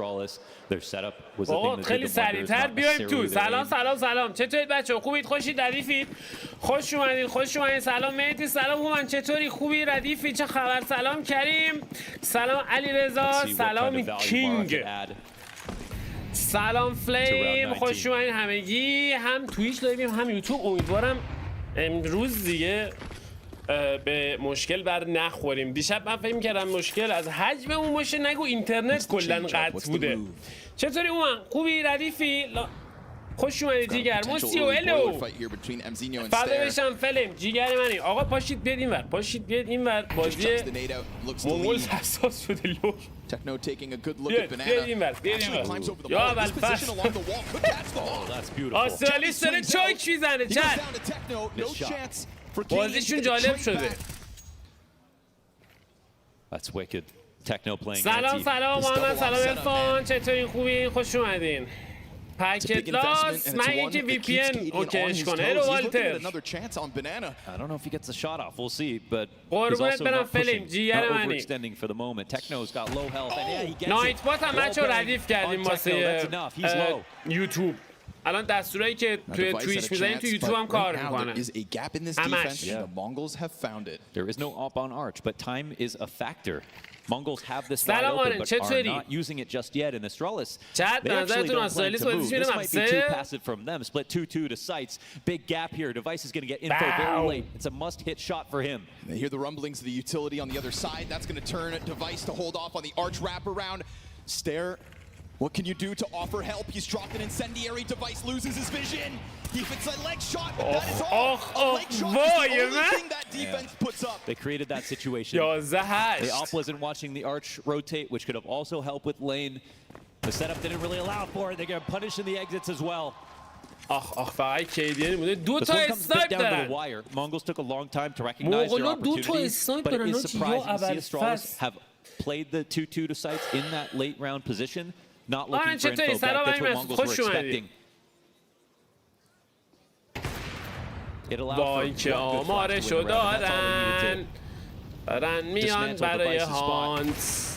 Astralis. Their setup was a thing آقا that خیلی did them wonders, سریعتر not بیایم تو. necessarily their سلام aim. سلام سلام. چطورید بچه‌ها؟ خوبید؟ خوشید؟ ردیفید؟ خوش اومدین. خوش اومدین. سلام مهدی. سلام هومن. چطوری؟ خوبی؟ ردیفی؟ چه خبر؟ سلام کریم. سلام علیرضا. سلام کینگ. سلام فلیم. خوش اومدین همگی. هم توییچ داریم هم یوتیوب. امیدوارم امروز دیگه به مشکل بر نخوریم. دیشب من فکر می‌کردم مشکل از حجممون باشه، نگو اینترنت کلاً قطع بوده. چطوری اومن؟ خوبی؟ ردیفی؟ خوش اومدی جیگر. موسیو الو. فدا بشم فلم جیگر منی. آقا پاشید بیاد اینور. پاشید بیاد اینور. بازی مونگول حساس شده لو. بیاد اینور. بیاد اینور. یا اول فصل. آسترالیس داره چاک میزنه. چند بازیشون جالب شده. سلام سلام محمد. سلام ارفان. چطورین؟ خوبین؟ خوش اومدین. پکت لاس. من یکی وی پی ان اوکیش کنه رو والتر. قربونت برم فلیم جیگر منی. نایت بات هم بچه ردیف کردیم واسه یوتیوب. الان دستورایی که توی تویچ میزنیم تو یوتیوب هم کار میکنه. همش. There is no up on arch, but time is a factor. Mongols have this wide open, but are not using it just yet. In Astralis, they actually don't plan to move. This might be too passive from them. Split 2-2 to sights. Big gap here. Device is going to get info very late. It's a must-hit shot for him. They hear the rumblings of the utility on the other side. That's going to turn Device to hold off on the arch wraparound. Stare. What can you do to offer help? He's dropped an incendiary. Device loses his vision. He hits a leg shot, but that is all. A leg shot is the only thing that defense puts up. They created that situation. The op wasn't watching the arch rotate, which could have also helped with lane. The setup didn't really allow for it. They're going to punish in the exits as well. فقط کیدین بوده. دو تا اسنایپ دارن. Mongols took a long time to recognize their opportunity, but it is surprising to see Astralis have played the 2-2 to sights in that late round position. Not looking for info back. That's what Mongols were expecting. It allowed for آمارشو دارن. دارن میان برای هانت.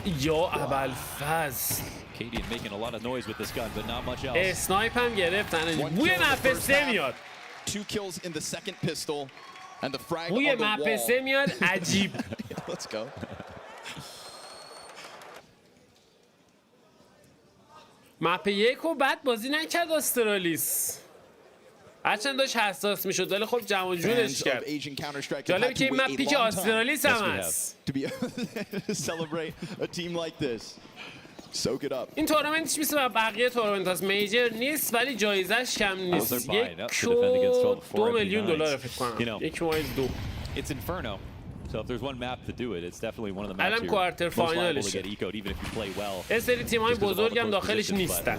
یا ابوالفضل. Cadian making a lot of noise with this gun, but not much else. اسنایپ هم گرفتن. بوی مپسه میاد. 2 kills in the second pistol and the frag on the بوی wall. مپسه میاد عجیب. Let's go. مپ یک و بعد بازی نکرد آسترالیس. هرچند داشت حساس میشد ولی خب جمع جونش کرد. جالبه که این مپی که آسترالیس هم هست. این تورنمنتش مثل بقیه تورنمنت هست. میجر نیست ولی جایزش کم نیست. 1.2 میلیون دلار فکر کنم. 1.2. It's Inferno. So if there's one map to do it, it's definitely one of the maps الان quarterfinals. سری تیم‌های بزرگ هم داخلش نیستن.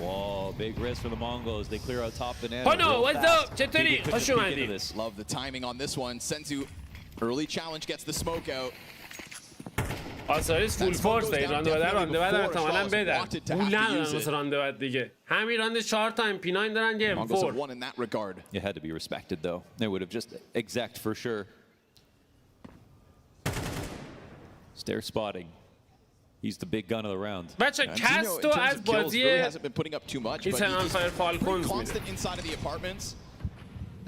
Big risk for the Mongols. They clear out top banana. هانو what's up؟ چطوری؟ خوش اومدی. Love the timing on this one. Senzu early challenge gets the smoke out. آسترالیس فول فورس دارید. رانده بعد احتمالاً بدن. پول ندارن واسه رانده بعد دیگه. همین رانده 4 تا MP9 دارن یه M4. It had to be respected though. They would have just exec for sure. Stare spotting. He's the big gun of the round. بچه کستو از بازی Inferno Falcons constant inside of the apartments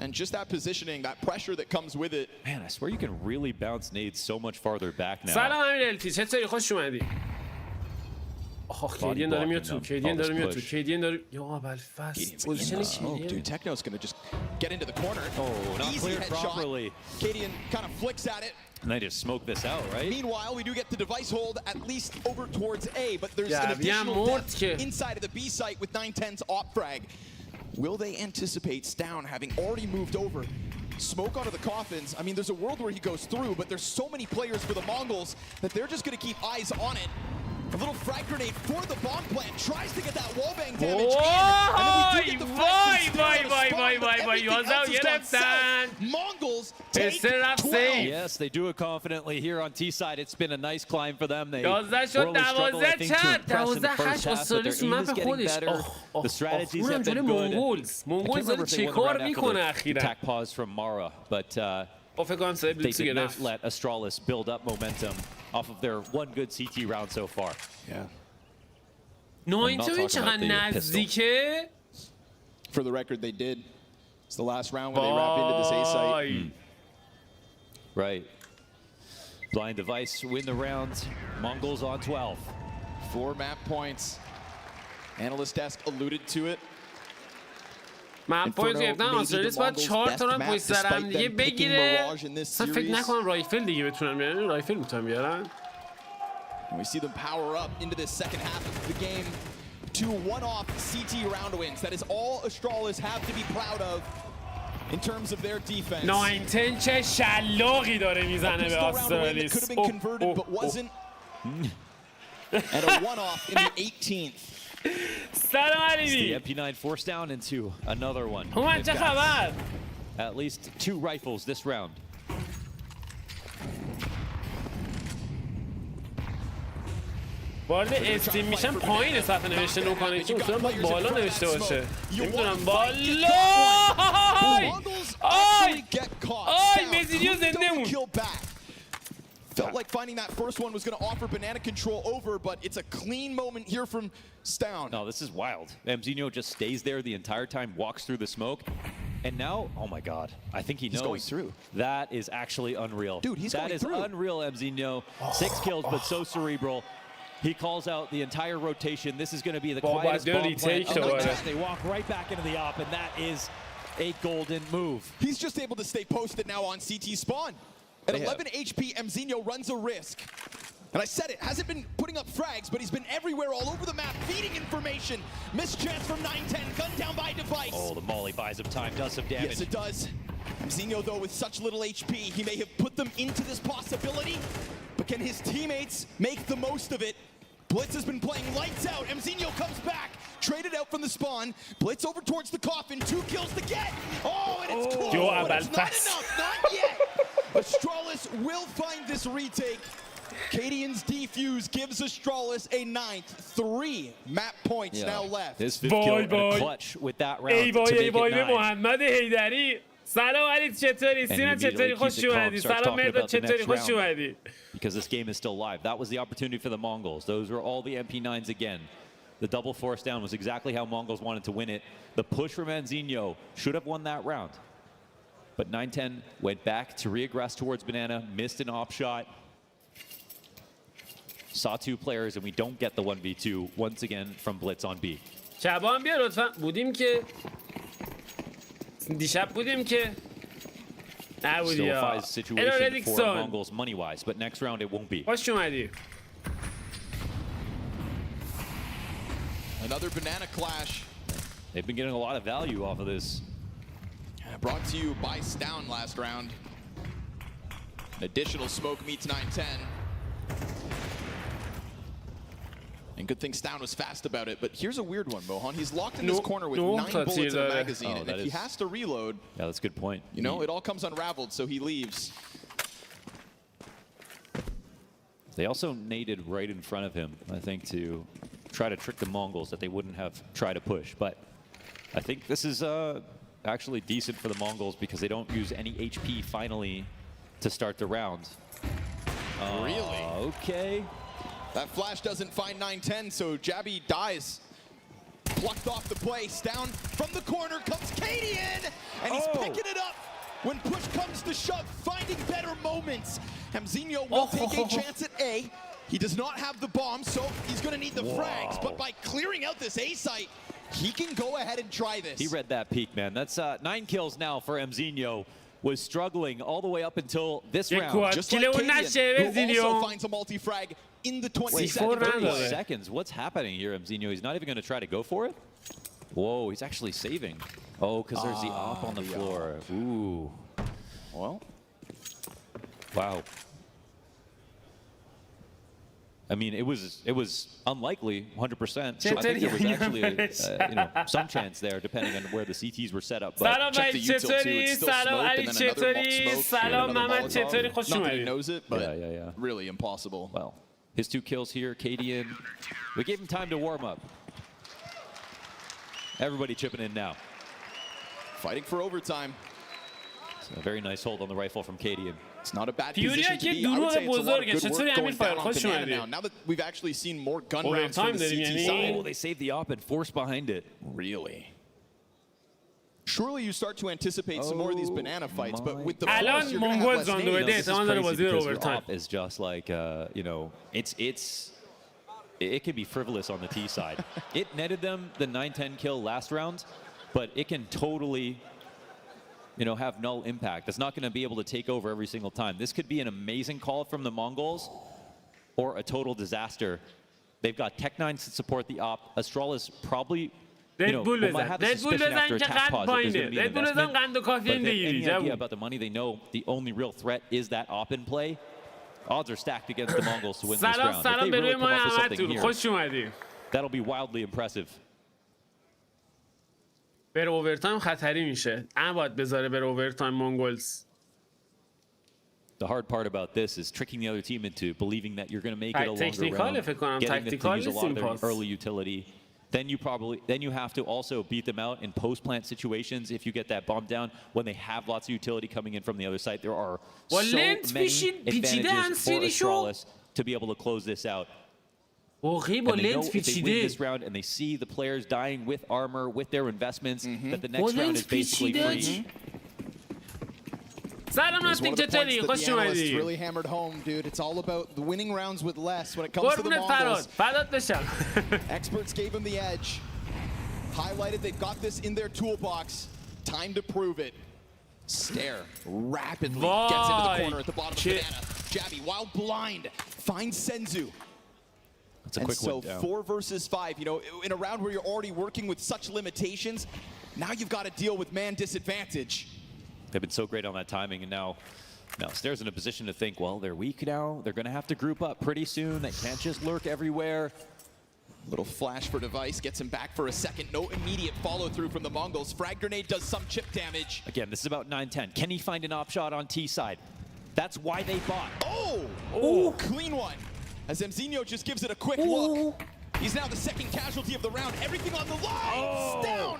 and just that positioning, that pressure that comes with it. Man, I swear you can really bounce nades so much farther back now. سلام امیر التی چطوری؟ خوش اومدی. کیدین داره میاد تو. کیدین داره میاد تو. کیدین داره یا ابوالفضل. پوزیشنش dude, Techno's going to just get into the corner. Oh, not cleared properly. Kadian kind of flicks at it. And they just smoke this out, right? Meanwhile, we do get the device hold at least over towards A, but there's an additional depth inside of the B site with 910's op frag. Will they anticipate Stown having already moved over? Smoke out of the coffins. I mean, there's a world where he goes through, but there's so many players for the Mongols that they're just going to keep eyes on it. A little frag grenade for the bomb plant. Tries to get that wallbang damage. Mongols take 12. Yes, they do it confidently here on T side. It's been a nice climb for them. They really struggled, I think, to impress in the first half, but their aim is getting better. The strategies have been good. I can't remember if they won after the attack pause from Mara, but they did not let Astralis build up momentum off of their one good CT round so far. Yeah. 19 چقدر نزدیکه. For the record, they did. It's the last round where they wrap into this A site. Right. Blind device win the round. Mongols on 12. 4 map points. Analyst desk alluded to it. من پوینت گرفتن آسترالیس باید 4 تا رو پشت سر هم دیگه بگیره. من فکر نکنم رایفل دیگه بتونن بیارن. رایفل میتونن بیارن. We see them power up into this second half of the game. 2 one-off CT round wins. That is all Astralis have to be proud of in terms of their defense. 19 چه شلاقی داره میزنه به آسترالیس. Could have been converted but wasn't. And a one-off in the 18th. سلام علیدی. The MP9 forced down into another one. هومن چه خبر؟ At least 2 rifles this round. وارد استیم میشن پایین صفحه نوشته نو کانکشن اصولا باید بالا نوشته باشه. نمیدونم بالا. آی مزیدیو زنده مون. Felt like finding that first one was going to offer banana control over, but it's a clean moment here from Stown. No, this is wild. Mzinho just stays there the entire time, walks through the smoke. And now, oh my God, I think he knows. He's going through. That is actually unreal. Dude, he's going through. That is unreal, Mzinho. 6 kills, but so cerebral. He calls out the entire rotation. This is going to be the quietest bomb plant. They walk right back into the op, and that is a golden move. He's just able to stay posted now on CT spawn. At 11 HP, Mzinho runs a risk. And I said it, hasn't been putting up frags, but he's been everywhere all over the map, feeding information. Missed chance from 910, gunned down by device. Oh, the molly buys him time, does some damage. Yes, it does. Mzinho, though, with such little HP, he may have put them into this possibility, but can his teammates make the most of it? Blitz has been playing lights out. Mzinho comes back, traded out from the spawn. Blitz over towards the coffin, 2 kills to get. Oh, and it's close, but it's not enough, not yet. Astralis will find this retake. Cadian's defuse gives Astralis a 9th. 3 map points now left. His 5th kill and a clutch with that round to make it 9. محمد حیدری. سلام علی چطوری؟ سینا چطوری؟ خوش اومدی. سلام مرداد چطوری؟ خوش اومدی. Because this game is still live. That was the opportunity for the Mongols. Those were all the MP9s again. The double force down was exactly how Mongols wanted to win it. The push from Mzinho should have won that round. But 910 went back to re-aggress towards Banana, missed an op shot. Saw 2 players, and we don't get the 1v2 once again from Blitz on B. شبان بیا لطفا. بودیم که دیشب بودیم که نبودی ها. Still a situation for Mongols money-wise, but next round it won't be. خوش اومدی. Another banana clash. They've been getting a lot of value off of this. Brought to you by Stown last round. Additional smoke meets 910. And good thing Stown was fast about it, but here's a weird one, Mohan. He's locked in this corner with 9 bullets in the magazine, and if he has to reload... Yeah, that's a good point. You know, it all comes unraveled, so he leaves. They also naded right in front of him, I think, to try to trick the Mongols that they wouldn't have tried to push. But I think this is actually decent for the Mongols because they don't use any HP finally to start the round. Really? Okay. That flash doesn't find 910, so Jabby dies. Plucked off the play. Down from the corner comes Cadian, and he's picking it up when push comes to shove, finding better moments. Mzinho will take a chance at A. He does not have the bomb, so he's going to need the frags, but by clearing out this A site, he can go ahead and try this. He read that peak, man. That's 9 kills now for Mzinho. Was struggling all the way up until this round. Just like Cadian, who also finds a multi-frag in the 30 seconds. What's happening here, Mzinho? He's not even going to try to go for it? Whoa, he's actually saving. Oh, because there's the op on the floor. Ooh. Well. Wow. I mean, it was unlikely, 100%. So I think there was actually some chance there, depending on where the CTs were set up. But check the util too. It's still smoked, and then another smoke, another Molotov. Not that he knows it, but really impossible. Well, his 2 kills here, Cadian. We gave him time to warm up. Everybody chipping in now. Fighting for overtime. A very nice hold on the rifle from KD. It's not a bad position to be. I would say it's a lot of good work going down on Banana now. Now that we've actually seen more gun rounds from the CT side. Oh, they saved the op and forced behind it. Really? Surely you start to anticipate some more of these banana fights, but with the Alan Mongols on the way. This op is just like you know, it can be frivolous on the T side. It netted them the 9-10 kill last round, but it can totally, you know, have null impact. It's not going to be able to take over every single time. This could be an amazing call from the Mongols or a total disaster. They've got Tech9 to support the op. Astralis probably, you know, might have the suspicion after attack pause that there's going to be an investment. But if they have any idea about the money, they know the only real threat is that op in play. Odds are stacked against the Mongols to win this round. If they really come up with something here, that'll be wildly impressive. بر اوورتایم خطری میشه. نباید بذاره بر اوورتایم مونگولز. The hard part about this is tricking the other team into believing that you're going to make it a longer round, getting them to use a lot of their early utility. Then you have to also beat them out in post-plant situations if you get that bomb down when they have lots of utility coming in from the other side. There are so many advantages for Astralis to be able to close this out. And they know if they win this round and they see the players dying with armor, with their investments, that the next round is basically free. It's really hammered home, dude. It's all about the winning rounds with less when it comes to the Mongols. Experts gave them the edge. Highlighted, they've got this in their toolbox. Time to prove it. Stare rapidly gets into the corner at the bottom of the banana. Jabby, while blind, finds Senzu. That's a quick one down. 4 versus 5, you know, in a round where you're already working with such limitations, now you've got to deal with man disadvantage. They've been so great on that timing, and now Stare's in a position to think, well, they're weak now. They're going to have to group up pretty soon. They can't just lurk everywhere. Little flash for Device, gets him back for a second. No immediate follow-through from the Mongols. Frag grenade does some chip damage. Again, this is about 9-10. Can he find an op shot on T side? That's why they bought. Oh, clean one. As Mzinho just gives it a quick look. He's now the second casualty of the round. Everything on the line. Down.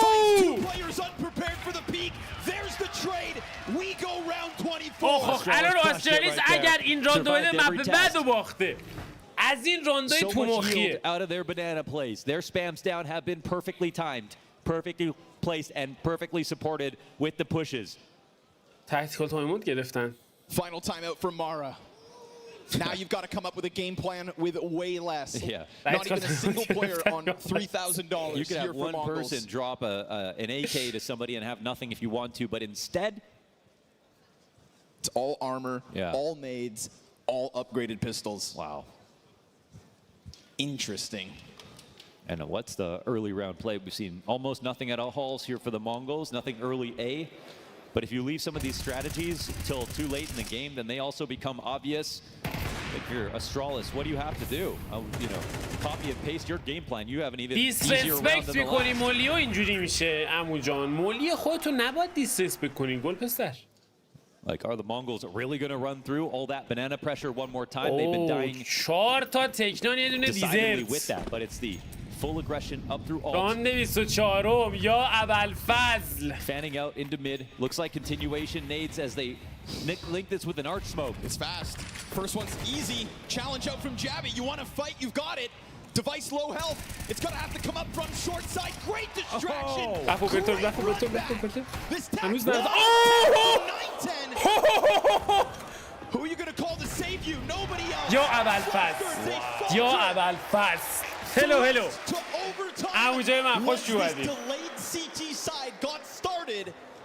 Finds 2 players unprepared for the peak. There's the trade. We go round 24. الان آسترالیس اگر این راندو بده مپ بعدو باخته. از این راندای تو مخیه. Out of their banana plays. Their spams down have been perfectly timed, perfectly placed, and perfectly supported with the pushes. تاکتیکال تایموت گرفتن. Final timeout for Mara. Now you've got to come up with a game plan with way less. Yeah. Not even a single player on $3,000. You could have one person drop an AK to somebody and have nothing if you want to, but instead, it's all armor, all nades, all upgraded pistols. Wow. Interesting. And what's the early round play? We've seen almost nothing at all halls here for the Mongols, nothing early A. But if you leave some of these strategies till too late in the game, then they also become obvious. If you're Astralis, what do you have to do? You know, copy and paste your game plan. You have an even easier round than the last. مولیو اینجوری میشه عمو جان. مولی خودتو نباید دیسرسپکت کنین گل پسر. Like, are the Mongols really going to run through all that banana pressure one more time? They've been dying 4 تا تکنان یه دونه decidedly with that, but it's the full aggression up through alt. راند 24 یا ابوالفضل. Fanning out into mid. Looks like continuation nades as they link this with an arch smoke. It's fast. First one's easy. Challenge out from Jabby. You want to fight, you've got it. Device low health. It's going to have to come up from short side. Great distraction. This time. 9-10. Who are you going to call to save you? Nobody else. یا ابوالفضل. یا ابوالفضل. هلو. عموجای من خوش اومدید.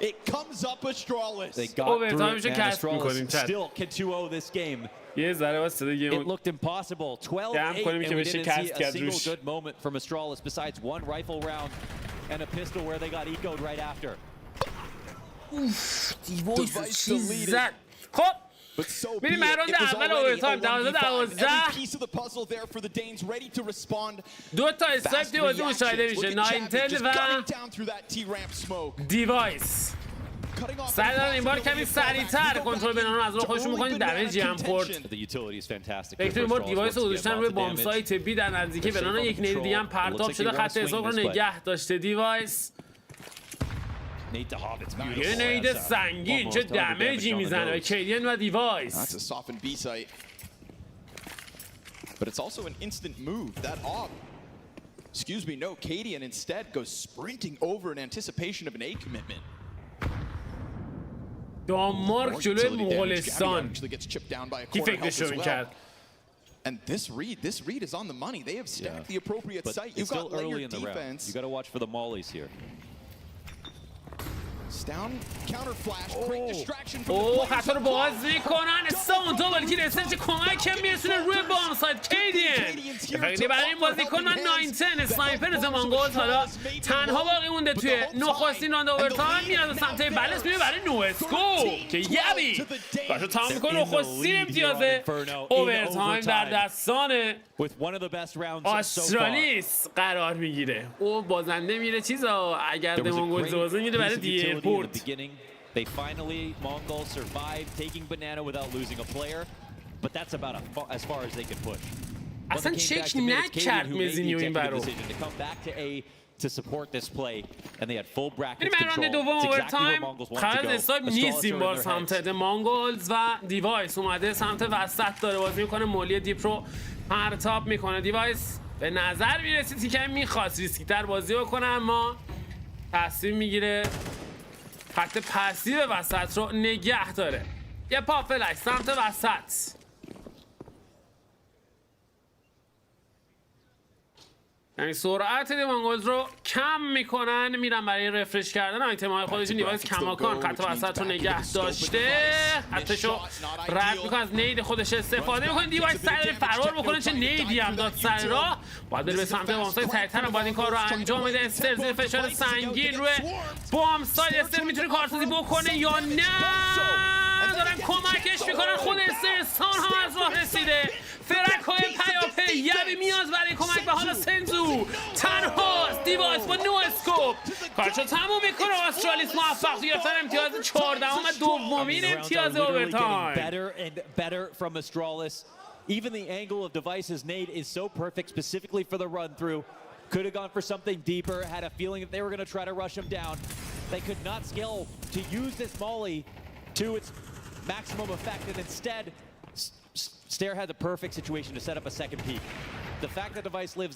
It comes up Astralis. They got through it, and Astralis still can 2-0 this game. It looked impossible. 12-8, and we didn't see a single good moment from Astralis besides one rifle round and a pistol where they got ecoed right after. Device deleted. But so be it. It was already a 1v5. Every piece of the puzzle there for the Danes ready to respond. Fast reactions. Look at Jabby just cutting down through that T-ramp smoke. Device. سعیدان این بار کمی سریع‌تر کنترل بنان رو از رو خودشون می‌کنید دمیجی هم خورد. فکر این بار دیوایس رو گذاشتن روی بام سایت بی در نزدیکی بنان یک نیدی دیگه هم پرتاب شده خط حساب رو نگه داشته دیوایس. یه نید سنگین چه دمیجی میزنه به کیدین و دیوایس. That's a softened B site. But it's also an instant move. That op, excuse me, no, Cadian instead goes sprinting over in anticipation of an A commitment. دانمارک جلوی مغولستان کی فکرشو میکرد؟ And this read is on the money. They have stacked the appropriate site. You've got layered defense. You got to watch for the mollies here. Down counter flash, great distraction from the players. خطر باز میکنن استون دوبل کیل استنج کمک میرسونه روی بام ساید کیدین. فقیدی برای این بازیکن من 9-10 اسنایپر زمانگولز حالا تنها باقی مونده توی نخستین راند اوورتایم میاد سمت بلس میره برای نوسکو که یبی باشه تمام میکنه نخستین امتیاز اوورتایم در دستان آسترالیس قرار میگیره. او بازنده میره چیزا اگر دمونگولز بازی میره برای دی They finally, Mongols survived taking banana without losing a player, but that's about as far as they can push. اصلا چک نکرد مزینیو این برو. To support this play, and they had full bracket control. راند دوم اوورتایم خرد حساب نیست این بار سمت مونگولز و دیوایس اومده سمت وسط داره بازی میکنه. مولی دیپ رو پرتاب میکنه. دیوایس به نظر میرسید که میخواست ریسکی تر بازی بکنه اما تصمیم میگیره خط پسیو وسط رو نگه داره. یه پا فلش سمت وسط. یعنی سرعت دیمانگولز رو کم میکنن میرن برای رفرش کردن آیتم های خودشون. دیوایس کماکان خط وسط رو نگه داشته خطشو رد میکنه از نید خودش استفاده میکنه. دیوایس سر داره فرار بکنه چه نیدی هم داد سر راه باید بره به سمت بامساید سریعتر هم باید این کار رو انجام میده. استر زیر فشار سنگین روی بامساید. استر میتونه کارسازی بکنه یا نه دارن کمکش میکنن. خود استرستان هم از راه رسیده. فرک های پیاپی یبی میاد برای کمک به حالا سنزو تنهاست. دیوایس با نو اسکوپ کارشو تموم میکنه. آسترالیس موفق تو گرفتن امتیاز 14 و دومین امتیاز اوورتایم. Even the angle of Device's nade is so perfect specifically for the run through. Could have gone for something deeper, had a feeling that they were going to try to rush him down. They could not scale to use this molly to its maximum effect, and instead Stair had the perfect situation to set up a second peak. The fact that Device lives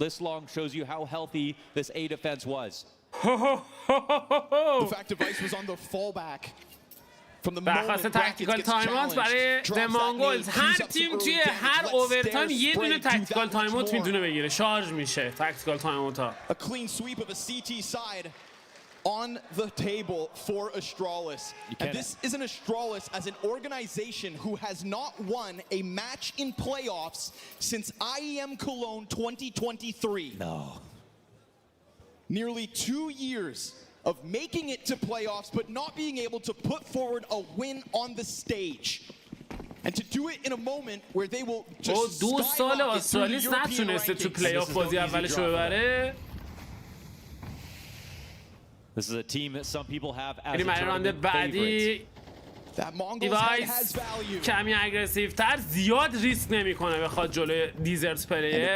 this long shows you how healthy this A defense was. The fact Device was on the fallback from the درخواست تکتیکال تایم اوت برای دمانگولز. هر تیم توی هر اوورتایم یه دونه تکتیکال تایم اوت میتونه بگیره. شارژ میشه تکتیکال تایم اوت ها. A clean sweep of a CT side on the table for Astralis. And this is an Astralis as an organization who has not won a match in playoffs since IEM Cologne 2023. No. Nearly 2 years of making it to playoffs but not being able to put forward a win on the stage. And to do it in a moment where they will just دو سال آسترالیس نتونسته تو پلی‌آف بازی اولش رو ببره. This is a team that some people have as a tournament favorite. دیوایس کمی اگریسیو تر زیاد ریسک نمیکنه بخواد جلوی دیزرت پلیر.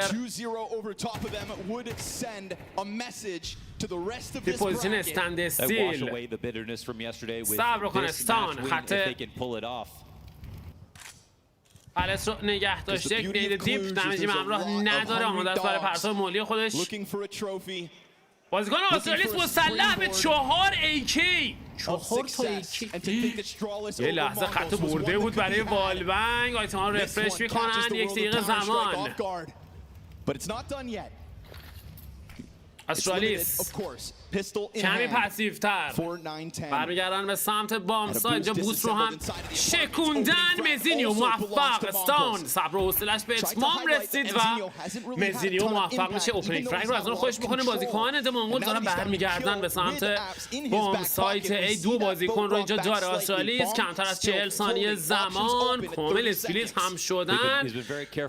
به پوزیشن استند استیل صبر کن استان خط پلس رو نگه داشته. یک نید دیپ دمیجی همراه نداره. آماده است برای پرتاب مولی خودش. بازیکن آسترالیس مسلح به 4 AK. 4 تا AK. یه لحظه خط برده بود برای والبنگ. آیتم ها رو رفرش میکنن. 1 دقیقه زمان. آسترالیس کمی پسیوتر برمیگردن به سمت بامسا. اینجا بوست رو هم شکوندن. مزینیو موفق. استون صبر و حوصله‌اش به اتمام رسید و مزینیو موفق میشه اوپنینگ فرگ رو از اون خودش میکنه. بازیکن دمانگول دارن برمیگردن به سمت بام سایت ای. 2 بازیکن رو اینجا داره آسترالیس. کمتر از 40 ثانیه زمان کامل اسپلیت هم شدن.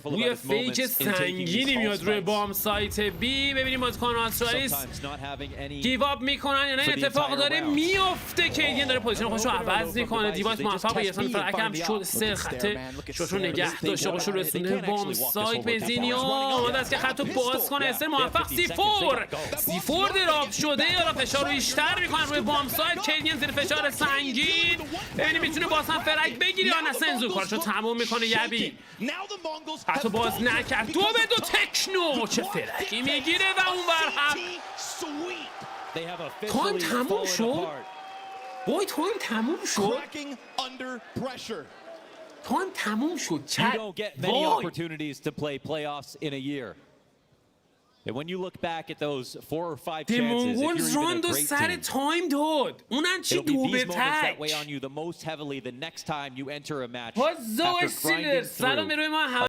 روی فیک سنگینی میاد روی بام سایت بی. ببینیم بازیکن آسترالیس گیواب میکنن یا نه اتفاق داره میفته که این داره پوزیشن خودش رو عوض میکنه. دیوایس موفق به یاسین فرق هم شد سر خط شوشو نگه داشته خوش رسونه بام سایت مزینیو آماده است که خطو باز کنه. استر موفق C4 دراب شده یا فشار رو بیشتر میکنن روی بام سایت. کیدین زیر فشار سنگین ببینیم میتونه باز هم فرق بگیره یا نه. سنزو کارشو تموم میکنه. یبی خطو باز نکرد 2 به 2 تکنو چه فرقی میگیره و اونور هم تایم تموم شد. وای تایم تموم شد. تایم تموم شد. مونگول راندو سر تایم داد. اونم چی 2 به تک. پازا استیلر سلام روی ما.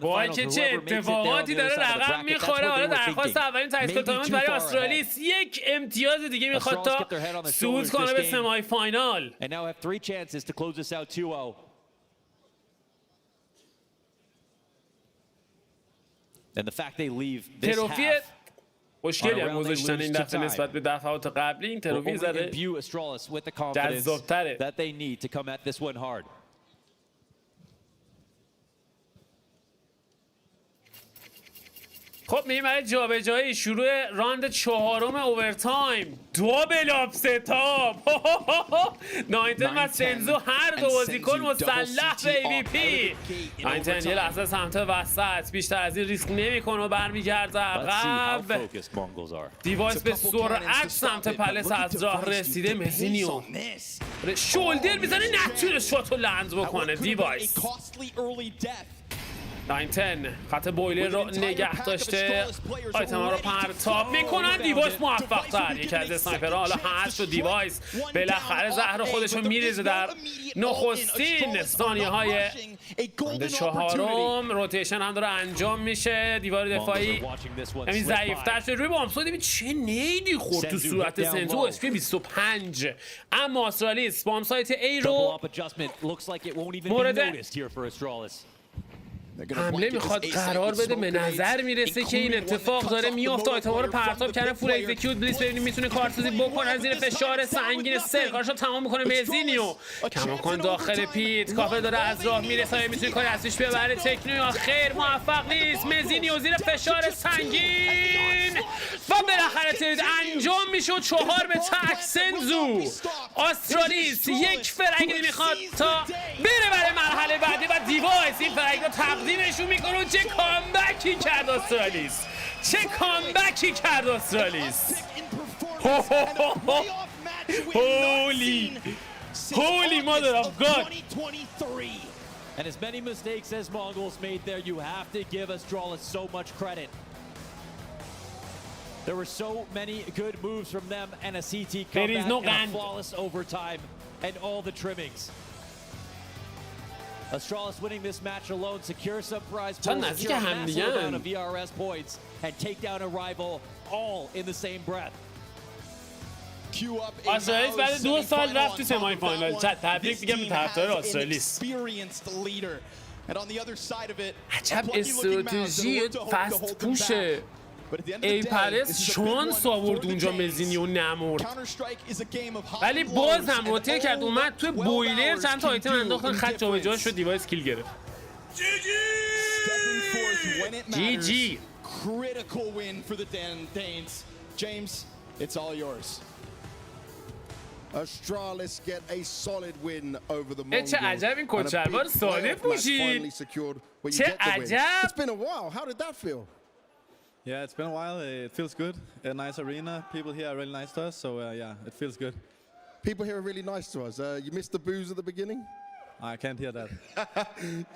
وای که چه اتفاقاتی داره رقم میخوره. حالا درخواست اولین تایید تورنمنت برای آسترالیس. یک امتیاز دیگه میخواد تا صعود کنه به سمی فاینال. تروفی مشکلی هم گذاشتن این دفعه نسبت به دفعات قبلی. این تروفی زده جذاب‌تره. خب میریم برای جابجایی. شروع راند 4 اوورتایم. دوبل آپ ستاپ. 19 و سنزو هر دو بازیکن مسلح به ای وی پی. 19 یه لحظه سمت وسط بیشتر از این ریسک نمیکنه و برمیگرده عقب. دیوایس به سرعت سمت پلس از راه رسیده. مزینیو شولدر میزنه نتونه شاتو لند بکنه. دیوایس 19 خط بویلر رو نگه داشته. آیتم ها رو پرتاب میکنن. دیوایس موفق تر. یکی از اسنایپرها حالا هست و دیوایس بالاخره زهر خودش رو میریزه در نخستین ثانیه های راند 4. روتیشن هم داره انجام میشه. دیوار دفاعی همین ضعیفتر شده. روی بامسود ببین چه نیدی خورد تو صورت سنزو. اسپی 25. اما آسترالیس بامسایت ای رو مورد حمله میخواد قرار بده. به نظر میرسه که این اتفاق داره میفته. آیتما رو پرتاب کرده. فول اکزیکیوت بلیس ببینیم میتونه کارسازی بکنه. زیر فشار سنگین سر کارشو تمام میکنه. مزینیو کماکان داخل پیت. کافه داره از راه میرسه. میتونه کاری ازش ببره. تکنو خیر موفق نیست. مزینیو زیر فشار سنگین و بالاخره ترید انجام میشه. 4 به تک سنزو. آسترالیس یک فرنگی میخواد تا بره برای مرحله بعدی و دیوایس این فرنگ رو تقدیمشون میکنه. چه کامبکی کرد آسترالیس. چه کامبکی کرد آسترالیس. Holy mother of God. And as many mistakes as Mongols made there, you have to give Astralis so much credit. There were so many good moves from them and a CT comeback and a flawless overtime and all the trimmings. Astralis winning this match alone secures some prize pools, secure a massive amount of VRS points, and take down a rival all in the same breath. آسترالیس بعد 2 سال رفت تو سمی فاینال. تبریک میگم به طرفدار آسترالیس. عجب استراتژی فست پوشه. ای پرس شانس آورد اونجا مزینیو نمرد ولی باز هم روته کرد اومد توی بویلر چند تا آیتم انداختن. خط جابجا شد. دیوایس کیل گرفت. جی جی. Critical win for the Danes. James, it's all yours. Astralis get a solid win over the Mongols. چه عجب این کچلوار ساده پوشید. چه عجب. It's been a while. How did that feel? Yeah, it's been a while. It feels good. A nice arena. People here are really nice to us, so yeah, it feels good. People here are really nice to us. You missed the boos at the beginning? I can't hear that.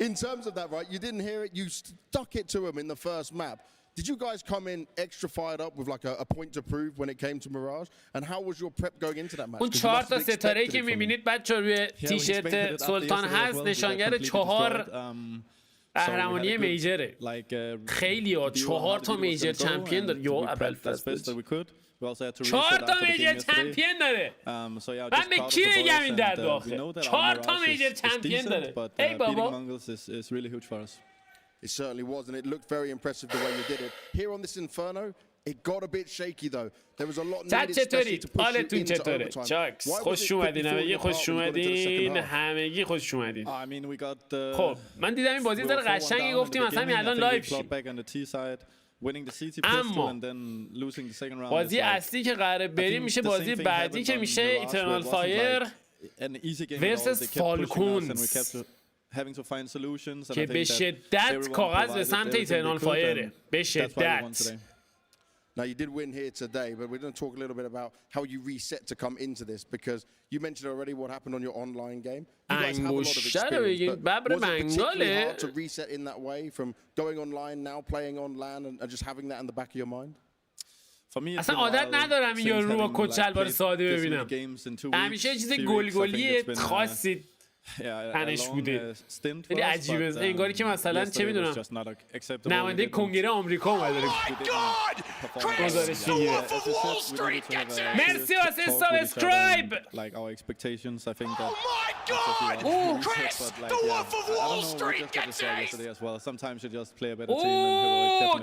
In terms of that, right, you didn't hear it. You stuck it to them in the first map. Did you guys come in extra fired up with like a point to prove when it came to Mirage? And how was your prep going into that match? اون 4 تا ستاره‌ای که می‌بینید بچه‌ها روی تیشرت سلطان هست نشانگر 4 قهرمانی میجره. خیلی ها 4 تا میجر چمپیون داره. یو اول فصل We also had to 4 reset تا after the میجر game yesterday. چمپیون داره. So yeah, من just به proud of کی the boys بگم این در and واقع؟ we know that 4 our تا Mirage میجر is چمپیون decent, داره. but ای beating بابا. Mongols is really huge for us. It certainly was, and it looked very impressive the way you did it. Here on this Inferno, it got a bit shaky though. There was a lot needed, especially to push you into overtime. چاکس Why was it خوش quickly اومدین falling همگی apart خوش when you got into the second اومدین half? همگی خوش اومدین. I mean, we got خب من دیدم این بازی داره قشنگی گفتیم مثلا همین الان لایو شیم. winning the CT اما pistol and then losing the second round. بازی اصلی که قراره بریم میشه بازی بعدی که میشه ایترنال فایر versus فالکونز که به شدت کاغذ به سمت ایترنال فایره. به شدت. Now you did win here today, but we're going to talk a little bit about how you reset to come into this, because you mentioned already what happened on your online game. You guys have a lot of experience, but was it particularly hard to reset in that way from going online, now playing on LAN, and just having that in the back of your mind? اصلا عادت ندارم این یارو رو با کچلوار ساده ببینم. همیشه چیز گلگلی خاصی تنش بوده. خیلی عجیبه. انگاری که مثلا چه میدونم نماینده کنگره آمریکا اومده گزارش میگیره. مرسی واسه سابسکرایب. اوه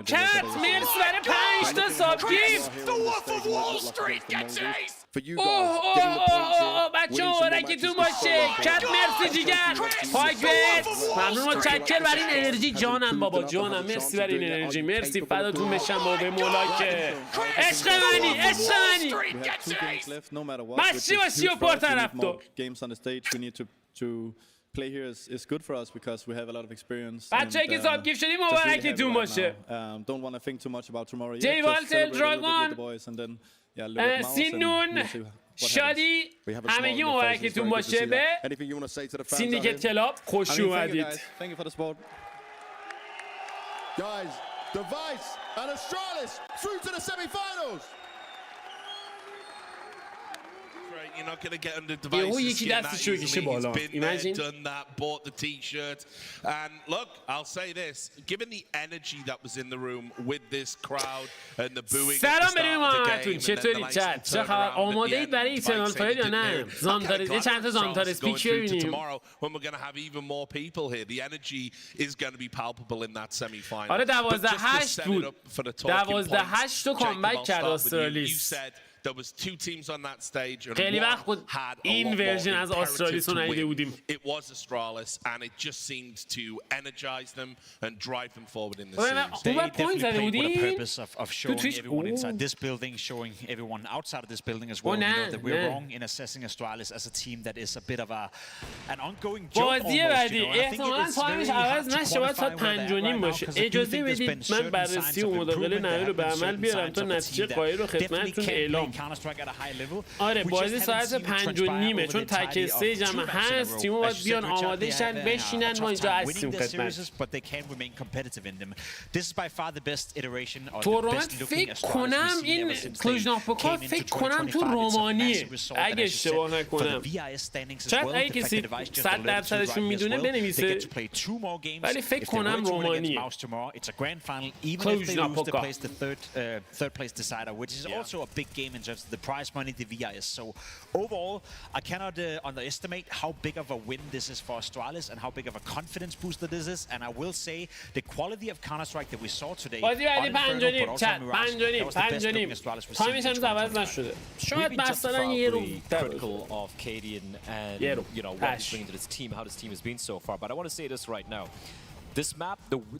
کت مرسی برای 5 تا ساب گیفت. بچه ها مبارکتون باشه. کت مرسی جیگر. پاک بید. ممنون متشکر برای این انرژی جانم بابا جانم. مرسی برای این انرژی. مرسی فداتون بشم بابا به مولا که عشق منی عشق منی. مشی باشی و پر طرفدار. Play here is good for us because we have a lot of experience. بچه‌ای که ساب گیفت شدیم مبارکتون باشه. Don't want to think too much about tomorrow. جی والتر دراگون سینون شادی همگی مبارکتون باشه به سیندیکت کلاب خوش اومدید. Guys, the Vice and Astralis through to the semi-finals. You're not going to get under Device's skin that easily. He's been there, done that, bought the T-shirt. And look, I'll say this, given the energy that was in the room with this crowd and the booing at the start of the game, چطوری چت؟ چه خبر؟ آماده اید برای ایترنال فایر یا نه؟ زانتارز چند تا زانتارز پیچ ببینیم. When we're going to have even more people here, the energy is going to be palpable in that semi-final. آره 12-8 بود. 12-8 تو کامبک کرد استرالیس. There was 2 teams on that stage and خیلی وقت بود این ورژن از استرالیس رو ندیده بودیم. It was Astralis and it just seemed to energize them and drive them forward in the series. They definitely played with a purpose of showing everyone inside this building, showing everyone outside of this building as well. You know that we're wrong in assessing Astralis as a team that is a bit of an ongoing joke almost. بازی بعدی احتمالاً تایمش عوض نشه باید ساعت 5:30 باشه. اجازه بدید من بررسی و مداخله نهایی رو به عمل بیارم تا نتیجه قایع رو خدمتتون اعلام. آره بازی ساعت 5:30 چون تک استیج هم هست تیم‌ها باید بیان آماده شن بشینن ما اینجا هستیم خدمت. تورنمنت فکر کنم این کلوژ ناپوکا فکر کنم تو رومانیه اگه اشتباه نکنم. شاید اگه کسی 100%شون میدونه بنویسه ولی فکر کنم رومانیه. کلوژ ناپوکا. The prize money, the VIS. So overall, I cannot underestimate how big of a win this is for Astralis and how big of a confidence booster this is. And I will say the quality of Counter-Strike that we saw today on Inferno, but also on Mirage, that was the best building Astralis was seeing in 2025. We've been justifiably critical of Cadian and you know what he's bringing to this team, how this team has been so far. But I want to say this right now. This map,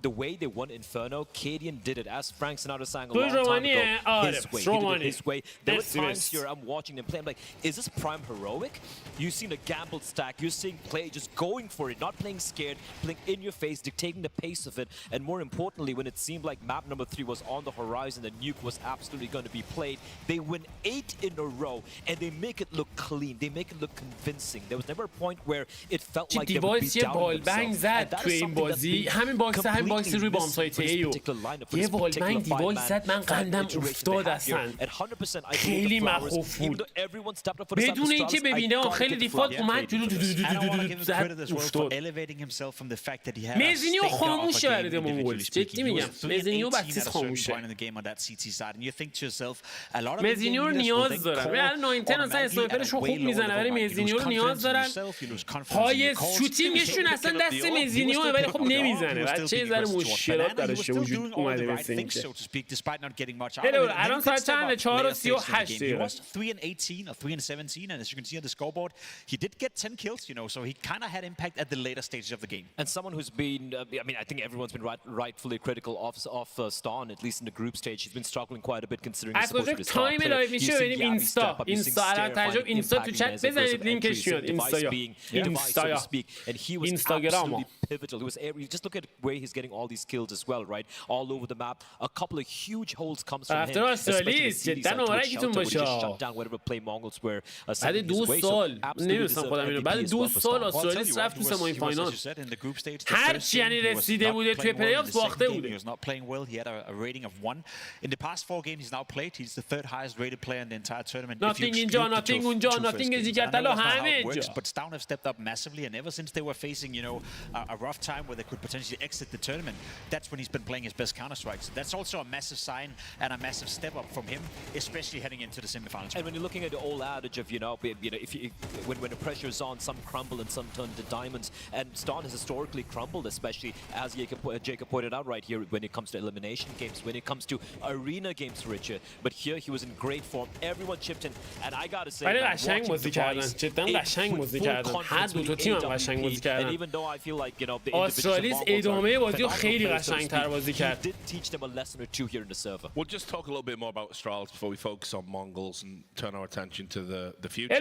the way they won Inferno, Cadian did it, as Frank Sinatra sang a long time ago, his way. He did it his way. There were times here I'm watching them play, I'm like, is this prime heroic? You've seen a gambled stack, you're seeing play just going for it, not playing scared, playing in your face, dictating the pace of it, and more importantly, when it seemed like map number 3 was on the horizon, the Nuke was absolutely going to be played, they win 8 in a row, and they make it look clean, they make it look convincing. There was never a point where it felt like they would be down themselves, and that is something that's been همین باکس روی بام سایت ایو یه والمنگ دیوال زد من قندم افتاد اصلا خیلی مخوف بود بدون اینکه ببینه خیلی دیفالت اومد جلو زد افتاد مزینیو خاموشه برای مونگول جدی میگم مزینیو بسیز خاموشه مزینیو رو نیاز دارن الان 19 اصلا اسنایپرش رو خوب میزنه ولی مزینیو رو نیاز دارن های شوتینگشون اصلا دست مزینیو ولی خب نمیزنه بچه یه ذره مشکلات درش وجود اومده مثل اینکه الان ساعت چنده 4:38 دقیقه 3-18 or 3-17 and as you can see on the scoreboard he did get 10 kills you know so he kind of had impact at the later stages of the game and someone who's been I mean I think everyone's been rightfully critical of Stan at least in the group stage he's been struggling quite a bit considering he's supposed to be the تایم لایو میشه ببینیم اینستا الان ترجمه اینستا تو چت بزنید لینکش میاد اینستا and he was absolutely pivotal you just look at where he's getting all these kills as well right all over the map a couple of huge holds comes from him استرالیس جدا نمارکتون باشه بعد 2 سال نمیدونستم خودم اینو بعد 2 سال استرالیس رفت تو سمی فاینال هر چی یعنی رسیده بوده توی پلی آف باخته بوده in the past 4 games he's now played he's the third highest rated player in the entire tournament nothing اینجا nothing اونجا nothing دیگه همه جا but Stown have stepped up massively and ever since they were facing you know a rough time where they could potentially exit the tournament that's when he's been playing his best counter strikes that's also a massive sign and a massive step up from him especially heading into the semifinals and when you're looking at the old adage of you know if you, when the pressure is on some crumble and some turn to diamonds and Stan has historically crumbled especially as Jacob pointed out right here when it comes to elimination games when it comes to arena games Richard but here he was in great form everyone chipped in and I gotta say قشنگ بازی کردن جدا قشنگ بازی کردن هر دو تا تیم هم قشنگ بازی کردن even though I feel like you know استرالیس ادامه بازی رو خیلی قشنگ‌تر بازی کرد teach them a lesson or two here in the server we'll just talk a little bit more about Astralis before we focus on Mongols and turn our attention to the future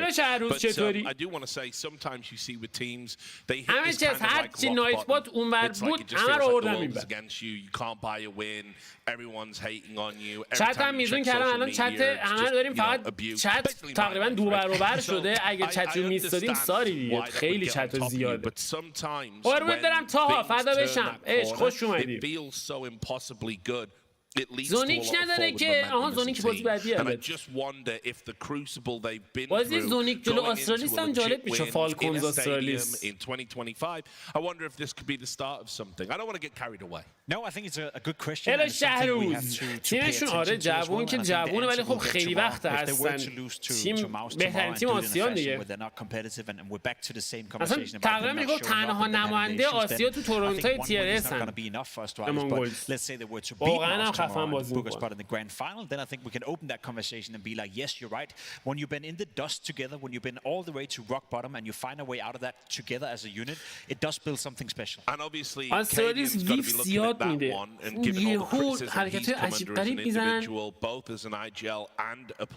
but I do want to say sometimes you see with teams they hit this kind of like rock bottom it's like it just feels like the world is against you you can't buy a win everyone's hating on you چت هم میزون کردم الان چت همه داریم فقط چت تقریبا 2 برابر شده اگه چت رو میستادیم ساری دیگه خیلی چت زیاده قربونت دارم تاها فدا بشم عشق خوش اومدی زونیک نداره که زونیک بازی بعدیه بازی زونیک جلو آسترالیس هم جالب میشه فالکونز آسترالیس No, I think it's a good question. الان شهروز تیمشون آره جوون که جوونه ولی خب خیلی وقت هستن تیم بهترین تیم آسیا دیگه اصلا تقریبا میگه تنها نماینده آسیا تو تورنتو تیر اس هستن واقعا هم خفن بازی میکنن in the grand final then I think we can open that conversation and be like yes you're right when you've been in the dust together when you've been all the way to rock bottom and you find a way out of that together as a unit it does build something special and obviously Australia's ویف زیاد میده یهو حرکت عجیب غریب میزنن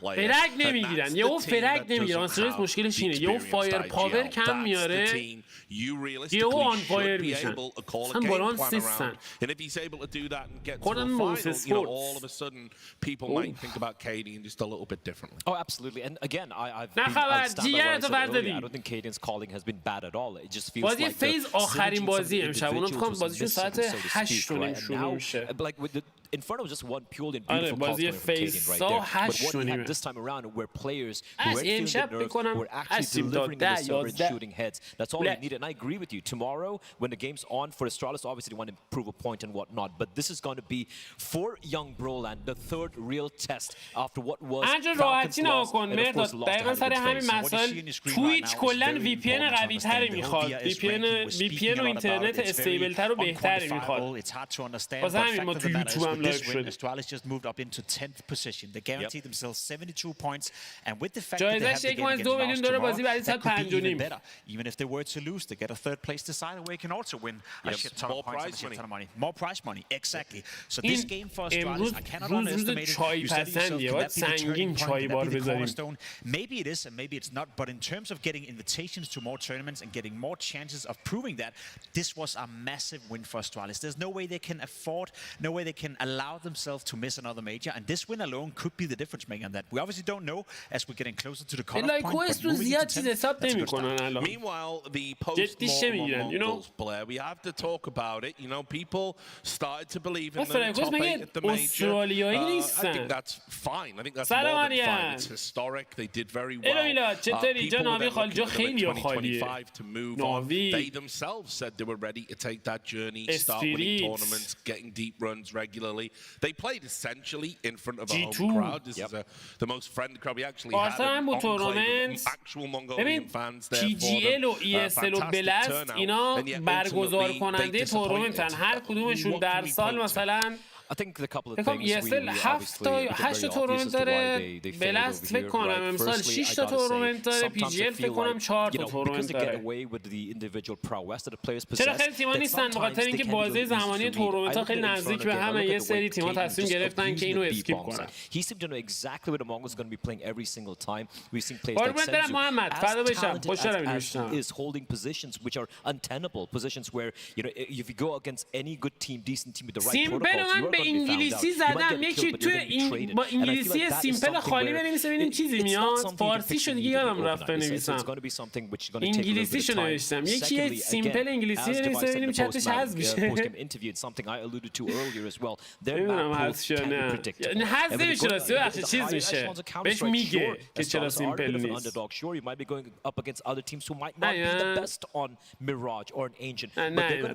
فرگ نمیگیرن یهو فرگ نمیگیرن استرالیس مشکلش اینه یهو فایر پاور کم میاره یهو آن فایر میشن هم بالانس نیستن خودم موسس all of a sudden people might think about KD and just a little bit differently. Oh, absolutely. And again, I'll stand by what I said earlier. I don't think KD's calling has been bad at all. It just feels like FaZe آخرین بازی امشب اونم میخوام بازیشون ساعت 8 شروع میشه. Like with the Inferno was just one purely and beautiful call from Canadian right there. But what we had this time around were players who were feeling the nerves, who were actually delivering in the server and shooting heads. That's all we needed. And I agree with you. Tomorrow, when the game's on for Astralis, obviously they want to prove a point and whatnot. But this is going to be for young Broland, the third real test after what was Falcons lost and of course lost to Having تویچ کلا وی پی ان قوی تری میخواد وی پی ان و اینترنت استیبل تر و بهتری میخواد واسه همین ما تو یوتیوب هم لایو شدیم Astralis just moved up into 10th position they guaranteed themselves 72 points and with the fact جایزش 1.2 میلیون دلار بازی بعدی ساعت 5 و نیم even if they were to lose they get a third place decider where they can also win a shit ton of points and a shit ton of money more prize money exactly so this game for Astralis I cannot underestimate it you said yourself سنگین چای بار بذاریم maybe it is and maybe it's not but in terms of getting invitations to more tournaments and getting more chances of proving that this was a massive win for Astralis there's no way they can afford no way they can allow themselves to miss another major, and this win alone could be the difference maker on that. We obviously don't know as we're getting closer to the cutoff point, but moving into 10, that's a good start. Meanwhile, the post-mortem Mongols player, we have to talk about it. You know, people started to believe in the top 8 at the major. I think that's fine. I think that's more than fine. It's historic. They did very well. People were then looking at 2025 to move on. They themselves said they were ready to take that journey, start winning tournaments, getting deep runs regularly. They played essentially in front of a home crowd. This is the most friendly crowd. We actually had an enclave of actual Mongolian fans there PGL و ESL و بلست اینا برگزار کننده تورنمنتن، هر کدومشون در سال مثلا I think the couple of things ESL 7 تا 8 تا تورنمنت داره، بلست فکر کنم امسال 6 تا تورنمنت داره، PGL فکر کنم 4 تا تورنمت داره. چرا خیلی تیم‌ها نیستن؟ بخاطر اینکه بازه زمانی تورنمنت‌ها خیلی نزدیک به هم، یه سری تیم‌ها تصمیم گرفتن که اینو اسکیپ کنن. He seemed to know exactly what the Mongols are going to be playing every single time. We've seen players like Senzu, محمد فدا بشم، خوشحالم می‌بینم. is holding positions which are untenable, positions where you know if you go against any good team, decent team with the right protocols, به انگلیسی زدم یکی تو این با انگلیسی سیمپل خالی بنویسه ببینیم چیزی میاد. فارسی شو دیگه یادم رفت بنویسم، انگلیسی شو نوشتم، یکی سیمپل انگلیسی بنویسه ببینیم چتش حذف میشه. نمیدونم حذف شد نه حذف نمیشه راستی، بخش چیز میشه بهش میگه که چرا سیمپل نیست.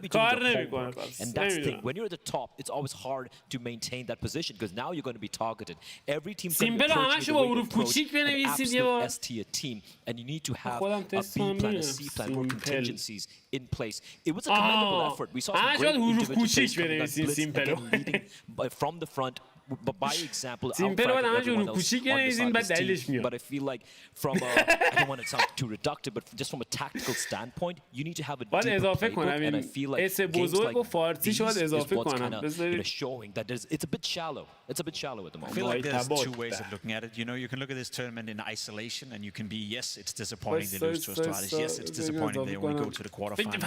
کار نمیکنه. And that's the thing, when you're at the top, it's always hard to maintain that position because now you're going to be targeted. Every team's going to be approaching the way they approach an absolute S-tier team, and you need to have a B plan, a C plan, or contingencies in place. It was a commendable effort. We saw some great individual players leading from the front. But by example, but I feel like from a, I don't want to sound too reductive, but just from a tactical standpoint, you need to have a deeper playbook, and I feel like games like these is what's kind of showing that it's a bit shallow. It's a bit shallow at the moment. I feel like there's two ways of looking at it. You know, you can look at this tournament in isolation, and you can be, yes, it's disappointing they lose to Astralis. Yes, it's disappointing they only go to the quarterfinal. They could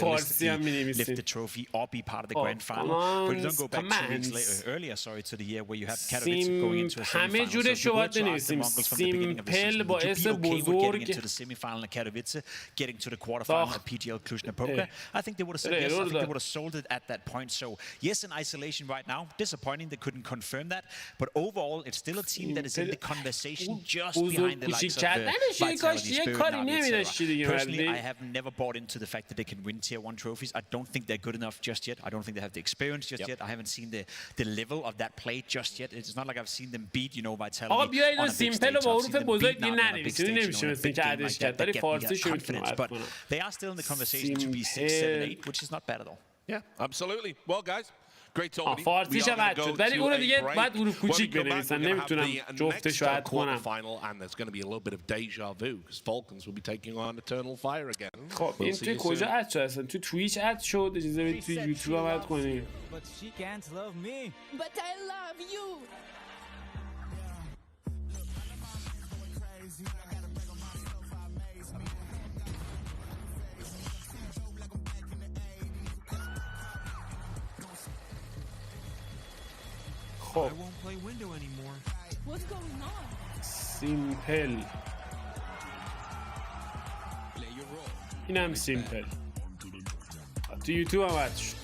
realistically lift the trophy or be part of the grand final. But you don't go back 2 weeks earlier, sorry, to the year where you have Katowice going into a semi-final. همه جوره شو بنویسیم. سیمپل باعث بزرگ. Getting into the semi-final in Katowice, getting to the quarterfinal at PGL Cluj Napoca. I think they would have said yes. I think they would have sold it at that point. So yes, in isolation right now, disappointing they couldn't confirm that. But overall, it's still a team that is in the conversation just behind the likes of Vitality, Spirit. Personally, I have never bought into the fact that they can win Tier 1 trophies. I don't think they're good enough just yet. I don't think they have the experience just yet. I haven't seen the level of that play just yet. It's not like I've seen them beat, you know, Vitality on a big stage. I've seen them beat now on a big stage, you know, a big game like that get me confidence. But they are still in the conversation to be 6, 7, 8, which is not bad at all. Yeah, absolutely. Well, guys, great talking. فارسی شود شد ولی اونو دیگه باید حروف کوچیک بنویسن، نمیتونم جفتش رو حد کنم. And there's going to be a little bit of deja vu because Falcons will be taking on Eternal Fire again. خب این توی کجا اد شد اصلا؟ تو تویچ اد شد، اجازه بدید توی یوتیوب هم اد کنیم. But she can't love me. But I love you. I won't play window anymore. What's going on? سیمپل. اینم سیمپل. تو یوتیوب هم اد شد.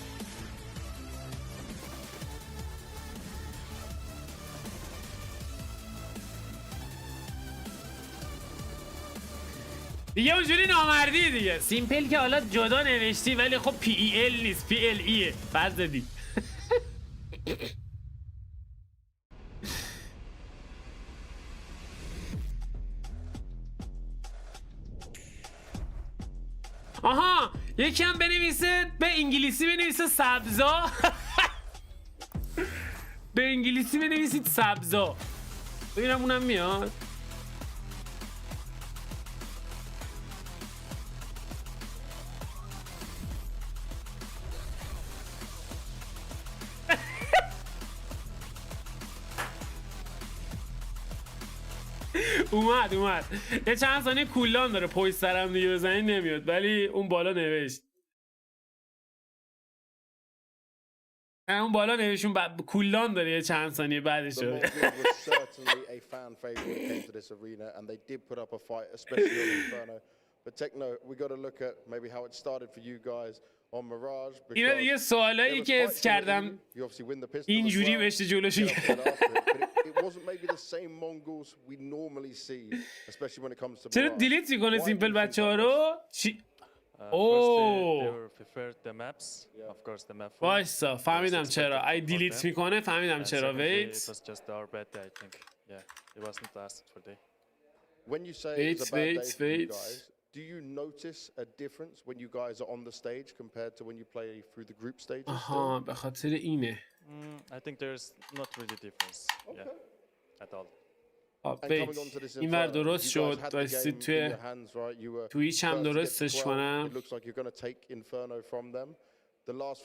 دیگه اونجوری نامردی دیگه. سیمپل که حالا جدا نوشتی ولی خب PEL نیست، PLEه. فرض زدی. آها یکی هم بنویسه به انگلیسی بنویسه سبزا. به انگلیسی بنویسید سبزا ببینم اونم میاد. اومد یه چند ثانیه کولان داره پشت سرم دیگه بزنی نمیاد ولی اون بالا نوشت اون بالا نوشون کولدان داره یه چند ثانیه بعدش The Mongols were certainly a fan favorite when it came to this arena, and they did put up a fight, especially on Inferno. But Techno, we got to look at maybe how it started for you guys on Mirage. اینا دیگه سوالایی که حس کردم اینجوری بهش جلوشو گرفتم. It wasn't maybe the same Mongols we normally see, especially when it comes to چرا دیلیت میکنه سیمپل بچه‌ها رو؟ وایسا فهمیدم چرا. ای دیلیت میکنه فهمیدم چرا. ویت. When you say it's a bad day for you guys, do you notice a difference when you guys are on the stage compared to when you play through the group stages? آها به خاطر اینه. I think there's not really difference. Yeah, at all. این ور درست شد. واسه توی تویچ هم درستش کنم.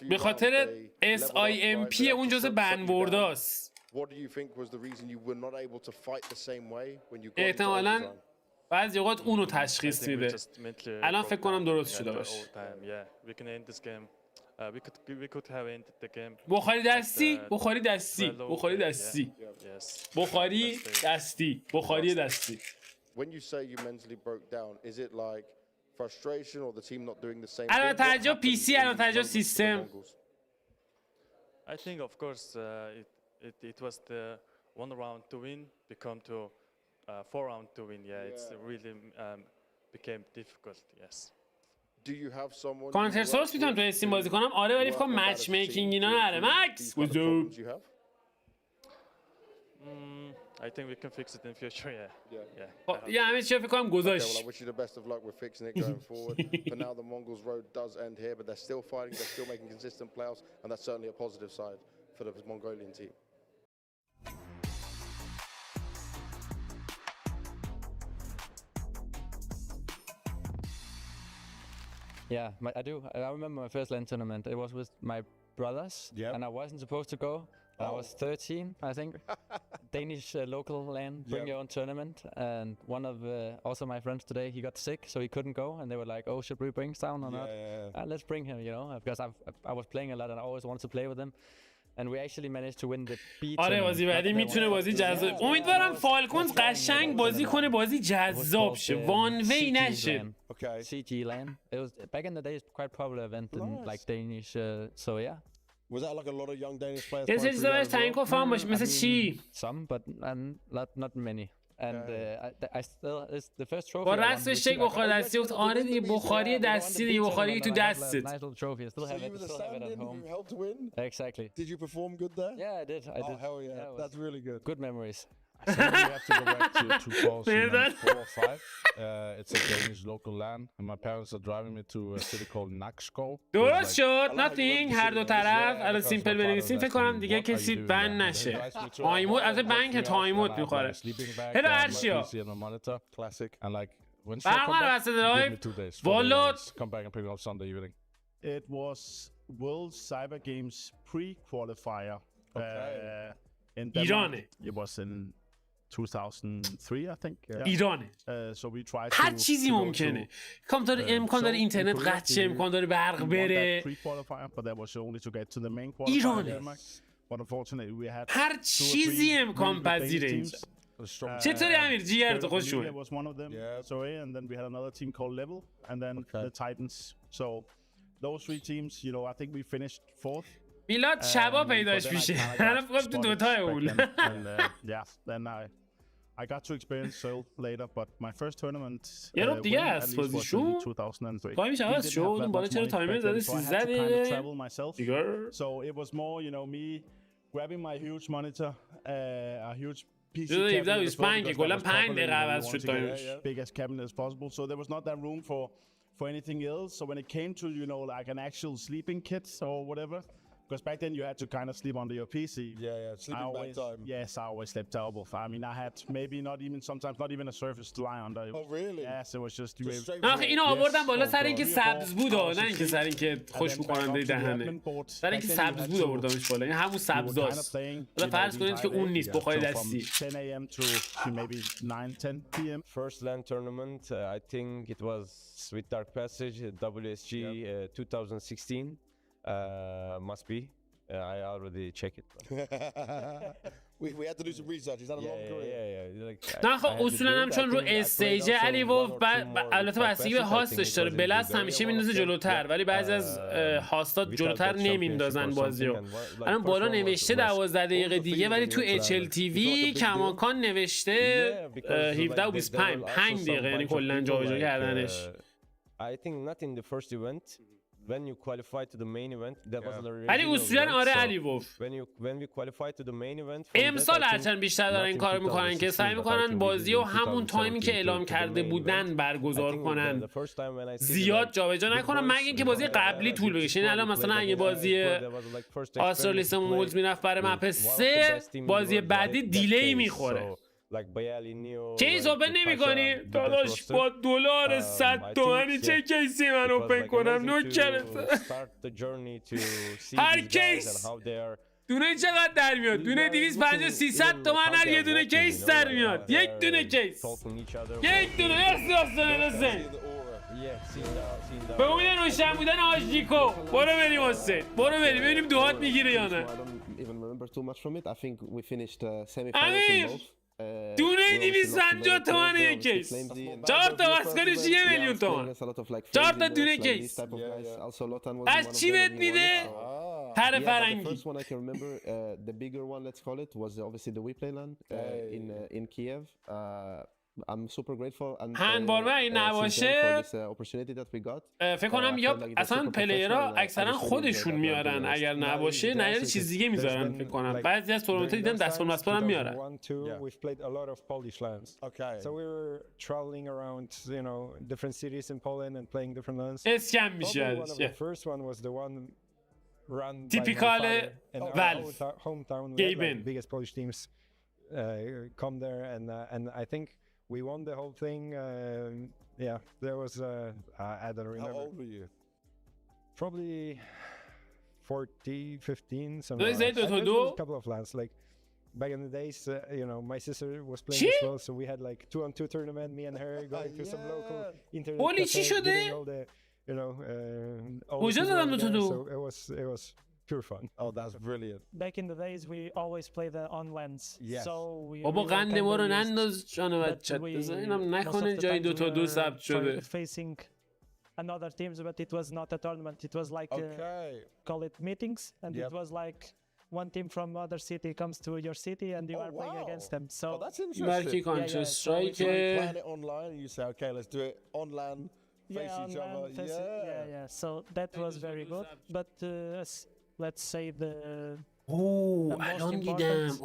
به خاطر SIMP اون جزء بنورداست. احتمالاً بعضی اوقات اونو تشخیص میده. الان فکر کنم درست شده باشه. بخاری دستی، بخاری دستی، بخاری دستی، بخاری دستی، بخاری دستی. الان توجه PC، الان توجه سیستم. I think of course it was the 1 round to win become to 4 round to win. Yeah, it's really became difficult. Yes. کانتر سورس میتونم تو استیم بازی کنم. آره ولی فکر کنم مچ میکینگ اینا نره. مکس بزرگ. I think we can fix it in future. Yeah. یه همه چی فکر کنم گذاشت. I wish you the best of luck with fixing it going forward. For now, the Mongols' road does end here, but they're still fighting. They're still making consistent playoffs, and that's certainly a positive side for the Mongolian team. Yeah, I do. I remember my first LAN tournament. It was with my brothers, and I wasn't supposed to go. I was 13, I think. Danish local LAN, bring your own tournament. And one of also my friends today, he got sick, so he couldn't go. And they were like, "Oh, should we bring Sound or not? Let's bring him, you know, because I was playing a lot and I always wanted to play with him." And we actually managed to win the B. آره بازی بعدی میتونه بازی جذاب. امیدوارم فالکونز قشنگ بازی کنه، بازی جذاب شه، وان وی نشه. CG LAN. It was back in the day. It's quite popular event in like Danish. So yeah. Was that like a lot of young Danish players? یه چیزی باش تعیین کن فهم باشه مثل چی؟ Some, but not many. And I still it's the first trophy. با رسمش شک بخاری دستی بود. آره دیگه بخاری دستی دیگه، بخاری تو دستت. Nice little trophy. I still have it. Still have it at home. You helped win. Exactly. Did you perform good there? Yeah, I did. Oh hell yeah, that's really good. Good memories. I think we have to go back to 2004 or 5. It's a Danish local land, and my parents are driving me to a city called Nakskov. درست شد. Nothing. هر دو طرف. الان سیمپل بنویسیم فکر کنم دیگه کسی بند نشه. تایمود از بنک تایمود میخوره. هلو ارشیا. برقرار وسط لایو. والا. Come back and pick up Sunday evening. It was World Cyber Games pre-qualifier. In Denmark. It was in 2003, I think. ایرانه. So we tried هر چیزی ممکنه. امکان داره اینترنت قطع شه، امکان داره برق بره. But that was only to get to the main qualifier. ایرانه. But unfortunately we had هر چیزی امکان پذیره اینجا. چطوری امیر جیگر تو خوش شد؟ was one of them. Sorry, and then we had another team called Level, and then the Titans. So those 3 teams, you know, I think we finished 4th. میلاد شبا پیداش میشه. الان فقط تو دوتای اول. Yeah, then I got to experience Seoul later, but my first tournament یه رو دیگه است بازیشون. تایمش عوض شد. اون بالا چرا تایمر زده 13 دقیقه؟ دیگر. So it was more, you know, me grabbing my huge monitor, a huge PC cabinet. کلا 5 دقیقه عوض شد تایمش. Big as cabinet as possible. So there was not that room for anything else. So when it came to, you know, like an actual sleeping kit or whatever, because back then you had to kind of sleep under your PC. Sleeping bag time. Yes, I always slept terrible. I mean, I had maybe sometimes not even a surface to lie under. Oh really? Yes, it was just. آخه اینو آوردم بالا سر اینکه سبز بود، نه اینکه سر اینکه خوشبو کننده دهنه. سر اینکه سبز بود آوردمش بالا. این همون سبزاست. حالا فرض کنید که اون نیست، بخاری دستی. 10 a.m. to maybe 9-10 p.m. First LAN tournament, I think it was Sweet Dark Passage, WSG 2016. Must be. I already checked it. We had to do some research. He's had a long career. نه خب اصولا هم چون رو استیج علی وولف البته بستگی به هاستش داره. بلست همیشه میندازه جلوتر ولی بعضی از هاستات جلوتر نمیندازن بازیو. الان بالا نوشته 12 دقیقه دیگه ولی تو HLTV کماکان نوشته 17 و 25 5 دقیقه یعنی کلا جابجا کردنش. I think not in the first event. When you qualify to the main event, that was the ولی اصولا آره علی وولف when we qualify to the main event. امسال هرچند بیشتر دارن این کار میکنن که سعی میکنن بازی و همون تایمی که اعلام کرده بودن برگزار کنن، زیاد جابجا نکنن مگه اینکه بازی قبلی طول بکشه. این الان مثلا اگه بازی آسترالیس مولز میرفت برای مپ 3 بازی بعدی دیلی میخوره. که این صحبت نمی کنی؟ داداش با دلار 100 تومنی چه کیسی من اوپن کنم؟ نوکرت هر کیس دونه چقدر در میاد؟ دونه 250 300 تومن هر یه دونه کیس در میاد. یک دونه کیس، یک دونه. مرسی داستان حسین. به امید روشن بودن آژیکو برو بریم حسین، برو بریم ببینیم دوهات میگیره یا نه. امیر دونه 250 تومن یک کیس، 4 تا واسکارش 1 میلیون تومن، 4 تا دونه کیس. از چی بهت میده؟ پر فرنگی. I'm super grateful and هندبال این نباشه فکر کنم یا اصلا پلیرها اکثرا خودشون میارن، اگر نباشه نه یه چیز دیگه میذارن. فکر کنم بعضی از تورنمنت دیدم دستمال مسپال هم میارن. We've played a lot of Polish lands. Okay. So we were traveling around, you know, different cities in Poland and playing different lands. اسکم میشه. The first one was the one run typical Valve hometown. We had like biggest Polish teams come there and I think we won the whole thing. Yeah, there was I don't remember. How old were you? Probably 40, 15, something like that. A couple of lands. Like back in the days, you know, my sister was playing as well, so we had like 2-on-2 tournament. Me and her going to some local internet cafe, getting all the, you know, all the so it was pure fun. Oh, that's brilliant. Back in the days, we always play the on lands. Yes. So بابا قند ما رو ننداز جان بچت. بذار اینم نکنه جای 2-2 ثبت شده. Facing another teams, but it was not a tournament. It was like call it meetings, and it was like one team from other city comes to your city, and you are playing against them. So that's interesting. Counter Strike. So you plan it online, and you say, okay, let's do it on land, face each other. Yeah. So that was very good, but. Let's say the الان دیدم.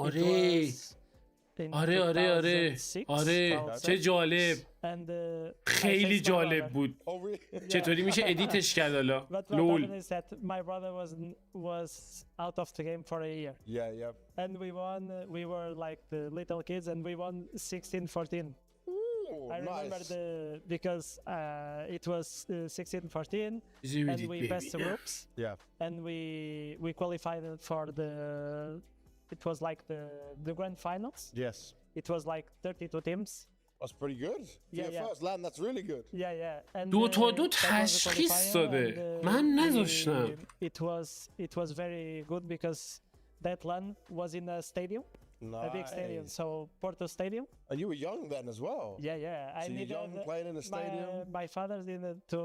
آره چه جالب، خیلی جالب بود. چطوری میشه ادیتش کرد حالا؟ لول. My brother was out of the game for a year. Yeah. And we won. We were like the little kids, and we won 16-14. I remember because it was 16-14 and we passed the groups. Yeah. And we qualified for it was like the grand finals. Yes. It was like 32 teams. That's pretty good. For your first land, that's really good. Yeah. And 2-2 تشخیص داده. من نذاشتم. It was very good because that land was in a stadium. Nice. A big stadium, so Porto Stadium. And you were young then as well. Yeah. So you're young, playing in a stadium. My father needed to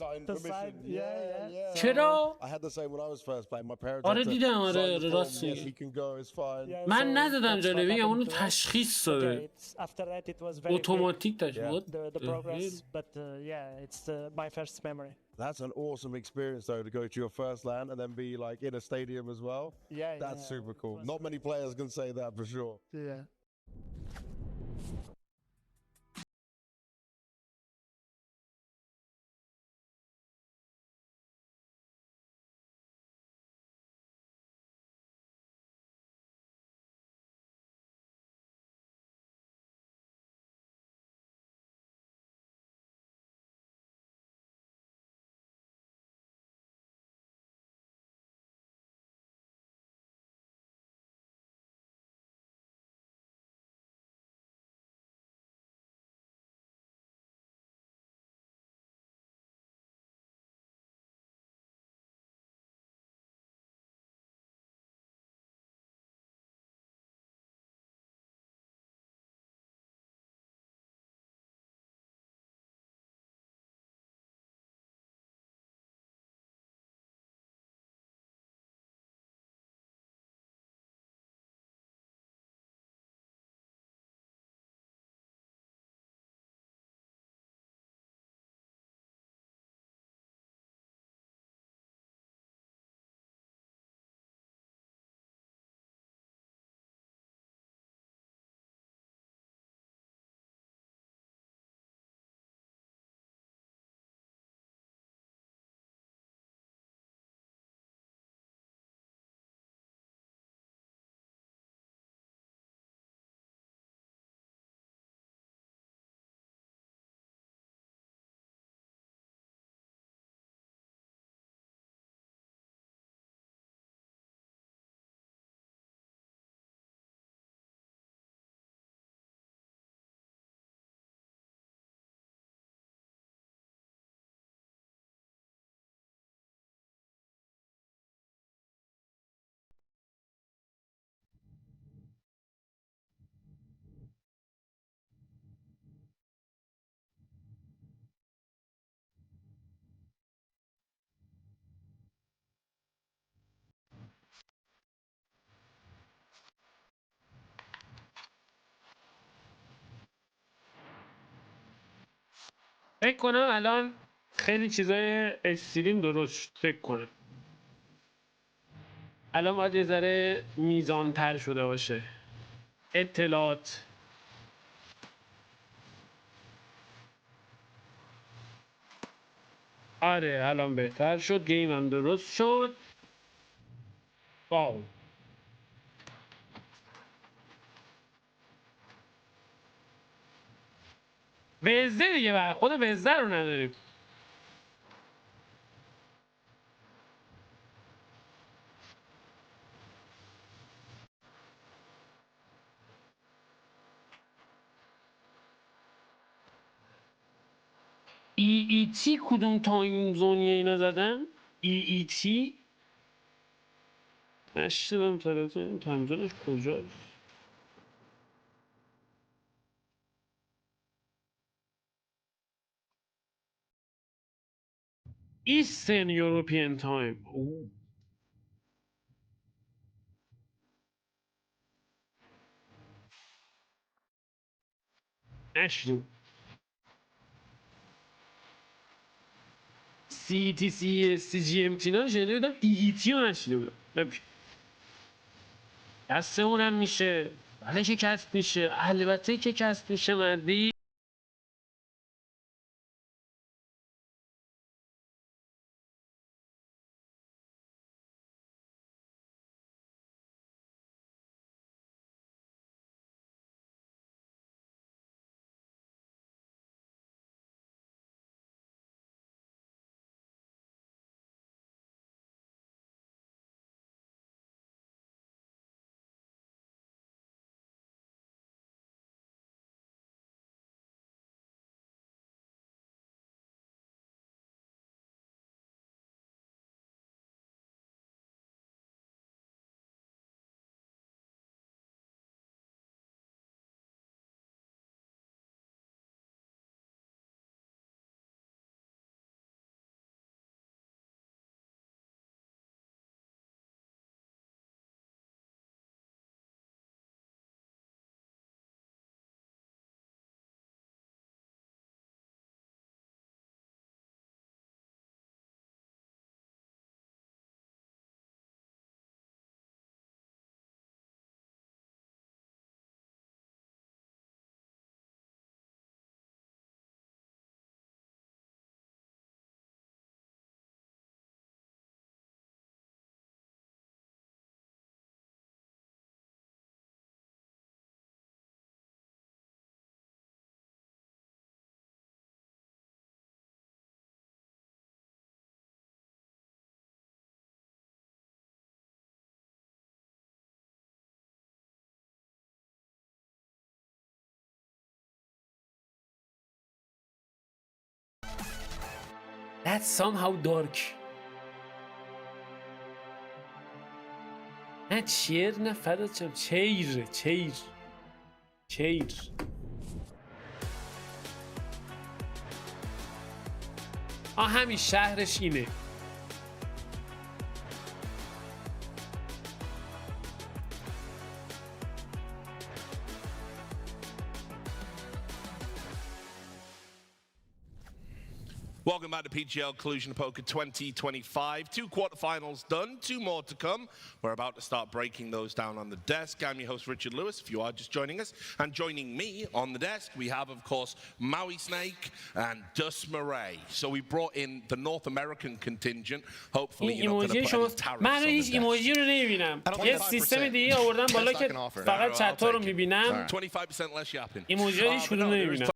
sign permission. Yeah. چرا؟ I had the same when I was first playing. My parents. آره دیدم. آره راست میگی. He can go, it's fine. من ندادم جالبی اونو تشخیص داده. After that it was very اتوماتیک تشخیص. The progress, but yeah, it's my first memory. That's an awesome experience though, to go to your first land and then be like in a stadium as well. Yeah. That's super cool. Not many players can say that for sure. Yeah. فکر کنم الان خیلی چیزای استریم درست شد. فکر کنم الان باید یه ذره میزان تر شده باشه اطلاعات. آره الان بهتر شد، گیم هم درست شد. واو وزده دیگه بر خود وزده رو نداریم. EET کدوم تایم زونیه اینا زدن؟ EET نشدم تلفن تایم زونش کجاست؟ Eastern European Time. نشدم CET اینا رو شنیده بودم، EET رو نشنیده بودم. دستمونم میشه، بله که کسب میشه، البته که کسب میشه مردی. That's somehow dark. نه چیر نه فدات شم، چیر همین شهرش اینه. Welcome back to PGL Cluj Napoca 2025. 2 quarterfinals done, 2 more to come. We're about to start breaking those down on the desk. I'm your host, Richard Lewis, if you are just joining us. And joining me on the desk, we have, of course, Maui Snake and Dus Murray. So we brought in the North American contingent. Hopefully you're not going to put any tariffs on the desk. من هیچ ایموجی رو نمیبینم. یه سیستم دیگه آوردم بالا که فقط چت ها رو میبینم. 25% less yapping. ایموجی هیچ کدوم نمیبینم.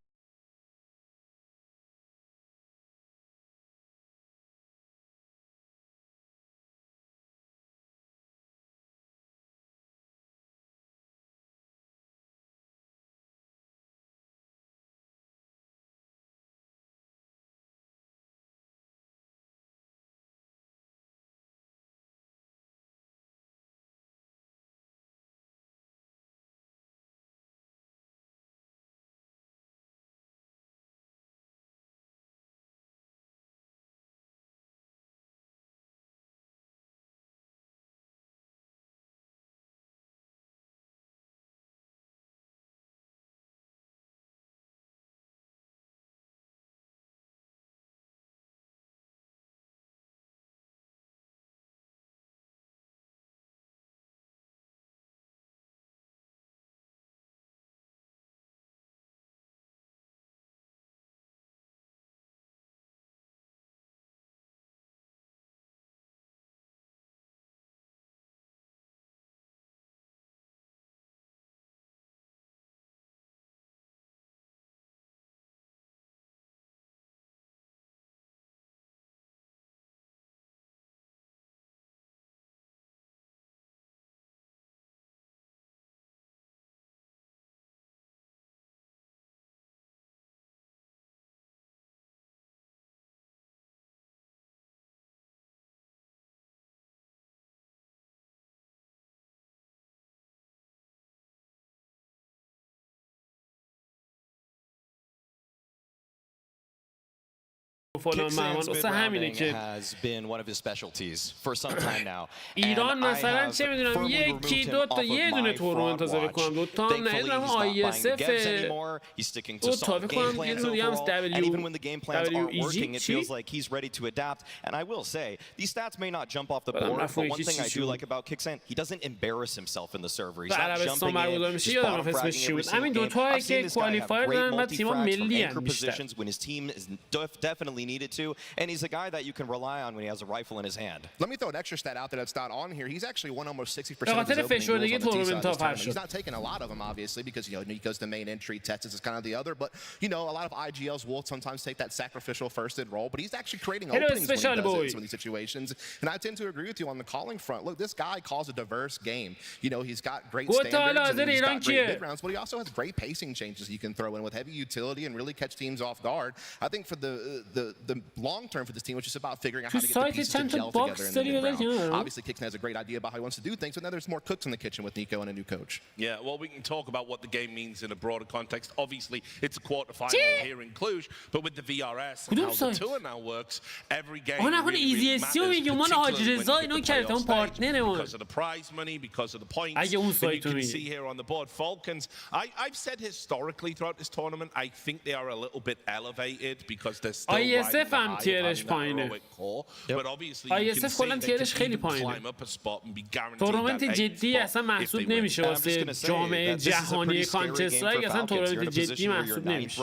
ایران مثلا چه میدونم یکی دو تا یه دونه تورنمنت تازه بکنم دو تا هم ندیدم ISF دو تا بکنم یه دونه هم And I will say, these stats may not jump off the board, but one thing I do like about Kixan, he doesn't embarrass himself in the server. He's not jumping in, just bottom fragging every single game. I've seen this guy have great multi-frags from anchor positions when his team is definitely needed to, and he's a guy that you can rely on when he has a rifle in his hand. Let me throw an extra stat out there that's not on here. He's actually won almost 60% of his opening goals on the T side this tournament. He's not taking a lot of them, obviously, because, you know, Nico's the main entry, Texas is kind of the other, but, you know, a lot of IGLs will sometimes take that sacrificial first-in role, but he's actually creating openings when he does it in some of these situations, and I tend to agree with you on the calling front. Look, this guy calls a diverse game. You know, he's got great standards, and he's got great mid-rounds, but he also has great pacing changes he can throw in with heavy utility and really catch teams off guard. I think for the long term for this team, it's just about figuring out how to get the pieces to gel together in the mid-round. Obviously, Kixan has a great idea about how he wants to do things, but now there's more cooks in the kitchen with Nico and a new coach. Yeah, well, we can talk about what the game means in a broader context. Obviously, it's a quarterfinal here in Cluj, but with the VRS and how the tour now works, every game really matters, because of the prize money, because of the points. And you can see here on the board, Falcons, I've said historically throughout this tournament, I think they are a little bit elevated because they're still ISF هم تیرش پایینه. But obviously ISF کلا تیرش خیلی پایینه. تورنمنت جدی اصلا محسوب نمیشه واسه جامعه جهانی کانتر استرایک، اصلا تورنمنت جدی محسوب نمیشه.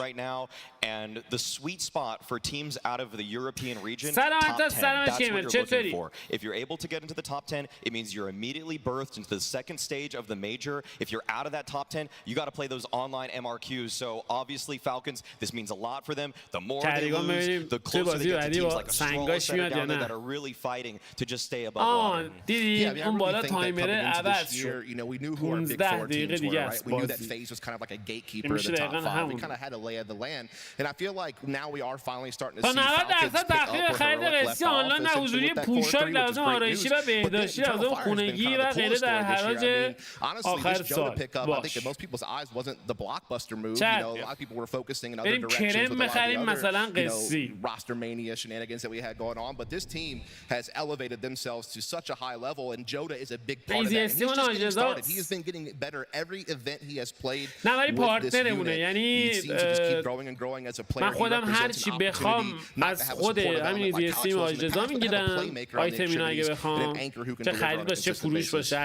And the sweet spot for teams out of the European region, top 10, that's what you're looking for. If you're able to get into the top 10, it means you're immediately birthed into the second stage of the major. If you're out of that top 10, you got to play those online MRQs. So obviously Falcons, this means a lot for them. The more they lose, the closer they get to teams like Astralis that are down there that are really fighting to just stay above water. دیدی اون بالا تایمره عوض شد. You know, we knew who our big four teams were, right? We knew that FaZe was kind of like a gatekeeper of the top five. We kind of had a lay of the land. And I feel like now we are finally starting to see Falcons pick up or left off, essentially with that 4-3, which is great news. But then Eternal Fire has been kind of the pull story this year. I mean, honestly, this Joda pickup, I think in most people's eyes wasn't the blockbuster move. You know, a lot of people were focusing in other directions with a lot of the other, you know, roster mania shenanigans that we had going on. But this team has elevated themselves to such a high level, and Joda is a big part of that. And he's just getting started. He has been getting better every event he has played with this unit. He seems to just keep growing and growing as a player. من خودم هر چی بخوام از خود همین ایزی ماجزا میگیرم آیتم اینا اگه بخوام چه خرید باشه چه فروش باشه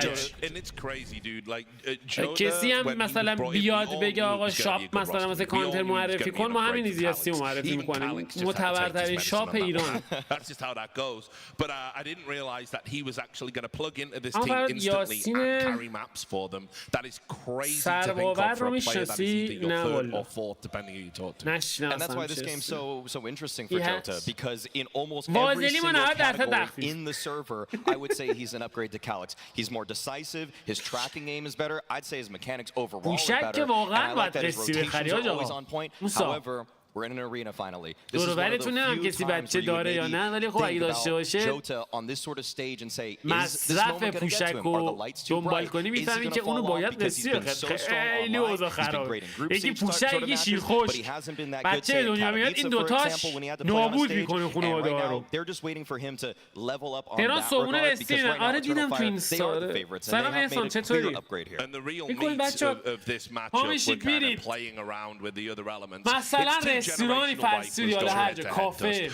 کسی هم مثلا بیاد بگه آقا شاپ مثلا واسه کانتر معرفی کن ما همین ایزی معرفی میکنیم معتبرترین شاپ ایران سرباور رو میشناسی؟ نه والا And that's why this game's so interesting for Jota, because in almost every single category in the server, I would say he's an upgrade to Calyx. He's more decisive, his tracking game is better, I'd say his mechanics overall are better, and I like that his rotations are always on point. However, we're in an arena finally. This is one of the few times where you maybe think about Jota on this sort of stage and say, is this moment going to get to him? Are the lights too bright? Is he going to fall off because he's been so strong online? He's been great in group stage sort of matches, but he hasn't been that good, say, at Katowice, for example, when he had to play on the stage. And right now, they're just waiting for him to level up on that regard, because right now, Eternal Fire, they are the favorites, and they have made a clear upgrade here. And the real meat of this matchup, we're kind of playing around with the other elements. رستورانی فصلی یا هر جا کافه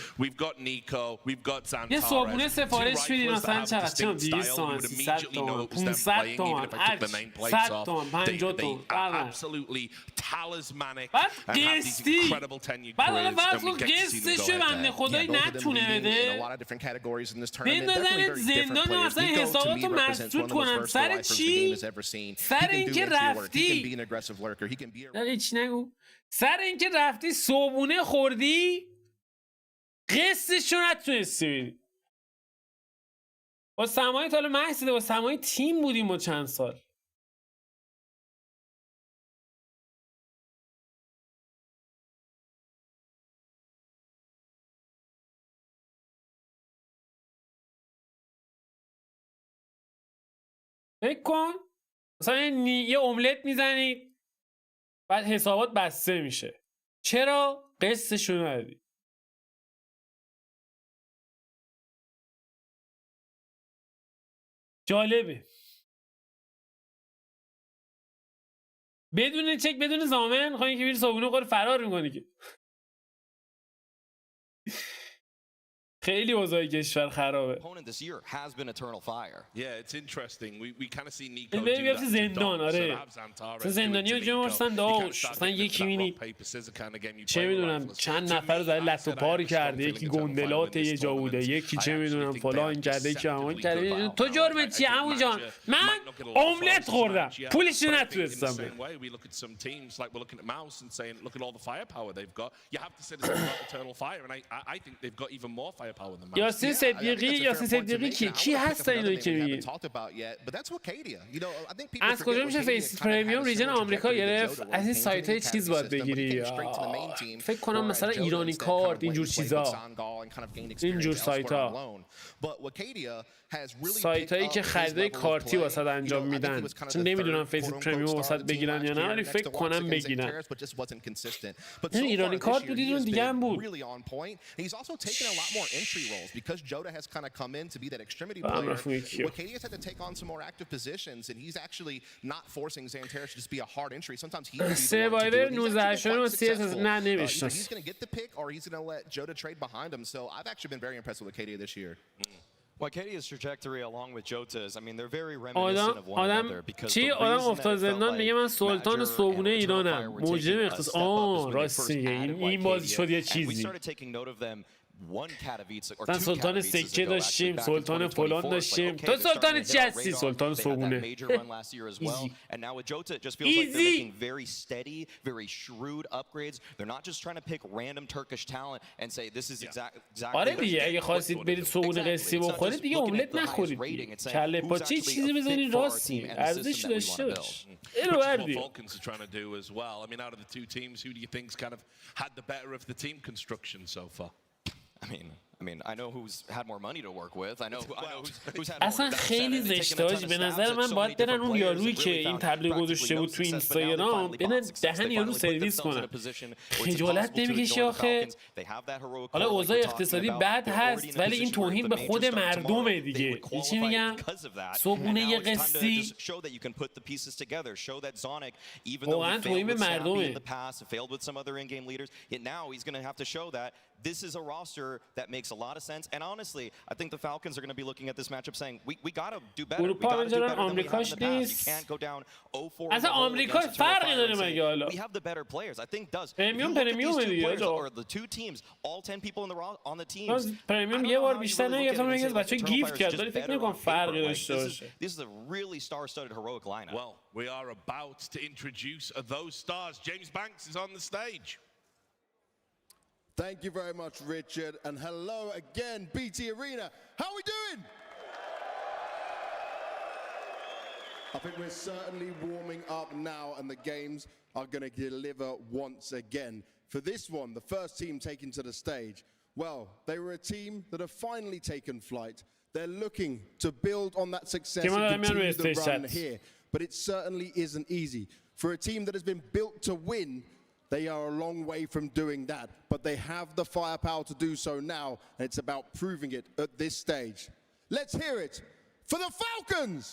یه صبحونه سفارش میدین مثلا چقدر 200 تومن 300 تومن 500 تومن 100 تومن 50 تومن بعد قسطی بعد فرض قسطشو بنده خدایی نتونه بده بندازن زندان مثلا حساباتو مسدود کنن سر چی؟ سر اینکه رفتی داره چی نگو سر اینکه رفتی صبحونه خوردی قسطشو نتونستی بدی با سمای تالا محسیده با سمای تیم بودیم با چند سال فکر کن مثلا یه املت میزنی بعد حسابات بسته میشه چرا؟ قسطشو ندادی جالبه. بدون چک بدون زامن خواهی که بیر صابونه خور فرار میکنی که. خیلی اوضاع کشور خرابه. بریم زندان. آره زندانی رو جمع برسن داش اصلا یکی مینی چه میدونم چند نفر رو زده لط و پاری کرده، یکی گندلات یه جا بوده، یکی چه میدونم فلان کرده، یکی همون کرده. تو جرمت چیه عمو جان؟ من املت خوردم پولش رو نتونستم بدم. یاسین صدیقی کی هست اینو که میگی؟ از کجا میشه فیس پریمیوم ریجن آمریکا گرفت؟ از این سایت های چیز باید بگیری. فکر کنم مثلا ایرانی کارت اینجور چیزا، اینجور سایت ها، سایت هایی که خریدای کارتی واسه انجام میدن. چون نمیدونم فیس پریمیوم واسه بگیرن یا نه، ولی فکر کنم بگیرن. این ایرانی کارت بود، اون دیگه هم بود. Because Jota has kind of come in to be that extremity player, Wacadia's had to take on some more active positions, and he's actually not forcing Xantares to just be a hard entry. Sometimes he can be the one to do it. He's going to get the pick, or he's going to let Jota trade behind him. So I've actually been very impressed with Wacadia this year. Wacadia's trajectory along with Jota's, I mean, they're very reminiscent of one another because the reason آدم افتاد زندان میگه من سلطان صبحونه ایرانم، موجب اختصاص. راست میگه، این بازی شد یه چیزی. من سلطان سکه داشتیم، سلطان فلان داشتیم. تو سلطان چی هستی؟ سلطان صبحونه. ایزی. آره دیگه اگه خواستید برید صبحونه قصی بخورید دیگه املت نخورید، کله پاچه چیزی بزنید راستی ارزش داشته باش. اینو بردی. I mean, I know who's had more money to work with. I know who's had اصلا خیلی زشتاج. به نظر من باید برن اون یارویی که این تبلیغ گذاشته بود تو اینستاگرام برن دهن یارو سرویس کنن. خجالت نمیکشی آخه؟ حالا اوضاع اقتصادی بد هست ولی این توهین به خود مردمه دیگه. چی میگم؟ صبحونه قصی واقعا توهین به مردمه. This is a roster that makes a lot of sense, and honestly, I think the Falcons are going to be looking at this matchup saying, we got to do better. We got to do better than we have in the past. You can't go down 0-4. اصلا آمریکا فرقی داره مگه حالا؟ We have the better players. I think does. پرمیوم دیگه. Or the two teams, all 10 people on the teams. پرمیوم یه بار بیشتر نگرفتم میگه بچه‌ها گیفت کرد ولی فکر نمی‌کنم فرقی داشته باشه. This is a really star-studded heroic lineup. Well, we are about to introduce those stars. James Banks is on the stage. Thank you very much, Richard, and hello again, BT Arena. How are we doing? I think we're certainly warming up now, and the games are going to deliver once again. For this one, the first team taken to the stage, well, they were a team that have finally taken flight. They're looking to build on that success and continue the run here, but it certainly isn't easy. For a team that has been built to win, they are a long way from doing that, but they have the firepower to do so now, and it's about proving it at this stage. Let's hear it for the Falcons!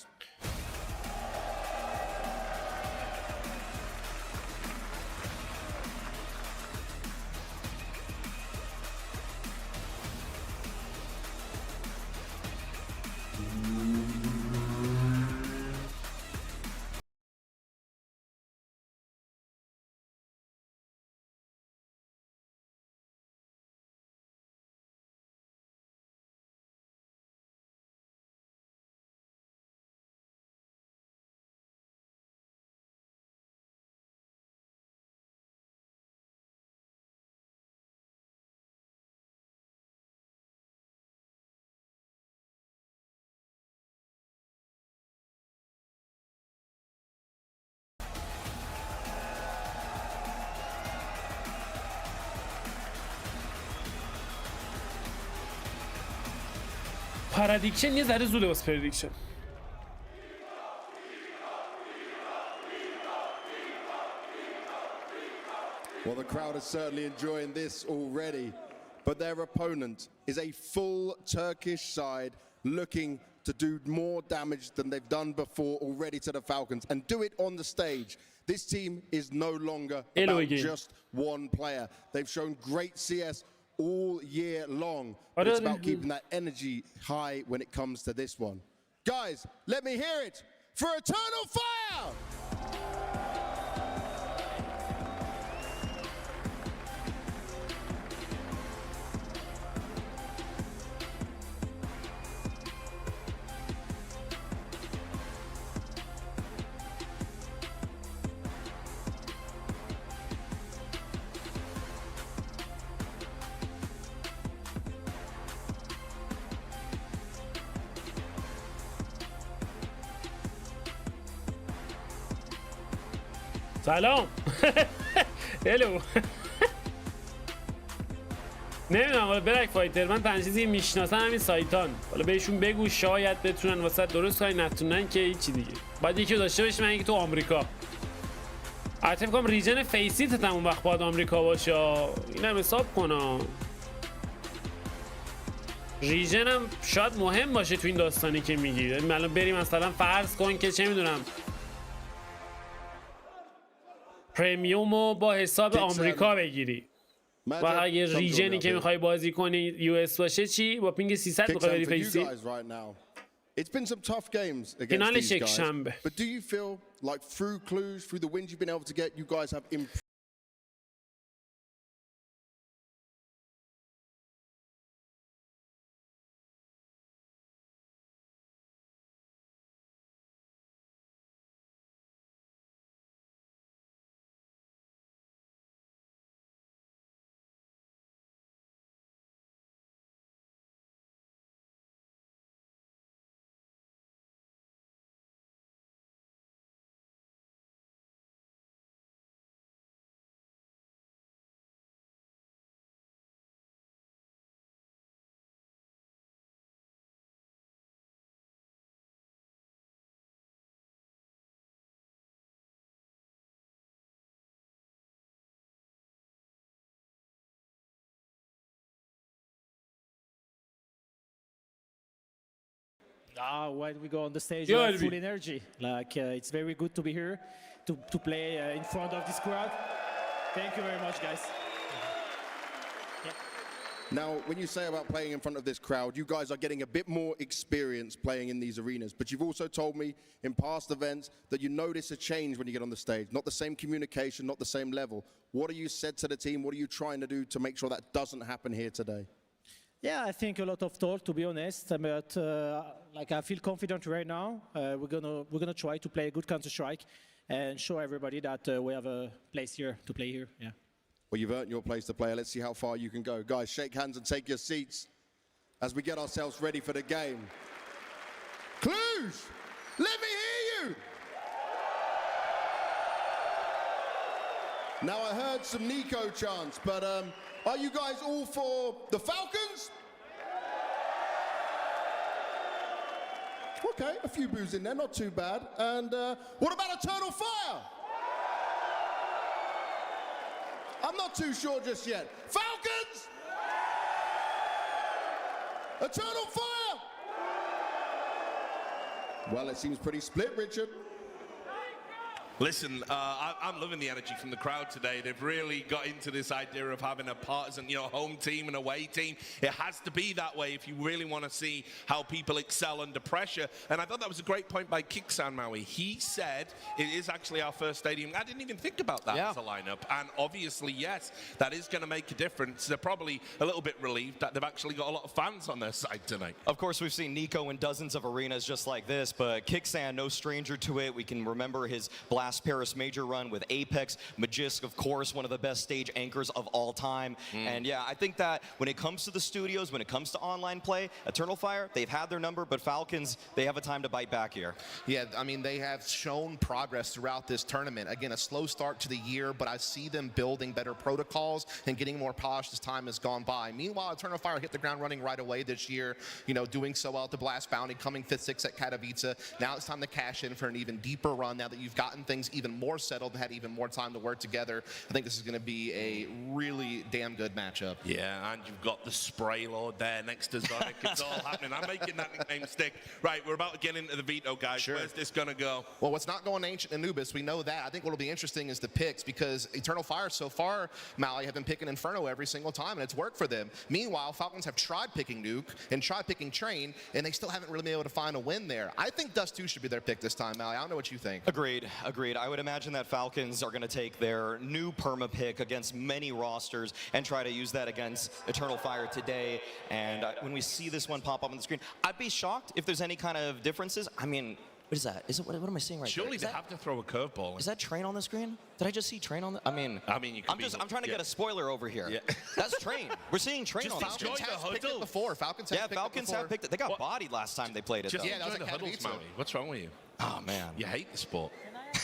پرادیکشن یه ذره زوده واسه پردیکشن. Well, the crowd is certainly enjoying this already, but their opponent is a full Turkish side looking to do more damage than they've done before already to the Falcons and do it on the stage. This team is no longer about just one player. They've shown great CS all year long. But it's about keeping that energy high when it comes to this one. Guys, let me hear it for Eternal Fire! سلام هلو نمیدونم حالا برک فایتر من تنها چیزی میشناسن همین سایتان حالا بهشون بگو شاید بتونن واسه درست کنن نتونن که هیچی دیگه باید یکی داشته باشی من اینکه تو آمریکا البته فکر کنم ریجن فیسیت اون وقت باید آمریکا باشه اینم حساب کنم ریجن هم شاید مهم باشه تو این داستانی که میگی الان بریم مثلا فرض کن که چه میدونم پریمیومو با حساب آمریکا بگیری و اگه ریجنی که میخوای بازی کنی یو اس باشه چی با پینگ 300 میخوای بری فیسی It's been some tough games against these guys. But do you feel like through Cluj, through the wins you've been able to get, you guys have improved? When we go on the stage, we have full energy. Like it's very good to be here, to play in front of this crowd. Thank you very much, guys. Yeah. Now, when you say about playing in front of this crowd, you guys are getting a bit more experience playing in these arenas. But you've also told me in past events that you notice a change when you get on the stage. Not the same communication, not the same level. What have you said to the team? What are you trying to do to make sure that doesn't happen here today? Yeah, I think a lot of talk, to be honest. But like I feel confident right now. We're gonna try to play a good Counter-Strike and show everybody that we have a place here to play here. Yeah. Well, you've earned your place to play. Let's see how far you can go, guys. Shake hands and take your seats as we get ourselves ready for the game. Cluj, let me hear you. Now I heard some Nico chants, but are you guys all for the Falcons? Okay, a few boos in there, not too bad. And what about Eternal Fire? I'm not too sure just yet. Falcons? Eternal Fire? Well, it seems pretty split, Richard. Listen, I'm loving the energy from the crowd today. They've really got into this idea of having a partisan, home team and away team. It has to be that way if you really want to see how people excel under pressure. And I thought that was a great point by Kicksan Maui. He said it is actually our first stadium. I didn't even think about that as a lineup. And obviously, yes, that is going to make a difference. They're probably a little bit relieved that they've actually got a lot of fans on their side tonight. Of course, we've seen Nico in dozens of arenas just like this, but Kicksan, no stranger to it. We can remember his Blast Paris major run with Apex. Magisk, of course, one of the best stage anchors of all time. And yeah, I think that when it comes to the studios, when it comes to online play, Eternal Fire, they've had their number, but Falcons, they have a time to bite back here. Yeah, I mean, they have shown progress throughout this tournament. Again, a slow start to the year, but I see them building better protocols and getting more polished as time has gone by. Meanwhile, Eternal Fire hit the ground running right away this year, doing so well at the Blast Bounty, coming 5th, 6th at Katowice. Now it's time to cash in for an even deeper run now that you've gotten things things even more settled and had even more time to work together. I think this is going to be a really damn good matchup. Yeah, and you've got the Spray Lord there next to Zonic. It's all happening. I'm making that nickname stick. Right, we're about to get into the Veto, guys. Sure. Where's this going to go? Well, what's not going to Ancient Anubis, we know that. I think what will be interesting is the picks, because Eternal Fire so far, Mally, have been picking Inferno every single time, and it's worked for them. Meanwhile, Falcons have tried picking Nuke and tried picking Train, and they still haven't really been able to find a win there. I think Dust 2 should be their pick this time, Mally. I don't know what you think. Agreed. I would imagine that Falcons are going to take their new perma pick against many rosters and try to use that against Eternal Fire today. And when we see this one pop up on the screen, I'd be shocked if there's any kind of differences. I mean, what is that? What am I seeing right there? Surely they have to throw a curveball. Is that Train on the screen? Did I just see Train on the? I mean, you could I'm trying to get a spoiler over here. Yeah. That's Train. We're seeing Train on the screen. Falcons have picked it before. Falcons have picked it. They got bodied last time they played it. Just though. enjoy the huddles, Maui. What's wrong with you? Oh man, you hate the sport.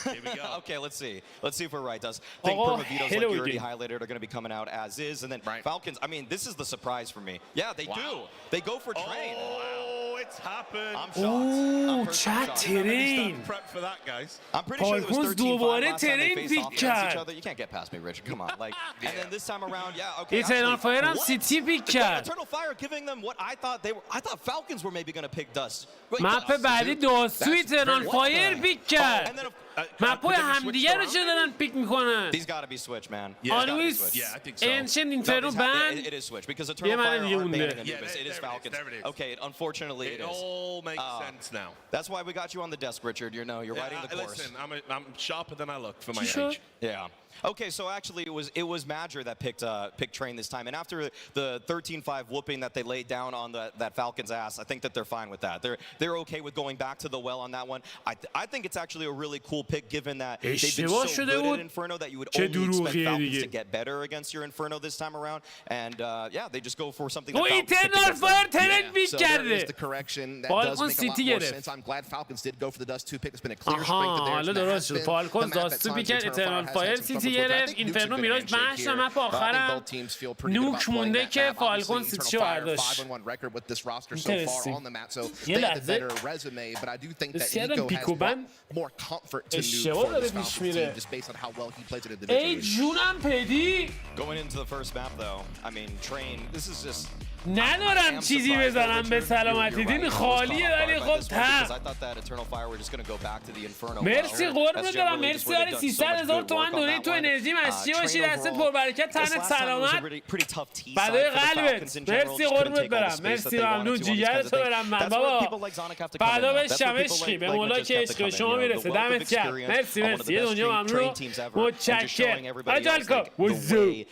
Here we go. Okay, let's see. Let's see if we're right, Dust. I think Perma Veto's, like you already highlighted, are going to be coming out as is. And then Falcons, I mean, this is the surprise for me. Yeah, they do. They go for Train. Oh, it's happened. I'm shocked. Oh, chat terrain. Prep for that, guys. I'm pretty sure it was 13-5 last time they faced off against each other. You can't get past me, Richard. Come on. Like, and then this time around, yeah, okay. Eternal Fire هم سیتی پیک کرد. Eternal Fire giving them what I thought they were. I thought Falcons were maybe going to pick Dust. مپ بعدی داستو Eternal Fire پیک کرد. مپای همدیگه رو چه دارن پیک میکنن؟ These got to be switch, man. Always Ancient Inferno ban. It is switch because Eternal Fire aren't banning Anubis. It is Falcons. Okay, unfortunately it is. It all makes sense now. That's why we got you on the desk, Richard. You know, you're writing the course. Listen, I'm sharper than I look for my age. Yeah. Okay, so actually it was Madger that picked Train this time, and after the 13-5 whooping that they laid down on that Falcons ass, I think that they're fine with that. They're okay with going back to the well on that one. I think it's actually a really cool pick, given that they've been so good at Inferno that you would only expect Falcons to get better against your Inferno this time around, and yeah, they just go for something. So there is the correction. That does make a lot more sense. I'm glad Falcons did go for the Dust 2 pick. It's been a clear strength of theirs. Falcons Dust 2 pick Eternal Fire گرفت اینفرنو میراج مش مپ آخرم نوک مونده که فالکون سیتشو برداشت یه لحظه بسیارم پیکوبن اشتباه داره پیش میره ای جونم پدی ندارم چیزی بزنم به سلامتی دین خالیه ولی خب تم مرسی قربونت دارم مرسی داری 300,000 تومن دونی تو انرژی مشتی باشی دستت پربرکت تنت سلامت بدای قلبت مرسی قربونت دارم مرسی ممنون جیگرتو برم من بابا بعدا بشم عشقی به مولا که عشق به شما میرسه دمت گرم مرسی یه دنیا ممنون متشکرم آجالکا وزو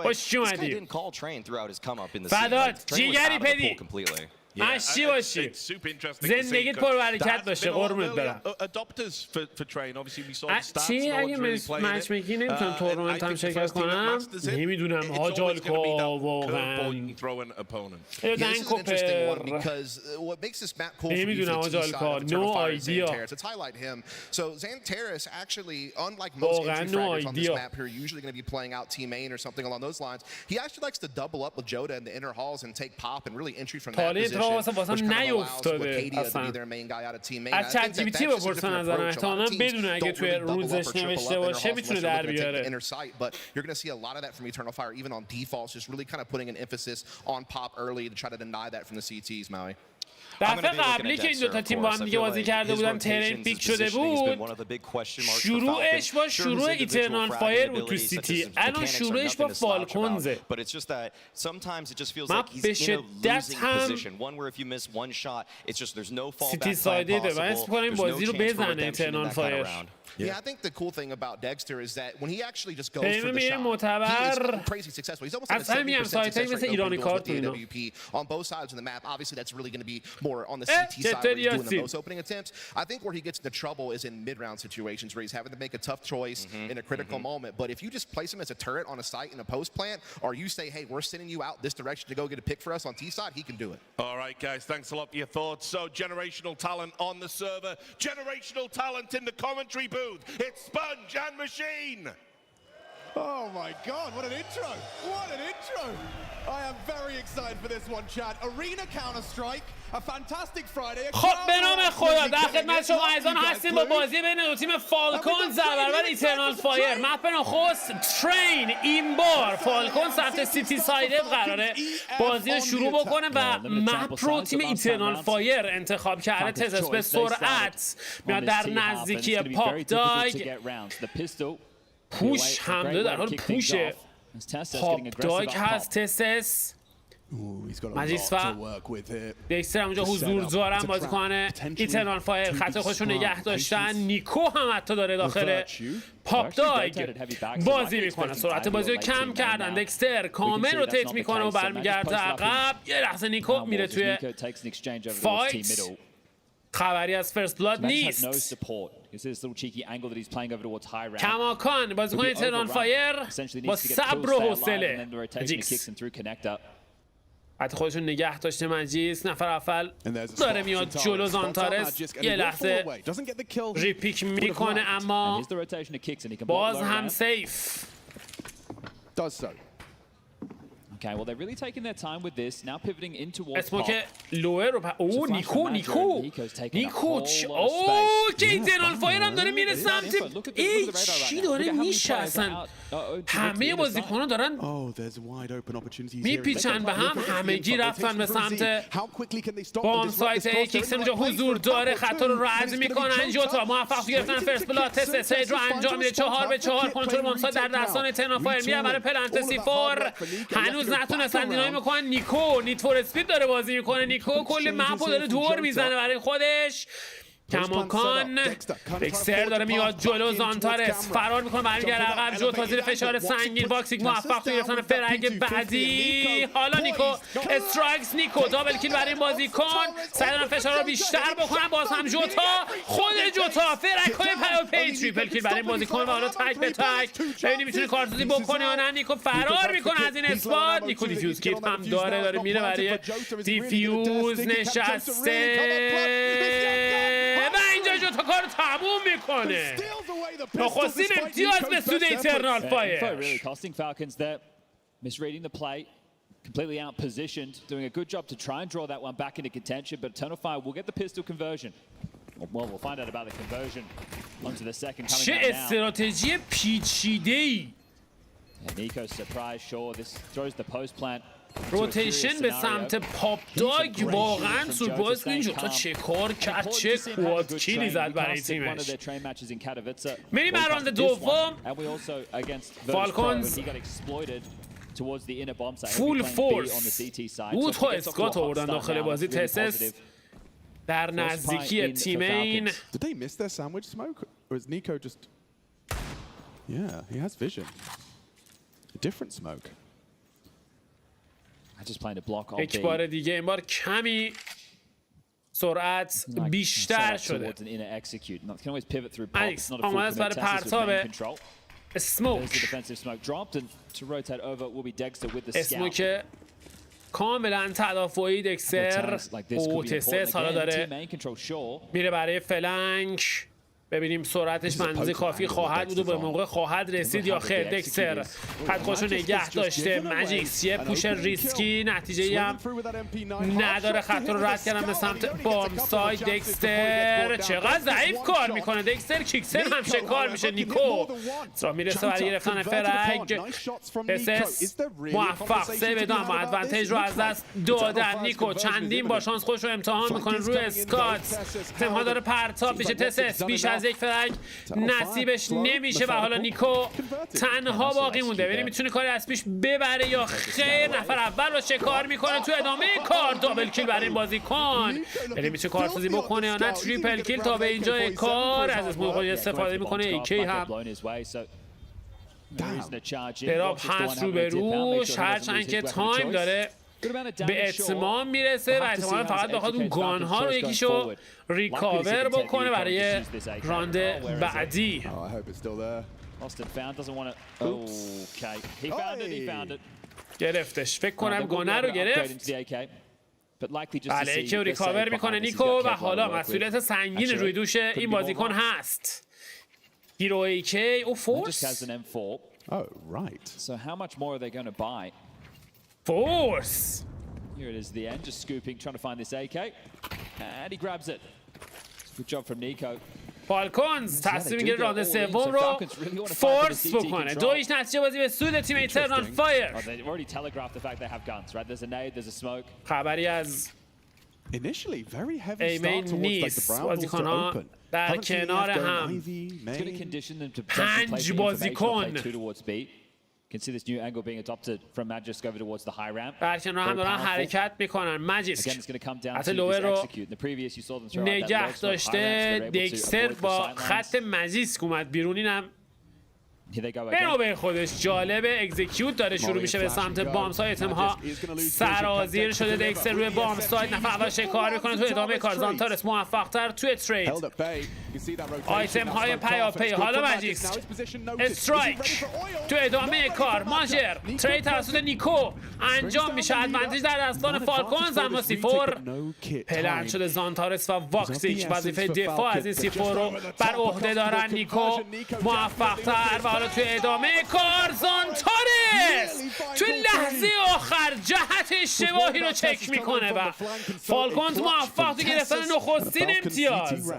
خوش اومدی فداد جیگری پدی مشتی باشی زندگیت پربرکت باشه قربونت برم چی اگه مچ میکی نمیتونم تورنمنت هم شرکت کنم نمیدونم هاجالکا واقعا دنکوپر نمیدونم هاجالکا نو آیدیا واقعا نو آیدیا واسه واسم نیفتاده اصلا از چت جی پی تی بپرسن نظرم احتمالاً بدون اگه توی روزش نوشته باشه میتونه در بیاره دفعه قبلی که این دوتا تیم با هم دیگه بازی کرده بودن ترین پیک شده بود شروعش با شروع ایترنال فایر بود تو سیتی الان شروعش با فالکونزه من به شدت هم سیتی سایده ده من اسم کنم این بازی رو بزنه ایترنال فایر Yeah, I think the cool thing about Dexter is that when he actually just goes for the shot, he is crazy successful. He's almost at 70% success rate with the AWP on both sides of the map. Obviously, that's really going to be more on the CT side where he's doing the most opening attempts. I think where he gets into trouble is in mid-round situations where he's having to make a tough choice in a critical moment. But if you just place him as a turret on a site in a post plant, or you say, hey, we're sending you out this direction to go get a pick for us on T-side, he can do it. All right, guys, thanks a lot for your thoughts. So, generational talent on the server, generational talent in the commentary booth. It's Sponge and Machine. Oh my God, what an intro! What an intro! I am very excited for this one, Chad. Arena Counter-Strike, a fantastic Friday. خب به نام خدا در خدمت شما عزیزان هستیم با بازی بین دو تیم فالکونز در برابر ایترنال فایر. مپ نخست ترین این بار فالکونز سمت سیتی سایدد قراره بازی شروع بکنه و مپ رو تیم ایترنال فایر انتخاب کرده. تزس به سرعت میاد در نزدیکی پاپ داگ. پوش حمله در حال پوشه. پاپ داگ هست تسس مجیس و دکستر همونجا حضور دارن بازیکن ایترنال فایر. خط خودشون نگه داشتن. نیکو هم حتی داره داخل پاپ داگ بازی میکنه. سرعت بازی رو کم کردن. دکستر کامل روتیت میکنه و برمیگرده عقب. یه لحظه نیکو میره توی فایت. خبری از فرست بلاد نیست. کماکان بازیکن ایترنال فایر با صبر و حوصله. جیکس حتی خودشون نگه داشته. مجیس نفر اول داره میاد جلو. زانتارس یه لحظه ریپیک میکنه اما باز هم سیف. Okay, well, they're really taking their time with this. Now pivoting in towards اسموک لوئر رو نیکو که ایترنال فایر هم داره میره سمت ای چی داره میشه اصلا. همه بازیکن‌ها دارن میپیچن به هم. همگی رفتن به سمت بام سایت. ایکس اونجا حضور داره. خطا رو رد میکنن. جوتا موفق گرفتن فرست بلاد. تست سیج رو انجام میده. 4-4 کنترل بام سایت در دستان ایترنال فایر. میره برای پلنت C4. هنوز نتونستن دینامی میکنن. نیکو نیت فور اسپید داره بازی میکنه. نیکو کل مپو داره دور میزنه برای خودش. کماکان دکستر داره میاد جلو. زانتارس فرار میکنه برمیگرده عقب. جوتا زیر فشار سنگین. باکسیک موفق تو گرفتن فرنگ بعدی. حالا نیکو استرایکس. نیکو دابل کیل برای این بازیکن. سعی دارن فشار رو بیشتر بکنن. باز هم جوتا خود جوتا فرنگ های پیاپی تریپل کیل برای این بازیکن و حالا تک به تک. ببینیم میتونه کارتوزی بکنه یا نه. نیکو فرار میکنه از این اسپات. نیکو دیفیوز کیت هم داره میره برای دیفیوز. نشسته و اینجا جوتا کار رو تموم میکنه. نخستین امتیاز به سود ایترنال فایر. Costing Falcons there, misreading the play, completely out positioned, doing a good job to try and draw that one back into contention, but Eternal Fire will get the pistol conversion. Well, we'll find out about the conversion onto the second coming چه استراتژی پیچیده‌ای. Nico's surprise, sure, this throws the post plant. روتیشن به سمت پاپ داگ واقعا سورپرایز. این جوتا چه کار کرد. چه کواد کیلی زد برای تیمش. میریم بر راند دوم. فالکونز فول فورس بود ها اسکات آوردن داخل بازی. تسس در نزدیکی تیمین. یک بار دیگه این بار کمی سرعت بیشتر شده. الیکس آماده است برای پرتاب اسموک. اسموک کاملا تدافعی. دکستر او تسس حالا داره میره برای فلنک. ببینیم سرعتش منظور کافی خواهد بود و به موقع خواهد رسید یا خیر. دکستر خط خودشو نگه داشته. مجیکس یه پوش ریسکی نتیجه‌ای هم نداره. خط رو رد کردن به سمت بام سایت. دکستر چقدر ضعیف کار میکنه. دکستر کیکسر هم شکار میشه. نیکو را میرسه برای گرفتن فرگ. اسس موفق سیو دام و ادوانتیج رو از دست دادن. نیکو چندین با شانس خودش رو امتحان میکنه روی اسکات. تمها داره پرتاب میشه. تسس بیش از یک فرگ نصیبش نمیشه و حالا نیکو تنها باقی مونده. ببینیم میتونه کاری از پیش ببره یا خیر. نفر اول رو شکار میکنه. تو ادامه کار دابل کیل برای این بازیکن. ببینیم میتونه کارسازی بکنه یا نه. تریپل کیل تا به اینجا کار. از اسم استفاده میکنه. ایکی هم دراب هست رو به روش. هرچند که تایم داره به اتمام میرسه و احتمالا فقط بخواد اون گانها رو یکیشو ریکاور بکنه برای راند بعدی. گرفتش. فکر کنم گانه رو گرفت. بله که ریکاور میکنه نیکو و حالا مسئولیت سنگین روی دوش این بازیکن هست. هیرو ایکی او فورس Oh, right. So how much more are they going to buy? Force! Here it is, the end, just scooping, trying to find this AK. And he grabs it. Good job from Nico. فالکونز تصمیم میگیره راند سوم رو فورس بکنه. 2-1 نتیجه بازی به سود تیم ایترنال فایر. خبری از ایمین نیست. بازیکن‌ها در کنار هم. 5 بازیکن. Can see this new angle being adopted from Magisk over towards the high ramp. در کنار هم دارن حرکت میکنن. ماجیسک حتی لوه رو نگه داشته. دکستر با خط ماجیسک اومد بیرون. اینم به خودش جالبه. اکزیکیوت داره شروع میشه به سمت بام سایت ها سرازیر شده. دکستر روی بام سایت نفر اول شکار میکنه. تو ادامه کار زانتارس موفق تر توی ترید. آیتم های پیاپی. حالا ماجیسک استرایک تو ادامه کار. ماجر ترید توسط نیکو انجام میشه. ادوانتیج در دستان فالکونز. اما C4 پلن شده. زانتارس و واکسیک وظیفه دفاع از این C4 رو بر عهده دارن. نیکو موفق تر و حالا توی ادامه کار زانتارس توی لحظه آخر جهت اشتباهی رو چک میکنه و فالکونز موفق تو گرفتن نخستین امتیاز.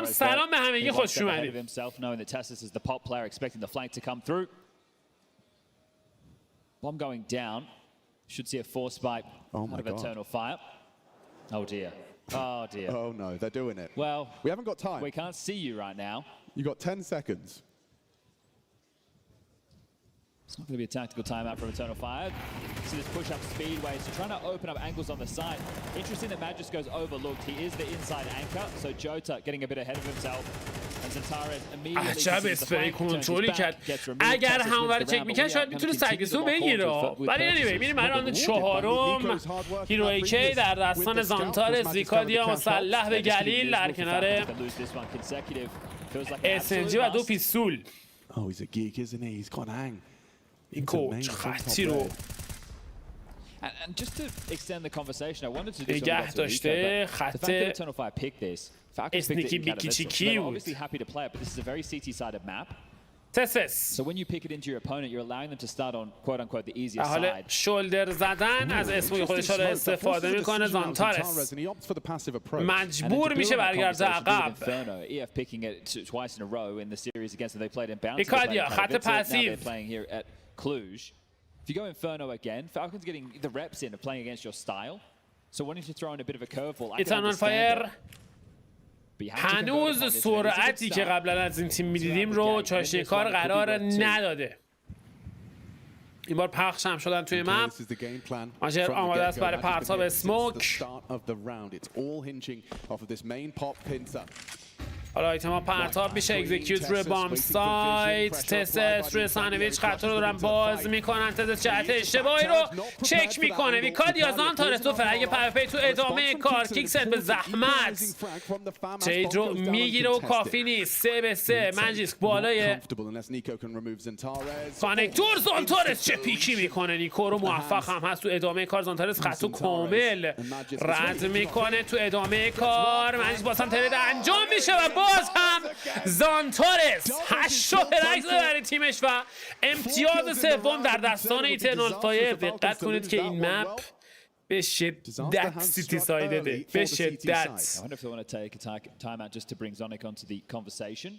سلام به همگی، خوش اومدید. Bomb going down. Should see a force spike out of Eternal Fire. Oh dear. Oh dear. Oh no, they're doing it. Well, we haven't got time. We can't see you right now. You got 10 seconds. It's not going to be a tactical timeout from Eternal Fire. See this push-up speedway. So trying to open up angles on the side. Interesting that Magis goes overlooked. He is the inside anchor. So Jota getting a bit ahead of himself. And Zentares immediately... عجب اسپری کنترلی کرد. اگر همواره چک میکرد شاید میتونه سگسو بگیره. ولی نمیبینیم. میریم راند چهارم. هیرویکی در دستان زانتارس. زیکادیا مسلح به گلیل در کنار SNG و 2 پیستول. Oh, he's a geek, isn't he? He's got hang. این کوچ خطی رو And just to extend the conversation, I wanted to do نگه داشته. خط اسنیکی بیکی چیکی بود. Obviously happy to play it, but this is a very CT-sided map. تسس. So when you pick it into your opponent, you're allowing them to start on quote-unquote the easier حالا side. شولدر زدن از اسموی خودش رو استفاده میکنه. زانتارس مجبور میشه برگرده عقب. EF picking it twice in a row in the series against them they played in bounce. ایکادیا خط پاسیو. Playing here at Cluj. If you go Inferno again, Falcons getting the reps in of playing against your style. So wanting to throw in a bit of a curveball. Eternal Fire هنوز سرعتی که قبلا از این تیم میدیدیم رو چاشنیکار قرار نداده. این بار پخش هم شدن توی مپ. ماجر آماده است برای پرتاب اسموک. حالا آیتما پرتاب میشه. اکزیکیوت روی بام سایت. تست روی ساندویچ خط رو دارن باز میکنن. تست جهت اشتباهی رو چک میکنه. ویکادیا زانتارس تو فرگ پرپی تو ادامه کار. کیکسن به زحمت ترید رو میگیره و کافی نیست. 3-3 منجیسک بالای کانکتور. زانتارس چه پیکی میکنه. نیکو رو موفق هم هست تو ادامه کار. زانتارس خط رو کامل رد میکنه تو ادامه کار. منجیسک باز هم ترید انجام میشه و باز هم زانتارس 8 پرکس برای تیمش و امتیاز سوم در دستان ایترنال فایر. دقت کنید که این مپ به شدت سیتی سایدده. به شدت. I wonder if they want to take a timeout just to bring Zonic onto the conversation.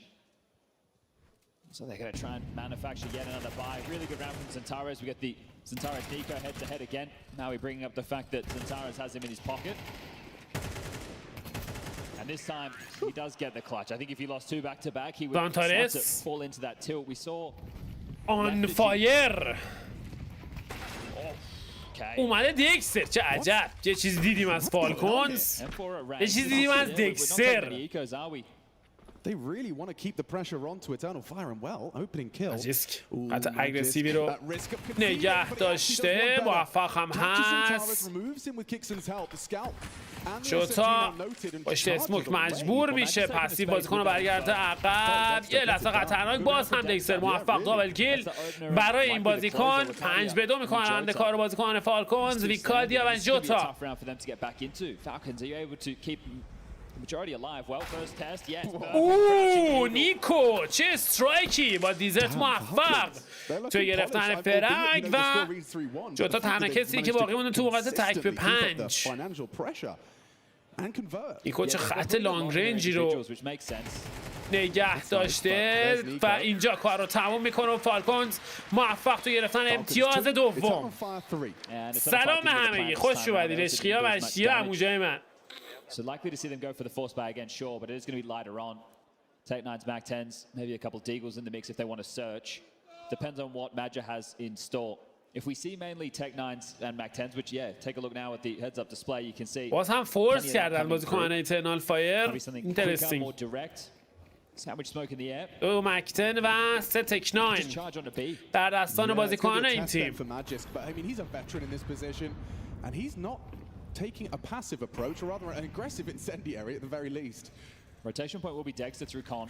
So they're going to try and manufacture yet another buy. Really good round from Zentares. We get the Zentares Nico head to head again. Now we're bringing up the fact that Zentares has him in his pocket. And this time, he does get the clutch. I think if he lost 2 back-to-back, he would start to fall into that tilt. We saw... On fire! اومده دکستر. چه عجب. یه چیز دیدیم از فالکونز. یه چیز دیدیم از دکستر. They really want to keep the pressure on to Eternal Fire and well, opening kill. حتی اگرسیوی رو نگه داشته. موفق هم هست. جوتا پشت اسموک مجبور میشه پسیو بازیکن رو برگرده عقب. یه لحظه خطرناک. باز هم دکستر موفق دابل کیل برای این بازیکن. 5-2 میکنن روند کار بازیکن فالکونز. ویکادیا و جوتا اوه نیکو چه استرایکی با دیزرت موفق توی گرفتن فرنگ و جوتا تنها کسی که باقی مونده تو موقعیت تک به 5. نیکو چه خط لانگ رنجی رو نگه داشته و اینجا کار رو تموم میکنه و فالکونز موفق تو گرفتن امتیاز دوم. سلام همگی، خوش اومدید عشقیا و اشتیا عموجای من. So likely to see them go for the force buy again, sure, but it is going to be later on. Take 9s, Mac 10s, maybe a couple of Deagles in the mix if they want to search. Depends on what Madja has in store. If we see mainly Tech 9s and Mac 10s, which take a look now at the heads-up display, you can see. باز هم فورس کردن بازیکنان ایترنال فایر. Interesting. Sandwich smoke in the air. دو مک 10 و سه تک 9 در دستان بازیکنان این تیم. Taking a passive approach, or rather an aggressive incendiary at the very least. Rotation point will be Dexter through Con.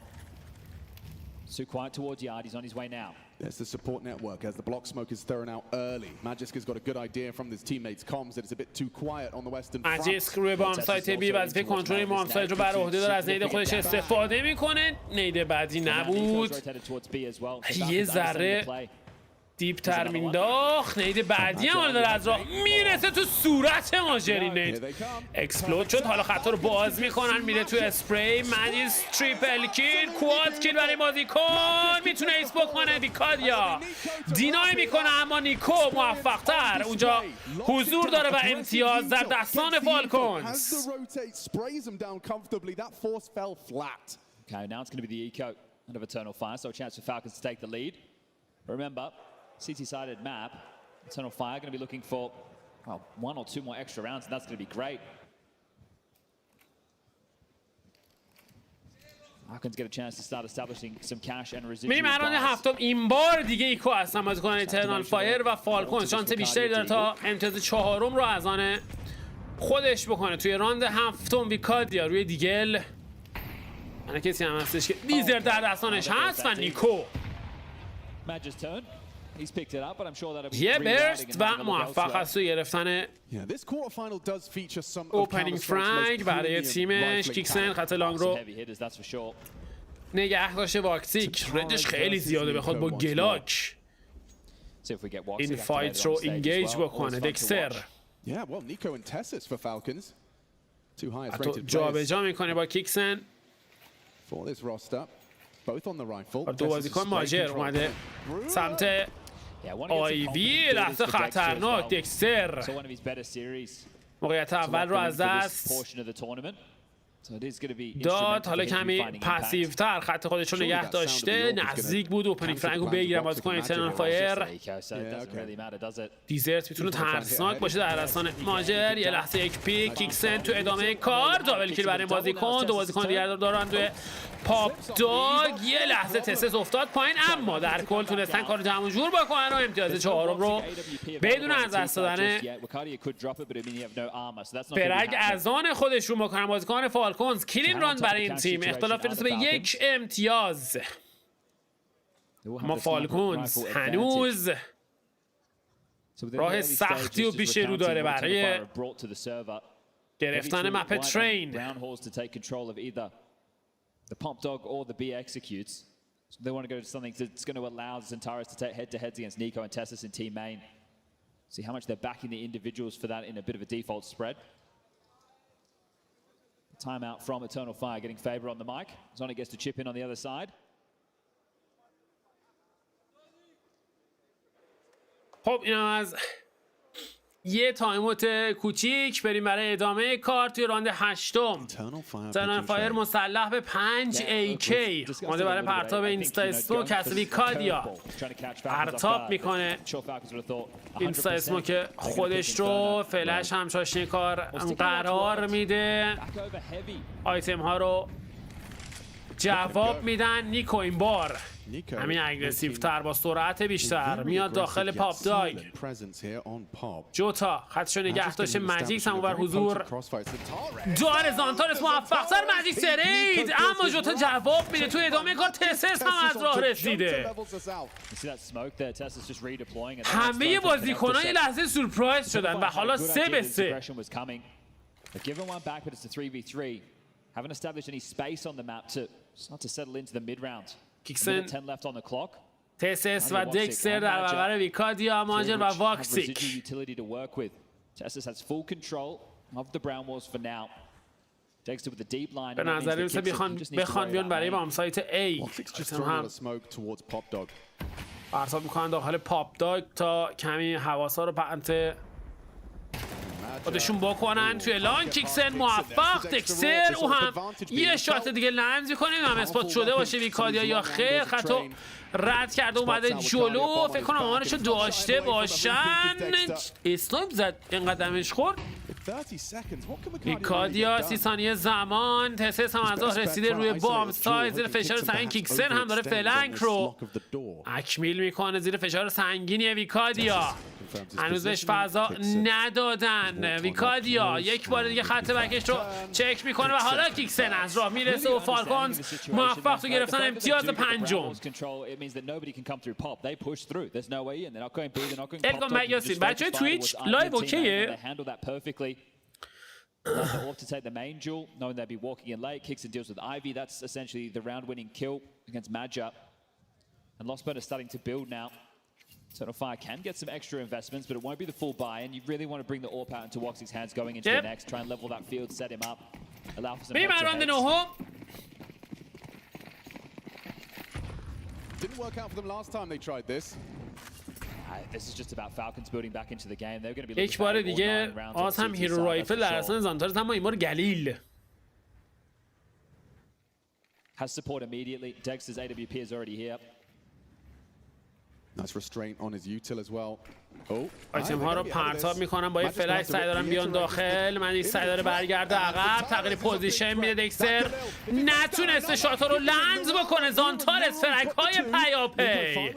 Too quiet towards Yard, he's on his way now. There's the support network as the block smoke is thrown out early. Magiska's got a good idea from his teammates' comms that it's a bit too quiet on the western front. Magisk روی بام سایت بی وظیفه کنترل بام سایت رو بر عهده داره، از نید خودش استفاده میکنه. نید بعدی نبود. یه ذره دیپ تر مینداخت. نید بعدی هم داره از راه میرسه تو صورت ماجری. نید اکسپلود شد، حالا خطا رو باز میکنن، میره تو اسپری. مجیس تریپل کیل، کواد کیل برای بازیکن، میتونه ایس بکنه. ویکادیا دینای میکنه اما نیکو موفق تر اونجا حضور داره و امتیاز در دستان فالکونز. Okay, now it's going to be the eco out of Eternal Fire, so a chance for Falcons to take the lead. Remember, CT-sided map, Eternal Fire going to be looking for, well, 1 or 2 more extra rounds, and that's going to be great. Falcons get a chance to start establishing some cash and residual. میریم الان هفتم. این بار دیگه ایکو هستن بازیکنان ایترنال فایر و فالکون شانس بیشتری داره تا امتیاز 4 رو از آن خودش بکنه. توی راند هفتم ویکادیا روی دیگل، من کسی هم هستش که دیزر در دستانش هست و نیکو یه برست و موفق هست تو گرفتن اوپنینگ فرانک برای تیمش. کیکسن خط لانگ رو نگه داشته. واکسیک رنجش خیلی زیاده، بخواد با گلاک این فایت رو اینگیج بکنه. دکستر جا به جا میکنه با کیکسن. دو بازیکن ماجر اومده سمت آیوی. لحظه خطرناک. دکستر موقعیت اول رو از دست داد، حالا کمی پسیوتر خط خودش رو نگه داشته. نزدیک بود اوپنینگ فرانک رو بگیرن بازیکن ایترنال فایر. دیزرت میتونه ترسناک باشه در دستان ماجر. یه لحظه یک پیک. کیکسن تو ادامه کار دابل کیل برای بازیکن. دو بازیکن دیگر دارن توی پاپ داگ. یه لحظه تسس افتاد پایین، اما در کل تونستن کار رو جمع جور بکنن و امتیاز 4 رو بدون از دست دادن برگ از آن خودشون بکنن بازیکن فالکونز. کلین ران برای این تیم، اختلاف برسه به 1 امتیاز. اما فالکونز هنوز راه سختی و پیش رو داره برای گرفتن مپ ترین. The pump dog or the B executes. So they want to go to something that's going to allow the Centaurus to take head-to-heads against Nico and Tessus in team main. See how much they're backing the individuals for that in a bit of a default spread. Timeout from Eternal Fire getting favor on the mic. Zonic gets to chip in on the other side. خب اینم از یه تایموت کوچیک. بریم برای ادامه کار توی راند هشتم. ایترنال فایر مسلح به 5 AK اومده برای پرتاب اینستا اسموک. کسلی کادیا پرتاب میکنه اینستا اسموک خودش رو. فلش هم چاشنی کار قرار میده. آیتم ها رو جواب میدن. نیکو این بار همین اگریسیو تر با سرعت بیشتر میاد داخل پاپ داگ. جوتا خطشو نگه داشته. مجیکس هم بر حضور داره. زانتارس موفق تر. مجیک ترید اما جوتا جواب میده. تو ادامه کار تسس هم از راه رسیده. همه بازیکنان یه لحظه سورپرایز شدن و حالا 3 به 3. haven't established any space on the map to start to settle into the mid round. کیکسن 10 left on the clock. تسس و دکستر در برابر ویکادیا، ماجر و واکسیک. Tessus has full control of the brown walls for now. Dexter with the deep line. به نظر میسه بخوان بیان برای بام سایت A. هم برساب میکنن داخل پاپ داگ تا کمی حواسا رو پنت خودشون بکنن توی لان. کیکسن موفق. دکستر او هم یه شات دیگه لنز میکنه. هم اسپات شده باشه ویکادیا یا خیر. خطا رد کرده اومده جلو. فکر کنم آمارشو داشته باشن. اسنایپ زد اینقدر دمش خورد. ویکادیا 30 ثانیه زمان. تسس هم از راه رسیده روی بام سایز. زیر فشار سنگین. کیکسن هم داره فلنک رو اکمیل میکنه. زیر فشار سنگینیه ویکادیا. هنوز بهش فضا ندادن. ویکادیا یک بار دیگه خط بکش رو چک میکنه و حالا کیکسن از راه میرسه و فالکونز موفق تو گرفتن امتیاز پنجم. الگام مگیاسید بچه تویچ لایو اوکیه؟ to take the main duel, knowing they'd be walking in late. Kicks and deals with Ivy. That's essentially the round-winning kill against Madja. And Lostburn is starting to build now. Eternal Fire can get some extra investments, but it won't be the full buy, and you really want to bring the AWP out into Woxie's hands going into the next. Try and level that field, set him up, allow for some heads. Didn't work out for them last time they tried this. This is just about Falcons building back into the game. They're going to be یک بار دیگه آز هم هیرو رایفل در اصلا زانتارز هم ایمار گلیل. Has support immediately. Dexter's AWP is already here. Nice restraint on his util as well. آیتم ها رو پرتاب میکنن با یه فلش. سعی دارن بیان داخل. مدیک سعی داره برگرده عقب. تغییر پوزیشن میده. دکستر نتونسته شاتا رو لنز بکنه. زانتارس فرک های پیاپی.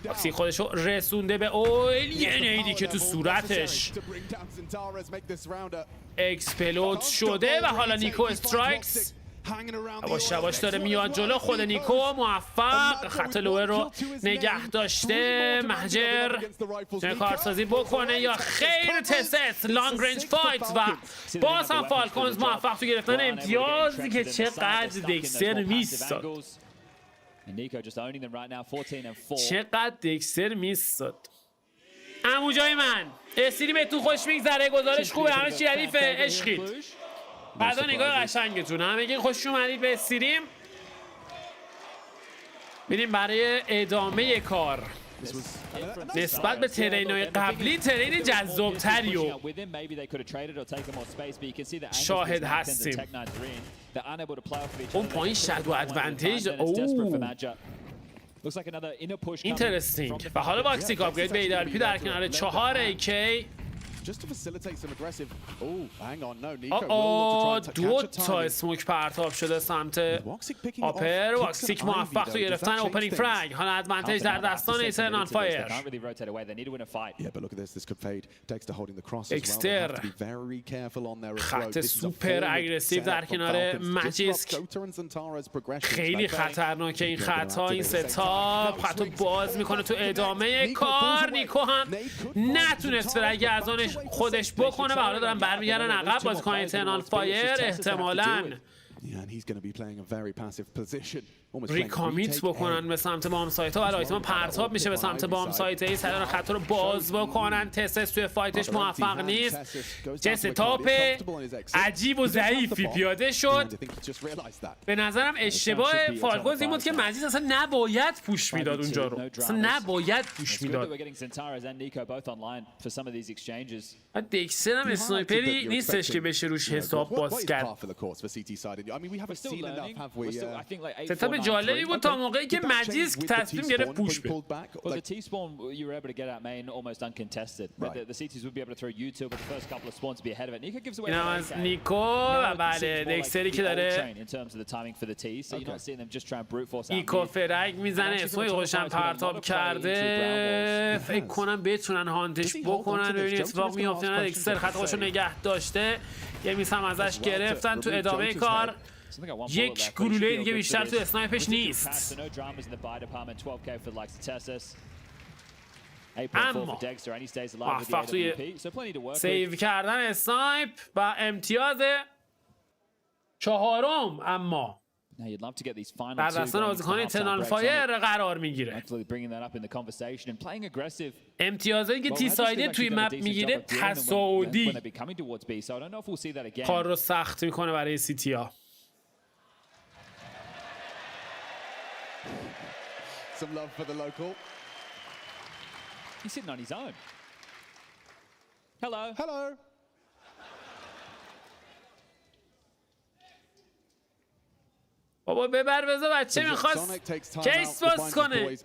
واکسی خودش رو رسونده به اویل. یه نیدی که تو صورتش اکسپلود شده و حالا نیکو استرایکس یواش داره میاد جلو. خود نیکو موفق خط لوه رو نگه داشته. مهجر کارسازی بکنه یا خیر. تسس لانگ رنج فایت و باز هم فالکونز موفق تو گرفتن امتیازی که چقدر دکستر میستاد. چقدر دکستر میستاد. عمو جای من استریمتون خوش میگذره. گزارش خوبه. همه چی ردیفه. عشقید. بعدا نگاه قشنگتون. همگی خوش اومدید به استریم. میریم برای ادامه کار. نسبت به ترین‌های قبلی ترین جذاب‌تری و شاهد هستیم. اون پایین شادو ادوانتیج. اینترستینگ. و حالا واکسیک آپگرید به ایدالپی در کنار 4 AK. Just to facilitate some aggressive. Oh, hang on, no, Nico will look to try and دو تا اسموک پرتاب شده سمت آپر. واکسیک موفق تو گرفتن اوپنینگ فرگ. حالا ادوانتیج در دستان ایترنال فایر. Yeah, but look at this. This could fade. Dexter holding the cross as well. Dexter Have to be very careful on their approach. خط سوپر اگریسیو در کنار ماجیسک. خیلی خطرناکه این خطا. این ستاپ خطو باز میکنه تو ادامه کار. نیکو هم نتونست فرگ از آن خودش بکنه و حالا دارن برمیگردن عقب. بازیکن ایترنال فایر احتمالاً ریکامیت بکنن به سمت بام سایت ها. ولی آیتما پرتاب میشه به سمت بام سایت ای. سعی دارن خط رو باز بکنن. تسس توی فایتش موفق نیست. چه ستاپ عجیب و ضعیفی پیاده شد. به نظرم اشتباه فالکونز این بود که مجید اصلا نباید پوش میداد اونجا رو. اصلا نباید پوش میداد. دکستر هم اسنایپری نیستش که بشه روش حساب باز کرد. ستاپ جالبی بود تا موقعی که مجیسک تصمیم گرفت پوش بده. این هم از نیکو و بله دکستری که داره نیکو فرگ میزنه. اسمای خوشم پرتاب کرده. فکر کنم بتونن هانتش بکنن. ببینید اتفاق میافته نه. دکستر خط خودشو نگه داشته. یه میز هم ازش گرفتن. تو ادامه کار یک گلوله دیگه بیشتر تو اسنایپش نیست. اما موفق توی سیو کردن اسنایپ و امتیاز چهارم اما Now you'd love to get these final در دستان بازیکن ایترنال فایر قرار میگیره. امتیازایی که تی سایده توی مپ میگیره تصاعدی کار رو سخت میکنه برای سیتی ها. Some love for the local. He's sitting on his own. Hello. Hello. بابا ببر بذار بچه میخواست کیس باز کنه. 8-4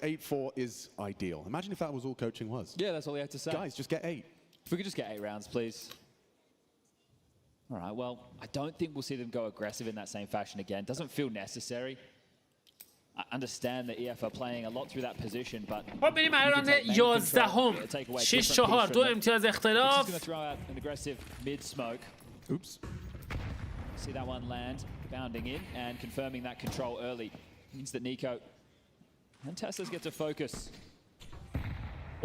is ideal. Imagine if that was all coaching was. Yeah, that's all he had to say. Guys, just get 8. If we could just get 8 rounds, please. All right, well, I don't think we'll see them go aggressive in that same fashion again. Doesn't feel necessary. I understand that EF are playing a lot through that position, but خب بریم الان 11ام 6-4 2 امتیاز اختلاف. He's going to throw out an aggressive mid smoke. Oops. See that one land, bounding in and confirming that control early. Means that Nico and Teslas get to focus.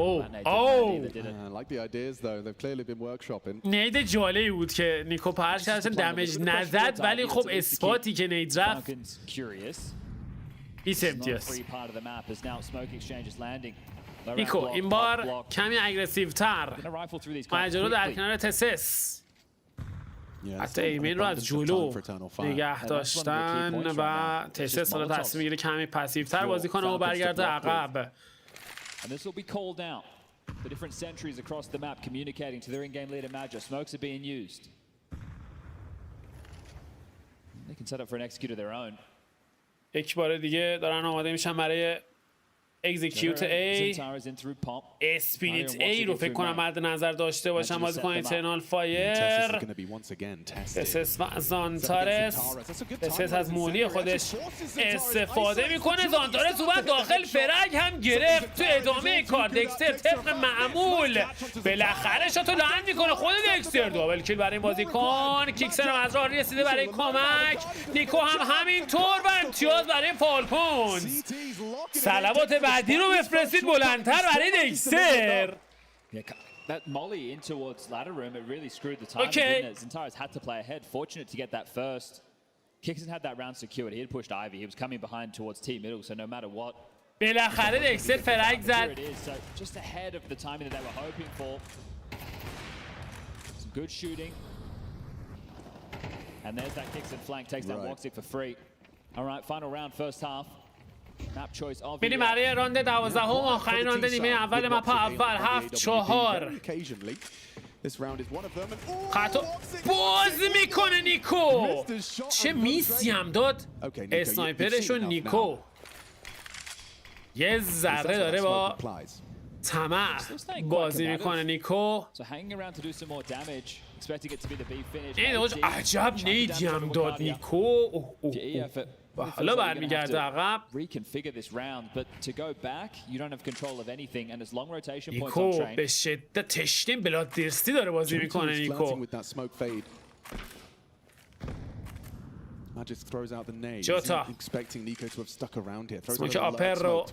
Oh, I like the ideas though. They've clearly been workshopping. نید جالبی بود که نیکو پرش هستن دمیج نزد ولی خب اسپاتی که نید رفت 20 امتیاز. نیکو این بار کمی اگریسیو تر ماجرا در کنار تسس. حتی ایمین رو از جلو نگه داشتن و تسس حالا تصمیم میگیره کمی پسیوتر بازی کنه و برگرده عقب. And this will be called down. The different sentries across the map communicating to their in-game leader Major. Smokes are being used. They can set up for an execute of their own. یک بار دیگه دارن آماده میشن برای اکزیکیوت A. اسپیریت A رو فکر کنم مد نظر داشته باشن بازیکن ایترنال فایر. اسس و زانتارس. اسس از مولی خودش استفاده میکنه. زانتارس اومد داخل فرگ هم گرفت تو ادامه کار. دکستر طبق معمول بالاخره شاتو لند میکنه خود دکستر. دابل کیل برای بازیکن. کیکسن هم از راه رسیده برای کمک. نیکو هم همینطور و امتیاز برای فالکونز. صلوات بعدی رو بفرستید بلندتر برای دکستر. That molly in towards ladder room, it really screwed the timing, didn't it? Zentaris had to play ahead. Fortunate to get that first. Kixon had that round secured. He had pushed Ivy. He was coming behind towards T middle, so no matter what. بالاخره دکستر فرگ زد. So just ahead of the timing that they were hoping for. Some good shooting. And there's that Kixon flank, takes that Woxic for free. All right, final round, first half. میریم برای راند 12 آخرین راند نیمه اول مپ اول 7-4 خطا باز میکنه نیکو. چه میسی هم داد اسنایپرشون نیکو. یه ذره داره با طمع بازی میکنه نیکو. این عجب نیدی هم داد نیکو. حالا برمیگرده عقب. نیکو به شدت تشنه بلادرستی داره بازی میکنه نیکو. جوتا سموک آپر رو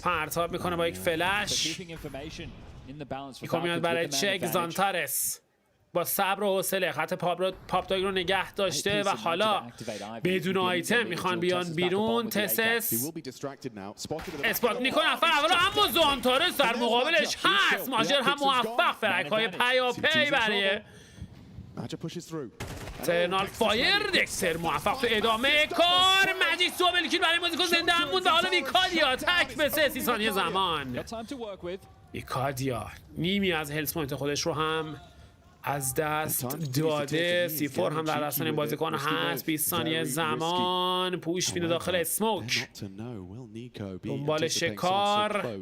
پرتاب میکنه با یک فلش. نیکو میاد برای چک. زانتارس با صبر و حوصله خط پاپ داگ رو نگه داشته و حالا بدون آیتم میخوان بیان بیرون. تسس اسپات نیکو نفر اول اما زانتارس در مقابلش هست. ماجر هم موفق فرک های پیاپی برای ایترنال فایر. دکستر موفق تو ادامه کار. مجیک دوبل کیل برای بازیکن زنده هم موند و حالا ویکادیا تک به 30 ثانیه زمان. ویکادیا نیمی از هلس پوینت خودش رو هم از دست داده. C4 هم در دستان این بازیکن هست. 20 ثانیه زمان. پوش میده داخل اسموک. دنبال شکار.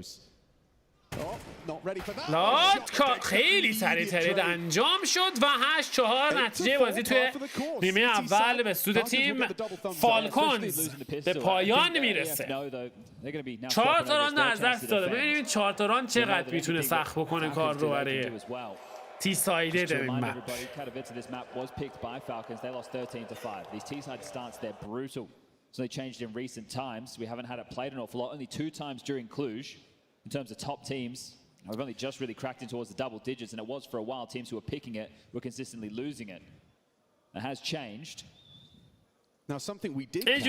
خیلی سریع ترید انجام شد و 8-4 نتیجه بازی توی نیمه اول به سود تیم فالکونز به پایان میرسه. 4 تا راند از دست داده. ببینید 4 تا راند چقدر میتونه سخت بکنه کار رو برای T-sided in map. This map was picked by Falcons. They lost 13-5. These T-side starts, they're brutal. So they changed in recent times. We haven't had it played an awful lot. Only 2 times during Cluj in terms of top teams. We've only just really cracked in towards the double digits, and it was for a while. Teams who were picking it were consistently losing it. It has changed. Now something we did catch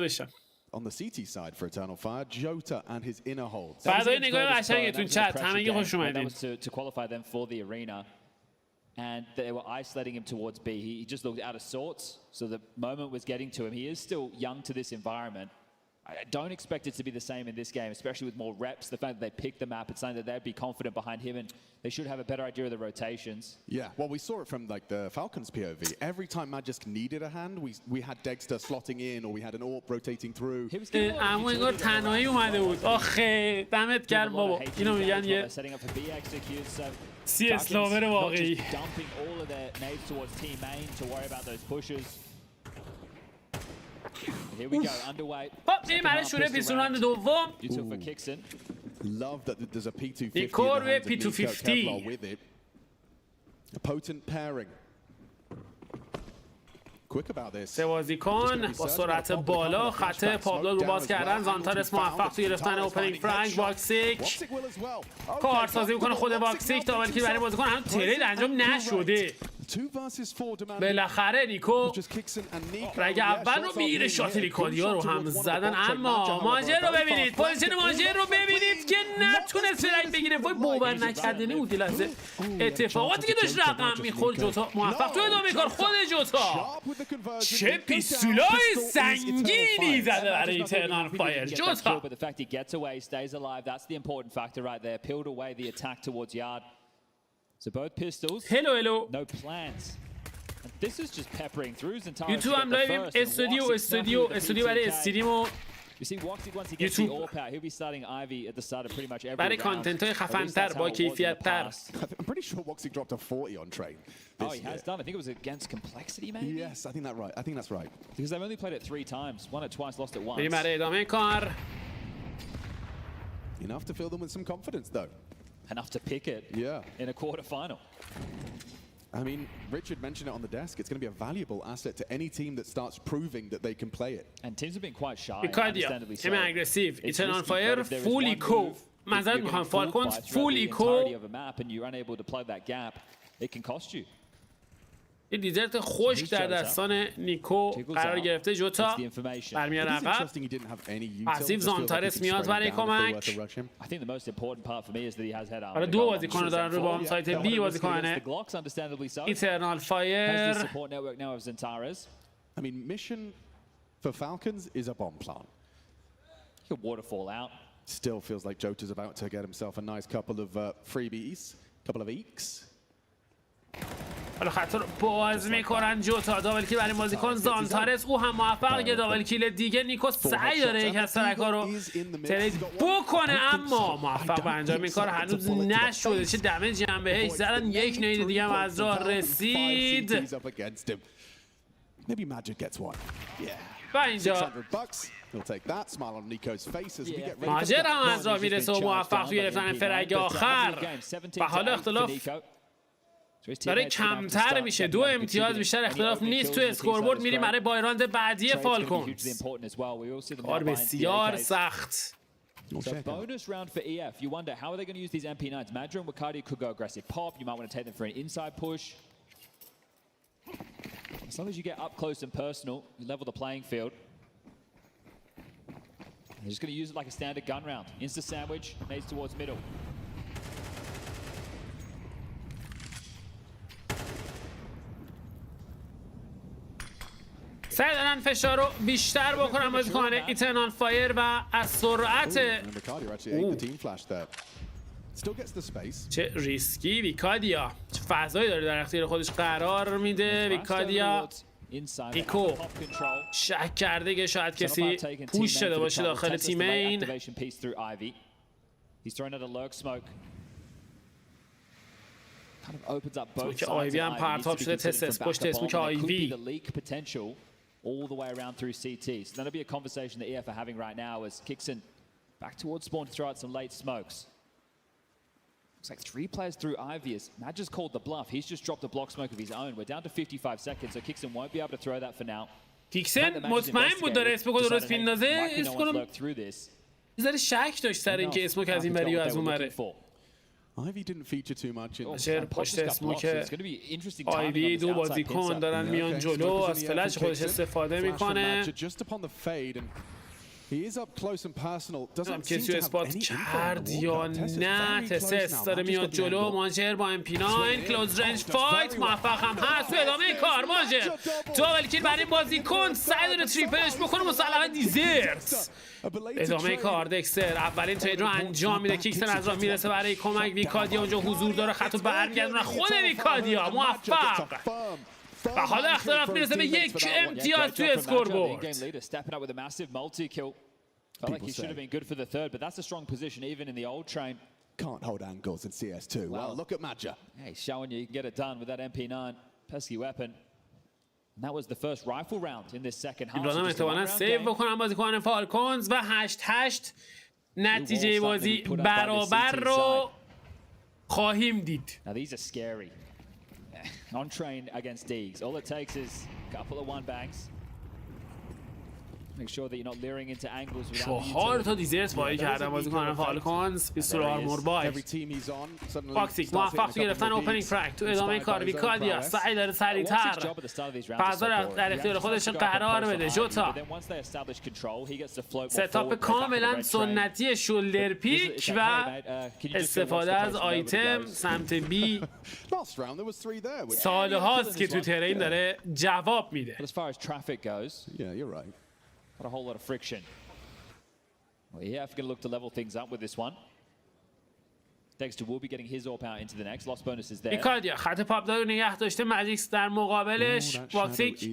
was on the CT side for Eternal Fire, Jota and his inner hold. فردای نگاه قشنگتون چت همگی خوش اومدین. To qualify them for the arena. And they were isolating him towards B. He just looked out of sorts, so the moment was getting to him. He is still young to this environment. I don't expect it to be the same in this game, especially with more reps. The fact that they picked the map, it's something that they'd be confident behind him, and they should have a better idea of the rotations. Yeah, well, we saw it from like the Falcons POV. Every time Magisk needed a hand, we had Dexter slotting in, or we had an AWP rotating through. اما انگار تنهایی اومده بود. آخه دمت گرم بابا. اینو میگن یه سی اسلاور واقعی. Here we go, underway. این برای شروع پیستون راند دوم. Love that there's a P250 نیکو روی P250. with it. A potent pairing. Quick about this. سه بازیکن با سرعت بالا خط پابلو رو باز کردن. زانتارس موفق توی گرفتن اوپنینگ فرانک. واکسیک کارسازی میکنه خود واکسیک تا ولی برای بازیکن هنوز تریل انجام نشده. بالاخره نیکو رگ اول رو میگیره. شات لیکادیا رو هم زدن، اما ماجر رو ببینید، پوزیشن ماجر رو ببینید که نتونست رگ بگیره. وای باور نکردنی بود لحظه اتفاقاتی که داشت رقم میخورد. جوتا موفق تو ادامه کار. خود جوتا چه پیستولای سنگینی زده برای ایترنال فایر. جوتا So both pistols. Hello. No plans. And this is just peppering through Zantara. YouTube هم لایویم استودیو برای استریم. You see Woxic once he gets the AWP out, he'll be starting Ivy at the start of pretty much every برای کانتنت های خفن‌تر با کیفیت‌تر. I'm pretty sure Woxic dropped a 40 on train. Oh, he has done. I think it was against Complexity, maybe. Yes, I think that's right. Because they've only played it 3 times. Won it twice, lost it once. بریم برای ادامه کار. Enough to fill them with some confidence, though. Enough to pick it in a quarterfinal. I mean, Richard mentioned it on the desk. It's going to be a valuable asset to any team that starts proving that they can play it. And teams have been quite shy. Understandably so. Aggressive. It's an on fire. Full eco. Mazad میخوان Falcons. Full eco. Of a map and you're unable to plug that gap. It can cost you. این دیزرت خشک در دستان نیکو قرار گرفته. جوتا برمیاد عقب. پاسیو زانتارس میاد برای کمک. حالا دو بازیکن دارن رو با هم سایت بی بازیکنه ایترنال فایر. I mean, mission for Falcons is a bomb plant. He'll waterfall out. Still feels like Jota's about to get himself a nice couple of freebies, couple of eeks. حالا خط رو باز میکنن جوتا. دابل کیل برای بازیکن زانتارس. او هم موفق یه دابل کیل دیگه. نیکو سعی داره یک از ترک‌ها رو ترید بکنه اما موفق به انجام این کار هنوز نشده. چه دمیجی هم بهش زدن. یک نید دیگه هم از راه رسید و اینجا ماجر هم از راه میرسه و موفق توی گرفتن فرگ آخر. و حالا اختلاف داره کمتر میشه. 2 امتیاز بیشتر اختلاف نیست. تو اسکوربورد میریم برای بایراند بعدی فالکونز. کار بسیار سخت. So bonus round for EF. You wonder how are they going to use these MP9s. Madra and Wakadi could go aggressive pop. You might want to take them for an inside push. As long as you get up close and personal, you level the playing field. They're just going to use it like a standard gun round. Insta sandwich, nades towards middle. سعی دارن فشار رو بیشتر بکنن بازیکن ایترنال فایر و از سرعت چه ریسکی ویکادیا. چه فضایی داره در اختیار خودش قرار میده ویکادیا. ایکو شک کرده که شاید کسی پوش شده باشه داخل تیم این. که آیوی هم پرتاب شده. تست پشت اسمو که آیوی all the way around through CT. So that'll be a conversation that EF are having right now as Kixon back towards spawn to throw out some late smokes. Looks like 3 players through Ivy as Matt just called the bluff. He's just dropped a block smoke of his own. We're down to 55 seconds, so Kixon won't be able to throw that for now. Kixon مطمئن بود داره اسمو درست میندازه. اسمو یه ذره شک داشت سر اینکه اسمو از این وری و از اون وره. Ivy didn't feature too much in. پشت اسموک آیوی دو بازیکن دارن میان جلو از فلش خودش استفاده میکنه. کسی اسپات کرد یا نه؟ تسس داره میاد جلو. ماجر با MP9 کلوز رنج فایت موفق هم هست تو ادامه کار. ماجر دابل کیل برای بازیکن سعی داره تریپلش بکنه مسلما دیزرت. ادامه کار دکستر اولین ترید رو انجام میده. کیکسن از راه میرسه برای کمک. ویکادیا اونجا حضور داره خطو برمیگردونه خود ویکادیا موفق و حالا اختلاف میرسه به یک امتیاز توی اسکوربورد. Felt like he should have been good for the third, but that's a strong position even in the old train. Can't hold angles in CS2. Well, look at Madja. Yeah, he's showing you can get it done with that MP9 pesky weapon. And that was the first rifle round in this second half. ایبراهیم احتمالاً سیو بکنن بازیکن فالکونز و 8-8 نتیجه بازی برابر رو خواهیم دید. Now these are scary. On train against Deegs. All it takes is a couple of one bangs. Make sure that you're not leering into angles without 4 تا دیزرت بایی کردن بازیکن فالکونز. 24 آرمور بای. باکسیک موفق تو گرفتن اوپنینگ فرک تو ادامه کار. ویکادیا سعی داره سریعتر فضا رو در اختیار خودش قرار بده. جوتا ستاپ کاملا سنتی شولدر پیک و استفاده از آیتم سمت بی سال هاست که تو ترین داره جواب میده. Not a whole lot of friction. Well, yeah, I'm going to look to level things up with this one. Dexter will be getting his AWP out into the next. Lost bonus is there. ویکادیا خط پاپ دار نگه داشته. ماجیکس در مقابلش. باکسیک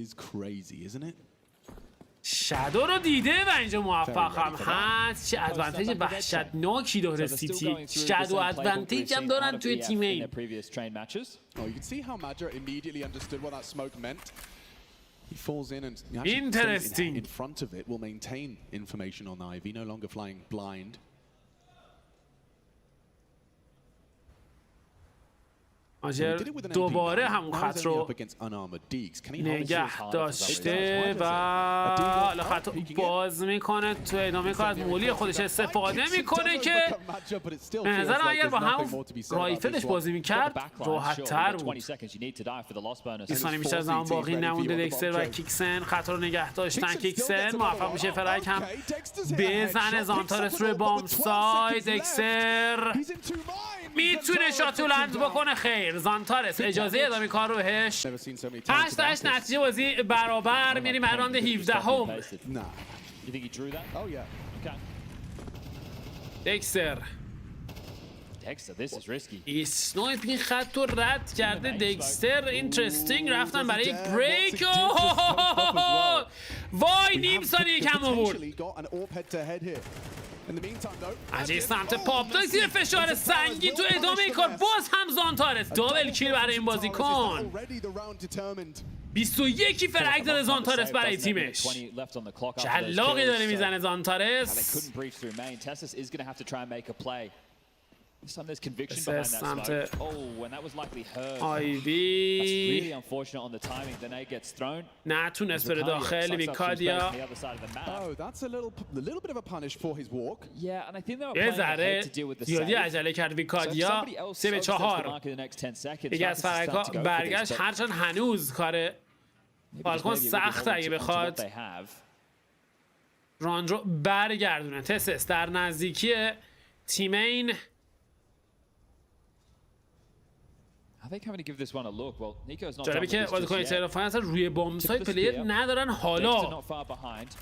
شادو رو دیده و اینجا موفق هم هست. چه ادوانتیج وحشتناکی داره سیتی. شادو ادوانتیج هم دارن توی تیم این. He falls in and interesting in front of it will maintain information on Ivy, no longer flying blind. ماجر دوباره همون خط رو نگه داشته و حالا خط باز میکنه تو ادامه کار. از مولی خودش استفاده میکنه که به نظرم اگر با همون رایفلش بازی میکرد راحت تر بود. 20 ثانیه بیشتر از زمان باقی نمونده. دکستر و کیکسن خط رو نگه داشتن. کیکسن موفق میشه فرک هم بزنه. زانتارس روی بام ساید. دکستر میتونه شاتولند بکنه. خیر زانتارس اجازه ادامه کار رو بهش. 8-8 نتیجه بازی برابر. میریم راند 17 هم. دکستر اسنایپینگ خط رو رد کرده. دکستر اینترستینگ رفتن برای یک بریک. وای نیم ثانیه کم آورد. از سمت پاپ داگ زیر فشار سنگین تو ادامه کار. باز هم زانتارس دابل کیل برای این بازیکن. 21 فرگ داره زانتارس برای تیمش. شلاقی داره میزنه زانتارس. This time there's conviction behind that smoke. Oh, and that was likely her. Ivy. That's really unfortunate on the timing. The nade gets thrown. نتونست بره داخل. ویکادیا. Oh, that's a little bit of a punish for his walk. Yeah, and I think they were playing ahead to deal with the save. زیادی عجله کرد ویکادیا. 3-4. دیگه از فرقا برگشت. هرچند هنوز کار فالکون سخت اگه بخواد راند رو برگردونه. تسس در نزدیکی تیمین. جالبه که بازیکن ترافاینس روی بام سایت پلیر ندارن. حالا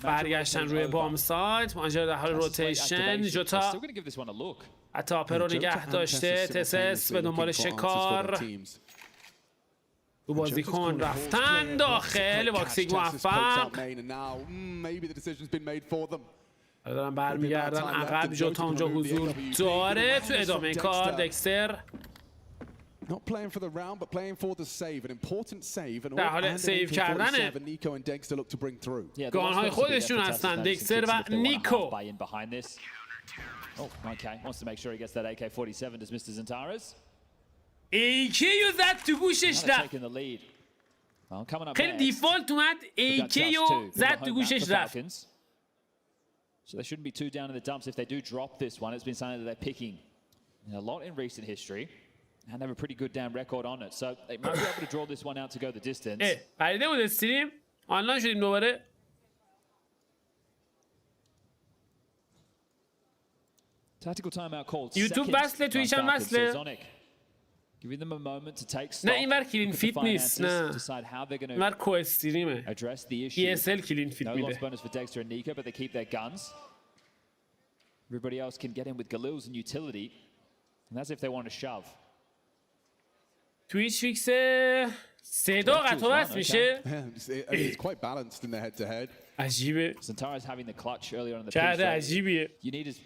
برگشتن روی بام سایت. ماجر در حال روتیشن. جوتا اتاپه رو نگه داشته. تسس به دنبال شکار. دو بازیکن رفتن داخل. واکسینگ موفق. دارن برمیگردن عقب. جوتا اونجا حضور داره تو ادامه کار. دکستر Not playing for the round, but playing for the save. An important save. And در حال سیو کردنه. گانهای خودشون هستن. دکستر و نیکو. AKیو زد تو گوشش رفت. خیلی دیفالت اومد. AKیو زد تو گوشش رفت. So they shouldn't be too down in the dumps if they do drop this one. It's been something that they're picking. A lot in recent history. And they have a pretty good damn record on it. So they might be able to draw this one out to go the distance. پریده بود استریم آنلاین شدیم دوباره. Tactical timeout called. یوتیوب وصله تویش هم وصله. Giving them a moment to take stock. نه اینور کلین فیت نیست نه. اینور کو استریمه. ESL کلین فیت میده. No lost bonus for Dexter and Nico, but they keep their guns. Everybody else can get in with Galils and utility. And that's if they want to shove. تویچ فیکس 3-2 قطع بس میشه. It's quite balanced in the head-to-head. عجیبه. Santara's having the clutch earlier on the چقدر عجیبیه. You need as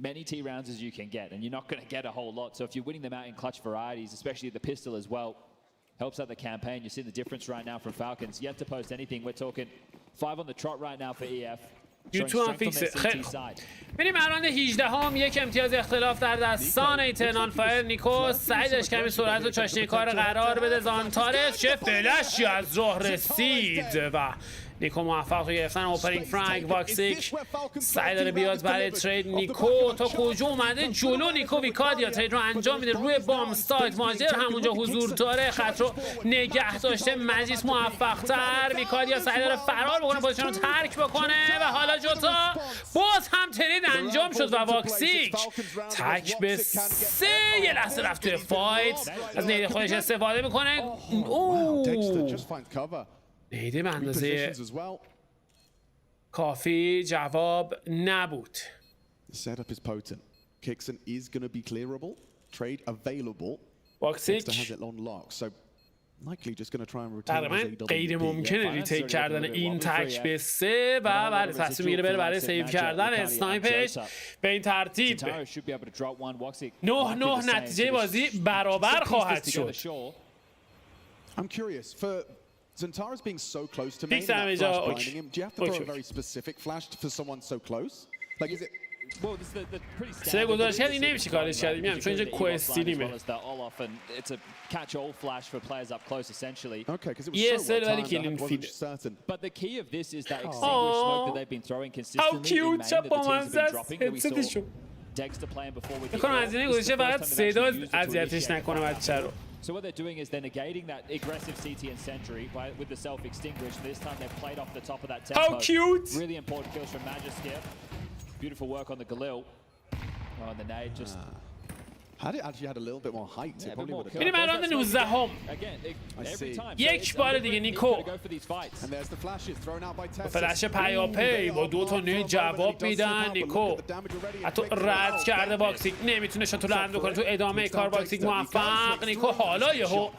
many T rounds as you can get, and you're not going to get a whole lot. So if you're winning them out in clutch varieties, especially the pistol as well, helps out the campaign. You're seeing the difference right now from Falcons. Yet to post anything. We're talking 5 on the trot right now for EF. یوتیوب هم فیکسه. خیلی بریم راند 18 هم. یک امتیاز اختلاف در دستان ایترنال فایر. نیکو سعی داشت کمی سرعت و چاشنی کار قرار بده. زانتارس چه فلشی از راه رسید و نیکو موفق تو گرفتن اوپنینگ فرانک. واکسیک سعی داره بیاد برای ترید. نیکو تا کجا اومده جلو. نیکو ویکادیا ترید رو انجام میده روی بام سایت. ماجر همونجا حضور داره. خط رو نگه داشته. مجیس موفق تر. ویکادیا سعی داره فرار بکنه پوزیشن رو ترک بکنه و حالا جوتا باز هم ترید انجام شد و واکسیک تک به 3 یه لحظه رفت توی فایت. از نیده خودش استفاده میکنه. نیده به اندازه کافی جواب نبود. Setup is potent. Kixon is going to be clearable. Trade available. واکسیک تقریبا غیر ممکنه ریتیک کردن این تک به 3 و بعد تصمیم میگیره بره برای سیو کردن اسنایپش. به این ترتیب 9-9 نتیجه بازی برابر خواهد شد. I'm curious for Zantara's being so close to main and that flash blinding him. Do you have to throw a very specific flash for someone so close? Like is it سه گزارش کردی نمیشه کارش کردی. میگم چون اینجا کوستینیمه. یه سر ولی کلین فید. How cute چه بامزه است. هدستشو میکنم از اینه گذاشته فقط صدا اذیتش نکنه بچه رو. So what they're doing is they're negating that aggressive CT and Sentry with the self-extinguish. This time they've played off the top of that tempo. How cute! Really important kills from Magisk here. Beautiful work on the Galil. Oh, and the nade just... Had it actually had a little bit more height, it probably would have میریم الان 19 هم. یک بار دیگه نیکو فلش پیاپی با 2 تا نید جواب میدن. نیکو حتی رد کرده واکسیک نمیتونه شاتو لند بکنه. تو ادامه کار واکسیک موفق. نیکو حالا یهو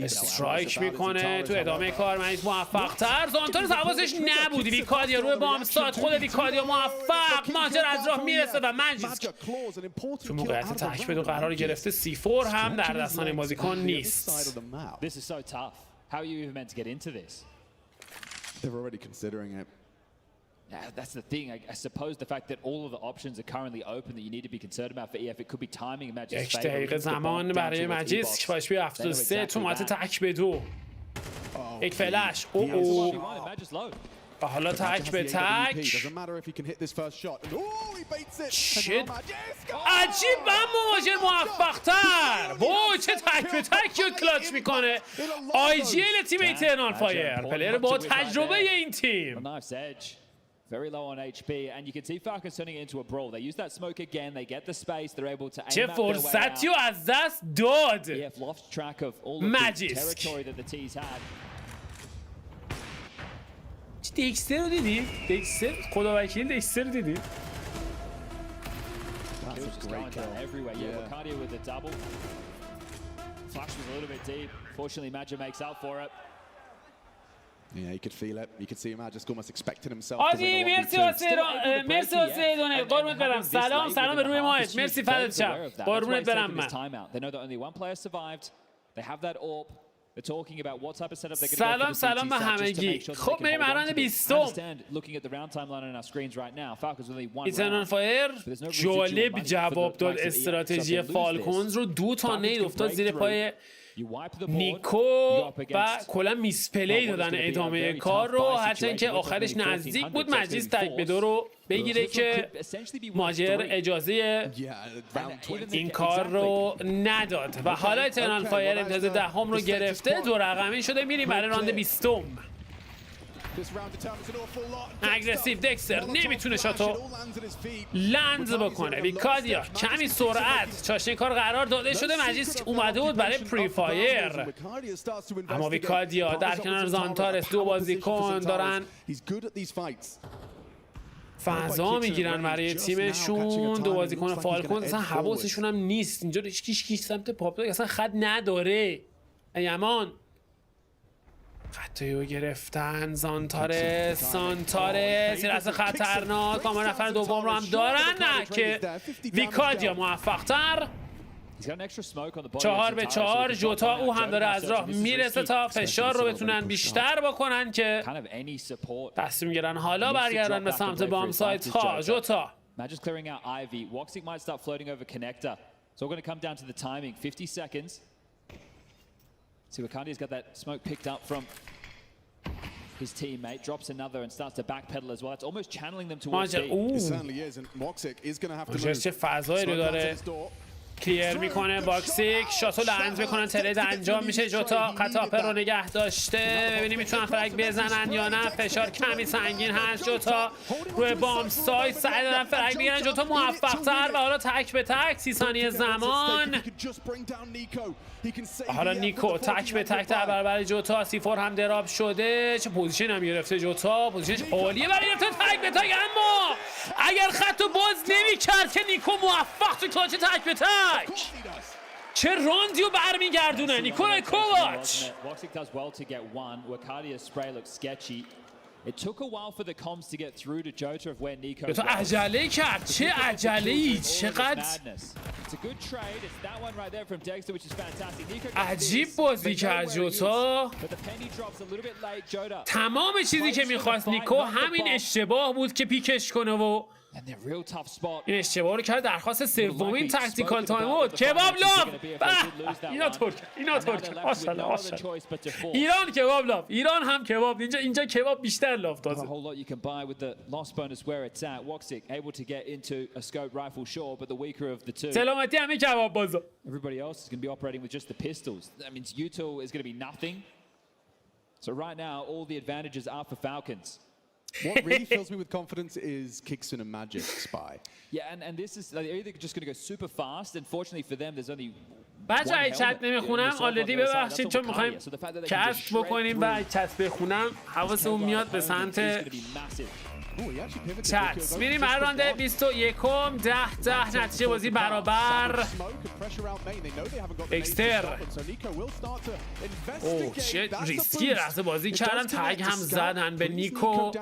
استرایک میکنه تو ادامه کار. مجیس موفق تر. زانتارس حواسش نبودی. ویکادیا روی بام استاد. خود ویکادیا موفق. ماجر از راه میرسه و مجیس تو موقعیت تک بدو قرار گرفته. C4 هم در دستان بازیکن نیست. This is so tough. How are you even meant to get into this? They're already considering it. Yeah, that's the thing. I suppose the fact that all of the options are currently open that you need to be concerned about for EF, it could be timing. یک دقیقه زمان برای مجیس. باش بیا 73 تو مات تک به 2. یک فلش. و حالا تک به تک. چه عجیب و مواجه موفق تر. وای چه تک به تک رو کلاچ میکنه. IGL تیم ایترنال فایر. پلیر با تجربه این تیم. Very low on HP, and you can see Falcons turning it into a brawl. They use that smoke again. They get the space. They're able to aim چه فرصتی رو از دست داد. EF lost track of all of the territory that the T's had. دکستر رو دیدی؟ دکستر خدا وکیل دکستر رو دیدی؟ Everywhere. Yeah, Wacardia with the double. Flash was a little bit deep. Fortunately, Magic makes up for it. Yeah, you could feel it. You could see him just almost expecting himself. آدی مرسی واسه دونه. قربونت برم. سلام به روی ماهت. مرسی فدات شم. قربونت برم من. They know that only one player survived. They have that AWP. They're talking about what type of setup they're going to go for the سلام به همگی. خب میریم الان 20. Looking at the round timeline on our screens right now. Falcons only one. ایترنال فایر جالب جواب داد. استراتژی فالکونز رو 2 تا نید افتاد زیر پای نیکو و کلا میسپلی دادن ادامه کار رو، هرچند که آخرش نزدیک بود مجلس تک به 2 رو بگیره که ماجر اجازه این کار رو نداد و حالا اترنال فایر امتیاز 10 رو گرفته، 2 رقمی شده. میریم برای راند 20. اگریسیو دکستر نمیتونه شاتو لند بکنه. ویکادیا کمی سرعت، چاشنی کار قرار داده شده. مجلس اومده بود برای پری فایر، اما ویکادیا در کنار زانتارس 2 بازیکن دارن فضا میگیرن برای تیمشون. 2 بازیکن فالکونز اصلا حواسشون هم نیست اینجا، هیچ سمت پاپ اصلا خط نداره. ایمان خطایی رو گرفتن. سانتارس یه لحظه خطرناک. کامل نفر دوم رو هم دارن، نه که ویکادیا موفق تر. 4 به 4 جوتا او هم داره از راه میرسه تا فشار رو بتونن بیشتر بکنن که تصمیم میگیرن حالا برگردن به سمت بام سایت ها. جوتا See, Wakandia's got that smoke picked up from his teammate, drops another and starts to backpedal as well. It's almost channeling them towards B. It certainly is, and Moxic is going to have to move. چه فضایی رو داره کلیر میکنه. باکسیک شاتو لنز میکنن، ترید انجام میشه. جوتا قطاپر رو نگه داشته، ببینیم میتونن فرق بزنن یا نه. فشار کمی سنگین هست. جوتا روی بام سایت سعی دارن فرق بگیرن. جوتا موفق تر و حالا تک به تک 30 ثانیه زمان. حالا نیکو تک به تک در برابر جوتا. C4 هم دراب شده. چه پوزیشن هم گرفته جوتا، پوزیشنش عالیه برای گرفتن تک به تک، اما اگر خطو باز نمی‌کرد که نیکو موفق تو کلاچ تک به تک. چه راندیو برمیگردونه نیکولای کوواچ. تو عجله کرد، چه عجله‌ای، چقدر عجیب بازی کرد جوتا. تمام چیزی که میخواست نیکو همین اشتباه بود که پیکش کنه و این اشتباه رو کرد. درخواست سومین تاکتیکال تایم بود. کباب لاف، اینا ترک ماشاءالله. ایران کباب لاف، ایران هم کباب، اینجا کباب بیشتر لاف تازه. سلامتی همه کباب بازا. Everybody else is going to be operating with just the pistols. That means Yuto is going to be nothing. So right now, all the advantages are for Falcons. What really fills me with confidence is Kixon and Magic Spy. Yeah, and this is they're either just going to go super fast. Unfortunately for them, there's only بچه های چت نمیخونم آلردی، ببخشید چون میخوایم کسب بکنیم و چت بخونم حواسمون میاد به سمت چت. میریم برای رانده 21 10 نتیجه بازی برابر. اکستر اوه چه ریسکی لحظه بازی کردن، تگ هم زدن به نیکو.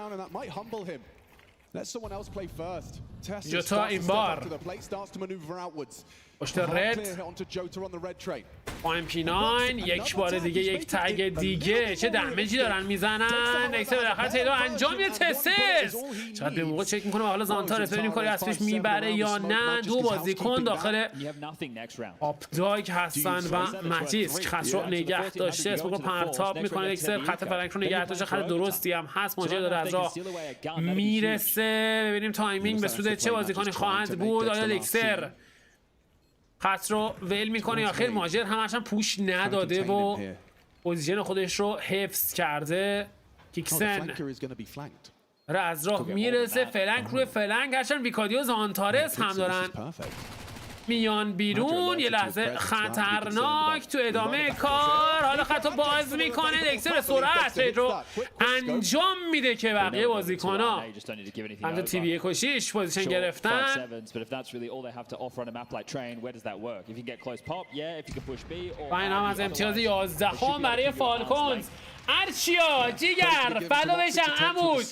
جوتا این بار پشت رد MP9 یک بار دیگه، یک تگ دیگه. چه دمیجی دارن میزنن. اکسر بالاخره تیلو انجام میده. تسس چقدر به موقع چک میکنه. حالا زانتارس ببینیم کاری از پیش میبره یا نه. 2 بازیکن داخل آپداگ هستن و مجیز خط رو نگه داشته. اسم رو پرتاب میکنه. اکسر خط فرنک رو نگه داشته. خط درستی هم هست. ماجر داره از راه میرسه. ببینیم تایمینگ به سود چه بازیکنی خواهد بود. آیا اکسر خط رو ول میکنه یا خیر ماجر همشون پوش نداده و پوزیشن خودش رو حفظ کرده. کیکسن داره از راه میرسه. فلنک روی فلنک، هرچند ویکادیو زانتارس هم دارن میان بیرون. یه لحظه خطرناک تو ادامه کار. حالا خطو باز میکنه. اکسر سرعت رو انجام میده که بقیه بازیکن‌ها همونطور تی وی 1 پوزیشن گرفتن. و این هم از امتیاز 11 برای فالکونز. ارچیا جیگر فدا بشن عمود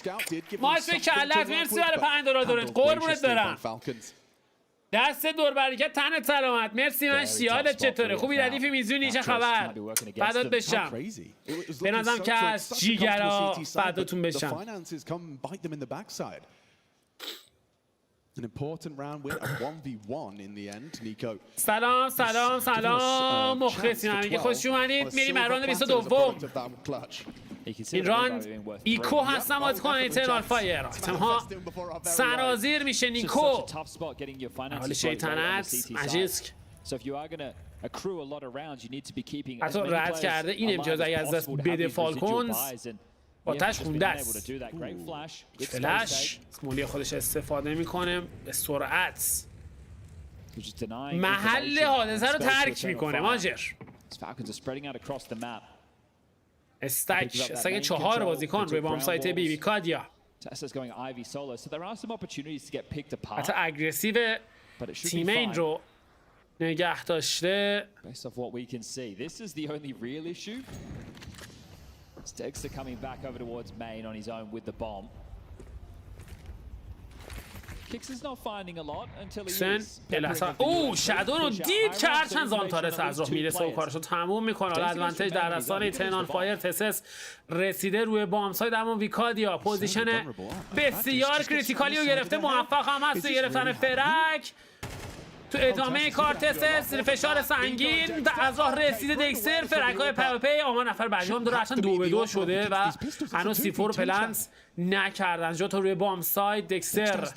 ماست به کلت. مرسی برای $5 دونت، قربونت برم. دست دور برکت، تنت سلامت. مرسی مشتی، حالت چطوره؟ خوبی؟ ردیفی میزونی؟ چه خبر؟ فدات بشم. به نظرم که از جیگرها فداتون بشم. An important round win, a 1v1 in the end, Nico. سلام سلام سلام مخلصیم همگی خوش اومدید. میریم راند 22. این راند ایکو هستم بازیکن ایترنال فایر. آیتم ها سرازیر میشه نیکو. حال شیطنت ماجیسک حتی رد کرده این امتیاز اگه از دست بده فالکونز آتش خونده است. فلش مولی خودش استفاده میکنه به سرعت محل حادثه رو ترک میکنه. ماجر استک 4 بازیکن روی بام سایت بی بی کادیا حتی اگریسیو تیم این رو نگه داشته. Dexter coming back over towards main on his own with the bomb. Kicks is not finding a lot until he is. اوه شادو رو دید که هرچند زانتارس از راه میرسه و کارشو تموم میکنه. حالا ادوانتج در دستان ایترنال فایر. تسس رسیده روی بام ساید اما ویکادیا پوزیشن بسیار کریتیکالی رو گرفته. موفق هم هست تو گرفتن فرک. تو ادامه کار تسس فشار سنگین از راه رسیده دکستر. فرک‌های پی اما نفر بعدی هم داره اصلا 2-2 شده و هنوز سیفور پلنس نکردن. جا تا روی بام ساید دکستر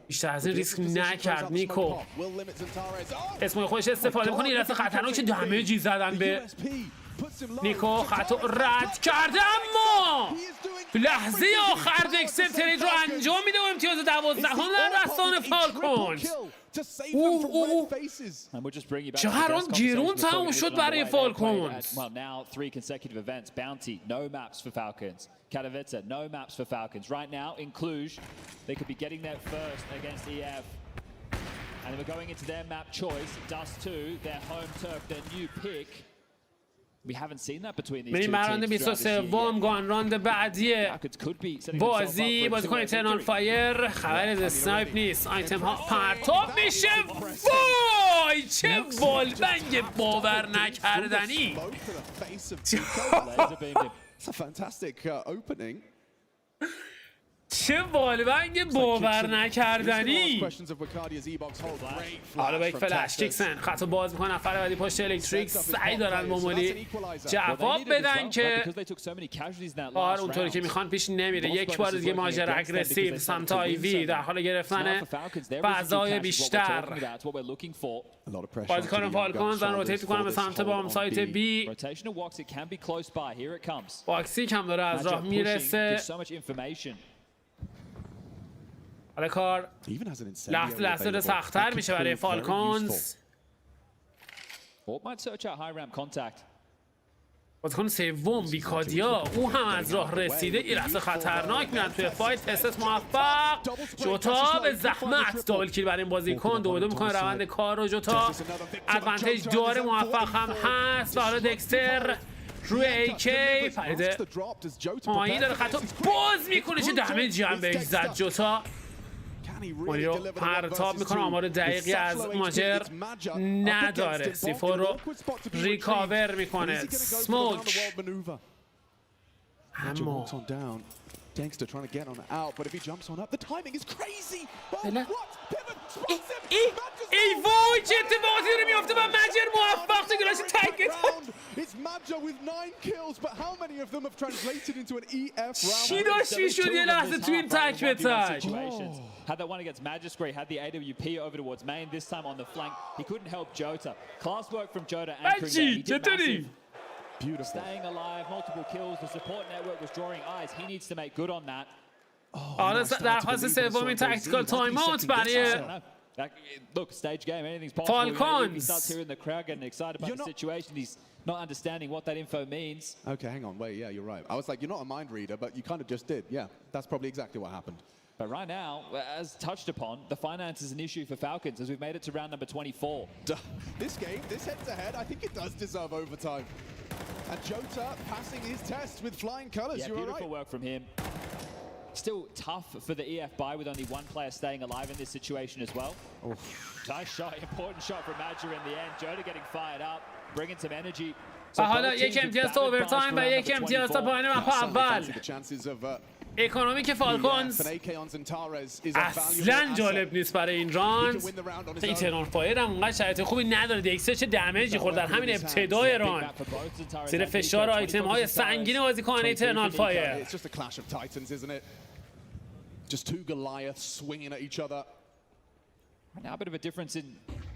بیشتر از این ریسک نکرد. نیکو اسم خودش استفاده می‌کنه. این دست خطرناک دمیجی زدن به نیکو. خطا رد کرده اما لحظه آخر دکستر ترید رو انجام میده و امتیاز 12 در دستان فالکونز. چقدر آن گرون تموم شد برای فالکونز. Katowice, no maps for Falcons. Right now in Cluj, they could be getting their first against EF. And we're going into their map choice. Dust 2, their home turf, their new pick. We haven't seen that between these two teams. راند 23 گان راند بعدی بازی بازیکن ایترنال فایر. خبر از اسنایپ نیست. آیتم ها پرتاب میشه. وای چه والبنگ باور نکردنی. It's a fantastic opening. چه والبنگ باور نکردنی. حالا با یک فلش کیکسن خطا باز میکنه. نفر بعدی پشت الکتریک سعی دارن مامولی جواب بدن که اونطوری که میخوان پیش نمیره. یک بار دیگه ماجر اگریسیو سمت آیوی در حال گرفتن فضای بیشتر. بازیکن فالکونز دارن روتیت میکنن به سمت بام سایت بی. واکسی کم داره از راه میرسه. حالا کار لحظه سخت‌تر میشه برای فالکونز. بازیکن سوم ویکادیا او هم از راه رسیده. این لحظه خطرناک میرن توی فایت. تسس موفق. جوتا به زحمت دابل کیل برای این بازیکن 2-2 میکنه روند کار رو. جوتا ادوانتیج داره موفق هم هست. و حالا دکستر روی ایکی پریده پایین داره خطا باز میکنه. چه دمیجی هم بهش زد جوتا. مولی رو پرتاب میکنه. آمار دقیقی از ماجر نداره. سیفور رو ریکاور میکنه. سموک اما Dexter trying to get on out, but if he jumps on up, the timing is crazy. ای وای چه اتفاقاتی داره میفته و ماجر موفق تو گلاش تکت. It's Majo with 9 kills, but how many of them have translated into an EF round? چی داشت میشد یه لحظه تو این تک به تک. Had that one against Magistrate, had the AWP over towards main, this time on the flank. He couldn't help Jota. Class work from Jota anchoring there. He did massive. Beautiful. Staying alive, multiple kills. The support network was drawing eyes. He needs to make good on that. حالا درخواست سومین تاکتیکال تایم اوت برای Look, stage game, anything's possible. Falcons. He starts hearing the crowd getting excited about the situation. He's not understanding what that info means. Okay, hang on, wait, yeah, you're right. I was like, you're not a mind reader, but you kind of just did. Yeah, that's probably exactly what happened. But right now, as touched upon, the finance is an issue for Falcons as we've made it to round number 24. This game, this head-to-head, I think it does deserve overtime. And Jota passing his test with flying colours. Yeah, beautiful work from him. Still tough for the EF buy with only one player staying alive in this situation as well. Nice shot, important shot from Madger in the end. Jota getting fired up, bringing some energy. و حالا یک امتیاز تا اوورتایم و یک امتیاز تا پایان مپ اول. اکونومیک فالکونز اصلا جالب نیست برای این راند. ایترنال فایر هم اونقدر شرایط خوبی نداره. دکستر چه دمیجی خورد در همین ابتدای راند زیر فشار آیتم های سنگین بازیکن ایترنال فایر. Just two Goliaths swinging at each other. Now a bit of a difference in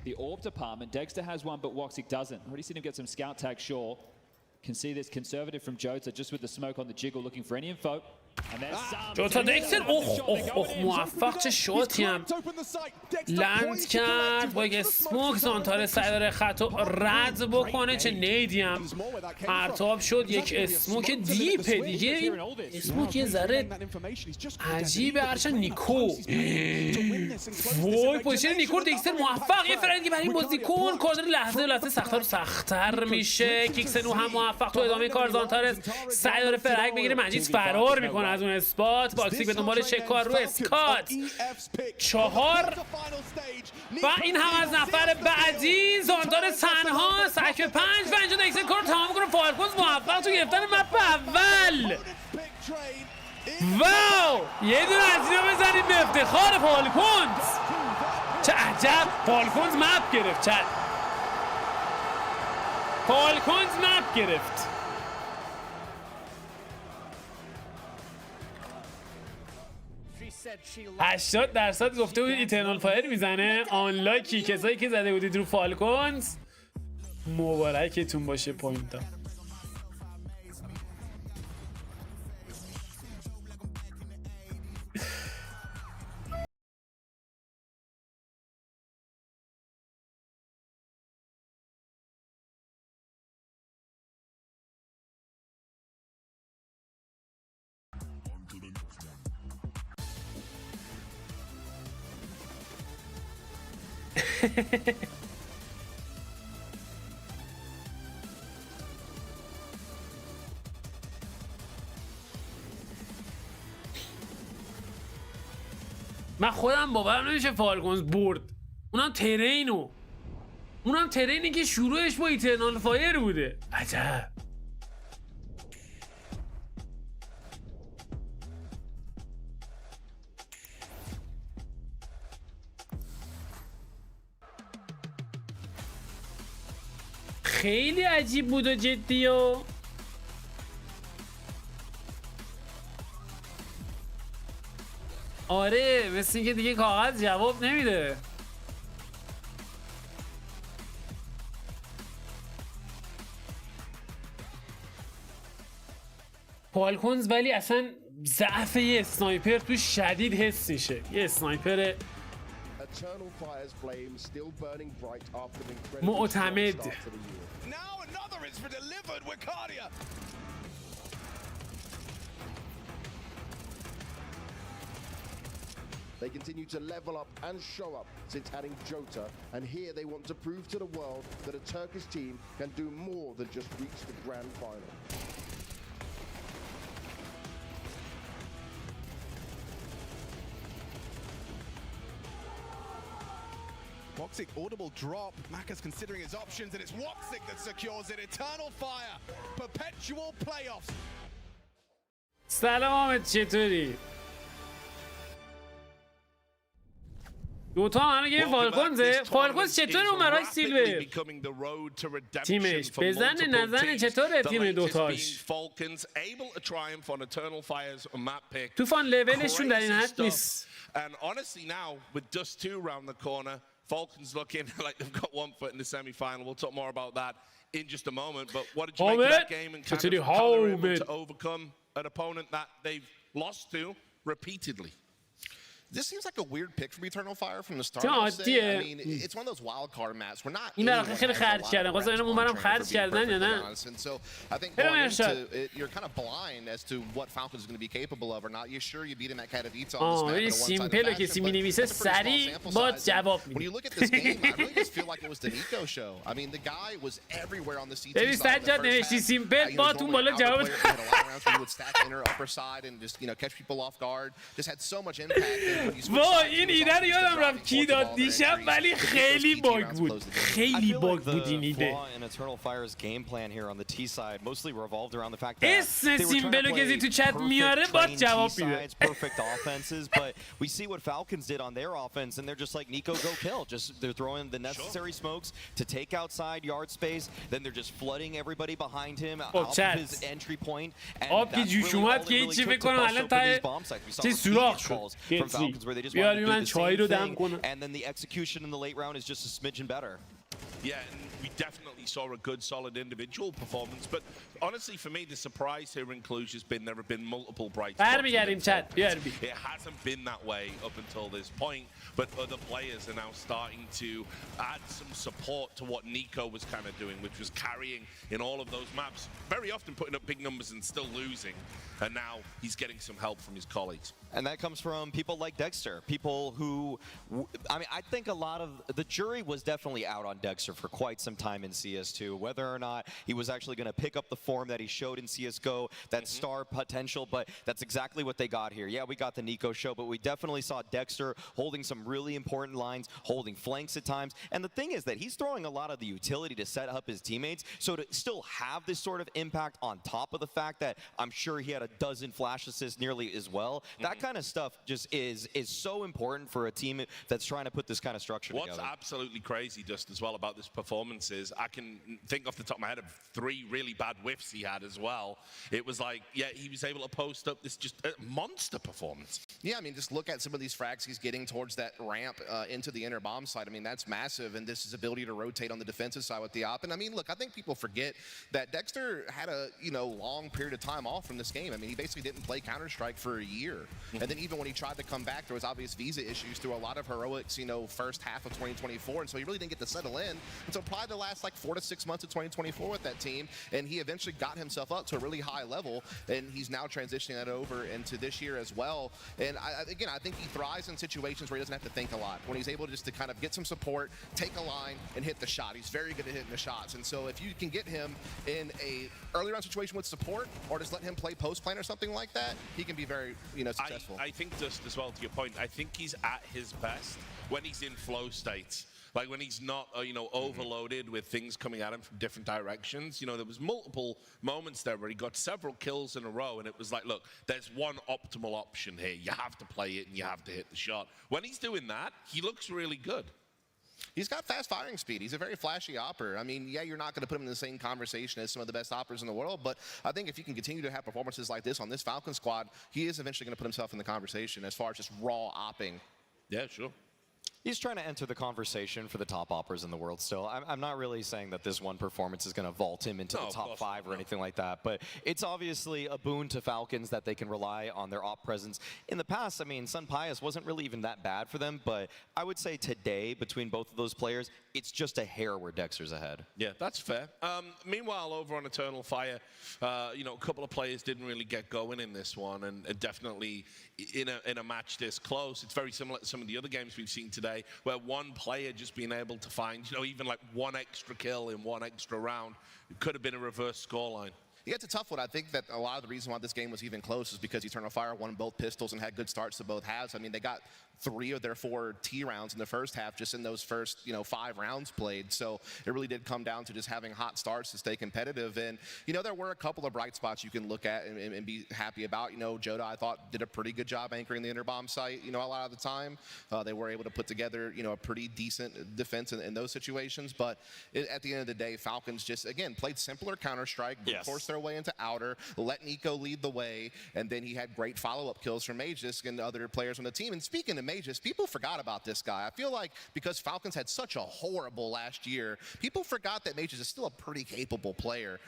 the orb department. Dexter has one, but Woxic doesn't. Already seen him get some scout tag, sure. Can see this conservative from Jota just with the smoke on the jiggle, looking for any info. جوتا دکستر اوه موفق چه شاتی هم لند کرد با یک اسموک. زانتار سعی داره خطو رد بکنه. چه نیدی هم پرتاب شد. یک اسموک دیپه دیگه. اسموک یه ذره عجیبه. هرچند نیکو وای پوزیشن نیکو دکستر موفق. یه فرندی برای این بازیکن کار داره لحظه سخت‌تر و سخت‌تر میشه. کیکسنو هم موفق تو ادامه کار. زانتار سعی داره فرهنگ بگیره. مجید فرار میکنه از اون اسپات. باکسیک به دنبال شکار رو اسکات 4 و این هم از نفر بعدی. زاندار تنها سک 5 و اینجا دکستر کار تمام میکنه. فالکونز موفق تو گرفتن مپ اول. واو یه دونه از اینا بزنید به افتخار فالکونز. چه عجب فالکونز مپ گرفت. فالکونز مپ گرفت. 80% گفته بود ایترنال فایر میزنه. آنلاکی کسایی که زده بودید رو فالکونز مبارکتون باشه پوینت ها. من خودم باورم نمیشه فالکونز برد. اونم ترینی که شروعش با ایترنال فایر بوده. عجب. خیلی عجیب بود و جدی و آره مثل اینکه دیگه کاغذ جواب نمیده. فالکونز ولی اصلا ضعف یه اسنایپر تو شدید حس میشه. یه اسنایپر معتمد. They continue to level up and show up since adding Jota, and here they want to prove to the world that a Turkish team can do more than just reach the grand final. Woxic, audible drop. Maka's considering his options, and it's Woxic that secures it. Eternal Fire, perpetual playoffs. سلام آمد چطوری؟ دوتا همه گیم فالکونزه. فالکونز چطور اون برای سیلور تیمش بزنه نزنه؟ چطوره تیم دوتاش؟ توفان لولشون در این حد نیست. Falcons looking like they've got 1 foot in the semi-final. We'll talk more about that in just a moment. But what did you make of that game and kind of how they were able to overcome an opponent that they've lost to repeatedly? This seems like a weird pick from Eternal Fire from the start. I mean, it's one of those wild card maps. We're not. این برای خیلی خرج کردن. قصد اینم اون برام خرج کردن یا نه؟ So I think you're kind of blind as to what Falcons is going to be capable of or not. You're sure you beat him at Katowice on this map. این سیمپل که سیمی نویسه سریع باد جواب میده. When you look at this game, I really just feel like it was the Nico show. I mean, the guy was everywhere on the CT. ببین سجاد نوشتی سیمپل باد اون بالا جواب would stack inner upper side and just catch people off guard. Just had so much impact. وا این ایده رو یادم رفت کی داد دیشب ولی خیلی باگ بود خیلی باگ بود این ایده اسم سیمبلو کسی تو چت میاره باید جواب میده perfect offenses, but we see what Falcons did on their offense, and they're just like Nico, go kill. They're throwing the necessary smokes to take outside yard space. Then they're just flooding everybody behind him out of his entry point. And that's really all it really took to bust open these bomb sites. We saw repeated calls from Falcons where they just wanted to do the same thing, and then the execution in the late round is just a smidgen better. Yeah, and we definitely saw a good, solid individual performance. But honestly, for me, the surprise here in Cluj has been there have been multiple bright spots. It hasn't been that way up until this point, but other players are now starting to add some support to what Nico was kind of doing, which was carrying in all of those maps, very often putting up big numbers and still losing. And now he's getting some help from his colleagues. And that comes from people like Dexter, people who, I mean, I think a lot of the jury was definitely out on Dexter for quite some time in CS2, whether or not he was actually going to pick up the form that he showed in CSGO, that star potential, but that's exactly what they got here. Yeah, we got the Nico show, but we definitely saw Dexter holding some really important lines, holding flanks at times, and the thing is that he's throwing a lot of the utility to set up his teammates, so to still have this sort of impact on top of the fact that I'm sure he had a dozen flash assists nearly as well, that kind of stuff just is so important for a team that's trying to put this kind of structure together. What's absolutely crazy, just as well, about this performance is I can think off the top of my head of 3 really bad whiffs he had as well. It was like, yeah, he was able to post up this just monster performance. Yeah, I mean, just look at some of these frags he's getting towards that ramp into the inner bomb side. I mean, that's massive, and this is ability to rotate on the defensive side with the op. And I mean, look, I think people forget that Dexter had a long period of time off from this game. I mean, he basically didn't play Counter-Strike for a year. And then even when he tried to come back, there was obvious visa issues through a lot of heroics, first half of 2024, and so he really didn't get to settle in until probably the last like 4 to 6 months of 2024 with that team, and he eventually got himself up to a really high level, and he's now transitioning that over into this year as well. And I think he thrives in situations where he doesn't have to think a lot, when he's able just to kind of get some support, take a line, and hit the shot. He's very good at hitting the shots, and so if you can get him in a early round situation with support, or just let him play post plan or something like that, he can be very successful. I think just as well to your point, I think he's at his best when he's in flow states. Like when he's not, overloaded with things coming at him from different directions. There was multiple moments there where he got several kills in a row, and it was like, look, there's one optimal option here. You have to play it, and you have to hit the shot. When he's doing that, he looks really good. He's got fast firing speed. He's a very flashy opper. I mean, yeah, you're not going to put him in the same conversation as some of the best oppers in the world, but I think if you can continue to have performances like this on this Falcon squad, he is eventually going to put himself in the conversation as far as just raw opping. Yeah, sure. He's trying to enter the conversation for the top oppers in the world still. I'm not really saying that this one performance is going to vault him into the top 5 or anything like that, but it's obviously a boon to Falcons that they can rely on their op presence. In the past, I mean, Sun Pius wasn't really even that bad for them, but I would say today, between both of those players, it's just a hair where Dexter's ahead. Yeah, that's fair. Meanwhile, over on Eternal Fire, a couple of players didn't really get going in this one, and definitely in a match this close, it's very similar to some of the other games we've seen today, where one player just being able to find, even like one extra kill in one extra round, it could have been a reverse scoreline. Yeah, it's a tough one. I think that a lot of the reason why this game was even close is because Eternal Fire won both pistols and had good starts to both halves. I mean, they got 3 of their 4 T rounds in the first half just in those first, 5 rounds played. So it really did come down to just having hot starts to stay competitive. And, there were a couple of bright spots you can look at and be happy about. Joda, I thought, did a pretty good job anchoring the inner bomb site, a lot of the time. They were able to put together, a pretty decent defense in those situations. But at the end of the day, Falcons just, again, played simpler Counter-Strike, forced their way into outer, let Nico lead the way, and then he had great follow-up kills from Magus and other players on the team. And speaking of Magus, people forgot about this guy. I feel like because Falcons had such a horrible last year, people forgot that Magus is still a pretty capable player.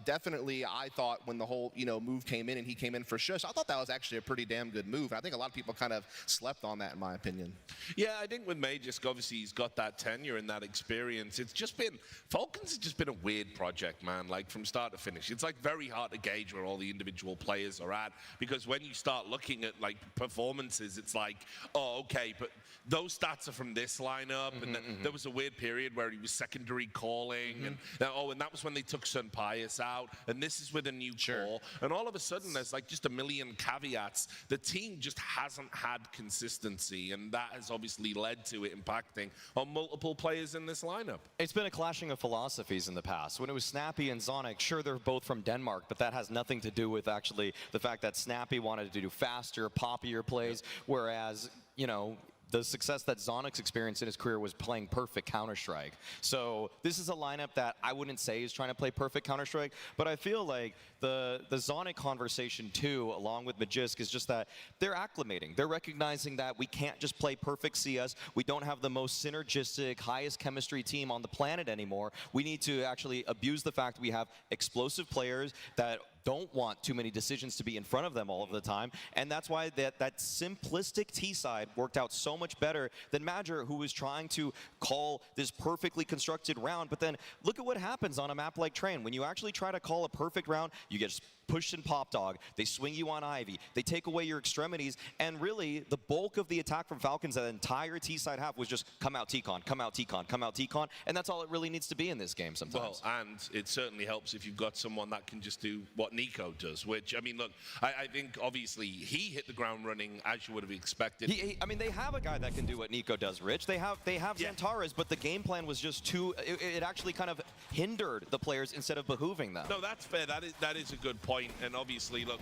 Definitely, I thought when the whole, move came in and he came in for Shush, I thought that was actually a pretty damn good move. And I think a lot of people kind of slept on that, in my opinion. Yeah, I think with Magus, obviously he's got that tenure and that experience. It's just been, Falcons has just been a weird project, man, like from start to finish. It's like very hard to gauge where all the individual players are at, because when you start looking at like performances, it's like, oh, okay, but those stats are from this lineup, and there was a weird period where he was secondary calling, and that was when they took Sun Pius out, and this is with a new core, and all of a sudden there's like just a million caveats. The team just hasn't had consistency, and that has obviously led to it impacting on multiple players in this lineup. It's been a clashing of philosophies in the past. When it was Snappy and Zonic, sure, they're both from Denmark, but that has nothing to do with actually the fact that Snappy wanted to do faster, poppier plays, whereas, you know, the success that Zonic's experienced in his career was playing perfect Counter-Strike. So this is a lineup that I wouldn't say is trying to play perfect Counter-Strike, but I feel like the Zonic conversation too, along with Magisk, is just that they're acclimating. They're recognizing that we can't just play perfect CS. We don't have the most synergistic, highest chemistry team on the planet anymore. We need to actually abuse the fact that we have explosive players that don't want too many decisions to be in front of them all of the time, and that's why that simplistic T side worked out so much better than Major, who was trying to call this perfectly constructed round. But then look at what happens on a map like Train. When you actually try to call a perfect round, you get pushed in Pop Dog, they swing you on Ivy, they take away your extremities, and really the bulk of the attack from Falcons that entire T-side half was just come out T-Con, come out T-Con, come out T-Con, and that's all it really needs to be in this game sometimes. Well, and it certainly helps if you've got someone that can just do what Nico does, which, I mean, look, I think obviously he hit the ground running as you would have expected. I mean, they have a guy that can do what Nico does, Rich. They have Xantares, but the game plan was just too, it actually kind of hindered the players instead of behooving them. No, that's fair. That is a good point. And obviously, look,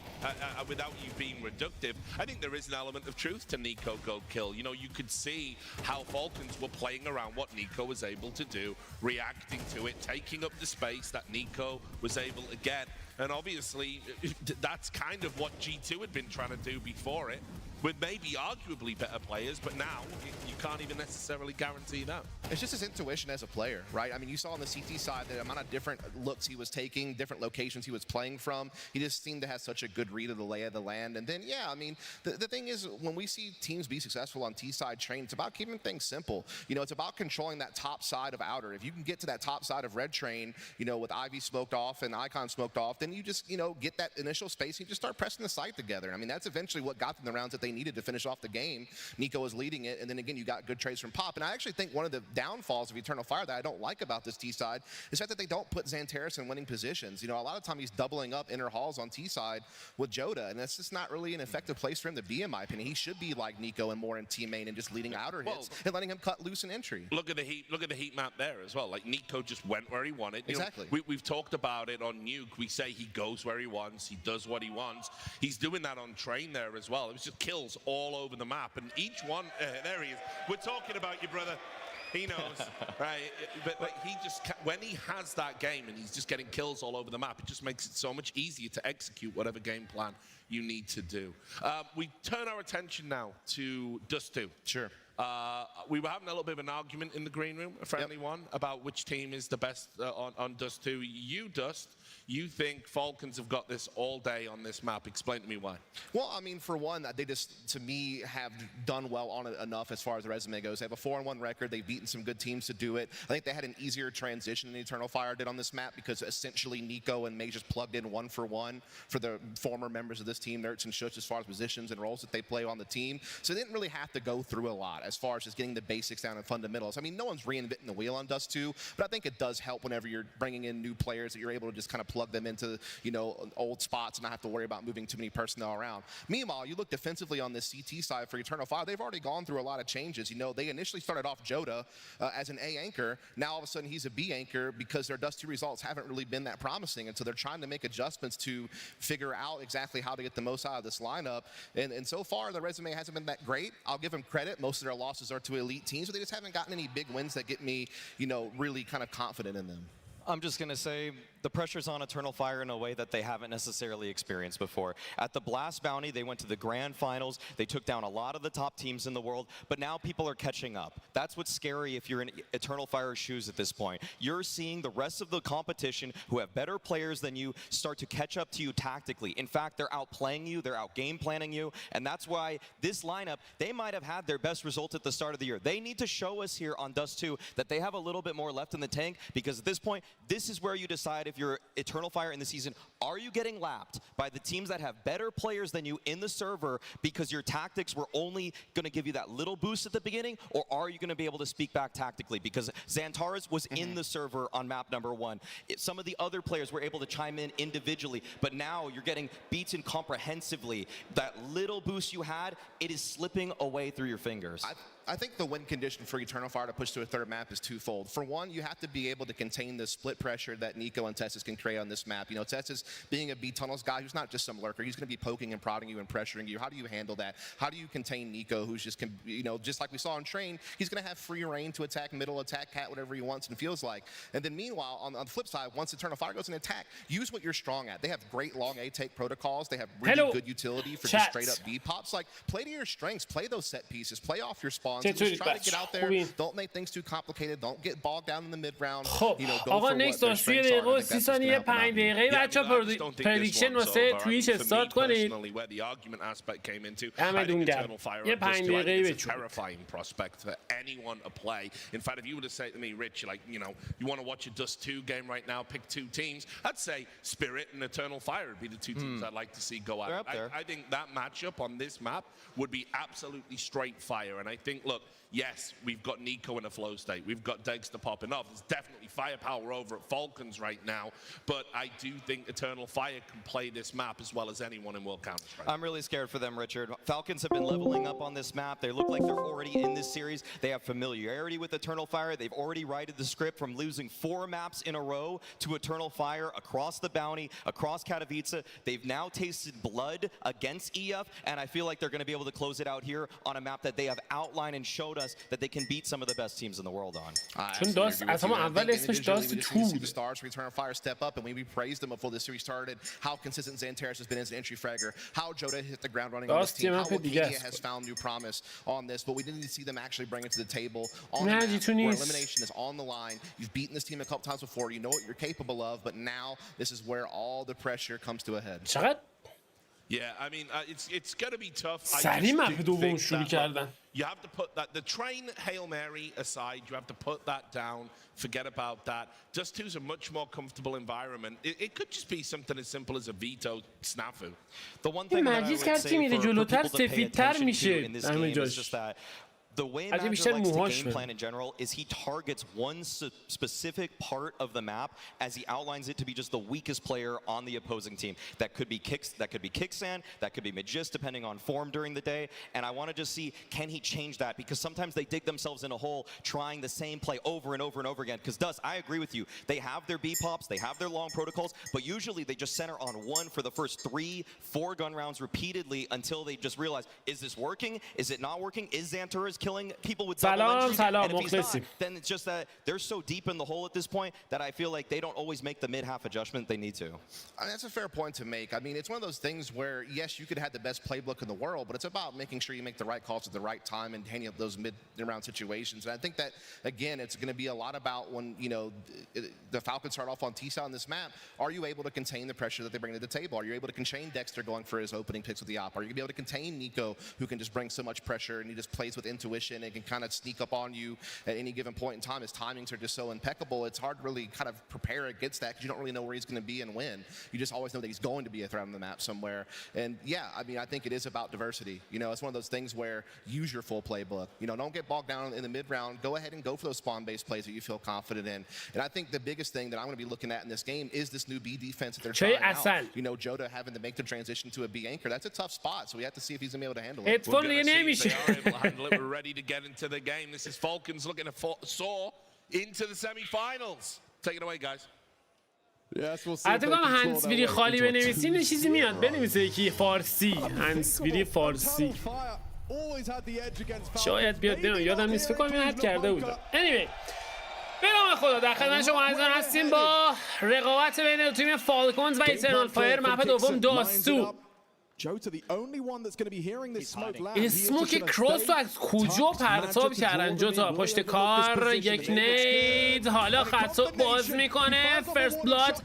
without you being reductive, I think there is an element of truth to Nico go kill. You know, you could see how Falcons were playing around what Nico was able to do, reacting to it, taking up the space that Nico was able to get. And obviously, that's kind of what G2 had been trying to do before it, with maybe arguably better players, but now you can't even necessarily guarantee that. It's just his intuition as a player, right? I mean, you saw on the CT side the amount of different looks he was taking, different locations he was playing from. He just seemed to have such a good read of the lay of the land. And then, yeah, I mean, the thing is, when we see teams be successful on T-side Train, it's about keeping things simple. You know, it's about controlling that top side of Outer. If you can get to that top side of Red Train, you know, with Ivy smoked off and Icon smoked off, then you just, you know, get that initial space and you just start pressing the site together. I mean, that's eventually what got them the rounds that they needed to finish off the game. Nico was leading it, and then again, you got good trades from Pop. And I actually think one of the downfalls of Eternal Fire that I don't like about this T-side is the fact that they don't put Xantares in winning positions. You know, a lot of time he's doubling up inner halls on T-side with Joda, and that's just not really an effective place for him to be, in my opinion. He should be like Nico and more in team main and just leading outer hits and letting him cut loose in entry. Look at the heat map there as well. Like, Nico just went where he wanted. Exactly. You know, we've talked about it on Nuke. We say he goes where he wants, he does what he wants. He's doing that on Train there as well. It was just kills all over the map, and each one, there he is. We're talking about you, brother. He knows, right? But he just, when he has that game and he's just getting kills all over the map, it just makes it so much easier to execute whatever game plan you need to do. We turn our attention now to Dust 2. Sure. We were having a little bit of an argument in the green room, a friendly one, about which team is the best on Dust 2. You, Dust, you think Falcons have got this all day on this map. Explain to me why. Well, I mean, for one, they just, to me, have done well on it enough as far as the resume goes. They have a 4-1 record. They've beaten some good teams to do it. I think they had an easier transition than Eternal Fire did on this map because essentially Nico and May just plugged in 1-for-1 for the former members of this team, Nerds and Shush, as far as positions and roles that they play on the team. So they didn't really have to go through a lot as far as just getting the basics down and fundamentals. I mean, no one's reinventing the wheel on Dust 2, but I think it does help whenever you're bringing in new players that you're able to just kind of plug them into, you know, old spots and not have to worry about moving too many personnel around. Meanwhile, you look defensively on this CT side for Eternal Fire, they've already gone through a lot of changes. You know, they initially started off Joda as an A anchor. Now all of a sudden he's a B anchor because their Dust 2 results haven't really been that promising, and so they're trying to make adjustments to figure out exactly how to get the most out of this lineup. And so far, the resume hasn't been that great. I'll give them credit. Most of their losses are to elite teams, but they just haven't gotten any big wins that get me, you know, really kind of confident in them. I'm just going to say the pressure's on Eternal Fire in a way that they haven't necessarily experienced before. At the Blast Bounty, they went to the grand finals. They took down a lot of the top teams in the world, but now people are catching up. That's what's scary if you're in Eternal Fire's shoes at this point. You're seeing the rest of the competition who have better players than you start to catch up to you tactically. In fact, they're outplaying you, they're out game planning you, and that's why this lineup, they might have had their best result at the start of the year. They need to show us here on Dust 2 that they have a little bit more left in the tank, because at this point, this is where you decide if you're Eternal Fire in the season, are you getting lapped by the teams that have better players than you in the server because your tactics were only going to give you that little boost at the beginning, or are you going to be able to speak back tactically? Because Xantares was in the server on map number 1. Some of the other players were able to chime in individually, but now you're getting beaten comprehensively. That little boost you had, it is slipping away through your fingers. I think the win condition for Eternal Fire to push to a third map is twofold. For one, you have to be able to contain the split pressure that Nico and Tessus can create on this map. You know, Tessus being a B tunnels guy who's not just some lurker, he's going to be poking and prodding you and pressuring you. How do you handle that? How do you contain Nico, who's just, you know, just like we saw on Train, he's going to have free reign to attack middle, attack cat, whatever he wants and feels like. And then meanwhile, on the flip side, once Eternal Fire goes in attack, use what you're strong at. They have great long A take protocols. They have really good utility for just straight up B pops. Like, play to your strengths, play those set pieces, play off your spawns, and just try to get out there. Don't make things too complicated. Don't get bogged down in the mid round. You know, go for what their strengths are. I think that's what's gonna help them out. پردیکشن واسه تویچ استارت کنید. Where the argument aspect came into, دمتون گرم. یه 5 دقیقه بچون. Terrifying prospect for anyone to play. In fact, if you were to say to me, Rich, like, you know, you want to watch a Dust 2 game right now, pick 2 teams, I'd say Spirit and Eternal Fire would be the 2 teams I'd like to see go at it. I think that matchup on this map would be absolutely straight fire. And I think, look, yes, we've got Nico in a flow state. We've got Degster popping off. There's definitely firepower over at Falcons right now. But I do think Eternal Fire can play this map as well as anyone in World Counter-Strike. I'm really scared for them, Richard. Falcons have been leveling up on this map. They look like they're already in this series. They have familiarity with Eternal Fire. They've already righted the script from losing 4 maps in a row to Eternal Fire across the Bounty, across Katowice. They've now tasted blood against EF, and I feel like they're going to be able to close it out here on a map that they have outlined and showed us that they can beat some of the best teams in the world on. چون داست از همون اول اسمش داست the stars for Eternal Fire step up, and we praised them before this series started. How consistent Xantares has been as an entry fragger, how Joda hit the ground running on this team, how Wikidia has found new promise on this, but we didn't see them actually bring it to the table on the map where elimination is on the line. You've beaten this team a couple times before, you know what you're capable of, but now this is where all the pressure comes to a head. Yeah, I mean, it's going to be tough. سریع مپ دوم شروع کردن. You have to put that, the train Hail Mary aside, you have to put that down, forget about that. Dust 2 is a much more comfortable environment. It could just be something as simple as a veto snafu. The one thing that I would say for people to pay attention to in this game is just that the way Matter likes to game plan in general is he targets one specific part of the map as he outlines it to be just the weakest player on the opposing team. That could be Kicksan, that could be Magist, depending on form during the day. And I want to just see, can he change that? Because sometimes they dig themselves in a hole trying the same play over and over and over again. Because Dust, I agree with you. They have their B-pops, they have their long protocols, but usually they just center on one for the first 3-4 gun rounds repeatedly until they just realize, is this working? Is it not working? Is Xantares killing people with double entry? And if he's not, then it's just that they're so deep in the hole at this point that I feel like they don't always make the mid-half adjustment they need to. I mean, that's a fair point to make. I mean, it's one of those things where, yes, you could have the best playbook in the world, but it's about making sure you make the right calls at the right time and handling up those mid-round situations. And I think that, again, it's going to be a lot about when, you know, the Falcons start off on T-Side on this map, are you able to contain the pressure that they bring to the table? Are you able to contain Dexter going for his opening picks with the op? Are you going to be able to contain Nico, who can just bring so much pressure and he just plays with intuition and can kind of sneak up on you at any given point in time? His timings are just so impeccable. It's hard to really kind of prepare against that because you don't really know where he's going to be and when. You just always know that he's going to be a threat on the map somewhere. And yeah, I mean, I think it is about diversity. You know, it's one of those things where use your full playbook. You know, don't get bogged down in the mid-round. Go ahead and go for those spawn-based plays that you feel confident in. And I think the biggest thing that I'm going to be looking at in this game is this new B defense that they're trying out. You know, Joda having to make the transition to a B anchor. That's a tough spot, so we have to see if he's going to be able to handle it. We're going to see if they are able to handle it. We're ready to get into the game. This is Falcons looking to soar into the semi-finals. Take it away, guys. حتی کنم هنسویری خالی بنویسین یه چیزی میاد بنویسه یکی فارسی هنسویری فارسی شاید بیاد یادم نیست فکر کنم این حد کرده بودم anyway به نام خدا در خدمت شما عزیزان هستیم با رقابت بین تیم فالکونز و ایترنال فایر مپ دوم داستو اسموک کراس رو از کجا پرتاب کردن جوتا پشت کار یک نید کنید. حالا خطو باز میکنه. فرست بلاد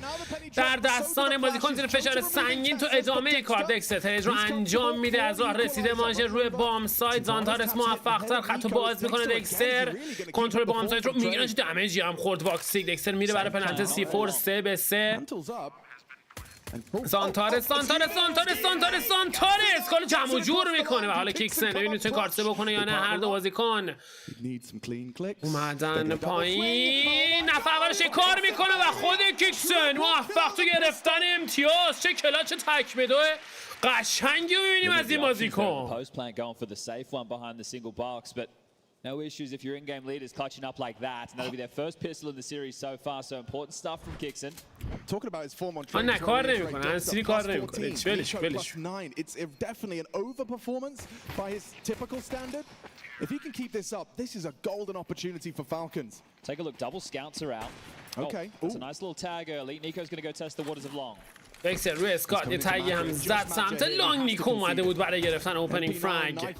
در دستان بازیکن زیر فشار سنگین تو ادامه کار. دکستر تریج رو انجام میده. از راه رسیده ماژر روی بام سایت. زانتارس موفق تر خطو باز میکنه. دکستر کنترل بام سایت رو میگیره. چه دمیجی هم خورد واکسیک. دکستر میره برای پنالتی C4 3-3. زانتارس کار جمع و جور میکنه و حالا کیکسن ببینید میتونه کارت بکنه یا نه. هر دو بازیکن اومدن پایین. نفر اولش کار میکنه و خود کیکسن موفق تو گرفتن امتیاز. چه کلاچ چه تک بدوه قشنگی میبینیم از این بازیکن. No issues if your in-game lead is clutching up like that, and that'll be their first pistol in the series so far. So important stuff from Kixon. Talking about his form on train. It's definitely an overperformance by his typical standard. If he can keep this up, this is a golden opportunity for Falcons. Take a look, double scouts are out. Okay. It's a nice little tag early. Nico's going to go test the waters of long. دکستر روی اسکات یه تایی هم زد سمت لانگ. نیکو اومده بود برای گرفتن اوپنینگ فرنگ.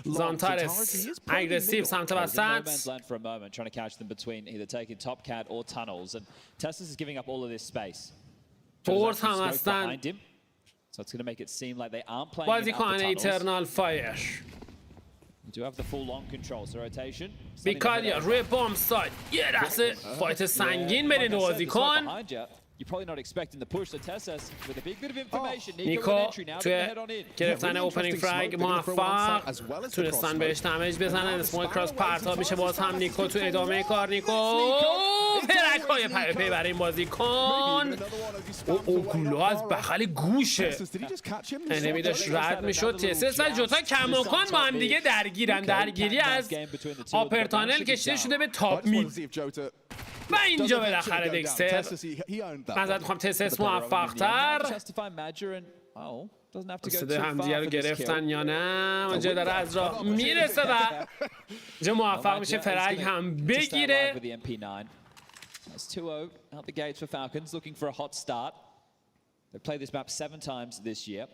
زانتارس اگریسیو سمت وسط. فورت هم هستن. بازیکن ایترنال فایر. بیکاریا روی بام سایت. یه لحظه فایت سنگین بین دو بازیکن. You're probably not expecting the push, so Tessus with a big bit of information. نیکو توی گرفتن اوپنینگ فرگ موفق تونستن بهش دمیج بزنن. اسموک کراس پرتاب میشه. باز هم نیکو تو ادامه کار. نیکو پرک های پی برای این بازیکن. اوکولو از بغل گوشه انمی داشت رد میشد. تسس و جوتا کماکان با هم دیگه درگیرن. درگیری از آپر تانل کشیده شده به تاپ مید و اینجا بالاخره دکستر نظرت میخوام تسس موفق تر صده همدیگه رو گرفتن یا نه. اونجا داره از راه میرسه و اینجا موفق میشه فرگ هم بگیره. That's 2-0 out the gates for Falcons, looking for a hot start. They've played this map 7 times this year.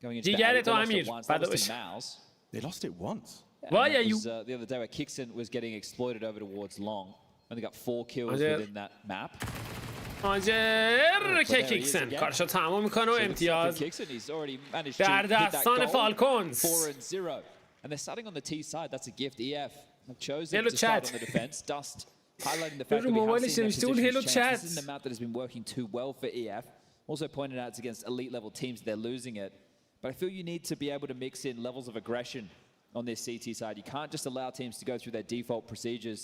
Going into the 8, they lost it once. They lost in Mouse. They lost it once? Why are you? The other day where Kixon was getting exploited over towards long. Only got 4 kills within that map. ماجر که کیکسن کارشو تمام میکنه و امتیاز در دستان فالکونز. And they're starting on the T side. That's a gift. EF have chosen to start on the defense. Dust highlighting the fact that we have seen their position change. This isn't a map that has been working too well for EF. Also pointed out it's against elite level teams. They're losing it. But I feel you need to be able to mix in levels of aggression on this CT side. You can't just allow teams to go through their default procedures.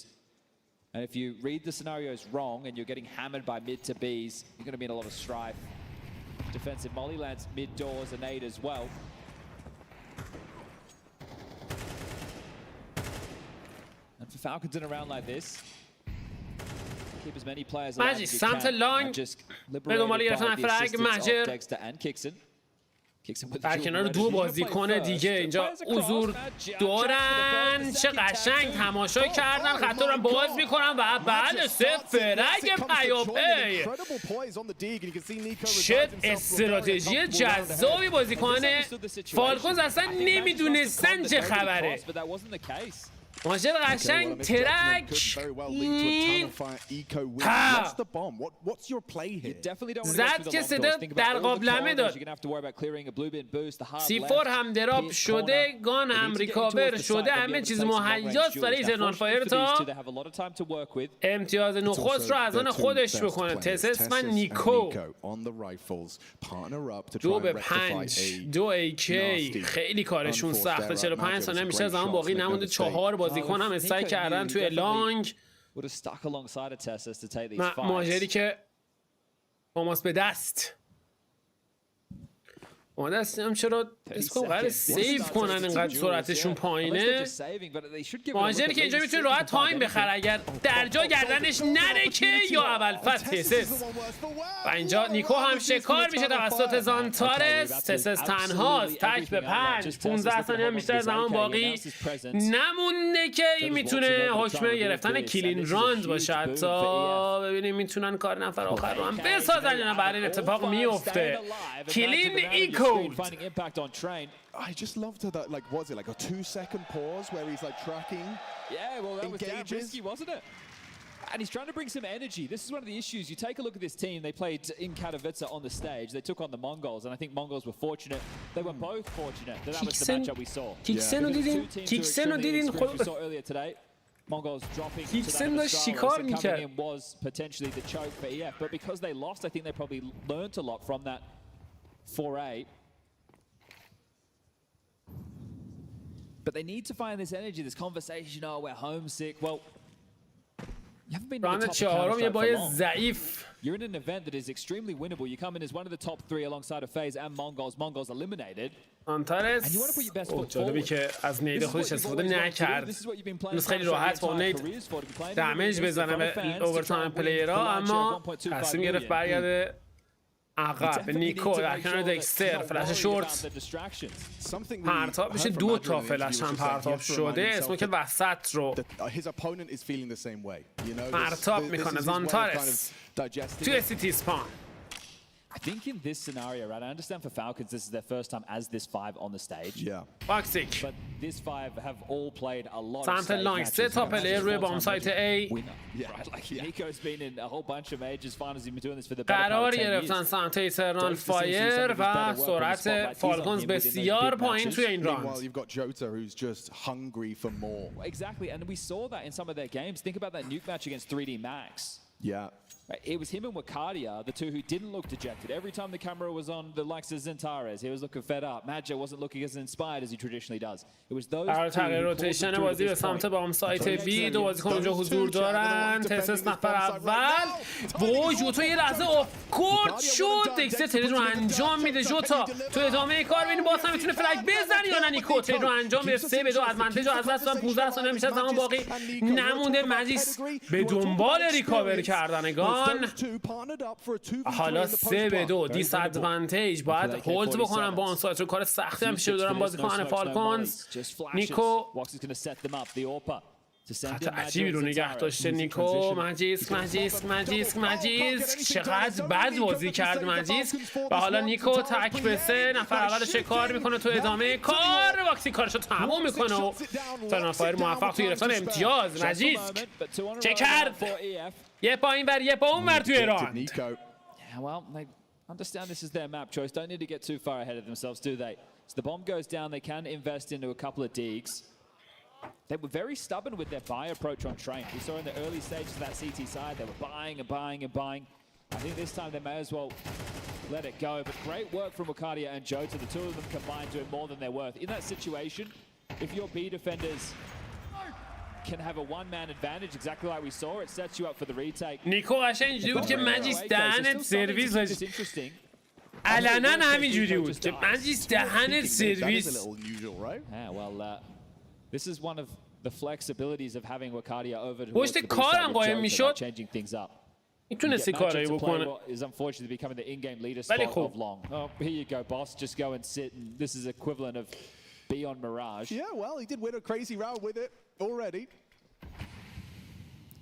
And if you read the scenarios wrong and you're getting hammered by mid to Bs, you're going to be in a lot of strife. Defensive molly lands mid doors and nade as well. And for Falcons in a round like this, keep as many players alive as you can and just liberate by the assistance of Dexter and Kixon. در کنار دو بازیکن دیگه اینجا حضور دارن. چه قشنگ تماشا کردن. خطا رو باز میکنن و بعد سه فرگ پیاپی. چه استراتژی جذابی بازیکن فالکونز اصلا نمیدونستن چه خبره. ماجر قشنگ ترک زد که صدا در قابلمه داد. C4 هم دراپ شده. گان هم ریکاور شده. همه چیز مهیاست برای ایترنال فایر تا امتیاز نخست رو از آن خودش بکنه. تسس و نیکو 2-5 2 AK خیلی کارشون سخته. 45 ثانیه بیشتر زمان باقی نمونده. 4 بازیکن هم استایک کردن توی لانگ. ماجری که توماس به دست اومده هستیم. چرا اسکو قرار سیو کنن اینقدر سرعتشون پایینه. ماجری که اینجا میتونه راحت تایم بخره اگر در جا گردنش نره که یا اول فصل تسس. و اینجا نیکو هم شکار میشه توسط زانتارس. تسس تنهاست. تک به 5 15 ثانیه هم بیشتر زمان باقی نمونده که این میتونه حکم گرفتن کلین راند باشه. حتی ببینیم میتونن کار نفر آخر رو هم بسازن یا نه. برای این اتفاق میفته. کلین ایکو finding impact on train. I just loved that, like, was it like a 2-second pause where he's like tracking? Yeah, well, that was damn risky, wasn't it? And he's trying to bring some energy. This is one of the issues. You take a look at this team. They played in Katowice on the stage. They took on the Mongols, and I think Mongols were fortunate. They were both fortunate that that was the matchup we saw. کیکسن رو دیدین We saw earlier today. Mongols dropping to that Astralis and coming in was potentially the choke for EF. But because they lost, I think they probably learned a lot from that 4-8. But they need to find this energy, this conversation. Oh, we're homesick. Well, you haven't been in the top of Counter-Strike for long. You're in an event that is extremely winnable. You come in as one of the top 3 alongside of FaZe and Mongols. Mongols eliminated. آنتارس جالبی که از نید خودش استفاده نکرد. امروز خیلی راحت با نید دمیج بزنه به اوورتایم پلیرها، اما تصمیم گرفت برگرده عقب به نیکو در کنار دکستر. فلش شورت پرتاب میشه، 2 تا فلش هم پرتاب شده. اسموک وسط رو پرتاب میکنه زانتارس توی سیتی سپان. I think in this scenario, right, I understand for Falcons, this is their first time as this 5 on the stage. Yeah. Toxic. But this 5 have all played a lot of stage matches. 3 تا پلیر روی بام سایت A. Right, like Nico's been in a whole bunch of majors finals. He's been doing this for the قرار گرفتن سمت ایترنال فایر و سرعت فالکونز بسیار پایین توی این راند. Meanwhile, you've got Jota who's just hungry for more. Exactly, and we saw that in some of their games. Think about that Nuke match against 3D Max. Yeah. It was him and Wakadia, the two who didn't look dejected. Every time the camera was on the likes of Zintares, he was looking fed up. Madja wasn't looking as inspired as he traditionally does. It was those تغییر روتیشن بازی به سمت بام سایت بی. 2 بازیکن اونجا حضور دارن. تسس نفر اول. وای جوتا یه لحظه آفکورد شد. دکستر ترید رو انجام میده. جوتا تو ادامه کار ببینیم باز هم میتونه فلگ بزنه یا نه. نیکو ترید رو انجام میده. 3-2 ادوانتیج رو از دست دادن. 15 ثانیه میشه زمان باقی نمونده. مجیس به دنبال ریکاور کردنگان. حالا 3-2 دیس ادوانتیج باید هولد بکنن با آن سایت رو. کار سختی هم پیش رو دارن بازیکن فالکونز. نیکو خط عجیبی رو نگه داشته نیکو. مجیسک چقدر بد بازی کرد مجیسک. و حالا نیکو تک به 3 نفر اولش کار میکنه تو ادامه کار. واکسی کارشو تموم میکنه و تنافایر موفق تو گرفتن امتیاز. مجیسک چه کرد؟ یه پا این ور یه پا اون ور توی راند. Well, they understand this is their map choice. Don't need to get too far ahead of themselves, do they? So the bomb goes down. They can invest into a couple of digs. They were very stubborn with their buy approach on train. We saw in the early stages of that CT side, they were buying and buying and buying. I think this time they may as well let it go. But great work from Wakadia and Jota. The two of them combined doing more than they're worth. In that situation, if your B defenders can have a one-man advantage exactly like we saw, it sets you up for the retake. نیکو قشنگ اینجوری بود که مجیس دهنت سرویس داشت. علنا همینجوری بود که مجیس دهنت سرویس. Well, this is one of the flexibilities of having Wakadia over to پشت کارم قایم میشد. changing things up. میتونستی کاری بکنه. Is unfortunately becoming the in-game leader spot of long. Oh, here you go, boss. Just go and sit. And this is equivalent of Beyond Mirage. Yeah, well, he did win a crazy round with it already.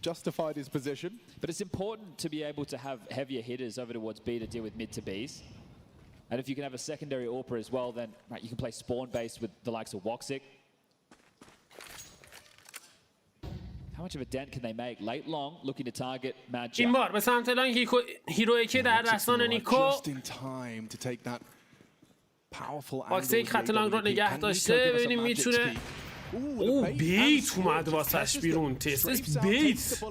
Justified his position. But it's important to be able to have heavier hitters over towards B to deal with mid to Bs. And if you can have a secondary AWPer as well, then right, you can play spawn-based with the likes of Woxic. How much of a dent can they make? Late long, looking to target Madja. این بار به سمت لان هیرویکی در دستان نیکو. Just in time to take that powerful angle. واکسیک خط لانگ رو نگه داشته. ببینیم میتونه. او بیت اومد واسش بیرون. تسس بیت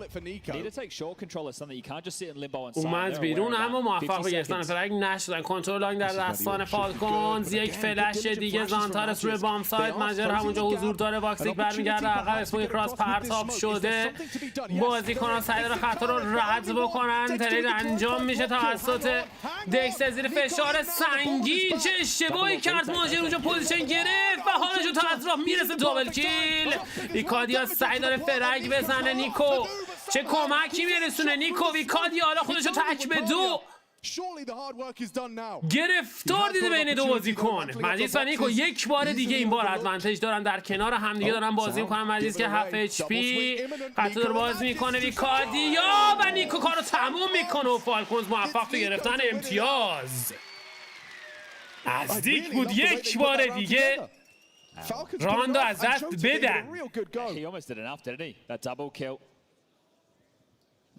اومد بیرون اما موفق به گرفتن فلگ نشدن. کنترل لانگ در دستان فالکونز. یک فلش دیگه زانتارس روی بام سایت. منجر همونجا حضور داره. واکسیک برمیگرده عقب. اسموی کراس پرتاب شده. بازیکنان سعی داره خطا رو رد بکنن. ترید انجام میشه توسط دکستر زیر فشار سنگین. چه اشتباهی کرد ماجر اونجا پوزیشن گرفت و حالا جو تا اطراف میرسه. دابل کیل. ویکادیا سعی داره فرگ بزنه. نیکو چه کمکی میرسونه. نیکو ویکادیا حالا خودشو تک به 2 گرفتار دیده بین 2 بازیکن. مجیس و نیکو یک بار دیگه این بار ادوانتیج دارن. در کنار همدیگه دارن بازی میکنن. مجیس که 7 HP خطا داره باز میکنه. ویکادیا و نیکو کارو تموم میکنه و فالکونز موفق تو گرفتن امتیاز. نزدیک بود یک بار دیگه راندو از دست بدن. He almost did enough, didn't he? That double kill.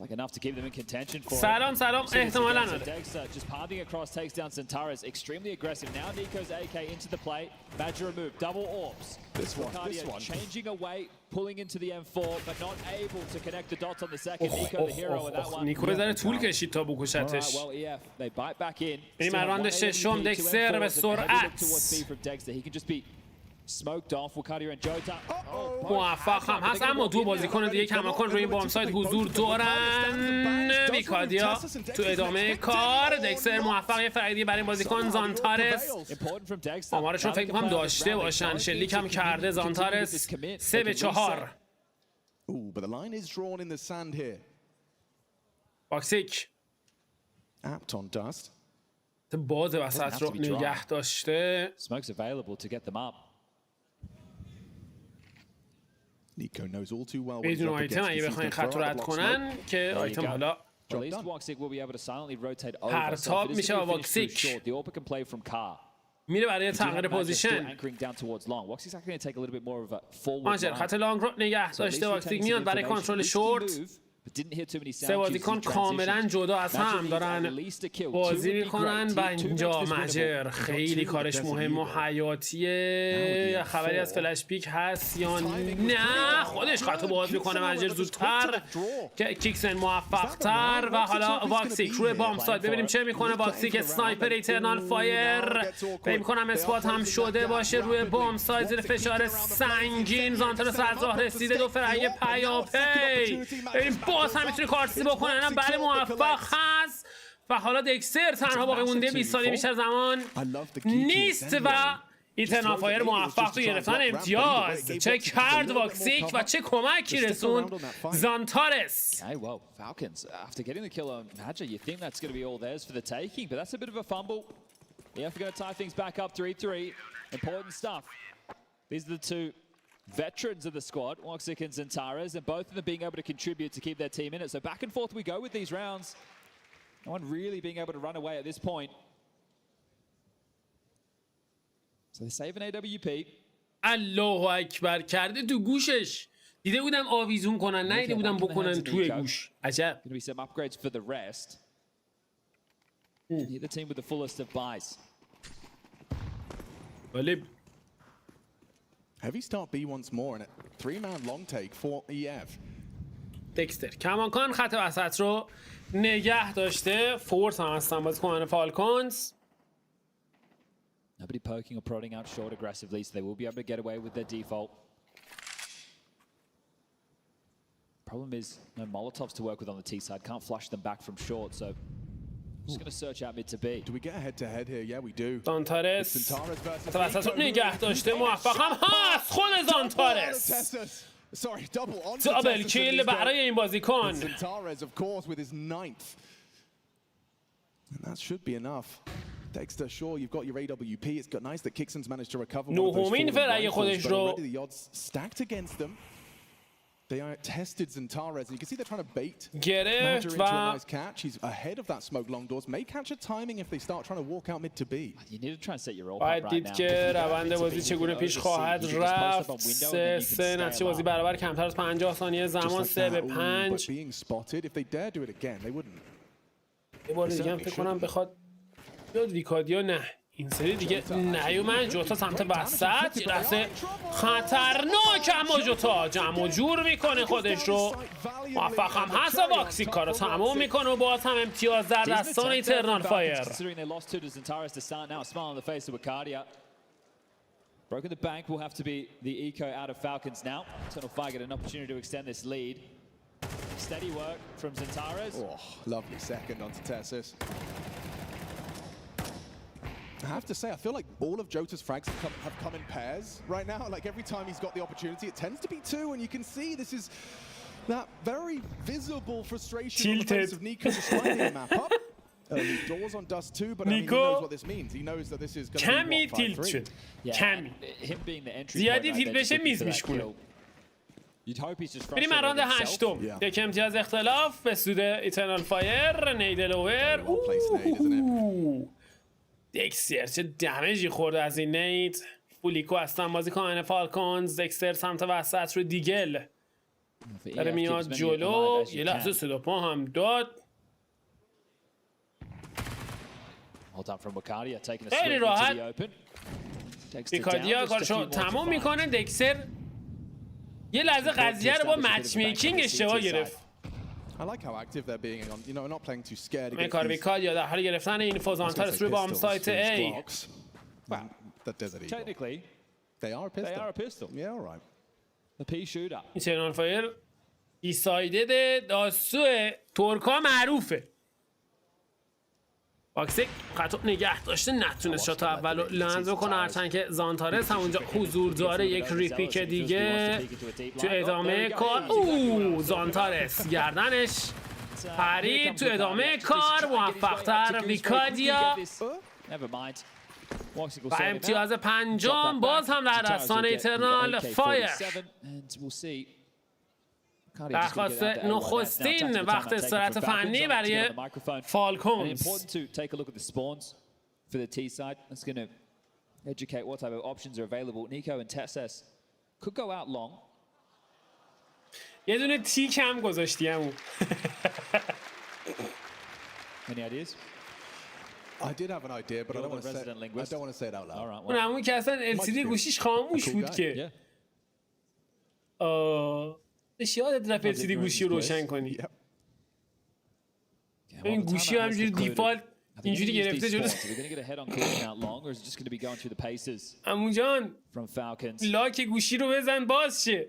Like enough to keep them in contention for سلام احتمالاً Dexter just pounding across, takes down Centaurus, extremely aggressive. Now Nico's AK into the play. Badger removed, double orbs. This one. Changing away, pulling into the M4, but not able to connect the dots on the second. Nico the hero of that one. نیکو زره طول کشید تا بکشتش. Well, EF, they bite back in. این راند ششم دکستر به سرعت. He can just be smoked off. Wakadia and Jota. موفق هم هست اما دو بازیکن دیگه کماکان روی این بام سایت حضور دارن. ویکادیا تو ادامه کار. دکستر موفق یه فرقی برای این بازیکن زانتارس. آمارشون فکر می‌کنم داشته باشن. شلیک هم کرده زانتارس 3-4. But the line is drawn in the sand here. باکسیک RApTOR dust. باز وسط رو نگه داشته. Smokes available to get them up. Nico knows all too well. بدون آیتم اگه بخواین خط رو رد کنن که آیتم حالا پرتاب میشه با واکسیک میره برای تغییر پوزیشن. مانجر خط لانگ رو نگه داشته. واکسیک میاد برای کنترل شورت. سه بازیکن کاملا جدا از هم دارن بازی میکنن و اینجا مجر خیلی کارش مهم و حیاتیه. خبری از فلش پیک هست یا نه؟ خودش خطو باز میکنه مجر زودتر که کیکسن موفق تر. و حالا واکسیک روی بام سایت ببینیم چه میکنه. واکسیک سنایپر ایترنال فایر فکر میکنم اسپات هم شده باشه روی بام سایت زیر فشار سنگین. زانتارس از راه رسیده دو فرعی پیاپی. ببین باز هم میتونه کارتسی بکنه. نه بله موفق هست و حالا دکستر تنها باقی مونده 20 ثانیه بیشتر زمان نیست و ایترنال فایر موفق تو گرفتن امتیاز. چه کرد واکسیک و چه کمکی رسوند زانتارس. Okay, well, Falcons after getting the kill on Hadja, you think that's going to be all theirs for the taking, but that's a bit of a fumble. Yeah, we're going to tie things back up 3-3. Important stuff. These are the two veterans of the squad, Woxic and Zentares, and both of them being able to contribute to keep their team in it. So back and forth we go with these rounds. No one really being able to run away at this point. So they save an AWP. الله اکبر کرده تو گوشش. دیده بودم آویزون کنن نیده بودم بکنن توی گوش. عجب. Going to be some upgrades for the rest. Hit the team with the fullest of buys. غالب. Heavy start B once more and a 3-man long take for EF. دکستر کماکان خط وسط رو نگه داشته. فورس هم هستن بازیکن فالکونز. Nobody poking or prodding out short aggressively, so they will be able to get away with their default. Problem is, no Molotovs to work with on the T side. Can't flush them back from short, so just going to search out mid to B. Do we get a head-to-head here? Yeah, we do. زانتارس وسط رو نگه داشته. موفق هم هست خود زانتارس. Sorry, double on دابل کیل برای این بازیکن. Zentares, of course, with his 9th. And that should be enough. Dexter, sure, you've got your AWP. It's got nice that Kixon's managed to recover one of those fallen rifles, but already the odds stacked against them. They are tested Zentares, and you can see they're trying to bait Major into a nice catch. He's ahead of that smoke long doors. May catch a timing if they start trying to walk out mid to B. You need to try and set your ult باید دید که روند بازی چگونه پیش خواهد رفت. 3 نتیجه بازی برابر کمتر از 50 ثانیه زمان 3-5. Being spotted, if they dare do it again, they wouldn't. یه بار دیگه هم فکر کنم بخواد بیاد ویکادیا. نه این سری دیگه نیومد. جوتا سمت وسط یه لحظه خطرناک اما جوتا جمع و جور میکنه خودش رو. موفق هم هست و واکسیک کار رو تموم میکنه و باز هم امتیاز در دستان ایترنال فایر. Broken the bank will have to be the eco out of Falcons now. Eternal Fire get an opportunity to extend this lead. Steady work from Zentares. Oh, lovely second onto Tessus. I have to say, I feel like all of Jota's frags have come in pairs right now. Like every time he's got the opportunity, it tends to be 2, and you can see this is that very visible frustration on the face of Nico just lighting the map up. Early doors on Dust 2, but I mean, he knows what this means. He knows that this is going to be کمی تیلت شد. کمی. Him being the entry زیادی تیلت بشه میز میشکنه. بریم راند 8. یک امتیاز اختلاف به سود ایترنال فایر. نیدل اوور. دکستر چه دمیجی خورده از این نیت. فولیکو هستن بازیکن فالکونز. دکستر سمت وسط رو دیگل داره میاد جلو. یه لحظه صدا پا هم داد. خیلی راحت بیکادیا کارشو تمام میکنه. دکسر یه لحظه قضیه رو با مچ میکینگ اشتباه گرفت. میکار بیکادیا در حال گرفتن این فوزانتارس روی بام سایت ای. این چنان فایر ایسایدد داسو ترکا معروفه. باکسیک خطا نگه داشته نتونست شات اولو لنز بکنه، هرچند که زانتارس همونجا حضور داره. یک ریپیک دیگه تو ادامه کار. زانتارس گردنش پرید تو ادامه کار. موفق‌تر ویکادیا و امتیاز پنجم باز هم در دستان ایترنال فایر. درخواست نخستین وقت استراحت فنی برای فالکونز. یه دونه تی کم گذاشتی همون. I did have an idea, but I don't want to say it out loud. اون همون که اصلا LCD گوشیش خاموش بود که. یادت رفت LCD گوشی رو روشن کنی. این گوشی همجوری دیفالت اینجوری گرفته جلو. عمو جان لاک گوشی رو بزن باز شه.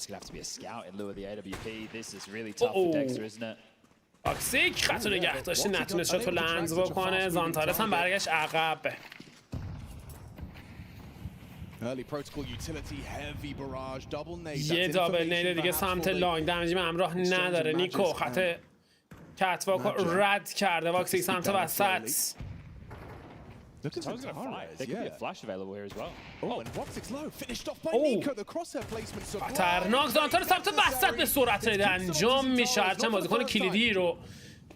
It's going to have to be a scout in lieu of the AWP. This is really tough for Dexter, isn't it? باکسیک خطا نگه داشته نتونست شات رو لنز بکنه. زانتارس هم برگشت عقب. یه دابل نیل دیگه سمت لانگ دمیجی به همراه نداره. نیکو خط کتواک رو رد کرده. باکسیک سمت وسط. خطرناک. زانتار سمت وسط به سرعت انجام میشه. هرچند بازیکن کلیدی رو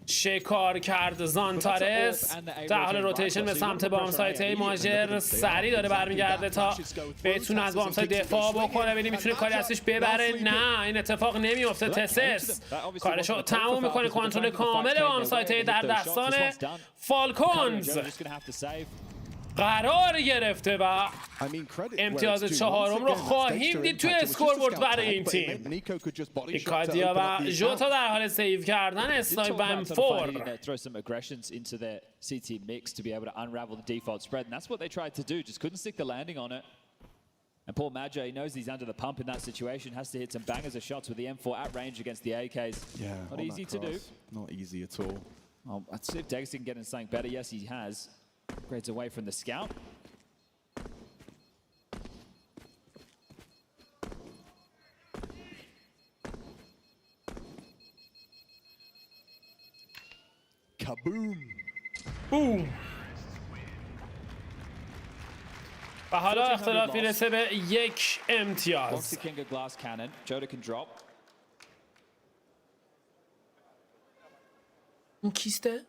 شکار کرد زانتارس. در حال روتیشن به سمت بام سایت ای. ماجر سریع داره برمیگرده تا بتونه از بام سایت دفاع بکنه. ببینیم میتونه کاری ازش ببره. نه این اتفاق نمیفته. تسس کارشو تموم میکنه. کنترل کامل بام سایت ای در دستان فالکونز قرار گرفته و امتیاز چهارم رو خواهیم دید توی اسکوربورد برای این تیم. ایکادیا و ژوتا در حال سیو کردن اسنایپ و M4. And poor Majo, he knows he's under the pump in that situation, has to hit some bangers of shots with the M4 at range against the AKs. Yeah, not easy to do. Not easy at all. Let's see if Dexter can get in something better. Yes, he has. Grades away from the scout. Kaboom! Boom! و حالا اختلافی رسه به یک امتیاز. این کیسته؟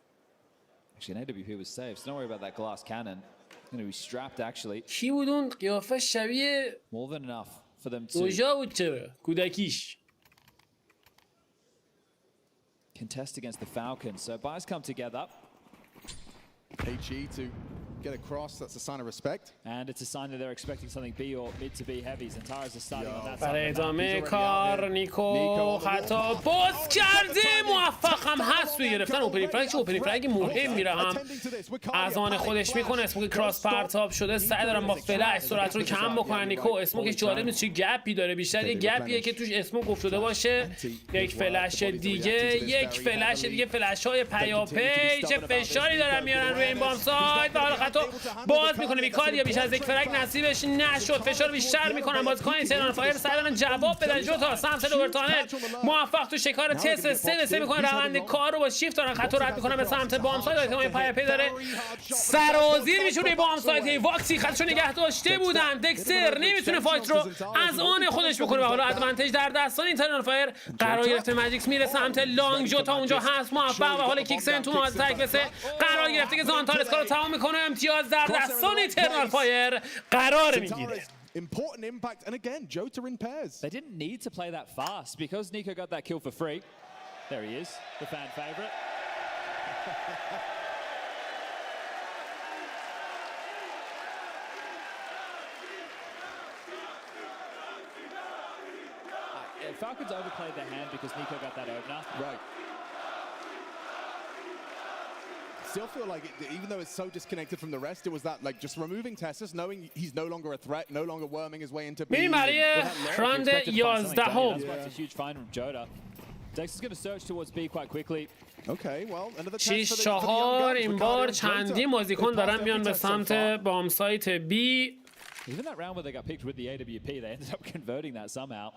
Actually, an AWP was saved, so don't worry about that glass cannon. It's going to be strapped, actually. کی بود اون قیافه شبیه More than enough for them to دوژا بود چرا؟ کودکیش. Contest against the Falcons. So buys come together. HE to get across, that's a sign of respect. And it's a sign that they're expecting something B or mid to be heavy. Zantaras are starting on that side. برای ادامه کار نیکو خطا باز کرده. موفق هم هست توی گرفتن اوپنینگ فرگ. چه اوپنینگ فرگی مهم میره هم از آن خودش میکنه. اسموک کراس پرتاب شده. سعی دارم با فلش سرعت رو کم بکنن. نیکو اسموکش جالب نیست چه گپی داره. بیشتر یه گپیه که توش اسموک افتاده باشه. یک فلش دیگه. یک فلش دیگه. فلش های پیاپی چه فشاری دارن میارن روی این بام سایت. و حالا خطا باز میکنه. ویکادیا بیش از یک فرگ نصیبش نشد. فشار بیشتر میکنن بازیکن ایترنال فایر. سعی دارن جواب بدن. ژوتا سمت لوورتانل موفق تو شکار تست سه میکنه. روند کار رو با شیفت دارن خطا رد میکنن به سمت بام سایت. احتمال پیاپی داره سرازیر میشه روی بام سایت. واکسی خطشو نگه داشته بودن. دکستر نمیتونه فایت رو از آن خودش بکنه و حالا ادوانتج در دستان اینترنال فایر قرار گرفته. ماجیکس میره سمت لانگ. ژوتا اونجا هست موفق و حالا کیکسن تو ماز تک قرار گرفته که زانتارس کارو تمام میکنه. یاز در دستان ایترنال فایر قرار میگیره. Important impact, and again, Jota in pairs. They didn't need to play that fast because Nico got that kill for free. There he is, the fan favorite. Falcons overplayed their hand because Nico got that opener. Right. Still feel like, even though it's so disconnected from the rest, it was that, like, just removing Tessus, knowing he's no longer a threat, no longer worming his way into B. راند 11 That's a huge find from Jota. Dex is going to search towards B quite quickly. Okay, well, another test for the 6-4 این بار چندی بازیکن دارن میان به سمت بام سایت B. Even that round where they got picked with the AWP, they ended up converting that somehow.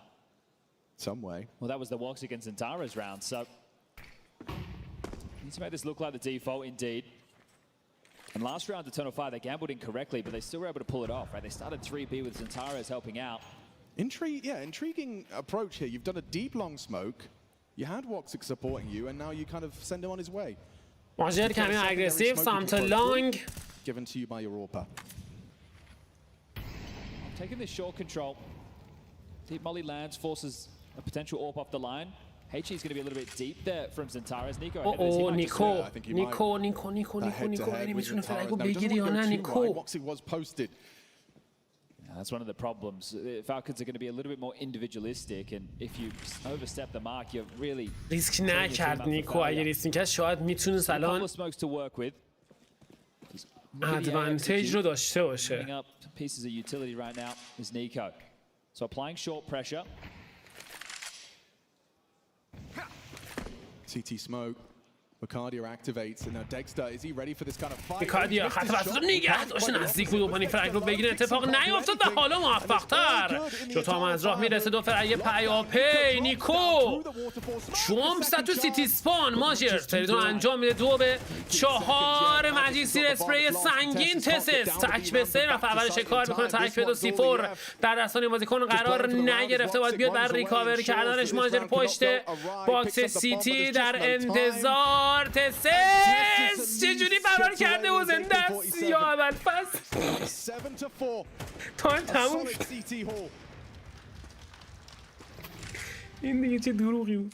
Some way. Well, that was the Wox against Zantara's round, so need to make this look like the default indeed. And last round, Eternal Fire, they gambled incorrectly, but they still were able to pull it off, right? They started 3B with Zantara's helping out. Intriguing approach here. You've done a deep long smoke. You had Woxic supporting you, and now you kind of send him on his way. ماجر کمی اگریسیو سمت لانگ. Given to you by Europa. Taking this short control. Deep Molly lands, forces a potential AWP off the line. HE is going to be a little bit deep there from Zantara's. Nico. نیکو نمیتونه فرگو بگیری یا نه نیکو. Woxic was posted. That's one of the problems. The Falcons are going to be a little bit more individualistic, and if you overstep the mark, you're really ریسک نکرد نیکو. اگه ریسک میکرد شاید میتونه الان ادوانتیج رو داشته باشه. Pieces of utility right now is Nico. So applying short pressure. CT smoke. Micardia activates, and now Dexter, is he ready for this kind of fight? میکاردیا خط وسط رو نگه داشته، نزدیک بود اوپنی فرگ رو بگیره، اتفاق نیافتاد و حالا موفق‌تر. جوتا هم از راه میرسه، دو فرگ پیاپی. نیکو جامپ زد تو سیتی سپان. ماجر فریدون انجام میده 2-4. مجیسی اسپری سنگین. تسس تک به 3 رفت اول شکار میکنه. تک به 2 C4 در دستان بازیکن قرار نگرفته، باید بیاد بر ریکاور کردنش. ماجر پشت باکس سیتی در انتظار. تسس چجوری فرار کرده و زنده است یا اول فصل. تایم تموم. این دیگه چه دروغی بود.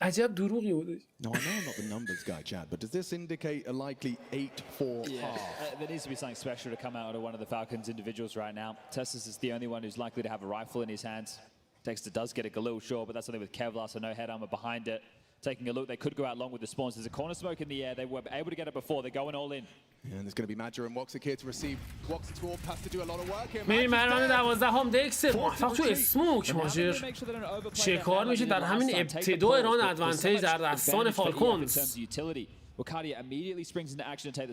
عجب دروغی بود. No, I know I'm not the numbers guy, Chad, but does this indicate a likely 8-4 half? There needs to be something special to come out of one of the Falcons individuals right now. Tessus is the only one who's likely to have a rifle in his hands. Dexter does get a Galil, sure, but that's something with Kevlar, so no head armor behind it. Taking a look, they could go out long with the spawns. There's a corner smoke in the air. They were able to get it before. They're going all in. And there's going to be Madger and Woxic here to receive. Woxic's wall has to do a lot of work here. میریم برنامه 12 هم دکستر موفق تو اسموک. ماجر چه کار میشه در همین ابتدای ران ادوانتیج در دستان فالکونز.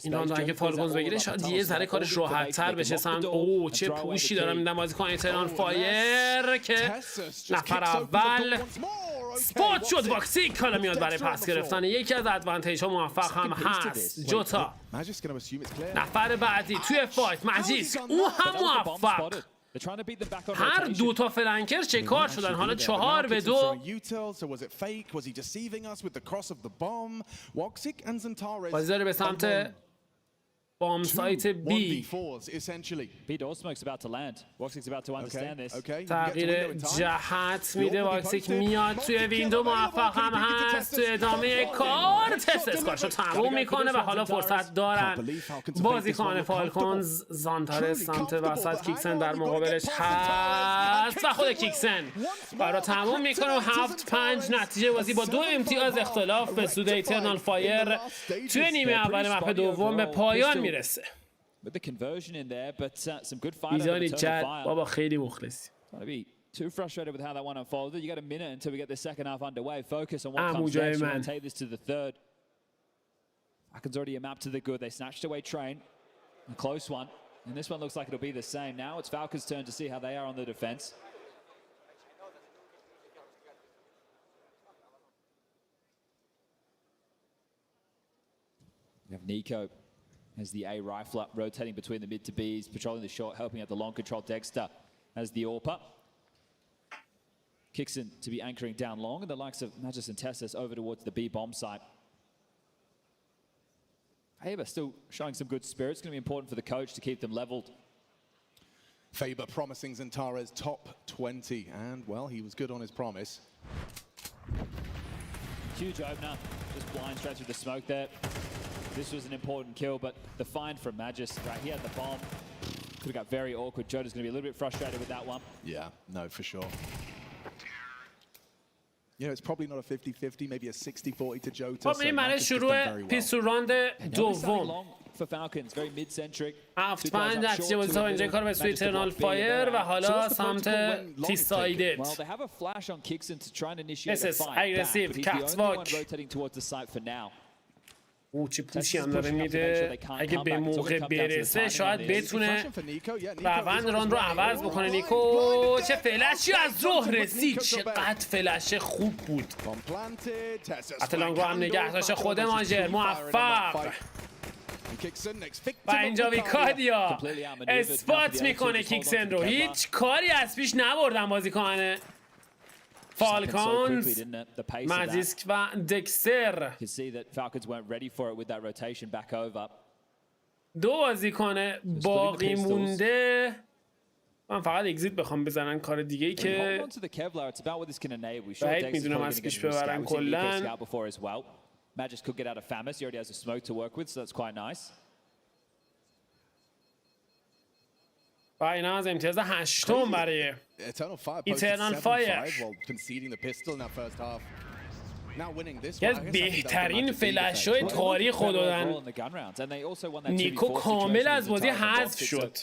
این راند اگه فالکونز بگیره شاید یه ذره کارش راحت تر بشه. سمت اوه چه پوشی دارم میدن بازیکن ایترنال فایر که نفر اول سپات شد. واکسیک حالا میاد برای پس گرفتن یکی از ادوانتیج ها. موفق هم هست جوتا. نفر بعدی توی فایت مجیس، او هم موفق. هر دو تا فلنکر چه کار شدن. حالا 4-2. بازی داره به سمت بام سایت بی. تغییر جهت میده. واکسیک میاد توی ویندو. موفق هم هست توی ادامه کار. تسس کارشو تموم میکنه و حالا فرصت دارن بازیکن فالکونز. زانتارس سمت وسط، کیکسن در مقابلش هست و خود کیکسن برای تموم میکنه. 7-5 نتیجه بازی با 2 امتیاز اختلاف به سود ایترنال فایر توی نیمه اول مپ دوم به پایان میرسه. میزانی چت بابا خیلی مخلصی. Too frustrated with how that one unfolded. You got a minute until we get the second half underway. Focus on what comes next. You want to take this to the third. Falcons already a map to the good. They snatched away Train. A close one. And this one looks like it'll be the same. Now it's Falcons' turn to see how they are on the defense. We have Nico as the A rifler, rotating between the mid to Bs, patrolling the short, helping out the long control. Dexter as the AWPer. Kixon to be anchoring down long, and the likes of Magis and Tessus over towards the B bomb site. Faber still showing some good spirit. It's going to be important for the coach to keep them leveled. Faber promising Zentare's top 20, and well, he was good on his promise. Huge opener, just blind straight through the smoke there. This was an important kill, but the find from Magis, right, he had the bomb. Could have got very awkward. Jota's going to be a little bit frustrated with that one. Yeah, no, for sure. You know, it's probably not a 50-50, maybe a 60-40 to Jota. خب این برای شروع پیستول راند دوم. For Falcons, very mid-centric. 7-5 نتیجه بازی تا اینجا کار به سوی ایترنال فایر و حالا سمت تی سایدد. Well, they have a flash on Kixon to try and initiate This a is fight aggressive, back, but he's the only one catwalk. rotating towards the site for now. او چه پوشی هم داره میده. اگه به موقع برسه شاید بتونه روند ران رو عوض بکنه. نیکو چه فلشی از راه رسید. چقدر فلش خوب بود. اتلانگ رو هم نگه داشته خود ماجر موفق. و اینجا ویکادیا اثبات میکنه کیکسن رو. هیچ کاری از پیش نبردن بازیکن فالکونز، ماجیسک و دکستر. دو بازیکن باقی مونده. من فقط اگزیت بخوام بزنن کار دیگه ای که بعید میدونم از پیش ببرن کلن. Magis could get out of Famis. He already has a smoke to work with, so that's quite nice. و اینا از امتیاز 8 برای ایترنال فایر. یه بهترین فلش های تاریخ رو دادن. نیکو کامل از بازی حذف شد.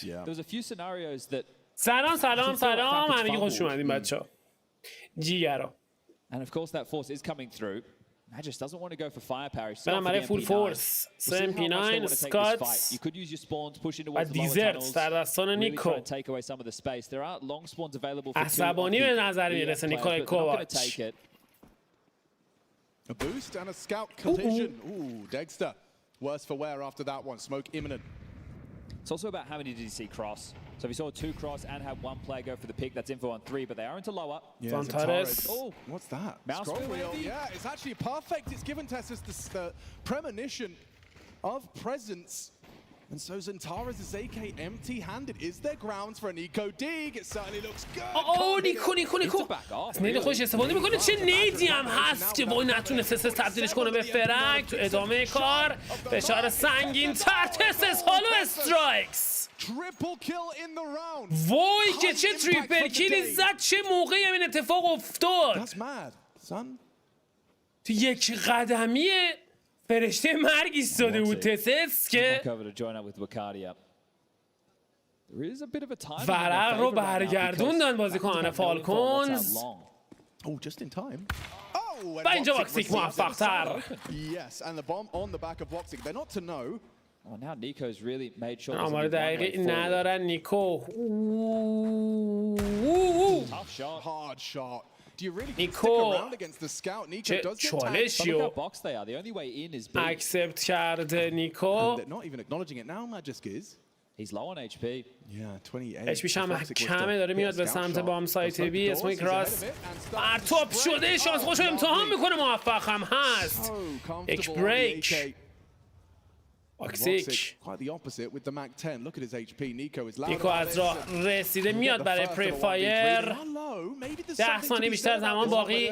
سلام سلام سلام همگی خوش اومدین بچه‌ها. جیگرا. And of course that force is coming through. Magis doesn't want to go for firepower. برام برای فول فورس SMP9 سکاتس و دیزرت در دستان نیکو. عصبانی به نظر میرسه نیکولای کوواچ. A boost and a scout collision. Ooh, Dexter. Worse for wear after that one. Smoke imminent. It's also about how many did you see cross. So if you saw 2 cross and have 1 player go for the pick, that's info on 3, but they are into lower. Yeah, oh, what's that? Mouse wheel. Yeah, it's actually perfect. It's given Tessus the premonition of presence. And so Zentare's is AK empty-handed. Is there grounds for an eco dig? It certainly looks good. اوه نیکو از نید خوش استفاده میکنه. چه نیدی هم هست که وای نتونست تسس تبدیلش کنه به فرنگ. تو ادامه کار فشار سنگین تر تسس هالو استرایکس. وای که چه تریپل کیلی زد. چه موقعی این اتفاق افتاد. تو یک قدمی فرشته مرگ ایستاده بود تسس که ورق رو برگردوندن بازیکنان فالکونز و اینجا واکسیک موفق تر. آمار دقیقی ندارن نیکو. نیکو چه چالشی رو اکسپت کرده نیکو. HP هم کمه داره میاد به سمت بام سایت بی. اسموی کراس پرتاب شده. شانس خوش رو امتحان میکنه. موفق هم هست. یک بریک. واکسیک نیکو از راه رسیده میاد برای پریفایر. 10 ثانیه بیشتر زمان باقی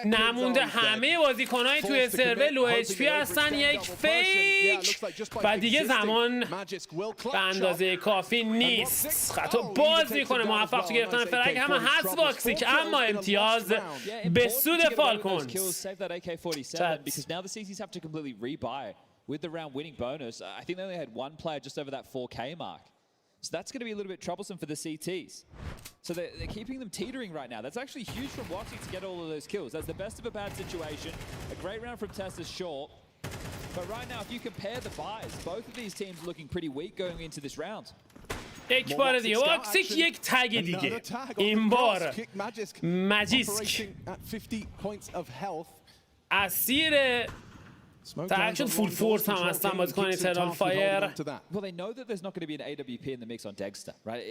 نمونده. همه بازیکن‌های توی سرور لو اچ پی هستن. یک فیک و دیگه زمان به اندازه کافی نیست. خطا باز میکنه. موفق تو گرفتن فرنگ هم هست واکسیک، اما امتیاز به سود فالکونز. With the round winning bonus, I think they only had 1 player just over that 4K mark. So that's going to be a little bit troublesome for the CTs. So they're keeping them teetering right now. That's actually huge from Woxy to get all of those kills. That's the best of a bad situation. A great round from Tessa's short. But right now, if you compare the buys, both of these teams looking pretty weak going into this round. یک بار دیگه واکسیک یک تگ دیگه. این بار ماجیسک اسیر تاگ شد. فول فورس هم هستن بازیکن ایترنال فایر.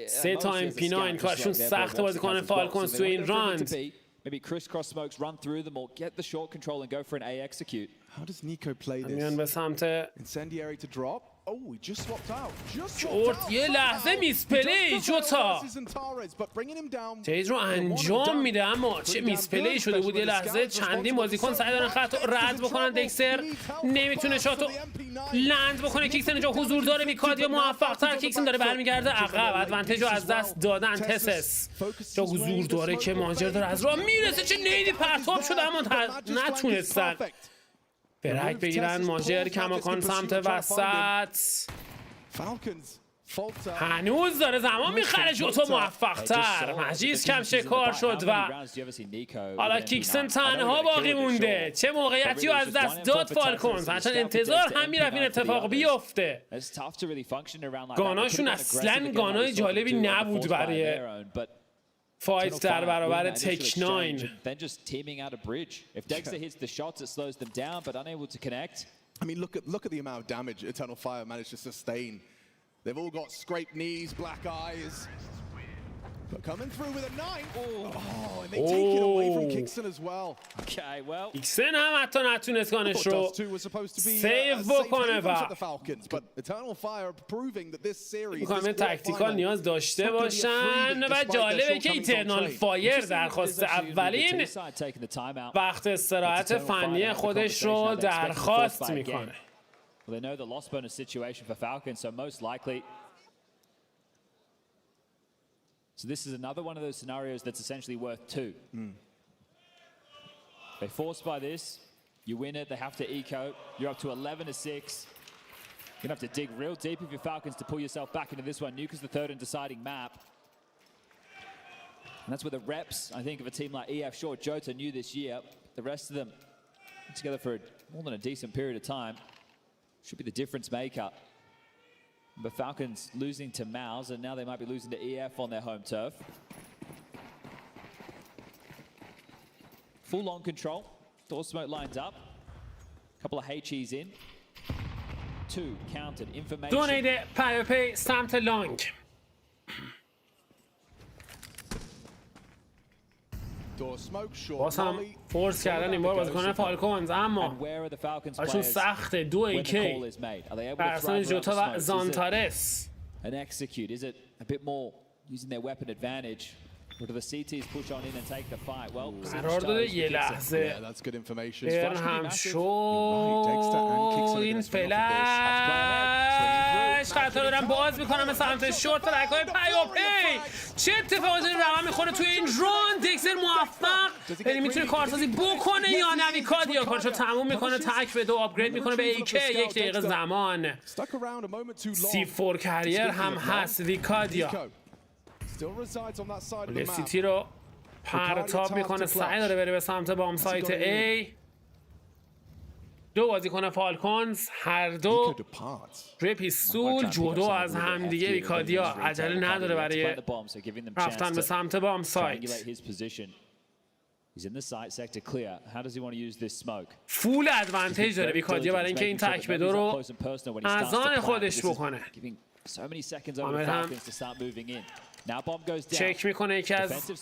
3 تا MP9 کارشون سخته بازیکن فالکونز تو این راند. maybe crisscross smokes, run through them, or get the short control and go for an A execute. How does Nico play this? میان به سمت Incendiary to drop. Oh, he just swapped out. جورت یه لحظه میسپلی جوتا تیج رو انجام میده، اما چه میسپلی شده بود. یه لحظه چندین بازیکن سعی دارن خط رد بکنن. دکستر نمیتونه شاتو لند بکنه. کیکسن اینجا حضور داره. ویکادیا موفق تر. کیکسن داره برمیگرده عقب. ادوانتیج رو از دست دادن. تسس جا حضور داره که ماجر داره از راه میرسه. چه نیدی پرتاب شده اما نتونستن برک بگیرن. ماجر کماکان سمت وسط هنوز داره زمان میخره. جوتا موفق تر. مجیز کم شکار شد و حالا کیکسن تنها باقی مونده. چه موقعیتی رو از دست داد فالکونز. هرچند انتظار هم میرفت این اتفاق بیفته. گاناشون اصلا گانای جالبی نبود برای فایت در برابر تک 9. Then just teaming out a bridge. If Dexter hits the shots, it slows them down, but unable to connect. I mean, look at the amount of damage Eternal Fire managed to sustain. They've all got scraped knees, black eyes. But coming through with a 9. Oh, and they take it away from Kickson as well. Okay, well. Kickson هم حتی نتونست گانش رو سیو بکنه و میخوام تکتیکال نیاز داشته باشن. و جالبه که ایترنال فایر درخواست اولین وقت استراحت فنی خودش رو درخواست میکنه. Well, they know the loss bonus situation for Falcons, so most likely. So this is another one of those scenarios that's essentially worth 2. They force by this, you win it, they have to eco, you're up to 11-6. You're gonna have to dig real deep if you're Falcons to pull yourself back into this one. Nuke is the third and deciding map. And that's where the reps, I think, of a team like EF, sure, Jota knew this year. The rest of them together for more than a decent period of time. Should be the difference maker. But Falcons losing to Mouse, and now they might be losing to EF on their home turf. Full on control. Door smoke lines up. Couple of HEs in. 2 counted. Information. دونیده پیاپی سمت لانگ. باز هم فورس کردن این بار بازیکن فالکونز، اما هاشون سخته. 2 AK بر اساس جوتا و زانتارس. An execute, is it a bit more using their weapon advantage? Or do the CTs push on in and take the fight? Well, قرار داده یه لحظه برن هم شد. این فلش خطا دارن باز میکنم به سمت شورت ترک های پیاپی. چه اتفاقاتی رقم میخوره توی این رون؟ دکستر موفق یعنی میتونه کارسازی بکنه یا نه؟ ویکادیا کارشو تموم میکنه. تک به 2 آپگرید میکنه به AK. 1 دقیقه زمان. C4 کریر هم هست ویکادیا. سیتی رو پرتاب میکنه. سعی داره بره به سمت بام سایت A. 2 بازیکن فالکونز هر دو روی پیستول جودو از همدیگه. ویکادیا عجله نداره برای رفتن به سمت بام سایت. فول ادوانتیج داره ویکادیا برای اینکه این تک به 2 رو از آن خودش بکنه. عامل هم چک میکنه. یکی از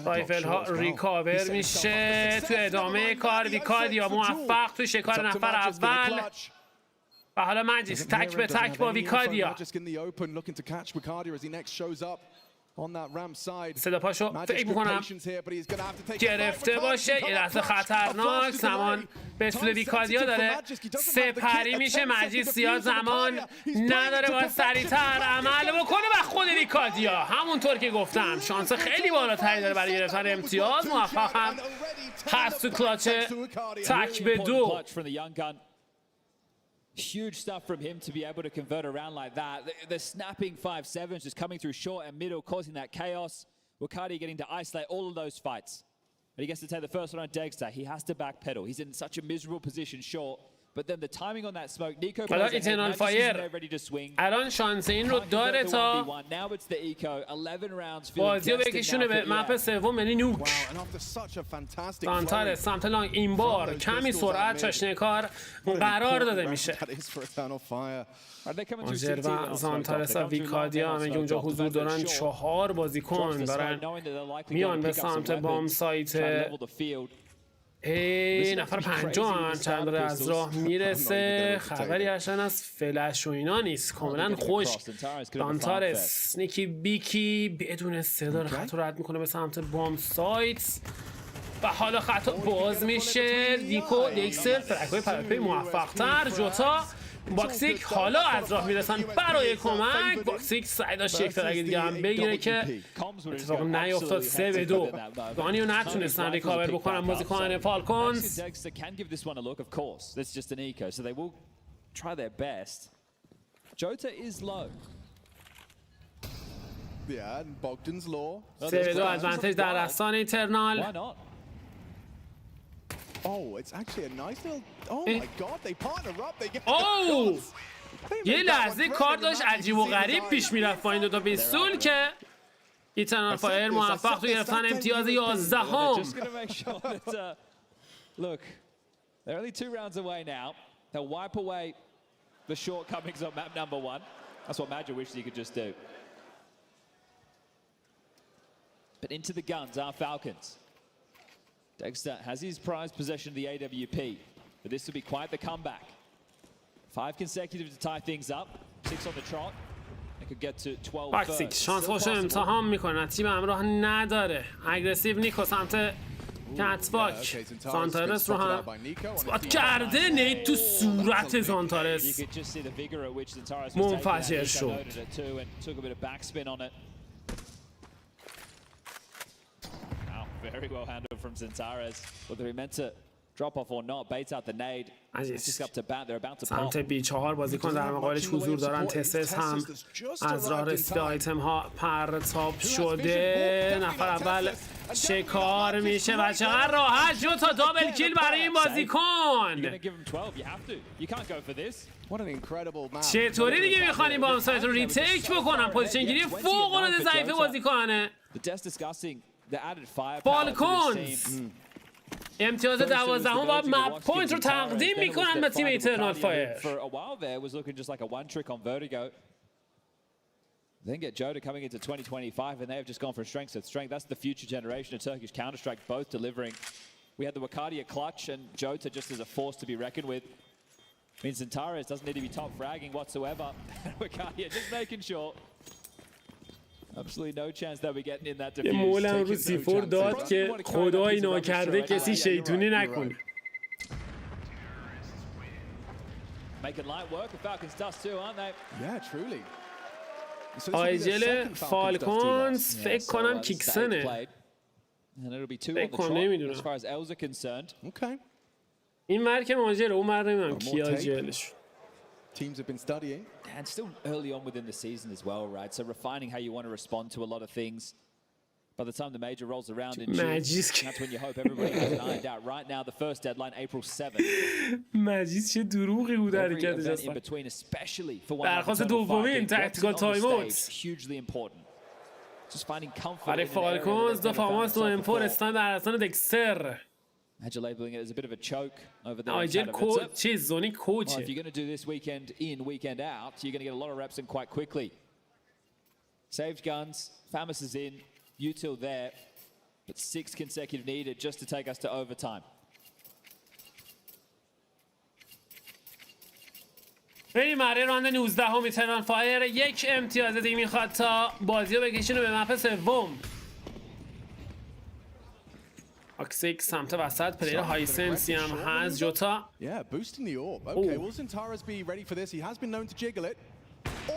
رایفل ها ریکاور میشه. تو ادامه کار ویکادیا موفق تو شکار نفر اول و حالا مجیس تک به تک با ویکادیا. صدا پاشو فکر میکنم گرفته باشه. یه لحظه خطرناک. زمان به سود ویکادیا داره سپری میشه. مجید زیاد زمان نداره، باید سریعتر عمل بکنه و خود ویکادیا همونطور که گفتم شانس خیلی بالاتری داره برای گرفتن امتیاز. موفق هم هست تو کلاچ تک به 2. Huge stuff from him to be able to convert around like that. The snapping 5-7s just coming through short and middle, causing that chaos. Wakadi getting to isolate all of those fights. But he gets to take the first one on Dexter. He has to backpedal. He's in such a miserable position short. But then the timing on that smoke, Nico حالا plays ahead, ایترنال Magus is فایر there ready to swing. الان شانس این رو داره تا Now it's the eco, 11 rounds feeling بازی رو tested بکشونه now به for مپ سوم یعنی نوک. Wow, and after such a fantastic زانتارس سمت لانگ این بار کمی سرعت چاشنکار قرار داده میشه. ماجر و زانتارس و ویکادیا همه اونجا حضور دارن. 4 بازیکن دارن میان به سمت بام سایت. نفر پنجم چند داره از راه میرسه. خبری اصلا از فلش و اینا نیست. کاملا خوش. زانتارس نیکی بیکی بدون صدا خط رو رد میکنه به سمت بام سایت و حالا خطا باز میشه. دیکو دیکسل فرکای پرپی موفق تر. جوتا باکسیک حالا از راه میرسن برای کمک. باکسیک سعی داشت یک ترک دیگه هم بگیره که اتفاق نیفتاد. 3-2 گانی رو نتونستن ریکاور بکنن بازیکنان فالکونز. Yeah, 3-2 ادوانتیج در دستان ایترنال. Oh, it's actually a nice little. Oh my God, they partner up. They get. Oh! یه لحظه کار داشت عجیب و غریب پیش میرفت با این دوتا پیستول که ایترنال فایر موفق تو گرفتن امتیاز 11ام. Look, they're only 2 rounds away now. They'll wipe away the shortcomings on map number 1. That's what Madja wished he could just do. But into the guns are Falcons. Dexter has his prized possession of the AWP, but this will be quite the comeback. 5 consecutive to tie things up. 6 on the trot. They could get to 12 باکسیک شانس خوش امتحان میکنه. تیم همراه نداره. اگریسیو نیکو سمت کتباک. زانتارس رو هم اسپات کرده. نید تو صورت زانتارس منفجر شد. Very well handled from Zantares. Whether he meant to drop off or not, baits out the nade. Just up to bat. They're about to pop. سمت بی 4 بازیکن در مقابلش حضور دارن. تسس هم از راه رسیده آیتم ها پرتاب شده. نفر اول شکار میشه و چقدر راحت شد تا دابل کیل برای این بازیکن. چطوری دیگه میخوانیم با هم سایت رو ریتیک بکنم؟ پوزیشن گیری فوق العاده ضعیف بازیکنه. فالکونز امتیاز 12ام با مپ پوینت رو تقدیم میکنن به تیم ایترنال فایر. Then get Jota coming into 2025 and they have just gone from strength to strength. That's the future generation of Turkish Counter-Strike, both delivering. We had the Wakadia clutch and Jota just as a force to be reckoned with. Means Zantares doesn't need to be top fragging whatsoever. Wakadia just making sure. Absolutely no chance that we're getting in that defuse. مولم رو سیفور داد که خدایی ناکرده کسی شیطونی نکنه. Making light work of Falcons dust too, aren't they? Yeah, truly. آیجل فالکونز فکر کنم کیکسنه. فکر کنم نمیدونم. این مرک ماجره اون مرد نمیدونم کی آیجلش. Teams have been studying. And still early on within the season as well, right? So refining how you want to respond to a lot of things. By the time the major rolls around in June, that's when you hope everybody has it ironed out. Right now, the first deadline, April 7th. مجیز چه دروغی بود حرکتش اصلا. درخواست دومین تاکتیکال تایم اوت. Hugely important. Just finding comfort. برای فالکونز دو فاماس دو M4 استان در اصلا دکستر. Major labeling it as a bit of a choke over there. آیجل چیز زونی کوچه. If you're going to do this weekend in, weekend out, you're going to get a lot of reps in quite quickly. Saved guns, Famus is in, util there, but 6 consecutive needed just to take us to overtime. بریم برای راند 19 هم ایترنال فایر. 1 امتیاز دیگه میخواد تا بازی رو بکشونه به مپ سوم. آکسیک سمت وسط پلیر های سنسی هم هست. جوتا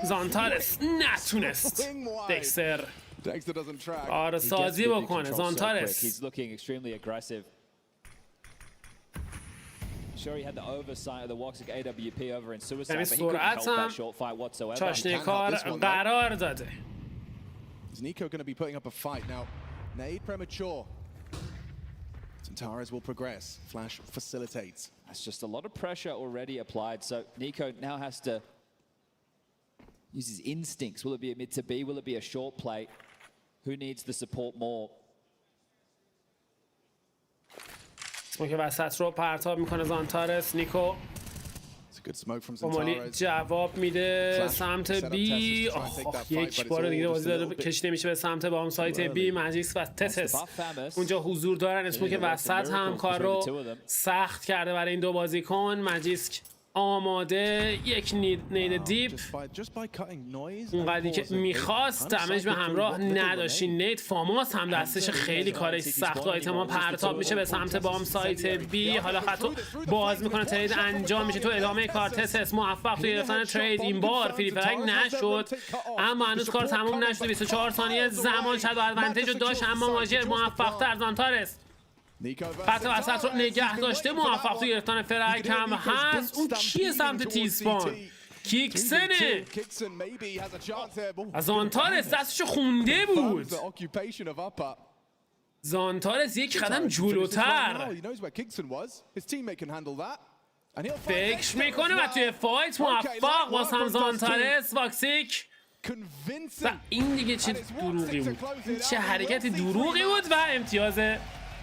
زانتارس نتونست دکستر آره سازی بکنه. زانتارس یعنی سرعت هم چاشنی کار قرار داده. Antares will progress. Flash facilitates. That's just a lot of pressure already applied. So Nico now has to use his instincts. Will it be a mid to B? Will it be a short play? Who needs the support more? اسمو که وسط رو پرتاب میکنه زانتارس. نیکو اومالی جواب میده سمت بی. یک بار دیگه بازی داره کشیده میشه به سمت بام سایت بی. ماجیکس و تسس اونجا حضور دارن. اسمو که وسط هم کار رو سخت کرده برای این دو بازیکن. ماجیک آماده. یک نید دیپ اونقدری که میخواست دمیج به همراه نداشتی. نید فاماس هم دستش خیلی کارش سخت. آیتما پرتاب میشه به سمت بام سایت بی. حالا خطو باز میکنه. ترید انجام میشه تو ادامه کار. تسس موفق تو گرفتن ترید. این بار فری فرگ نشد اما هنوز کار تموم نشده. 24 ثانیه زمان شد و ادوانتیج رو داشت اما ماجر موفق تر. زانتارس خط وسط رو نگه داشته. موفق تو گرفتن فرگ هم هست. اون کیه سمت تیسپان؟ کیکسنه. زانتارس دستشو خونده بود. زانتارس یک قدم جلوتر فکر میکنه و توی فایت موفق باز هم زانتارس. واکسیک این دیگه چه دروغی بود. چه حرکت دروغی بود و امتیاز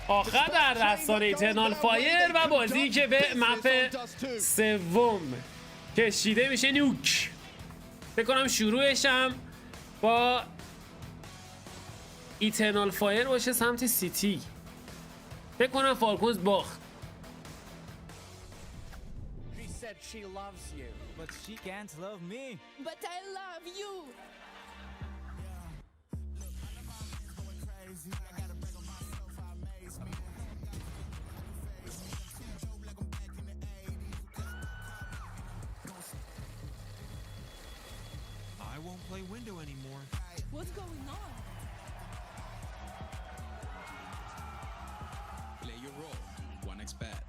آخر در دستان ایترنال فایر و بازی که به مپ سوم کشیده میشه. نوک فکر کنم شروعش هم با ایترنال فایر باشه سمت سیتی. فکر کنم فالکونز باخت. I won't play window anymore. What's going on? Play your role. 1xBet.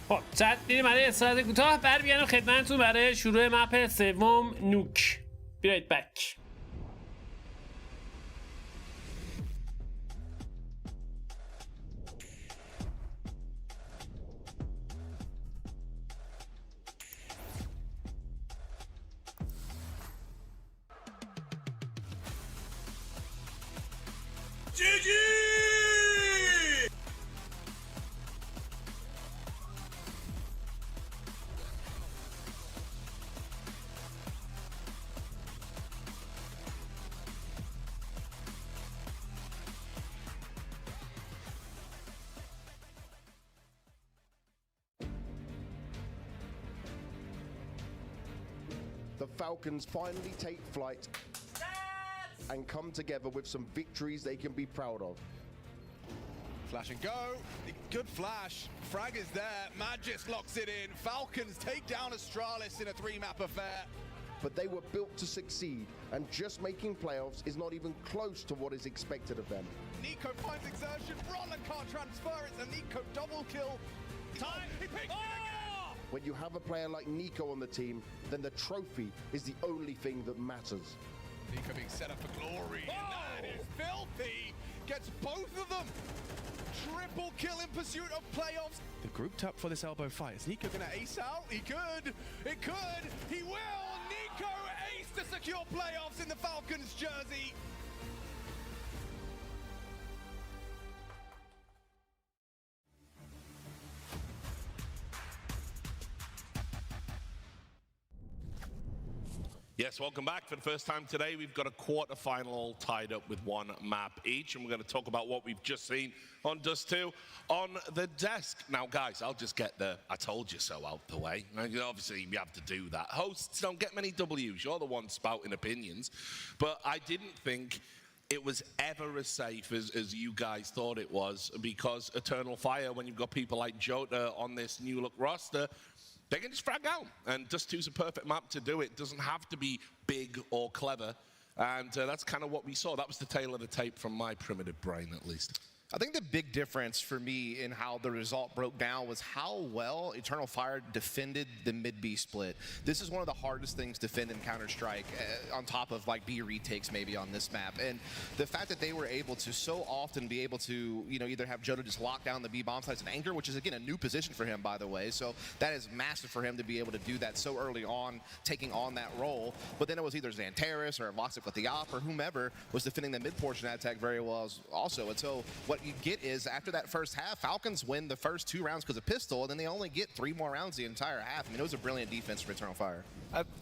خب چند دیریم برای استراحت کوتاه. برمیگردم خدمتتون برای شروع مپ سوم نوک. Be right back. The Falcons finally take flight and come together with some victories they can be proud of. Flash and go. Good flash. Frag is there. Magis locks it in. Falcons take down Astralis in a 3-map affair. But they were built to succeed, and just making playoffs is not even close to what is expected of them. Nico finds exertion. Roller can't transfer it. A Nico double kill. Time. He picks it again. When you have a player like Nico on the team, then the trophy is the only thing that matters. Nico being set up for glory. That is filthy. Gets both of them. Triple kill in pursuit of playoffs. The group tap for this elbow fight. Is Nico gonna ace out? He could. It could. He will. Nico ace to secure playoffs in the Falcons jersey. Yes, welcome back. For the first time today, we've got a quarterfinal all tied up with one map each, and we're going to talk about what we've just seen on Dust 2 on the desk. Now, guys, I'll just get the I told you so out the way. Obviously, we have to do that. Hosts don't get many W's. You're the one spouting opinions. But I didn't think it was ever as safe as you guys thought it was, because Eternal Fire, when you've got people like Jota on this new look roster, they can just frag out, and Dust 2's a perfect map to do it. It doesn't have to be big or clever, and that's kind of what we saw. That was the tail of the tape from my primitive brain, at least. I think the big difference for me in how the result broke down was how well Eternal Fire defended the mid-B split. This is one of the hardest things to defend in Counter-Strike, on top of like B retakes maybe on this map. And the fact that they were able to so often be able to, you know, either have Joda just lock down the B bomb sites and anchor, which is again a new position for him, by the way. So that is massive for him to be able to do that so early on, taking on that role. But then it was either Xantares or Voxic with the op or whomever was defending the mid portion of that attack very well also. And so what you get is after that first half, Falcons win the first 2 rounds because of pistol, and then they only get 3 more rounds the entire half. I mean, it was a brilliant defense for Eternal Fire.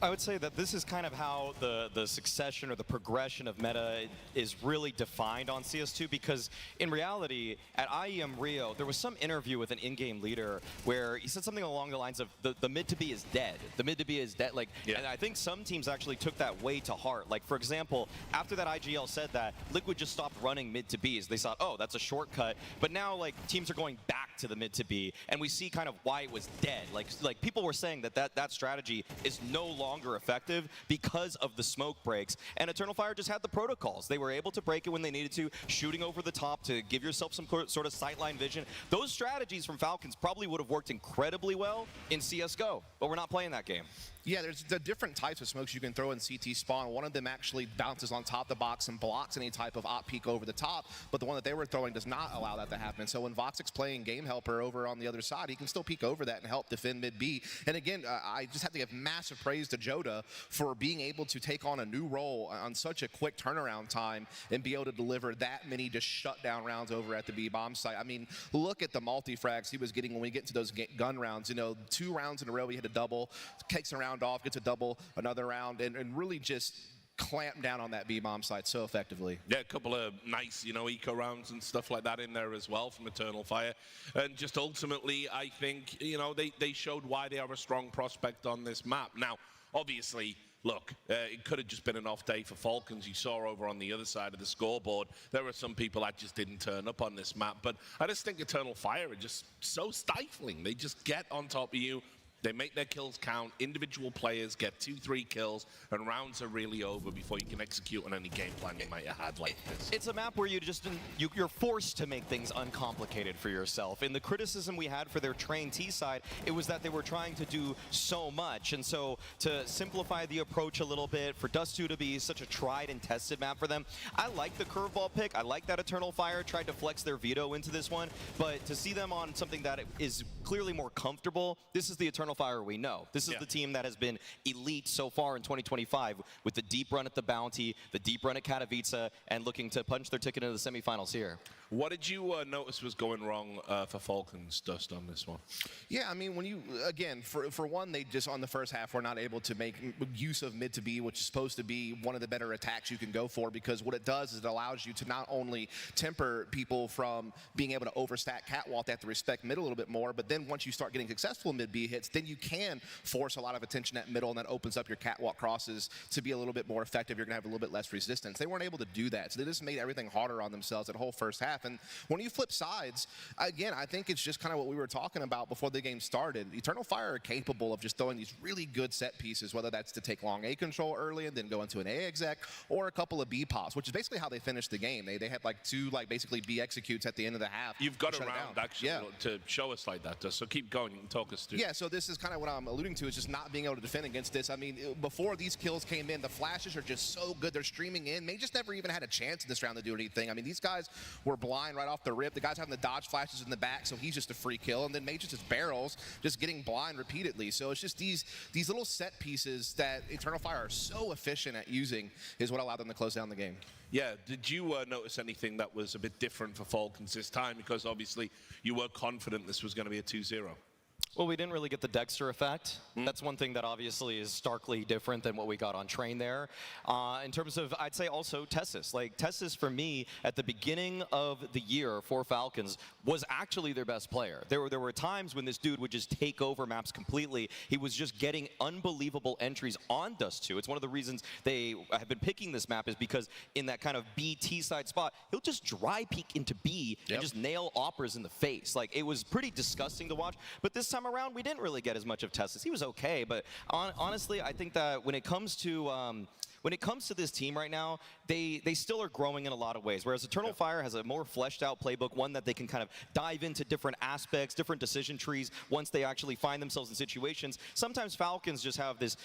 I would say that this is kind of how the succession or the progression of meta is really defined on CS2, because in reality, at IEM Rio, there was some interview with an in-game leader where he said something along the lines of the mid to B is dead. The mid to B is dead. Like, and I think some teams actually took that way to heart. Like, for example, after that IGL said that, Liquid just stopped running mid to Bs. They thought, oh, that's a shortcut. But now, like, teams are going back to the mid to B, and we see kind of why it was dead. Like people were saying that strategy is no longer effective because of the smoke breaks, and Eternal Fire just had the protocols. They were able to break it when they needed to, shooting over the top to give yourself some sort of sightline vision. Those strategies from Falcons probably would have worked incredibly well in CSGO, but we're not playing that game. Yeah, there's the different types of smokes you can throw in CT spawn. One of them actually bounces on top of the box and blocks any type of op peek over the top, but the one that they were throwing does not allow that to happen. So when Voxic's playing Game Helper over on the other side, he can still peek over that and help defend mid-B. And again, I just have to give massive praise to Joda for being able to take on a new role on such a quick turnaround time and be able to deliver that many just shutdown rounds over at the B bomb site. I mean, look at the multi-frags he was getting when we get to those gun rounds. You know, 2 rounds in a row, he hit a double, takes a round off, gets a double, another round, and really just clamp down on that B-bomb site so effectively. Yeah, a couple of nice, you know, eco rounds and stuff like that in there as well from Eternal Fire. And just ultimately, I think, you know, they showed why they are a strong prospect on this map. Now, obviously, look, it could have just been an off day for Falcons. You saw over on the other side of the scoreboard, there were some people that just didn't turn up on this map. But I just think Eternal Fire are just so stifling. They just get on top of you. They make their kills count. Individual players get 2-3 kills, and rounds are really over before you can execute on any game plan you might have had like this. It's a map where you're forced to make things uncomplicated for yourself. And the criticism we had for their train T side, it was that they were trying to do so much. And so to simplify the approach a little bit, for Dust 2 to be such a tried and tested map for them, I like the curveball pick. I like that Eternal Fire tried to flex their veto into this one. But to see them on something that is clearly more comfortable, this is the Eternal Fire we know. This is the team that has been elite so far in 2025 with the deep run at the Bounty, the deep run at Katowice, and looking to punch their ticket into the semifinals here. What did you notice was going wrong for Falcons, Dust, on this one? Yeah, I mean, when you, again, for one, they just on the first half were not able to make use of mid to B, which is supposed to be one of the better attacks you can go for, because what it does is it allows you to not only temper people from being able to overstack catwalk, they have to respect mid a little bit more, but then once you start getting successful mid B hits, then you can force a lot of attention at middle, and that opens up your catwalk crosses to be a little bit more effective. You're going to have a little bit less resistance. They weren't able to do that, so they just made everything harder on themselves that whole first half. And when you flip sides, again, I think it's just kind of what we were talking about before the game started. Eternal Fire are capable of just throwing these really good set pieces, whether that's to take long A control early and then go into an A exec, or a couple of B pops, which is basically how they finished the game. They had like 2 basically B executes at the end of the half. You've got a round actually to show us like that, so keep going. You can talk us through. Yeah, so this is kind of what I'm alluding to, is just not being able to defend against this. I mean, before these kills came in, the flashes are just so good. They're streaming in. They just never even had a chance in this round to do anything. I mean, these guys were blind right off the rip. The guy's having the dodge flashes in the back, so he's just a free kill. And then Mage just barrels, just getting blind repeatedly. So it's just these little set pieces that Eternal Fire are so efficient at using is what allowed them to close down the game. Yeah, did you notice anything that was a bit different for Falcons this time? Because obviously you were confident this was going to be a 2-0. Well, we didn't really get the Dexter effect. That's one thing that obviously is starkly different than what we got on Train there. In terms of, I'd say also Tessis. Like, Tessis for me, at the beginning of the year for Falcons, was actually their best player. There were times when this dude would just take over maps completely. He was just getting unbelievable entries on Dust 2. It's one of the reasons they have been picking this map, is because in that kind of B-T side spot, he'll just dry peek into B and just nail operas in the face. Like, it was pretty disgusting to watch. But this time around, we didn't really get as much of Tessis. He was okay, but honestly, I think that when it comes to when it comes to this team right now, they still are growing in a lot of ways. Whereas Eternal Fire has a more fleshed out playbook, one that they can kind of dive into different aspects, different decision trees once they actually find themselves in situations. Sometimes Falcons just have this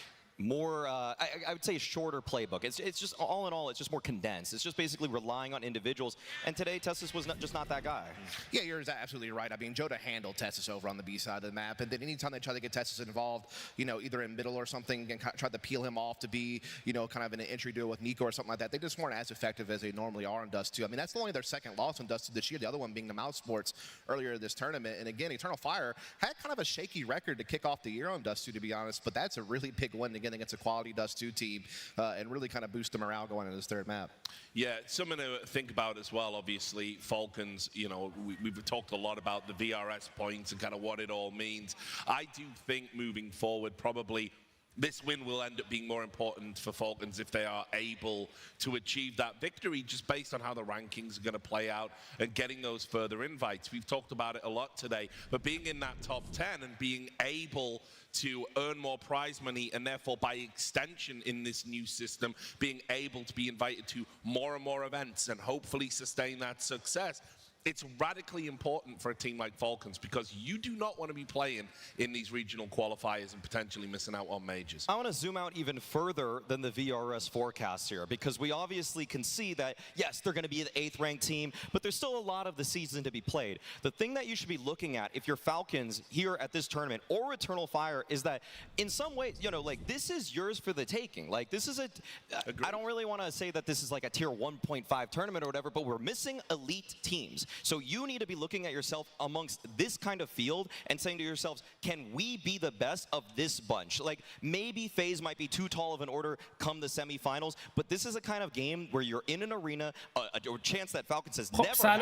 more, I would say, a shorter playbook. It's just, all in all, it's just more condensed. It's just basically relying on individuals. And today, Tessus was just not that guy. Yeah, you're absolutely right. I mean, Joda handled Tessus over on the B side of the map. And then anytime they try to get Tessus involved, you know, either in middle or something, and try to peel him off to be, you know, kind of in an entry duel with Nico or something like that, they just weren't as effective as they normally are in Dust 2. I mean, that's only their second loss in Dust 2 this year, the other one being the Mouse Sports earlier this tournament. And again, Eternal Fire had kind of a shaky record to kick off the year on Dust 2, to be honest, but that's a really big win again against a quality Dust 2 team and really kind of boost the morale going into this third map. Yeah, something to think about as well, obviously. Falcons, you know, we've talked a lot about the VRS points and kind of what it all means. I do think moving forward, probably this win will end up being more important for Falcons if they are able to achieve that victory, just based on how the rankings are going to play out and getting those further invites. We've talked about it a lot today, but being in that top 10 and being able to earn more prize money, and therefore by extension in this new system, being able to be invited to more and more events and hopefully sustain that success. It's radically important for a team like Falcons because you do not want to be playing in these regional qualifiers and potentially missing out on majors. I want to zoom out even further than the VRS forecast here, because we obviously can see that, yes, they're going to be the 8th ranked team, but there's still a lot of the season to be played. The thing that you should be looking at if you're Falcons here at this tournament or Eternal Fire is that in some ways, you know, like, this is yours for the taking. Like, this is I don't really want to say that this is like a tier 1.5 tournament or whatever, but we're missing elite teams. So you need to be looking at yourself amongst this kind of field and saying to yourselves, can we be the best of this bunch? Like, maybe FaZe might be too tall of an order come the semifinals, but this is a kind of game where you're in an arena, a chance that Falcons has never had before.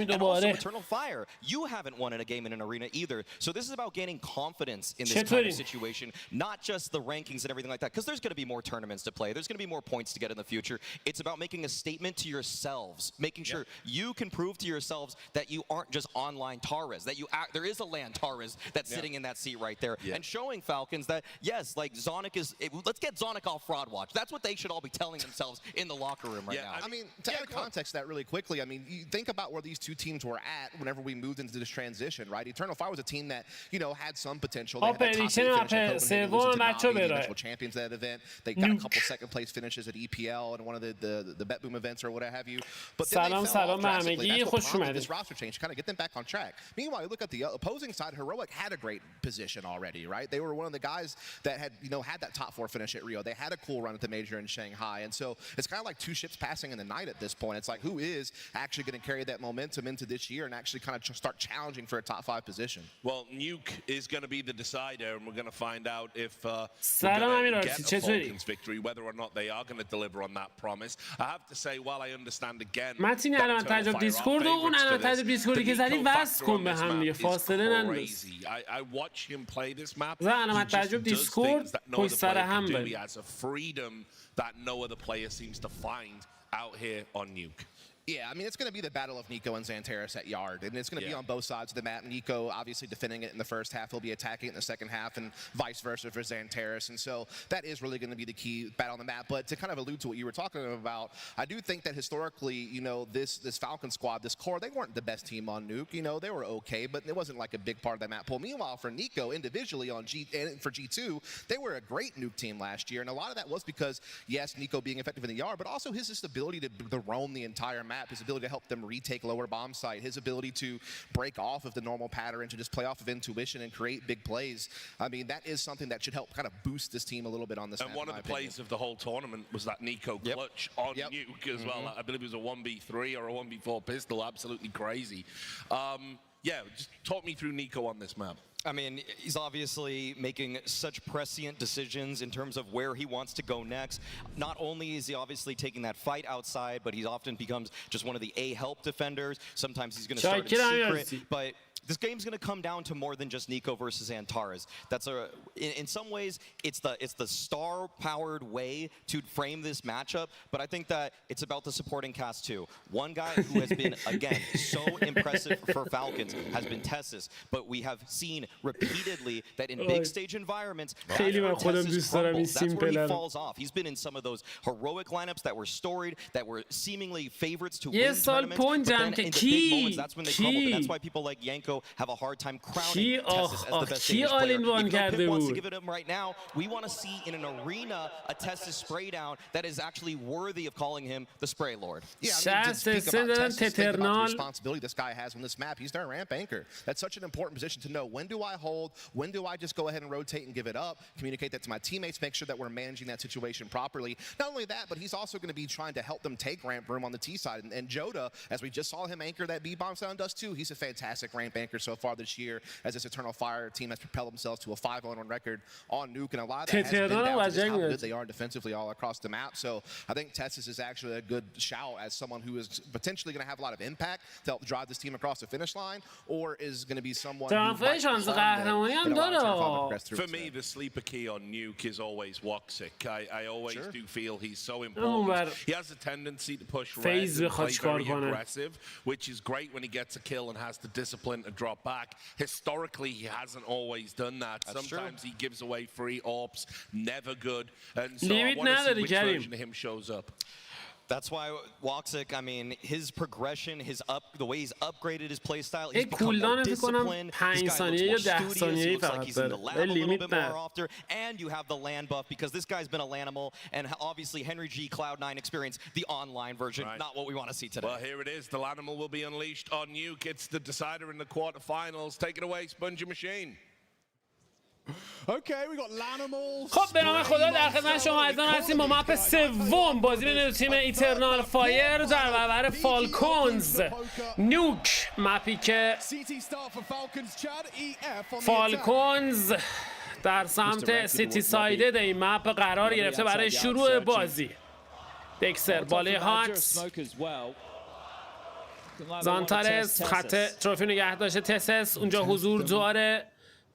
And also Eternal Fire, you haven't won in a game in an arena either. So this is about gaining confidence in this kind of situation, not just the rankings and everything like that, because there's going to be more tournaments to play. There's going to be more points to get in the future. It's about making a statement to yourselves, making sure you can prove to yourselves that you aren't just online Taurus, that you there is a LAN Taurus that's sitting in that seat right there, and showing Falcons that, yes, like, Zonic is, let's get Zonic off fraud watch. That's what they should all be telling themselves in the locker room right now. I mean, to add context to that really quickly, I mean, you think about where these two teams were at whenever we moved into this transition, right? Eternal Fire was a team that, you know, had some potential. They had that top 8 finish at Copenhagen, losing to Navi, the eventual champions of that event. They got a couple second place finishes at EPL and one of the Bet Boom events or what have you. But then they fell off drastically. That's what prompted this roster change to kind of get them back on track. Meanwhile, you look at the opposing side, Heroic had a great position already, right? They were one of the guys that had, you know, had that top 4 finish at Rio. They had a cool run at the major in Shanghai. And so it's kind of like two ships passing in the night at this point. It's like, who is actually going to carry that momentum into this year and actually kind of start challenging for a top 5 position? Well, Nuke is going to be the decider, and we're going to find out if we're going to get a Falcons victory, whether or not they are going to deliver on that promise. I have to say, while I understand again, متین الان تجربه دیسکورد و اون الان تجربه دیسکوردی که زدی وصل کن به هم دیگه، فاصله ننداز. I watch him play this map. الان تجربه دیسکورد پشت سر هم بریم. He has a freedom that no other player seems to find out here on Nuke. Yeah, I mean, it's going to be the battle of Nico and Xantares at Yard, and it's going to be on both sides of the map. Nico obviously defending it in the first half. He'll be attacking it in the second half, and vice versa for Xantares. And so that is really going to be the key battle on the map. But to kind of allude to what you were talking about, I do think that historically, you know, this Falcon squad, this core, they weren't the best team on Nuke. You know, they were okay, but it wasn't like a big part of that map pool. Meanwhile, for Nico individually on and for G2, they were a great Nuke team last year, and a lot of that was because, yes, Nico being effective in the Yard, but also his ability to roam the entire map, his ability to help them retake lower bomb site, his ability to break off of the normal pattern, to just play off of intuition and create big plays. I mean, that is something that should help kind of boost this team a little bit on this map. And one of the plays of the whole tournament was that Nico clutch on Nuke as well. I believe it was a 1v3 or a 1v4 pistol, absolutely crazy. Yeah, just talk me through Nico on this map. I mean, he's obviously making such prescient decisions in terms of where he wants to go next. Not only is he obviously taking that fight outside, but he often becomes just one of the A-help defenders. Sometimes he's going to start in secret, but this game's going to come down to more than just Nico versus Antares. That's in some ways, it's the star-powered way to frame this matchup, but I think that it's about the supporting cast too. One guy who has been, again, so impressive for Falcons has been Tessis, but we have seen repeatedly that in big stage environments, that's where Tessis crumbles. That's where he falls off. He's been in some of those heroic lineups that were storied, that were seemingly favorites to win tournaments, but then in the big moments, that's when they crumbled, and that's why people like Yanko have a hard time crowning Tessis as the best Danish player. Even though Pip wants to give it him right now, we want to see in an arena a Tessis spray down that is actually worthy of calling him the Spray Lord. Yeah, I mean, to speak about Tessis, think about the responsibility this guy has on this map. He's their ramp anchor. That's such an important position to know. When do I hold? When do I just go ahead and rotate and give it up? Communicate that to my teammates, make sure that we're managing that situation properly. Not only that, but he's also going to be trying to help them take ramp room on the T side. And Joda, as we just saw him anchor that B-bomb sound dust too, he's a fantastic ramp anchor so far this year, as this Eternal Fire team has propelled themselves to a 5-0 record on Nuke, and a lot of that has been down to how good they are defensively all across the map. So I think Tessis is actually a good shout as someone who is potentially going to have a lot of impact to help drive this team across the finish line, or is going to be someone who might For me, the sleeper key on Nuke is always Woxic. I always do feel he's so important. He has a tendency to push red and play very aggressive, which is great when he gets a kill and has the discipline to drop back. Historically, he hasn't always done that. Sometimes he gives away free AWPs, never good. And so I want to see which version of him shows up. That's why Woxic, I mean, his progression, the way he's upgraded his playstyle, he's become more disciplined. This guy looks more studious. He looks like he's in the lab a little bit more often. And you have the LAN buff, because this guy's been a LANimal, and obviously Henry G Cloud9 experience, the online version, not what we want to see today. Well, here it is. The LANimal will be unleashed on Nuke. It's the decider in the quarterfinals. Take it away, Spongy Machine. Okay, we got LANimals. خب به نام خدا در خدمت شما عزیزان هستیم با مپ سوم بازی بین تیم ایترنال فایر در برابر فالکونز نوک، مپی که فالکونز در سمت سیتی سایدد این مپ قرار گرفته برای شروع بازی. دکسر بالای هاتس، زانتارس خط تروفی نگه داشته، تسس اونجا حضور داره.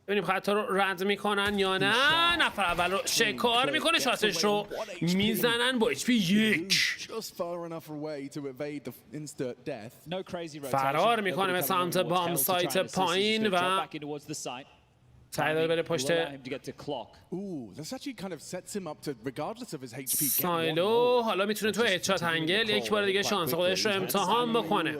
ببینیم خط رو رد میکنن یا نه. نفر اول رو شکار میکنه، شاتش رو میزنن با HP 1. فرار میکنه به سمت بام سایت پایین و سعی داره بره پشت سایلو. حالا میتونه تو هدشات انگل یک بار دیگه شانس خودش رو امتحان بکنه.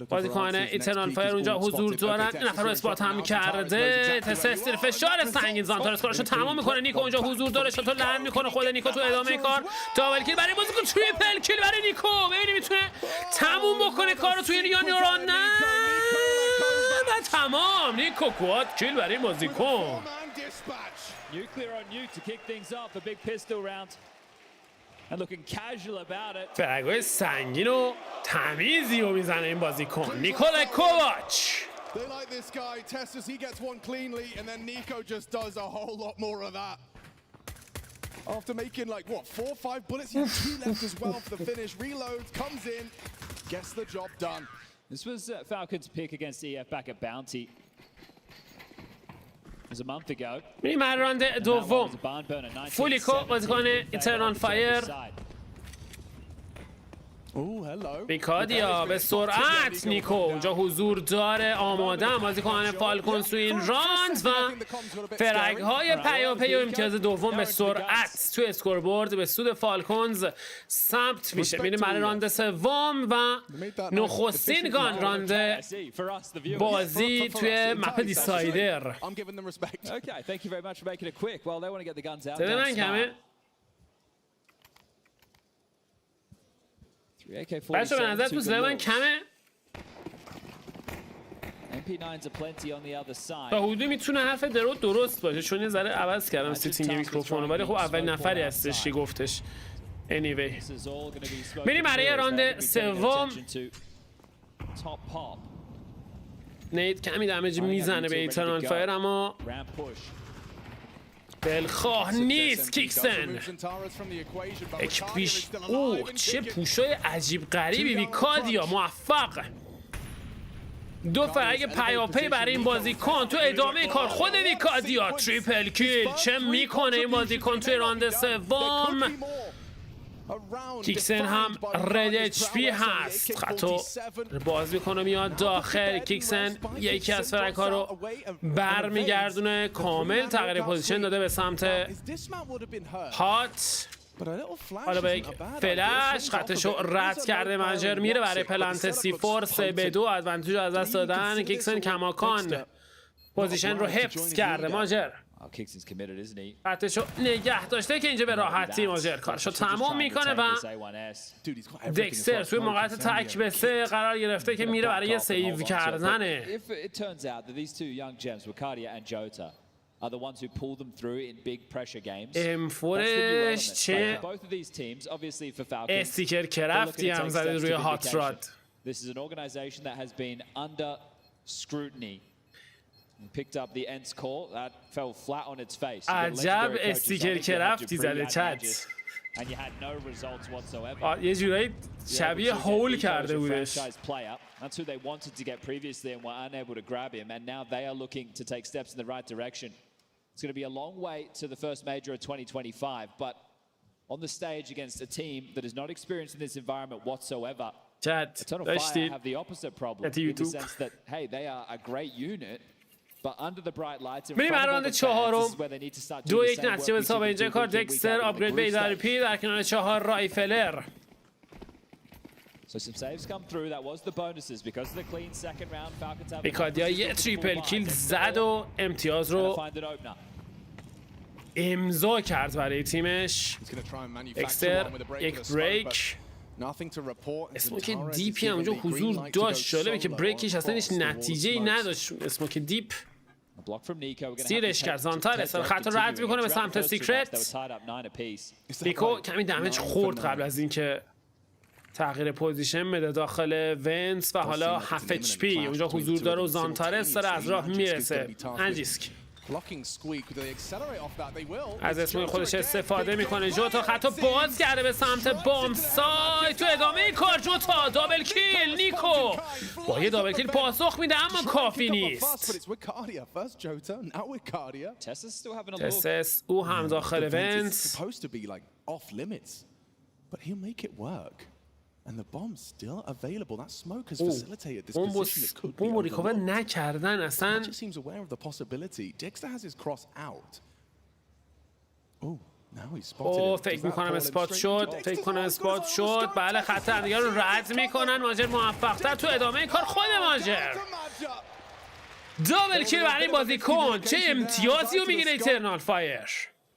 بازیکن ایترنال فایر اونجا حضور دارن. این نفر رو اثبات هم کرده. تست فشار سنگین زانتارس کارش رو تمام میکنه. نیکو اونجا حضور داره، شات رو لند میکنه خود نیکو تو ادامه کار. دابل کیل برای بازیکن، تریپل کیل برای نیکو. ببینید میتونه تموم بکنه کارو توی ریان. نه تمام. نیکو کواد کیل برای بازیکن. فرگای سنگین و تمیزی رو میزنه این بازیکن نیکولای کوواچ. They like this guy, Testis, he gets one cleanly, and then Nico just does a whole lot more of that. After making like, what, 4 or 5 bullets, he had 2 left as well for the finish. Reloads, comes in, gets the job done. This was Falcons' pick against EF back at Bounty. A month ago. میریم راند دوم. فولیکو بازیکن ایترنال فایر. بیکادیا به سرعت. نیکو اونجا حضور داره، آماده هم بازیکن فالکونز تو این راند و فرگ های پیاپی و امتیاز دوم به سرعت تو اسکوربورد به سود فالکونز ثبت میشه. میریم برای راند سوم و نخستین گان راند بازی توی مپ دیسایدر. صدای من کمه؟ بچه به نظر تو صدای من کمه؟ تا حدودی میتونه حرف درود درست باشه، چون یه ذره عوض کردم سیتینگ میکروفونو، ولی خب اولین نفری هستش که گفتش. anyway میریم برای راند سوم. نید کمی دمیج میزنه به ایترنال فایر، اما دلخواه نیست کیکسن. پیش چه پوشای عجیب غریبی. ویکادیا موفق. دو فرق پیاپی برای این بازیکن تو ادامه کار. خود ویکادیا تریپل کیل. چه میکنه این بازیکن توی راند سوم؟ کیکسن هم رد اچ پی هست. خطو باز میکنه میاد داخل. کیکسن یکی از فرق ها رو برمیگردونه. کامل تغییر پوزیشن داده به سمت هات. حالا به یک فلش خطش رو رد کرده. منجر میره برای پلنت C4. 3-2 ادوانتیج از دست دادن. کیکسن کماکان پوزیشن رو حفظ کرده. ماجر خطش رو نگه داشته که اینجا به راحتی ماجر کارش رو تمام میکنه و دکستر توی موقعیت تک به 3 قرار گرفته که میره برای سیو کردنه. are the ones who pull them through in big pressure games. امفورش چه استیکر کرافتی هم زده روی هات راد. This is an organization that has been under scrutiny. Picked up the Ents call that fell flat on its face. عجب استیکر کرافتی زده چت. And you had no results whatsoever. یه جورایی شبیه هول کرده بودش. That's who they wanted to get previously and were unable to grab him, and now they are looking to take steps in the right direction. It's going to be a long wait to the first major of 2025, but on the stage against a team that is not experienced in this environment whatsoever, Eternal Fire have the opposite problem in the sense that, hey, they are a great unit, but under the bright lights in front of all the fans, this is where they need to start doing the same work we see them do week in, week out in the blue stage. در کنار 4 رایفلر. So some saves come through. That was the bonuses because of the clean second round. Falcons have ویکادیا یه تریپل کیل زد و امتیاز رو امضا کرد برای تیمش. اکستر یک بریک. اسموک دیپی هم اونجا حضور داشت. جالبه که بریکش اصلا هیچ نتیجه‌ای نداشت. اسموک دیپ سیرش کرد. زانتارس خط رو رد میکنه به سمت سیکرت. نیکو کمی دمیج خورد قبل از اینکه تغییر پوزیشن بده داخل ونس و حالا 7 HP اونجا حضور داره و زانتارس داره از راه میرسه. انجیسک از اسم خودش استفاده میکنه. جوتا خطو باز کرده به سمت بام سای. تو ادامه کار جوتا دابل کیل. نیکو با یه دابل کیل پاسخ میده اما کافی نیست. تسس او هم داخل ونس. And the bomb's still available. That smoke has facilitated this position. بوم ریکاور نکردن اصلا. Just seems aware of the possibility. Dexter has his cross out. Oh, now he's spotted. فکر میکنم اسپات شد. فکر کنم اسپات شد. بله خط همدیگه رو رد میکنن. ماجر موفق‌تر تو ادامه کار. خود ماجر دابل کیل برای بازیکن. چه امتیازی رو میگیره ایترنال فایر.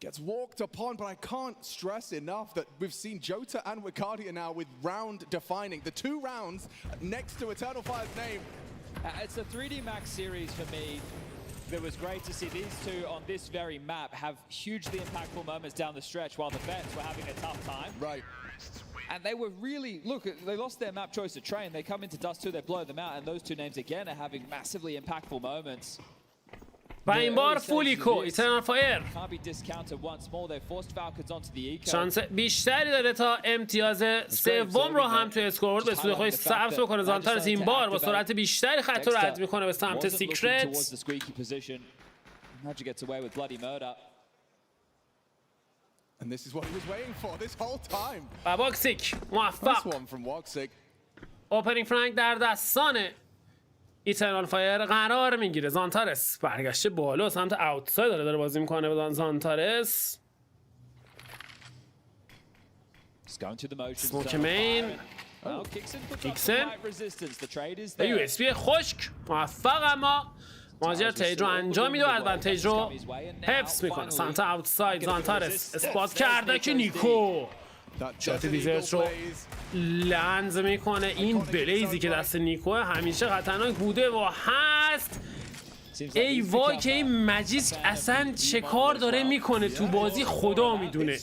Gets walked upon, but I can't stress enough that we've seen Jota and Wicardia now with round defining. The 2 rounds next to Eternal Fire's name. It's a 3D Max series for me. It was great to see these two on this very map have hugely impactful moments down the stretch while the Vets were having a tough time. Right. And they were really, look, they lost their map choice to train. They come into Dust 2, they blow them out, and those two names again are having massively impactful moments. و این بار فولیکو ایترنال فایر شانس بیشتری داره تا امتیاز سوم رو هم توی اسکوربورد به سود خودش ثبت بکنه. زانتارس این بار با سرعت بیشتری خط رو رد میکنه به سمت سیکرت. و واکسیک موفق. اوپنینگ فرانک در دستانه ایترنال فایر قرار میگیره. زانتارس برگشته بالا سمت اوتساید داره بازی میکنه به زانتارس. سموک مین. کیکسن یو اس پی خشک موفق اما ماجر تیج رو انجام میده و ادوانتیج رو حفظ میکنه. سمت اوتساید زانتارس اسپات کرده که نیکو شات دیزرت رو لنز میکنه. این بلیزی که دست نیکو همیشه خطرناک بوده و هست. ای وای که این مجیسک اصلا چه کار داره میکنه تو بازی خدا میدونه.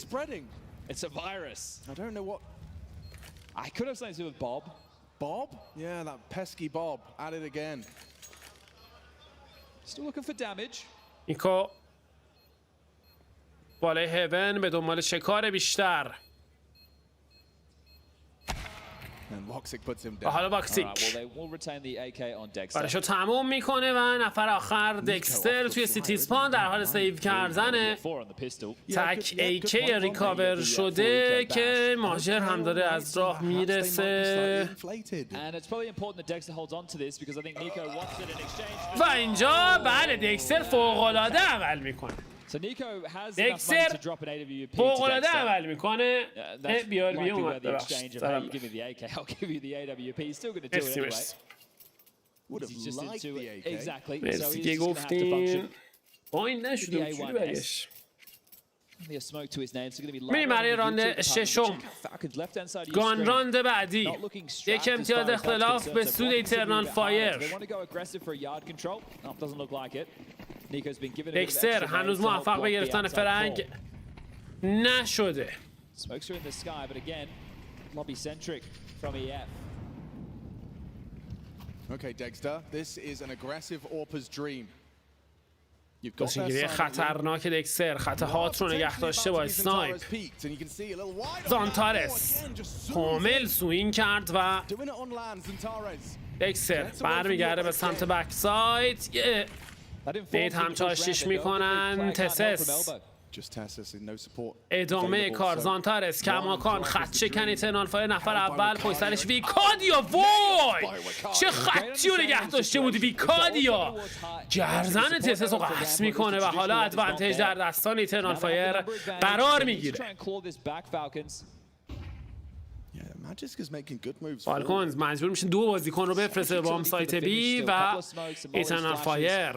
I could have something to do with Bob. Bob? Yeah, that pesky Bob. At it again. Still looking for damage. نیکو بالای هیون به دنبال شکار بیشتر. و حالا باکسیک برایشو تموم میکنه و نفر آخر دکستر توی سیتی اسپان در حال سیو کردنه. تک AK ریکاور شده که ماجر هم داره از راه میرسه و اینجا بله دکستر فوق‌العاده عمل میکنه. دکستر فوق‌العاده عمل میکنه. بیار بیا اومد ببخشید مرسی که گفتین پایین نشدیم چوری برگش. میریم برای راند ششم گان راند بعدی. یک امتیاز اختلاف به سود ایترنال فایر. دکستر هنوز موفق به گرفتن فرنگ نشده. Okay, Dexter, this is an aggressive AWP's dream. گیری خطرناک دکستر خط هات رو نگه داشته با اسنایپ. زانتارس کامل سوین کرد و دکستر برمیگرده به سمت بک سایت. دید هم چاشیش میکنن. تسس ادامه کار. زانتارس کماکان خط شکن ایترنال فایر نفر اول پشت سرش ویکادیا. وای چه خطی رو نگه داشته بود ویکادیا. گردن تسس رو قصد میکنه و حالا ادوانتیج در دستان ایترنال فایر قرار میگیره. فالکونز مجبور میشه دو بازیکن رو بفرسته بام سایت بی و ایترنال فایر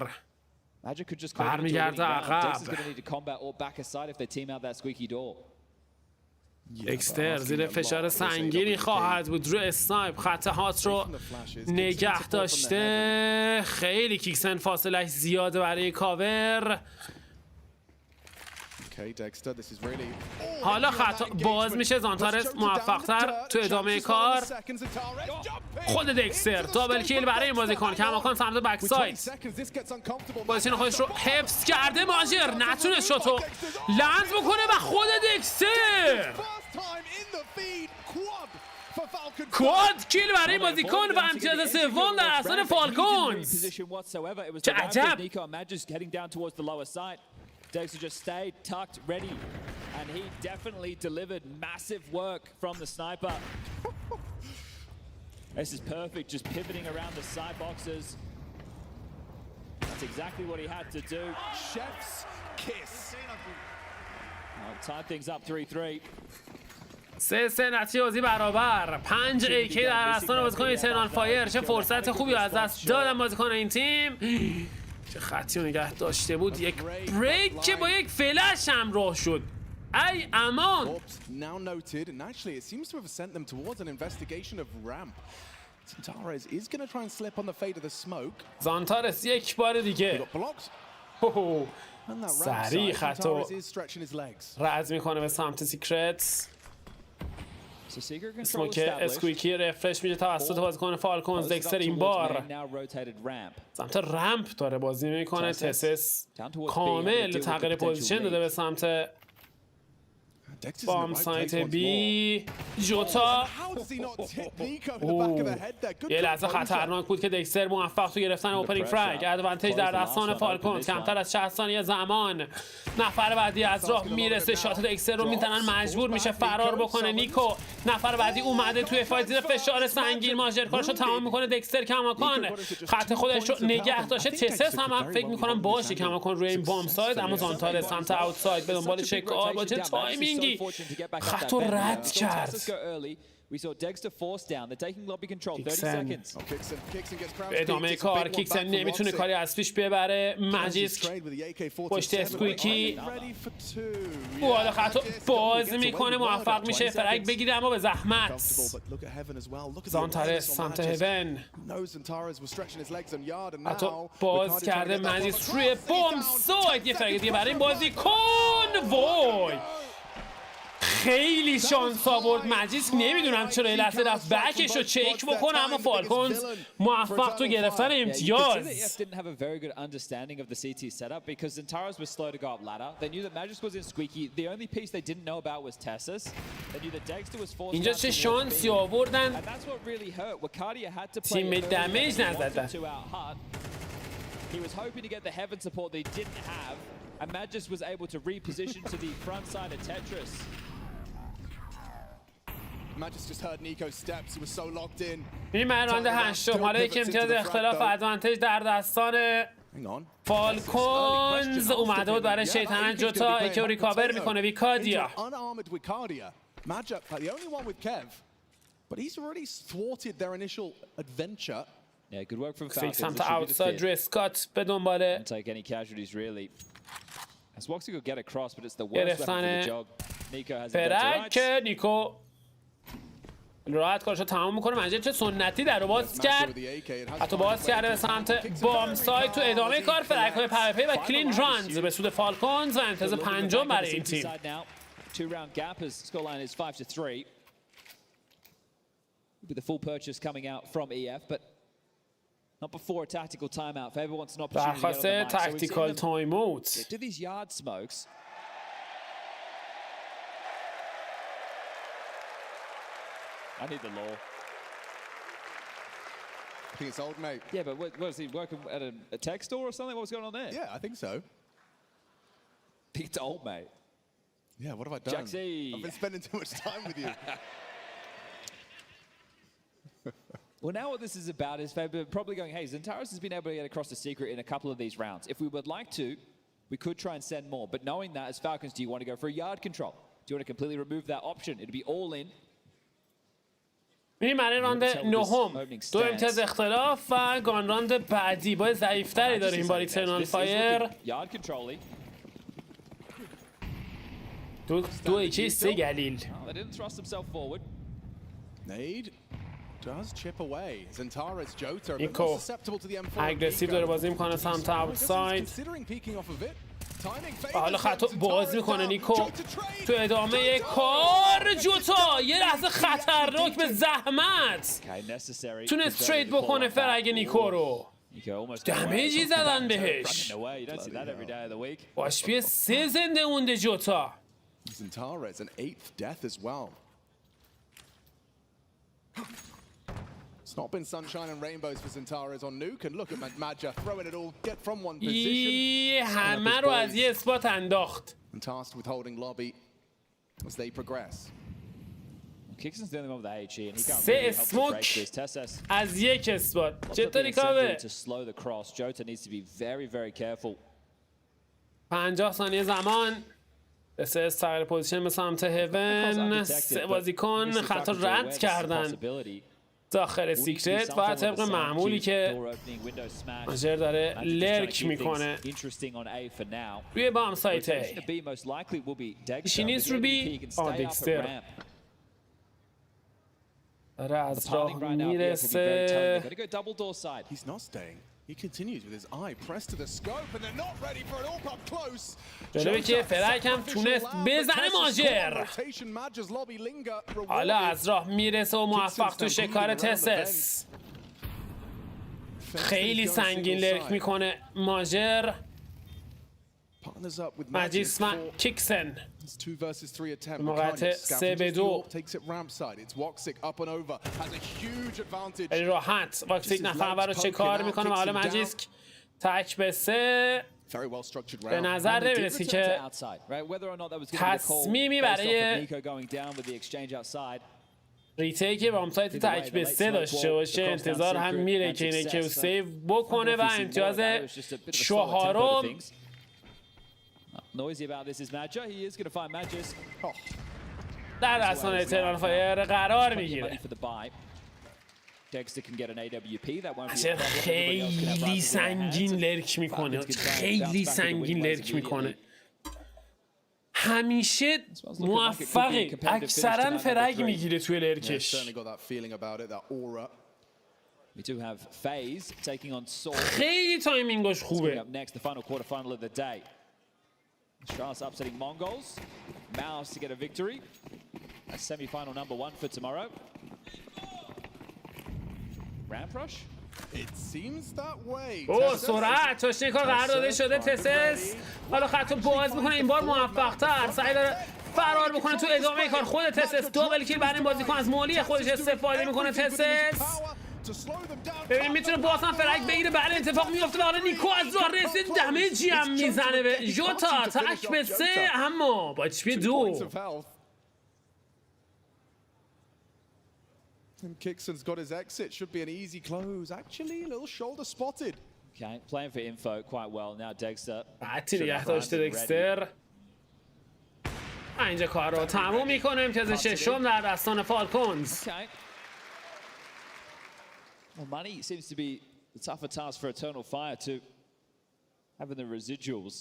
برمیگرده عقب. دکستر زیر فشار سنگینی خواهد بود رو اسنایپ. خط هات رو نگه داشته. خیلی کیکسن فاصلش زیاده برای کاور. حالا خط باز میشه. زانتارس موفق‌تر تو ادامه کار. خود دکستر دابل کیل برای این بازیکن. کماکان سمت بک سایت بازیکن خودش رو حفظ کرده. ماجر نتونست شوتو لند بکنه و خود دکستر کواد کیل برای بازیکن و امتیاز سوم در دستان فالکونز. چه عجب. Dexter just stayed tucked, ready, and he definitely delivered massive work from the sniper. This is perfect, just pivoting around the side boxes. That's exactly what he had to do. Chef's kiss. Tie things up 3-3. 3-3 نتیجه بازی برابر. 5 AK در دستان بازیکن ایترنال فایر. چه فرصت خوبی از دست دادن بازیکن این تیم. چه خطی رو نگه داشته بود. یک بریک که با یک فلش همراه شد. ای امان. Now noted, and actually it seems to have sent them towards an investigation of ramp. Zantares is going to try and slip on the fade of the smoke. زانتارس یک بار دیگه سریع خطو رد میکنه به سمت سیکرت. اسموک اسکویکی رفرش میشه توسط بازیکن فالکونز. دکستر این بار سمت رمپ داره بازی میکنه. تسس کامل تغییر پوزیشن داده به سمت بام سایت بی. جوتا یه لحظه خطرناک بود که دکستر موفق تو گرفتن اوپنینگ فرگ. ادوانتیج در دستان فالکونز. کمتر از 60 ثانیه زمان. نفر بعدی از راه میرسه. شات دکستر رو میزنن. مجبور میشه فرار بکنه. نیکو نفر بعدی اومده توی فایت زیر فشار سنگین. ماجر کارشو تمام میکنه. دکستر کماکان خط خودش رو نگه داشته. تسس هم فکر میکنم باشه کماکان روی این بام ساید. اما زانتار سمت اوتساید به دنبال چک با چه تایمینگی خط رو رد کرد. ادامه کار. کیکسن نمیتونه کاری از پیش ببره. مجیسک پشت اسکویکی حالا خط رو باز میکنه. موفق میشه فرگ بگیره اما به زحمت. زانتارس سمت هیون حتی باز کرده. مجیسک روی بوم ساید. یه فرگ دیگه برای این بازی کن. وای خیلی شانس آورد مجیسک. نمیدونم چرا این لحظه رفت بکش رو چک بکنه، اما فالکونز موفق تو گرفتن امتیاز. didn't have a very good understanding of the CT setup because Zentaros was slow to go up ladder. They knew that Magisk was in squeaky. The only piece they didn't know about was Tessus. They knew that Dexter was forced. اینجا چه شانسی آوردن. And that's what really hurt. Wakadia had to play تیم دمیج نزدن. He was hoping to get the heaven support they didn't have, and Magisk was able to reposition to the front side of Tetris. Magisk just heard Nico's steps. He was so locked in. این راند هشتم. حالا یک امتیاز اختلاف ادوانتیج در دستان فالکونز اومده بود برای شیطنت جوتا. اکیو ریکاور میکنه ویکادیا. Unarmored Wikadia. Magic, the only one with Kev, but he's already thwarted their initial adventure. Yeah, good work from Falcons. سمت اوتساید ریسکات به دنباله. Don't take any casualties really. As Woxy could get across, but it's the worst weapon for the job. Nico has فرک نیکو راحت کارشو تمام میکنه. منجه چه سنتی در رو باز کرد، حتی باز کرده به سمت بام سایت. تو ادامه کار فرک های پرپی و کلین رانز به سود فالکونز و امتیاز پنجم برای این تیم. 2-round gap as scoreline is 5-3. With the full purchase coming out from EF, but not before a tactical timeout. Favor wants an opportunity to get on the mic. tactical timeout. Do these yard smokes. I need the law. I think it's old, mate. Yeah, but what is he working at a tech store or something? What's going on there? Yeah, I think so. I think it's old, mate. Yeah, what have I done? Jaxie. I've been spending too much time with you. Well, now what this is about is Faber probably going, hey, Zentaros has been able to get across the secret in a couple of these rounds. If we would like to, we could try and send more. But knowing that, as Falcons, do you want to go for a yard control? Do you want to completely remove that option? It'd be all in. میریم برای راند نهم. دو امتیاز اختلاف و گان راند بعدی با ضعیفتری داریم با ریترنال فایر. دو ایکی سه گلیل. نیکو اگرسیو داره بازی میکنه سمت اوتساید. و حالا خطا بازی میکنه نیکو تو ادامه کار. جوتا یه لحظه خطرناک به زحمت تونست ترید بکنه فرگ نیکو رو. دمیجی زدن بهش. با HP 3 زنده مونده جوتا. It's not been sunshine and rainbows for Zentaros on Nuke, and look at Madja throwing it all, get from one position. همه رو از یه اسپات انداخت. And tasked with holding lobby as they progress. Kixon's the only one with the HE, and he can't سه really help to break اسموک this. از یک اسپات. چطوری Lots of کاوه؟ to slow the cross. Jota needs to be very, very careful. 50 ثانیه زمان. سه استایر پوزیشن به سمت هیون. سه بازیکن خطا رد کردن داخل سیکرت و طبق معمولی که ماجر داره لرک میکنه روی بام سایت ای. پیشینیست رو بی دیکستر داره از راه میرسه. He continues with his eye pressed to the scope and they're not ready for it all up close. جالبه که فرک هم تونست بزنه ماجر. حالا از راه میرسه و موفق تو شکار تسس. خیلی سنگین لرک میکنه ماجر. مجیسمن کیکسن موقعیت 3-2 خیلی راحت واکسیک نفر اول رو چه کار میکنه و حالا مجیسک تک به 3 به نظر نمیرسی که تصمیمی برای ریتیک بام سایت تک به 3 داشته باشه. انتظار هم میره که اینه که سیو بکنه و امتیاز 4 Noisy about this is Madja. He is going to find Magisk. در دستان تهران فایر قرار میگیره. Dexter can get an AWP. That won't be خیلی سنگین لرک میکنه. خیلی سنگین لرک میکنه. همیشه موفقه. اکثرا فرگ میگیره توی لرکش. We do have FaZe taking on Soul. خیلی تایمینگش خوبه. Next, the final quarterfinal of the day. Astralis upsetting Mongols. Mouse to get a victory. A semi-final #1 for tomorrow. Ramp rush. It seems that way. سرعت تاشنیکا قرار داده شده تسس. حالا خط رو باز میکنه این بار موفق‌تر. سعی داره فرار بکنه تو ادامه کار. خود تسس دابل کیل برای این بازیکن از مولی خودش استفاده میکنه تسس. ببین میتونه باز هم فرق بگیره. بعد اتفاق میفته. حالا نیکو از راه رسید دمیجی هم میزنه به ژوتا. تک به 3 اما با HP 2. And Kixon's got his exit. Should be an easy close. Actually, a little shoulder spotted. Okay, playing for info quite well. Now Dexter. بعدی نگه داشته دکستر. اینجا کار رو تموم میکنه. امتیاز ششم در دستان فالکونز. Well, money seems to be the tougher task for Eternal Fire to having the residuals.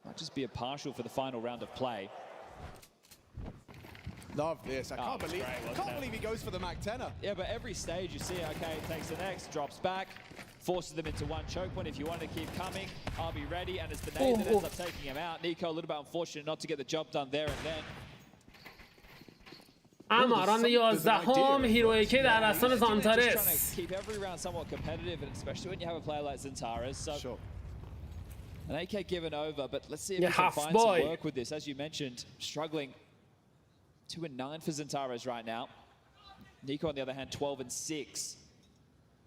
Might just be a partial for the final round of play. Love this. I can't believe he goes for the Mac 10er. Yeah, but every stage you see, okay, takes the next, drops back, forces them into one choke point. If you want to keep coming, I'll be ready. And it's the nade that ends up taking him out. Nico a little bit unfortunate not to get the job done there and then. اما راند 11 هیرویکی در دستان زانتارس. Keep every round somewhat competitive, and especially when you have a player like Zantares. So sure. An AK given over, but let's see if he can find some work with this. As you mentioned, struggling. 2-9 for Zantares right now. Nico on the other hand, 12-6.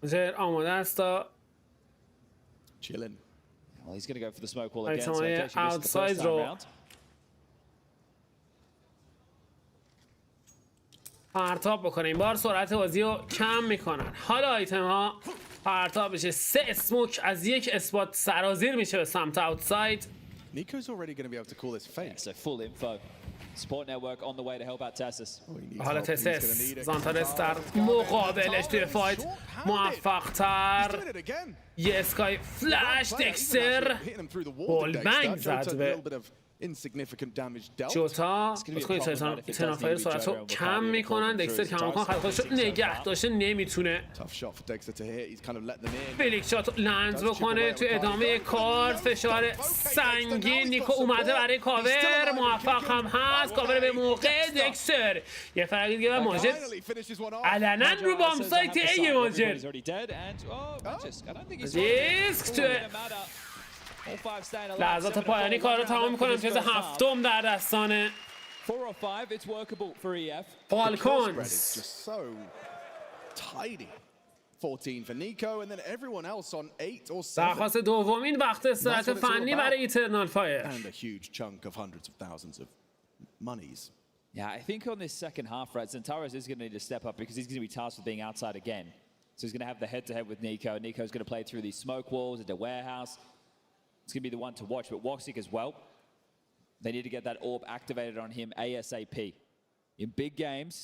زر آماده است تا chilling. Well, he's going to go for the smoke wall again. So outside رو پرتاب بکنه. این بار سرعت بازی رو کم میکنن. حالا آیتم ها پرتاب بشه. 3 اسموک از یک اسپات سرازیر میشه به سمت اوتساید. Nico's already going to be able to call this fake. Yeah, so full info. Support network on the way to help out Tassis. حالا تسس زانتارس در مقابلش توی فایت موفق تر. یه اسکای فلش دکستر بول بنگ زد به جوتا. بسکنید تنافایر سرعت رو کم میکنن. دکستر کم میکنن. خط خودش رو نگه داشته نمیتونه فلیک شات لند بکنه تو ادامه کار. فشار سنگین. نیکو اومده برای کاور. موفق هم هست. کاور به موقع. دکستر یه فرق دیگه و ماجد علنا رو بام سایت ای ماجد دیسک تو لحظات پایانی کار رو تمام میکنم. امتیاز 7 در دستان فالکونز. 14 for Nico and then everyone else on 8 or 7. درخواست دومین وقت استراحت فنی برای ایترنال فایر. And a huge chunk of hundreds of thousands of monies. Yeah, I think on this second half, right, Zantares is going to need to step up because he's going to be tasked with being outside again. So he's going to have the head-to-head with Nico. Nico's going to play through these smoke walls into warehouse. It's going to be the one to watch, but Woxic as well. They need to get that orb activated on him ASAP. In big games,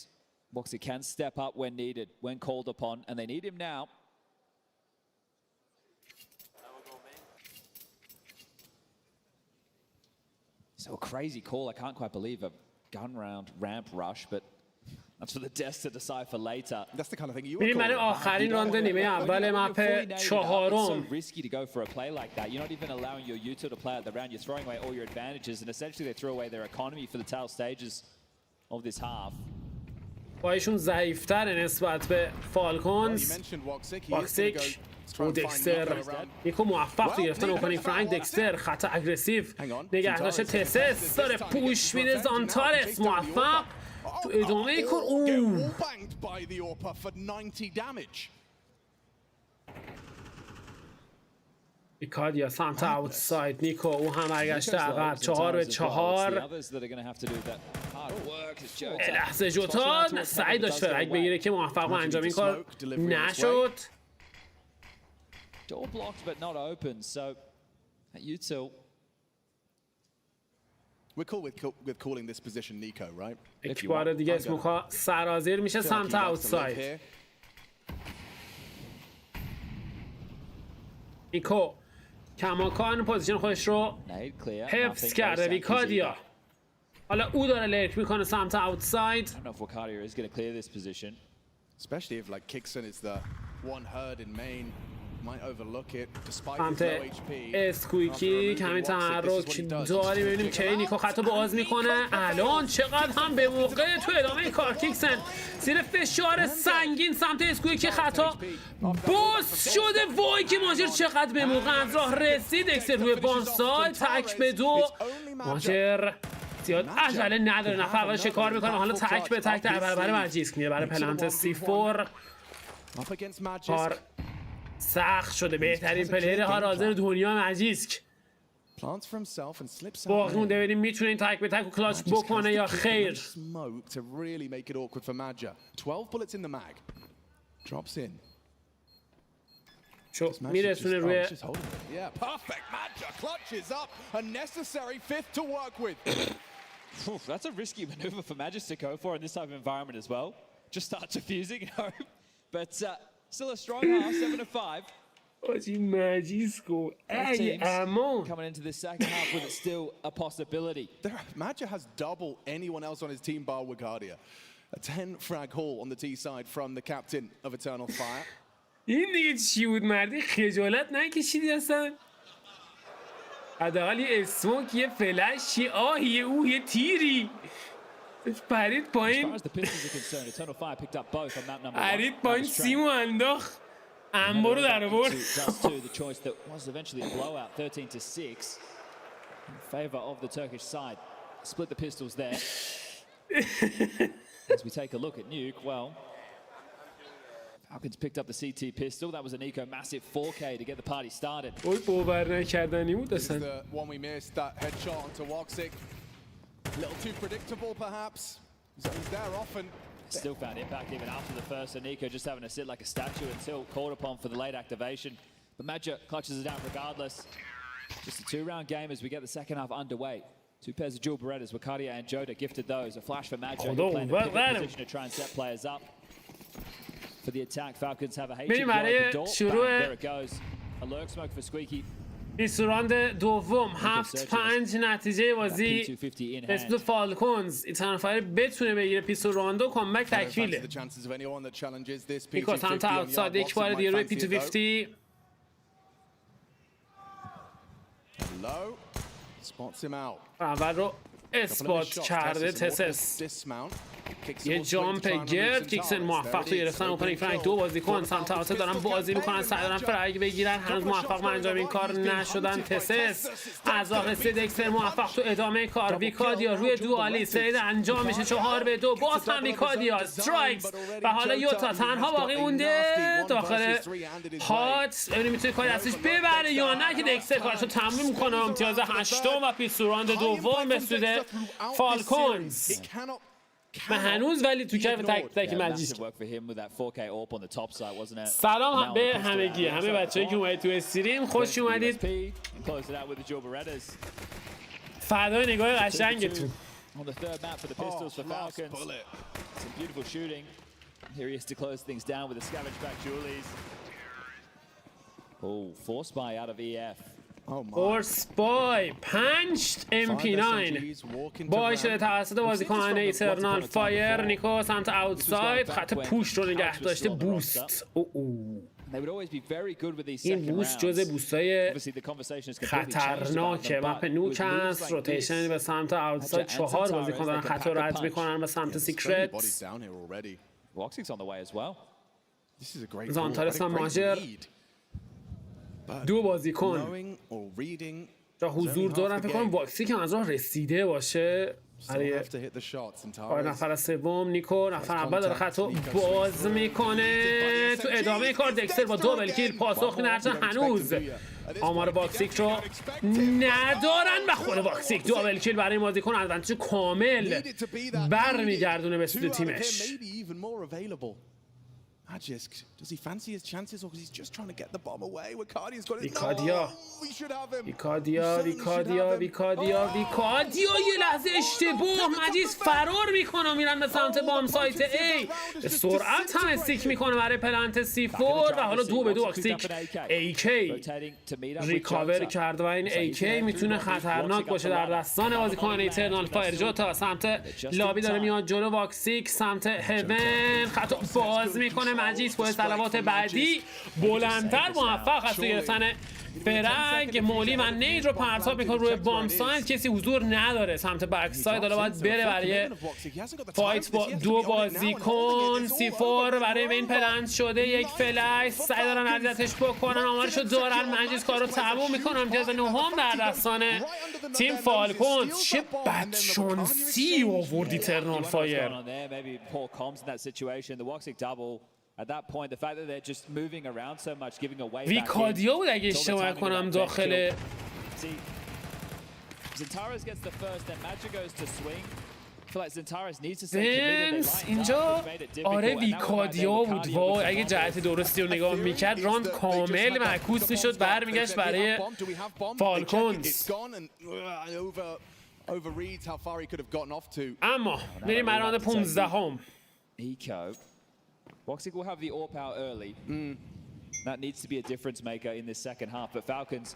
Woxic can step up when needed, when called upon, and they need him now. So a crazy call. I can't quite believe a gun round ramp rush, but that's for the desk to decipher later. That's the kind of thing you would call آخرین راند نیمه اول مپ چهارم. It's so risky to go for a play like that. You're not even allowing your util to play at the round. You're throwing away all your advantages, and essentially they throw away their economy for the tail stages of this half. با ایشون ضعیف‌تر نسبت به فالکونز. واکسیک و دکستر. نیکو موفق تو گرفتن اوپنینگ فرانک. دکستر خط اگریسیو نگهداشت تسس داره پوش میده. زانتارس موفق تو ادامه کار. ایکادیا سمت اوتساید. نیکو او هم برگشته عقب. 4-4. لحظه جوتا سعی داشت فرق بگیره که موفق به انجام این کار نشد. Door blocked but not open, so at util. We're cool with calling this position Nico, right? یک بار دیگه اسموکا سرازیر میشه سمت اوتساید. نیکو کماکان پوزیشن خودش رو حفظ کرده. ویکادیا حالا او داره لرک میکنه سمت اوتساید. I don't know if Wakadia is going to clear this position. Especially if like Kixon is the one herd in main. سمت اسکویکی کمی تحرک داری. ببینیم کی نیکو خطو باز میکنه. الان چقدر هم به موقع تو ادامه کار کیکسن زیر فشار سنگین سمت اسکویکی خطا باز شده. وای که ماجر چقدر به موقع از راه رسید. اکسل روی بانسای تک به 2. ماجر زیاد عجله نداره، نفر اول شکار میکنه. حالا تک به تک در برابر ماجیسک میره برای پلنت C4. کار سخت شده. بهترین پلیر ها حاضر دنیا ماجیسک. باقی مونده ببینیم میتونه این تک به تک و کلاچ بکنه یا خیر. شو میرسونه روی That's a risky maneuver for Magis to go for in this type of environment as well. Just start defusing and hope. But still a strong half, 7-5. Oji Magisco. Hey, Amon. Coming into the second half with it still a possibility. Magis has double anyone else on his team bar Wigardia. A 10 frag haul on the T side from the captain of Eternal Fire. این دیگه چی بود مردی؟ خجالت نکشیدی اصلا؟ حداقل یه اسموک، یه فلش، یه آه، یه او، یه تیری پرید پایین. پرید پایین سیمو انداخت انبار رو در آورد. Split the pistols there. As we take a look at Nuke, well, Falcons picked up the CT pistol. That was an eco massive 4K to get the party started. اوی باور نکردنی بود This is اصلا. the one we missed, that headshot onto Woxic. A little too predictable perhaps. He's there often. Still found impact even after the first, and Nico just having to sit like a statue until called upon for the late activation. But Madja clutches it down regardless. Just a 2-round game as we get the second half underway. 2 pairs of dual Berettas, Wicardia and Joda gifted those. A flash for Madja, who played in a pivot position to try and set players up. For the attack, Falcons have a HG open door. There it goes. A lurk smoke for Squeaky. راند دوم 7-5 نتیجه بازی اسم فالکونز. ایترنال فایر بتونه بگیره پیستول راندو کامبک تکمیله. نیکو سمت اوتساید یک بار دیگه روی P250. اول رو اثبات کرده تسس. یه جامپ گرد. کیکسن موفق تو گرفتن اوپنینگ فرانک. 2 بازیکن سمت آسه دارن بازی میکنن، سعی دارن فرگ بگیرن، هنوز موفق به انجام این کار نشدن. تسس از راه رسید. اکسر موفق تو ادامه کار. ویکادیا روی دوالی سید انجام میشه. 4-2. باز هم ویکادیا استرایکس و حالا یوتا تنها باقی مونده داخل هات. ببینیم میتونه کاری ازش ببره یا نه که دکسر کارشو تموم میکنه. امتیاز 8 و پیستول راند دوم به سود فالکونز. و هنوز ولی تو کف تک تک مجیس. سلام به همگی، همه بچه‌ای که اومدید تو استریم خوش اومدید. فدای نگاه قشنگتون. فورس بای 5 MP9 بای شده توسط بازیکنان ایترنال فایر. نیکو سمت اوتساید خط پوش رو نگه داشته. بوست این بوست جز بوستای خطرناکه. مپ نوک هست. روتیشن به سمت اوتساید. 4 بازیکن دارن خط رو رد میکنن به سمت سیکرت. زانتارس و ماجر 2 بازیکن تا حضور دارن. فکر کنم واکسی که از راه رسیده باشه. نفر سوم نیکو نفر اول داره خطو باز میکنه. تو ادامه کار دکستر با دوبل کیل پاسخ میده. هنوز آمار واکسیک رو ندارن و خود واکسیک دوبل کیل برای بازیکن ادوانتج کامل برمیگردونه به سود تیمش. Magisk, does he fancy his chances or because he's just trying to get the bomb away? Wicardia's got it. ویکادیا یه لحظه اشتباه. مجیس فرار میکنه میرن به سمت بام سایت A. به سرعت هم استیک میکنه برای پلنت C4 و حالا 2-2 واکسیک AK ریکاور کرد و این AK میتونه خطرناک باشه در دستان بازیکن ایترنال فایر. جوتا سمت لابی داره میاد جلو. واکسیک سمت هیون خطا باز میکنه. مجیس با صلوات بعدی بلندتر موفق است گرفتن فرنگ. مولی و نید رو پرتاب میکنه روی بام ساید. کسی حضور نداره سمت بک ساید. حالا باید بره برای فایت با دو بازیکن. C4 برای وین پلنت شده. یک فلش سعی دارن اذیتش بکنن. آمارشو دارن. مجیس کارو تموم میکنه. امتیاز نهم در دستان تیم فالکونز. چه بدشانسی آورد ایترنال فایر. At that point, the fact that they're just moving around so much, giving away. ویکادیا بود اگه اشتباه کنم داخل. Zentaris gets the first, then Magic goes to swing. I feel like Zentaris needs to stay committed. They اینجا آره ویکادیا بود. وای اگه جهت درستی رو نگاه میکرد راند کامل معکوس میشد. برمیگشت برای فالکونز. اما میریم راند 15ام. Eco. Voxic will have the AWP out early. That needs to be a difference maker in this second half. But Falcons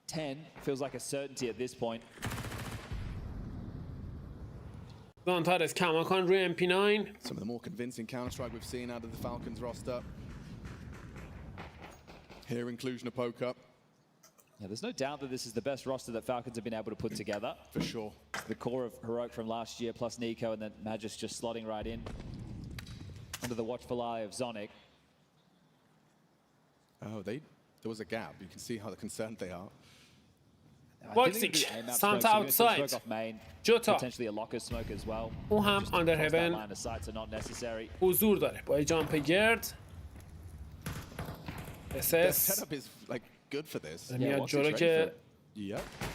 10 feels like a certainty at this point. Zantares کماکان روی MP9. Some of the more convincing counter-strike we've seen out of the Falcons roster. Here in Cluj Napoca. Yeah, there's no doubt that this is the best roster that Falcons have been able to put together. For sure. It's the core of Heroic from last year, plus Nico, and then Magis just slotting right in. Under the watchful eye of Zonic. Oh, there was a gap. You can see how concerned they are. Voxic سمت outside. جوتا Potentially a locker smoke as well. او هم under heaven حضور داره با جامپ گرد. SS میاد جلو که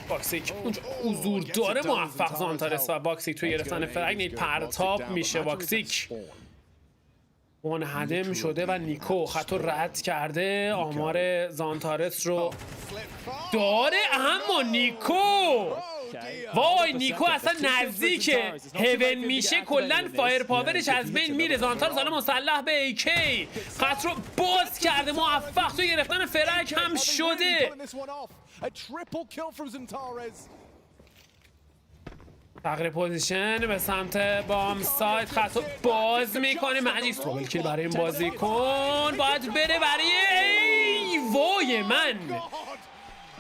باکسیک اونجا حضور داره. موفق زانتارس و باکسیک توی گرفتن فرگ. نید پرتاب میشه. باکسیک منهدم شده و نیکو خط رو رد کرده. آمار زانتارس رو داره اما نیکو وای نیکو اصلا نزدیک هیون میشه. کلا فایر پاورش از بین میره. زانتارس حالا مسلح به ایکی خط رو باز کرده. موفق توی گرفتن فرگ هم شده. تغییر پوزیشن به سمت بام سایت. خط رو باز میکنه. مجیس تروبل کیل برای این بازیکن. باید بره برای ای وای من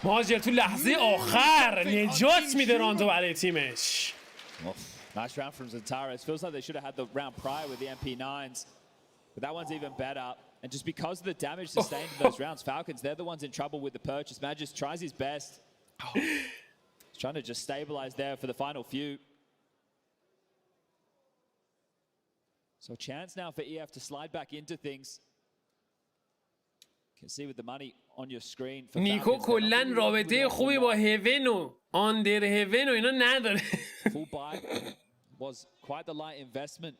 ماجر تو لحظه آخر نجات میده راندو برای تیمش. Nice round from Zentaris. Feels like they should have had the round prior with the MP9s. But that one's even better. And just because of the damage sustained in those rounds, Falcons, they're the ones in trouble with the purchase. Magis tries his best. He's trying to just stabilize there for the final few. So chance now for EF to slide back into things. You can see with the money on your screen. نیکو کلن رابطه خوبی با هیون و آندر هیون و اینا نداره. Full buy was quite the light investment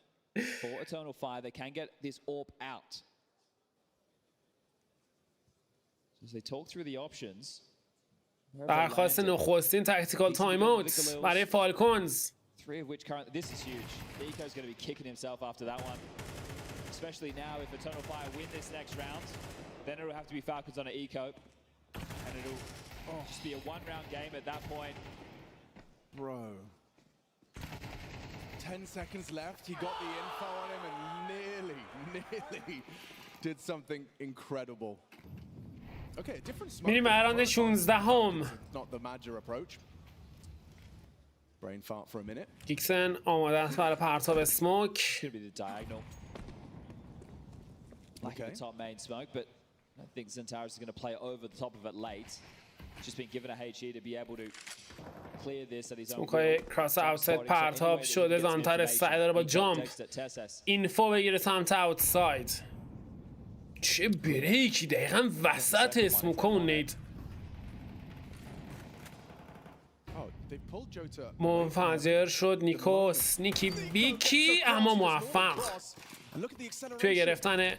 for Eternal Fire. They can get this AWP out. As they talk through the options. درخواست نخستین تاکتیکال تایم اوت برای فالکونز. 3 of which currently this is huge. Eco's going to be kicking himself after that one. Especially now if Eternal Fire win this next round, then it'll have to be Falcons on an Eco. And it'll just be a one-round game at that point. Bro. 10 seconds left. He got the info on him and nearly did something incredible. Okay, a different smoke. میریم راند 16ام. Not the Major approach. Brain fart for a minute. کیکسن آماده است برای پرتاب اسموک. Should be the diagonal. Like the top main smoke, but I think Zentaris is going to play over the top of it late. Just been given a HE to be able to clear this at his own. اوکی کراس اوتساید پرتاب شده. زانتارس سعی داره با جامپ اینفو بگیره سمت اوتساید. چه بریکی دقیقا وسط اسموکون نید. منفجر شد نیکو سنیکی بیکی اما موفق توی گرفتن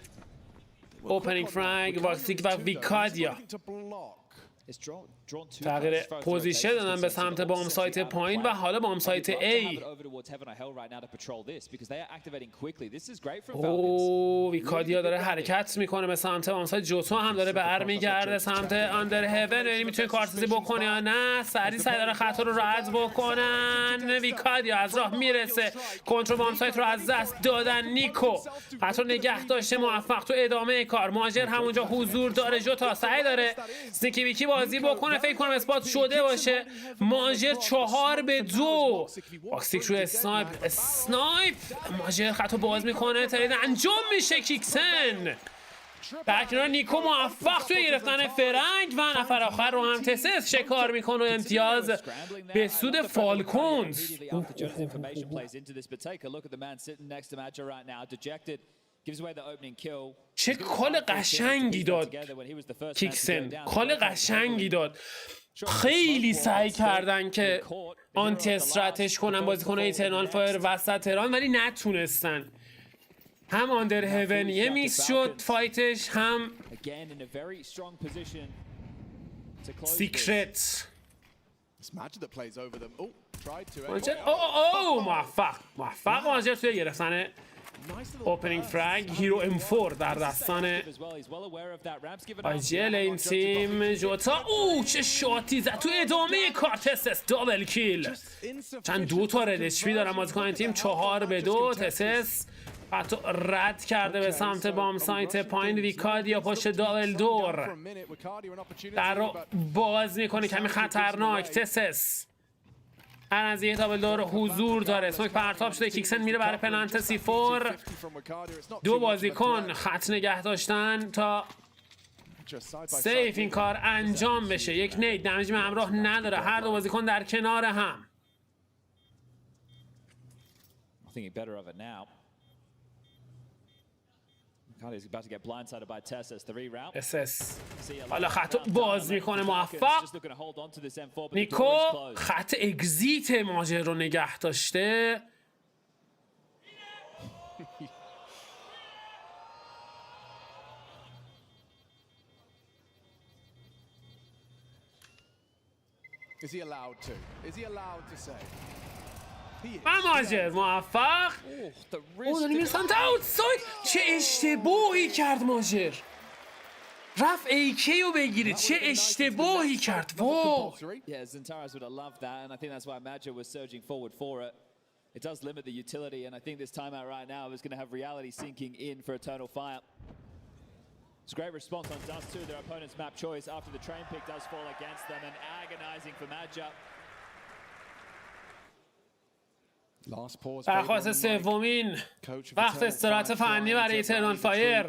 اوپنینگ فرانک واکسیک و ویکادیا. تغییر پوزیشن دادن به سمت بام سایت پایین و حالا بام سایت A. اوه ویکادیا داره حرکت میکنه به سمت بام سایت. جوتو هم داره برمیگرده سمت آندر هیون. یعنی میتونه کارتزی بکنه یا نه. سریع داره خطا رو رد بکنن. ویکادیا از راه میرسه. کنترل بام سایت رو از دست دادن. نیکو خطا نگه داشته موفق تو ادامه کار. ماجر همونجا حضور داره. جوتا سعی داره سنیکی ویکی بازی بکنه. فکر کنم اثبات شده باشه. ماجر 4-2 باکسیک رو اسنایپ. ماجر خطا باز میکنه. ترید انجام میشه. کیکسن در کنار نیکو موفق توی گرفتن فرنگ و نفر آخر رو هم تسس شکار میکنه و امتیاز به سود فالکونز. چه کال قشنگی داد کیکسن. کال قشنگی داد. خیلی سعی کردن که آنتی استراتش کنن بازیکن ایترنال فایر وسط تهران ولی نتونستن. هم آندر هیون یه میس شد فایتش، هم سیکرت. موفق ماجر توی گرفتن اوپنینگ فرگ. هیرو M4 در دستان PGL این تیم. جوتا چه شاتی زد تو ادامه کارتسس. دابل کیل. چند 2 تا رد اچ پی دارن بازیکن این تیم. 4-2 تسس حتی رد کرده به سمت بام سایت پایین. ویکادیا پشت دابل دور در رو باز میکنه. کمی خطرناک. تسس هر از یک دابل دور حضور داره. سموک پرتاب شده. کیکسن میره برای پنالتی C4. 2 بازیکن خط نگه داشتن تا سیف این کار انجام بشه. یک نید دمیج همراه نداره. هر 2 بازیکن در کنار هم. SS حالا خط باز میکنه موفق. نیکو خط اگزیت ماجر رو نگه داشته. و ماجر موفق. داره میره سمت اوتساید. چه اشتباهی کرد ماجر. رفت ایکی رو بگیره. چه اشتباهی کرد. واو. It does limit the utility, and I think this timeout right now is going to have reality sinking in for Eternal Fire. It's a great response on Dust too. Their opponent's map choice after the train pick does fall against them, and agonizing for matchup. درخواست سومین وقت استراحت فنی برای ایترنال فایر.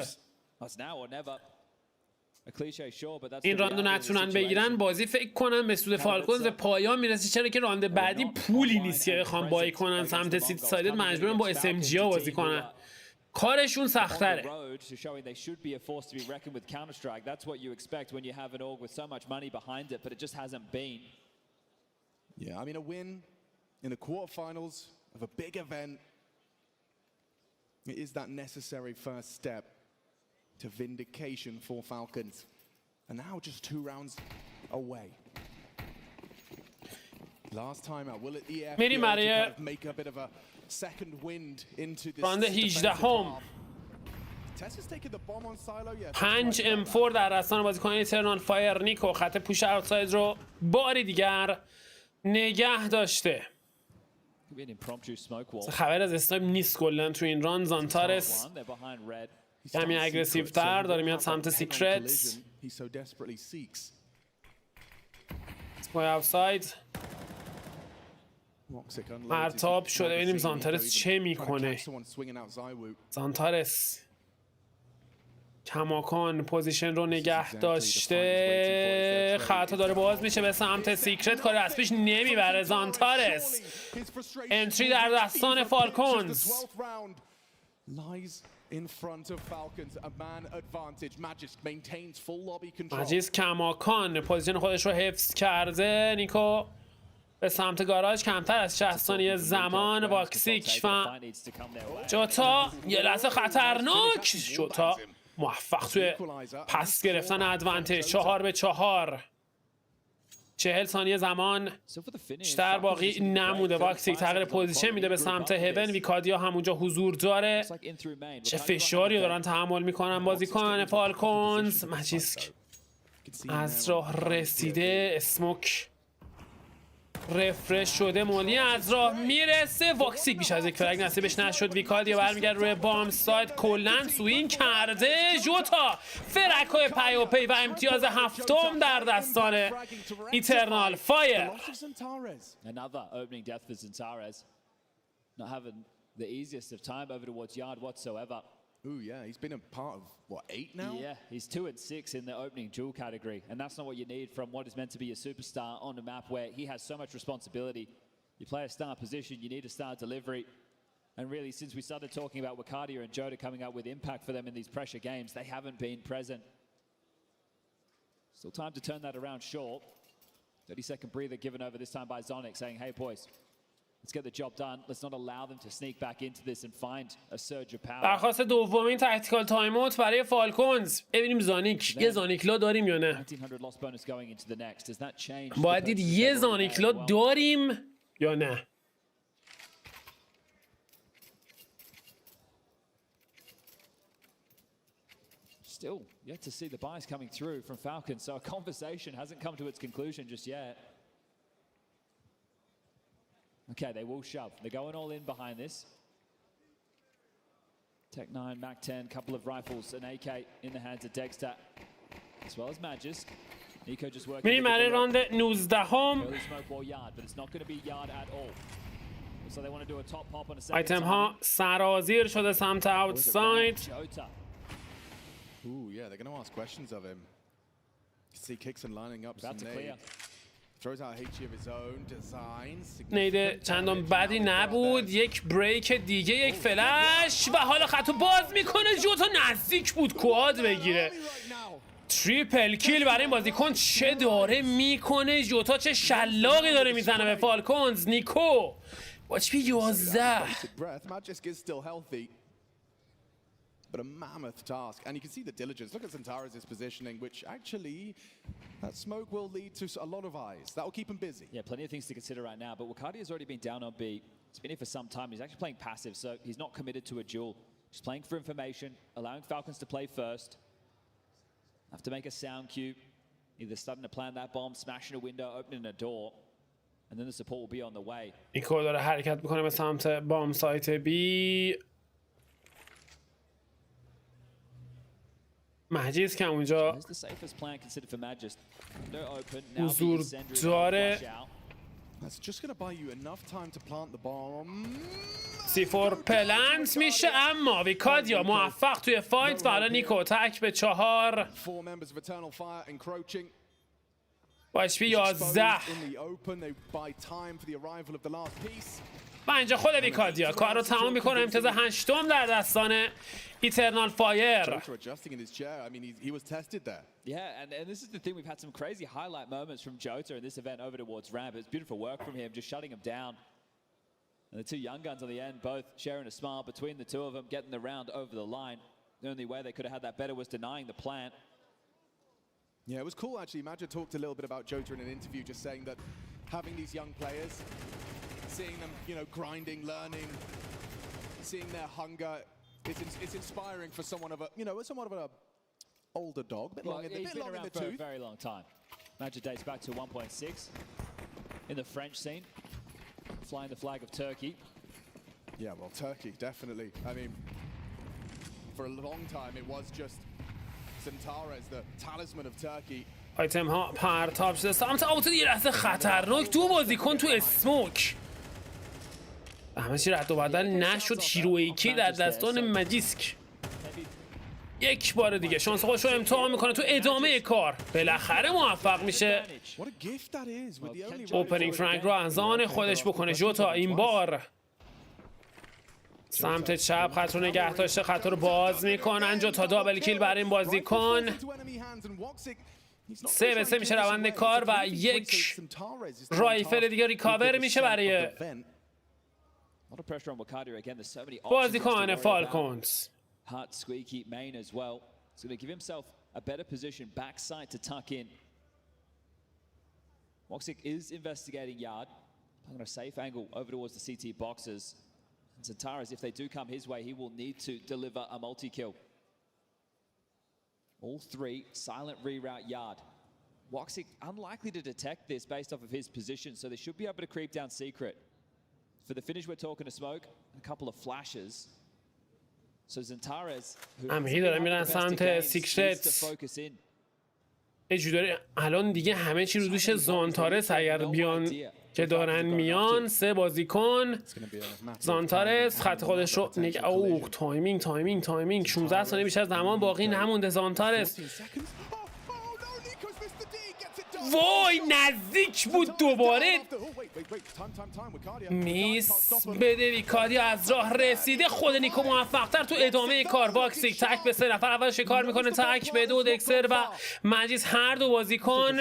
این راندو نتونن بگیرن بازی فکر کنم به سود فالکونز پایان میرسه. چرا که راند بعدی پولی نیست که بخوام بایی کنن سمت سیتی سایدد. مجبورن با SMG ها بازی کنن. کارشون سخت‌تره. Yeah, I mean a win in the quarterfinals of a big event, it is that necessary first step to vindication for Falcons. And now just 2 rounds away. Last time out, will it EF be able to kind of make a bit of a second wind into this راند 18 Tessa's taking the bomb on Silo. Yeah. 5 M4 در دستان بازیکن ایترنال فایر. نیکو خط پوش اوتساید رو باری دیگر نگه داشته. خبر از اسنایپ نیست کلا تو این ران. زانتارس کمی اگریسیو تر داره میاد سمت سیکرت. سپای اوتساید پرتاب شده. ببینیم زانتارس چه میکنه. زانتارس کماکان پوزیشن رو نگه داشته. خطا داره باز میشه به سمت سیکرت. کار از پیش نمیبره زانتارس. انتری در دستان فالکونز. مجیز کماکان پوزیشن خودش رو حفظ کرده. نیکو به سمت گاراژ. کمتر از 60 ثانیه زمان. واکسیک و جوتا یه لحظه خطرناک. جوتا موفق توی پس گرفتن ادوانتیج. 4-4. 40 ثانیه زمان بیشتر باقی نموده. واکسیک تغییر پوزیشن میده به سمت هیون. ویکادیا همونجا حضور داره. چه فشاری دارن تحمل میکنن بازیکن فالکونز. ماجیسک از راه رسیده. اسموک رفرش شده. مولی از راه میرسه. واکسیک بیش از یک فرگ نصیبش نشد. ویکادیا برمیگرد روی بام سایت. کلن سوین کرده. جوتا فرکای پیاپی و امتیاز هفتم در دستان ایترنال فایر. Another opening death for Zentares. Not having the easiest of time over towards Yard whatsoever. Ooh, yeah, he's been a part of, what, 8 now? Yeah, he's 2 and 6 in the opening duel category, and that's not what you need from what is meant to be a superstar on a map where he has so much responsibility. You play a star position, you need a star delivery, and really, since we started talking about Wakadia and Jota coming up with impact for them in these pressure games, they haven't been present. Still time to turn that around short. 30-second breather given over this time by Zonic, saying, hey, boys, let's get the job done. Let's not allow them to sneak back into this and find a surge of power. درخواست دومین تاکتیکال تایم اوت برای فالکونز. ببینیم زانیک یه زانیکلا داریم یا نه. باید دید یه زانیکلا داریم یا نه. Still yet to see the buys coming through from Falcons, so a conversation hasn't come to its conclusion just yet. Okay, they will shove. They're going all in behind this. Tech 9, Mac 10, couple of rifles, an AK in the hands of Dexter, as well as Magis. Nico just working. میریم برای راند 19 هم. But it's not going to be Yard at all. So they want to do a top pop on a second. آیتم ها سرازیر شده سمت اوتساید. Ooh, yeah, they're going to ask questions of him. You see Kixon lining up some nade. Throws out HE of his own designs. نیده چندان بدی نبود. یک بریک دیگه، یک فلش و حالا خطو باز میکنه. جوتا نزدیک بود کواد بگیره. تریپل کیل برای این بازیکن. چه داره میکنه جوتا، چه شلاقی داره میزنه به فالکونز. نیکو با HP 11. But a mammoth task, and you can see the diligence. Look at Zentares' positioning, which actually, that smoke will lead to a lot of eyes. That will keep him busy. Yeah, plenty of things to consider right now, but Wakadia's already been down on B. He's been here for some time. He's actually playing passive, so he's not committed to a duel. He's playing for information, allowing Falcons to play first. Have to make a sound cue, either starting to plant that bomb, smashing a window, opening a door, and then the support will be on the way. نیکو داره حرکت میکنه به سمت بام سایت بی. مجیز که اونجا حضور داره. C4 پلنت میشه، اما ویکادیا موفق توی فایت و حالا نیکو تک به 4 با HP 11 و اینجا خود ویکادیا کار رو تمام میکنه. امتیاز 8 در دستان ایترنال فایر. Yeah, and this is the thing. We've had some crazy highlight moments from Jota in this event over towards Ramp. It's beautiful work from him, just shutting him down. And the two young guns on the end, both sharing a smile between the two of them, getting the round over the line. The only way they could have had that better was denying the plant. Yeah, it was cool actually. Majid talked a little bit about Jota in an interview, just saying that having these young players, seeing them, you know, grinding, learning, seeing their hunger, it's inspiring for someone of a, you know, somewhat of a older dog, a bit long in the tooth. He's been around for a very long time. Majid dates back to 1.6 in the French scene, flying the flag of Turkey. Yeah, well, Turkey, definitely. I mean, for a long time, it was just Zentares, the talisman of Turkey. آیتم ها پرتاب شده سمت اوت. یه لحظه خطرناک دو بازیکن تو اسموک. همه چی رد و بدل نشد. هیرویکی در دستان مجیسک. یک بار دیگه شانس خودش رو امتحان میکنه تو ادامه کار. بالاخره موفق میشه اوپنینگ فرانک رو از آن خودش بکنه. جوتا این بار سمت چپ خط رو نگه داشته، خط رو باز میکنن. جوتا دابل کیل برای این بازیکن. 3-3 میشه روند کار و یک رایفل دیگه ریکاور میشه برای بازیکن فالکونز. Hot squeaky main as well. He's going to give himself a better position backside to tuck in. Woxic is investigating yard. I'm going to safe angle over towards the CT boxes. And Zantares, if they do come his way, he will need to deliver a multi-kill. All three silent reroute yard. Woxic unlikely to detect this based off of his position, so they should be able to creep down secret. For the finish, we're talking to smoke, a couple of flashes. So Zantares, همه دارن میرن سمت سیکرت. اجوری الان دیگه همه چی رو دوش زانتارس اگر بیان که دارن میان. 3 بازیکن. زانتارس خط خودش رو اوه تایمینگ 16 ثانیه بیشتر زمان باقی نمونده. زانتارس وای نزدیک بود دوباره میس بده. ویکاریا از راه رسیده. خود نیکو موفق‌تر تو ادامه کار. واکسیک تک به 3 نفر اول شکار میکنه. تک به 2 دکستر و مجیز هر دو بازیکن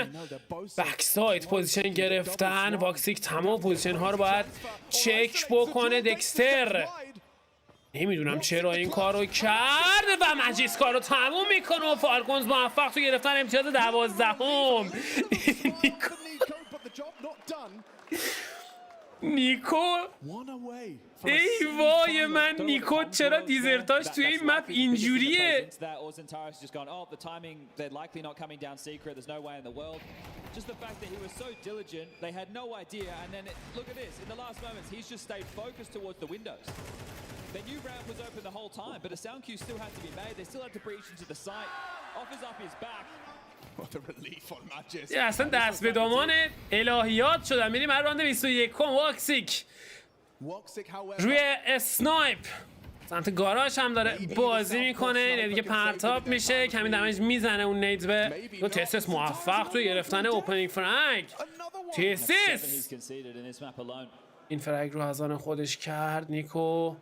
بک ساید پوزیشن گرفتن. واکسیک تمام پوزیشن ها رو باید چک بکنه. دکستر نمیدونم چرا این کار رو کرد و مجیز کار رو تموم میکنه و فالکونز موفق تو گرفتن امتیاز 12ام. نیکو ای وای من نیکو چرا دیزرتاش توی این مپ اینجوریه؟ Just the fact that he was so diligent, they had no idea, and then look at this, in the last moments, he's just stayed focused towards the windows. They knew ramp was open the whole time, but a sound cue still had to be made, they still had to breach into the site, offers up his back. What a relief on Magis. اصلا دست به دامان الهیات شدن. میریم از راند 21 واکسیک روی اسنایپ سمت گاراژ هم داره بازی میکنه. اینه دیگه پرتاب میشه. کمی دمیج میزنه اون نیت به تسس. موفق توی گرفتن اوپنینگ فرنگ. تسس این فرنگ رو از آن خودش کرد. نیکو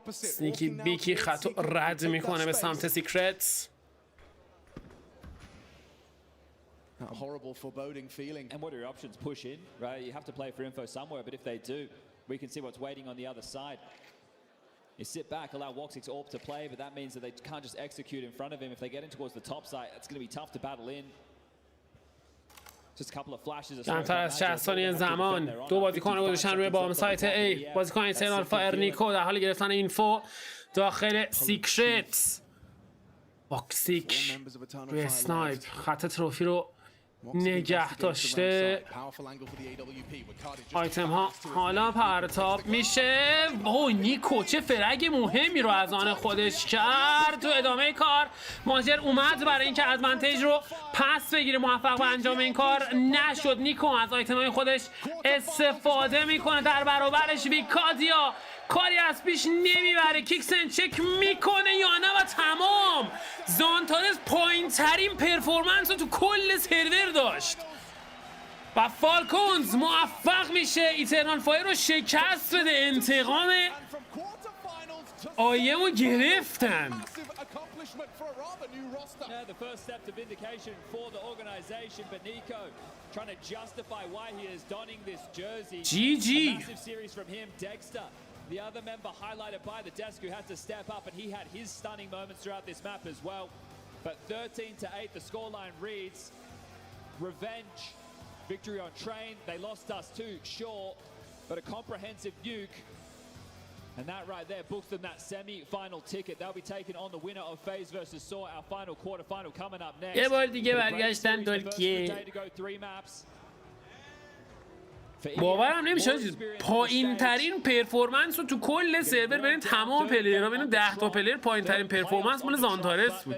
سنیکی بیکی خطو رد میکنه به سمت سیکرت. A horrible foreboding feeling. And what are your options? Push in, right? You have to play for info somewhere, but if they do, we can see what's waiting on the other side. You sit back, allow Woxic's AWP to play, but that means that they can't just execute in front of him. If they get in towards the top side, it's going to be tough to battle in. Just a couple of flashes. کمتر از 60 ثانیه زمان. 2 بازیکن رو گذاشتن روی بام سایت A. بازیکن اینترنال فایر نیکو در حال گرفتن اینفو داخل سیکرت. واکسیک روی اسنایپ خط تروفی رو نگه داشته. آیتم ها حالا پرتاب میشه. اوه نیکو چه فرگ مهمی رو از آن خودش کرد. تو ادامه کار ماجر اومد برای اینکه ادوانتیج رو پس بگیره. موفق به انجام این کار نشد. نیکو از آیتم های خودش استفاده میکنه. در برابرش ویکادیا کاری از پیش نمیبره. کیکسن چک میکنه یا نه و تمام. زانتارس پایین ترین پرفورمنس رو تو کل سرور داشت و فالکونز موفق میشه ایترنال فایر رو شکست بده. انتقام آیم رو گرفتن. The first step to vindication for the organization, but Nico trying to justify why he is donning this jersey. GG. A massive series from him. Dexter, the other member highlighted by the desk who had to step up, and he had his stunning moments throughout this map as well. But 13-8, the scoreline reads, revenge, victory on train. They lost us too, sure, but a comprehensive nuke. And that right there books them that semi-final ticket. They'll be taking on the winner of FaZe versus Saw, our final quarterfinal coming up next. یه بار دیگه برگشتن ترکیه. باورم نمیشه پایین ترین پرفورمنس رو تو کل سرور ببین. تمام پلیرها ببین 10 تا پلیر پایین ترین پرفورمنس مال زانتارس بود.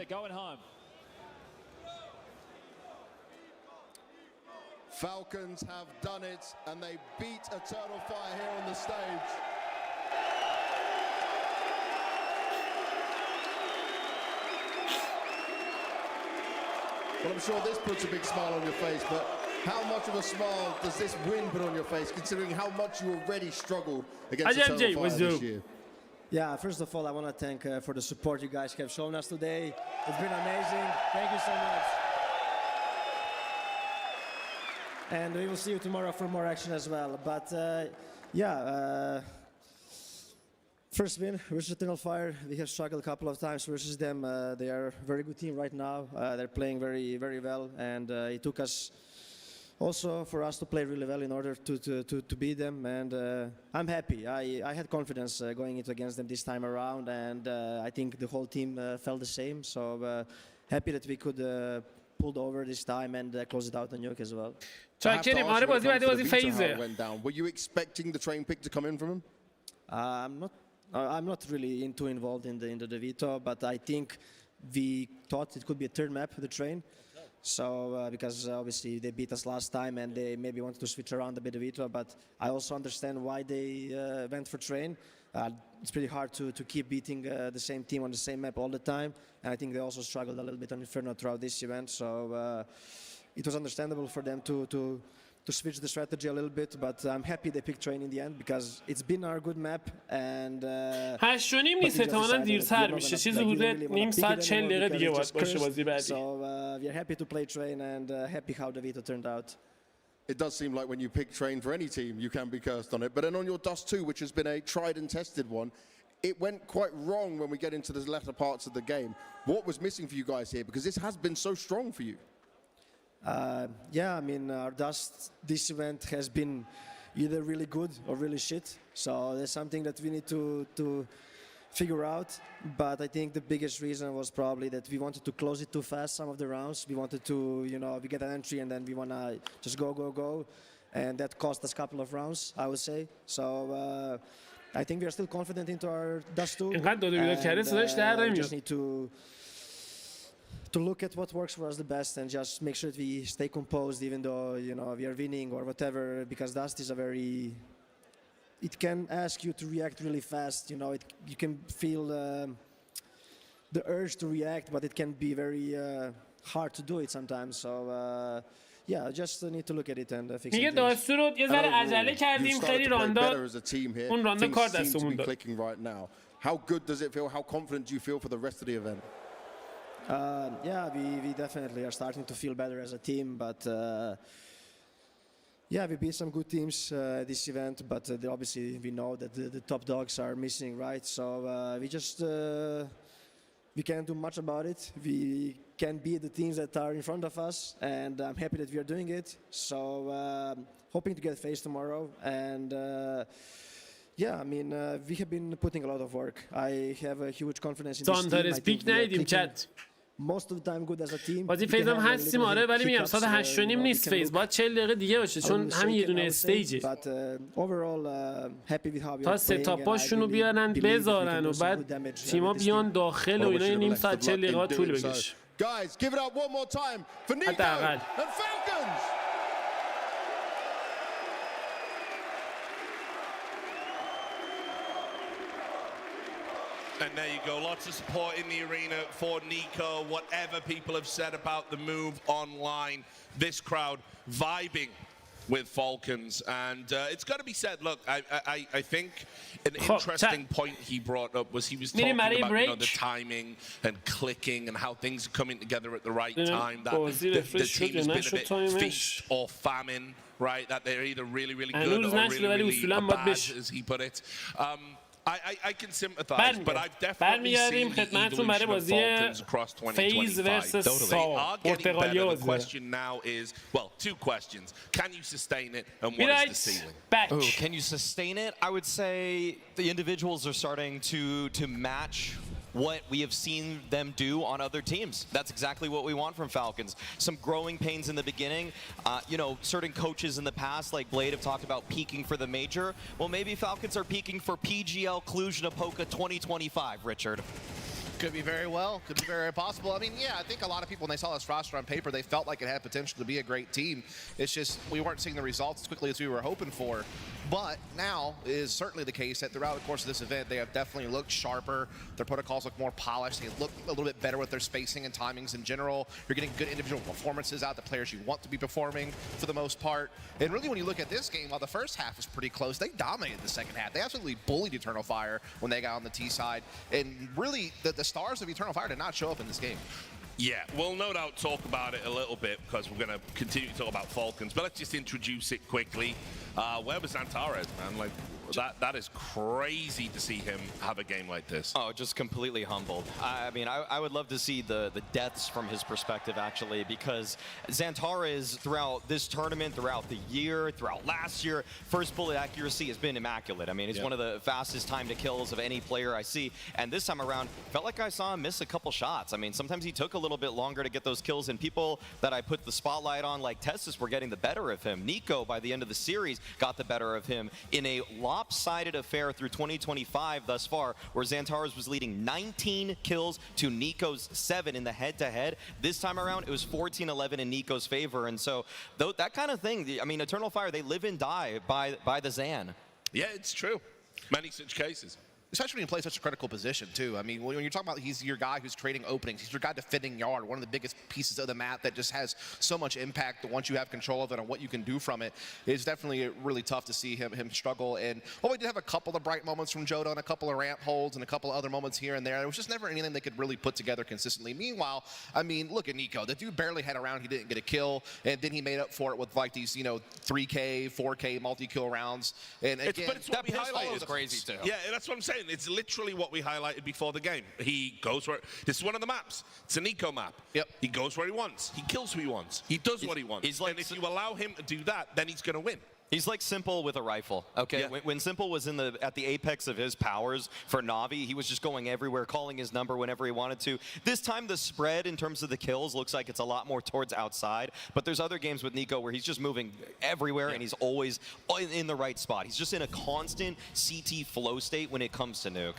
Falcons have done it and they beat Eternal Fire here on the stage. Well, I'm sure this puts a big smile on your face, but how much of a smile does this win put on your face, considering how much you already struggled against Eternal Fire this year? Yeah, first of all, I want to thank for the support you guys have shown us today. It's been amazing. Thank you so much. And we will see you tomorrow for more action as well. But yeah, First win versus Eternal Fire. We have struggled a couple of times versus them. They are a very good team right now. They're playing very, very well, and it took us also for us to play really well in order to beat them. And I'm happy. I had confidence going into against them this time around, and I think the whole team felt the same. So happy that we could pull over this time and close it out on Nuke as well. Were you expecting the train pick to come in from him? I'm not really involved in the Veto, but I think we thought it could be a third map, the train. So because obviously they beat us last time and they maybe wanted to switch around a bit of Veto, but I also understand why they went for train. It's pretty hard to keep beating the same team on the same map all the time, and I think they also struggled a little bit on Inferno throughout this event. So it was understandable for them to switch the strategy a little bit, but I'm happy they picked train in the end because it's been our good map and 8:30 نیست احتمالاً دیرتر میشه چیز حدود نیم ساعت 40 دقیقه دیگه باید باشه بازی بعدی. So we are happy to play train and happy how the Veto turned out. It does seem like when you pick train for any team, you can be cursed on it. But then on your Dust 2, which has been a tried and tested one, it went quite wrong when we get into the latter parts of the game. What was missing for you guys here? Because this has been so strong for you. Yeah, I mean, our Dust this event has been either really good or really shit. So there's something that we need to figure out. But I think the biggest reason was probably that we wanted to close it too fast some of the rounds. We wanted to, we get an entry and then we want to just go. And that cost us a couple of rounds, I would say. So I think we are still confident into our Dust 2. And just need to look at what works for us the best and just make sure that we stay composed even though, we are winning or whatever, because Dust is it can ask you to react really fast. You can feel the urge to react, but it can be very hard to do it sometimes. So yeah, just need to look at it and fix it. میگه داستو رو یه ذره عجله کردیم خیلی راندا اون راندا کار دستمون داد. How good does it feel? How confident do you feel for the rest of the event? Yeah, we definitely are starting to feel better as a team, but yeah, we beat some good teams this event, but obviously we know that the top dogs are missing, right? So we can't do much about it. We can beat the teams that are in front of us, and I'm happy that we are doing it. So hoping to get FaZe tomorrow, and yeah, I mean, we have been putting a lot of work. I have a huge confidence in this team. I think we are clicking most of the time good as a team. بازی فیز هم هستیم آره، ولی میگم ساعت 8:30 نیست فیز، باید 40 دقیقه دیگه باشه چون همین یه دونه استیجه. تا ستاپاشون رو بیارن بذارن و بعد تیما بیان داخل و اینا یه نیم ساعت 40 دقیقه طول بکشه. Guys, give it up one more time for Nuke and Falcons. And there you go, lots of support in the arena for Nico. Whatever people have said about the move online, this crowd vibing with Falcons. And it's got to be said, look, I think an interesting point he brought up was he was talking about the timing and clicking and how things are coming together at the right time. That the team has been a bit feast or famine, right? That they're either really, really good or really bad, as he put it. I can sympathize, but I've definitely seen the evolution of Falcons across 2025. They are getting better. The question now is, well, two questions. Can you sustain it, and what is the ceiling? Can you sustain it? I would say the individuals are starting to match what we have seen them do on other teams. That's exactly what we want from Falcons. Some growing pains in the beginning. Certain coaches in the past, like Blade, have talked about peaking for the major. Well, maybe Falcons are peaking for PGL Cluj Napoca 2025, Richard. Could be very well. Could be very possible. I mean, yeah, I think a lot of people, when they saw this roster on paper, they felt like it had potential to be a great team. It's just we weren't seeing the results as quickly as we were hoping for. But now is certainly the case that throughout the course of this event, they have definitely looked sharper. Their protocols look more polished. They look a little bit better with their spacing and timings in general. You're getting good individual performances out, the players you want to be performing for the most part. And really, when you look at this game, while the first half was pretty close, they dominated the second half. They absolutely bullied Eternal Fire when they got on the T side. And really, the stars of Eternal Fire did not show up in this game. Yeah, we'll no doubt talk about it a little bit because we're going to continue to talk about Falcons. But let's just introduce it quickly. Where was Antares, man? Like, That is crazy to see him have a game like this. Oh, just completely humbled. I mean, I would love to see the deaths from his perspective, actually, because Xantares, throughout this tournament, throughout the year, throughout last year, first bullet accuracy has been immaculate. I mean, he's one of the fastest time to kills of any player I see. And this time around, felt like I saw him miss a couple shots. I mean, sometimes he took a little bit longer to get those kills, and people that I put the spotlight on, like Testis, were getting the better of him. Nico, by the end of the series, got the better of him in a lopsided affair through 2025 thus far, where Xantares was leading 19 kills to Nico's 7 in the head-to-head. This time around, it was 14-11 in Nico's favor. And so that kind of thing, I mean, Eternal Fire, they live and die by the Zan. Yeah, it's true. Many such cases. Especially when you play such a critical position, too. I mean, when you're talking about he's your guy who's trading openings, he's your guy defending yard, one of the biggest pieces of the map that just has so much impact once you have control of it and what you can do from it. It's definitely really tough to see him struggle. And we did have a couple of bright moments from Joda and a couple of ramp holds and a couple of other moments here and there. There was just never anything they could really put together consistently. Meanwhile, I mean, look at Nico. The dude barely had a round he didn't get a kill, and then he made up for it with like these, 3K, 4K multi-kill rounds. And again, but it's what we highlighted. Is crazy too. Yeah, that's what I'm saying. It's literally what we highlighted before the game. He goes where this is one of the maps. It's a Nico map. Yep. He goes where he wants. He kills who he wants. He does what he wants. And if you allow him to do that, then he's going to win. He's like Simple with a rifle, okay? Yeah. When Simple was at the apex of his powers for Na'Vi, he was just going everywhere, calling his number whenever he wanted to. This time, the spread in terms of the kills looks like it's a lot more towards outside, but there's other games with Nico where he's just moving everywhere and he's always in the right spot. He's just in a constant CT flow state when it comes to Nuke.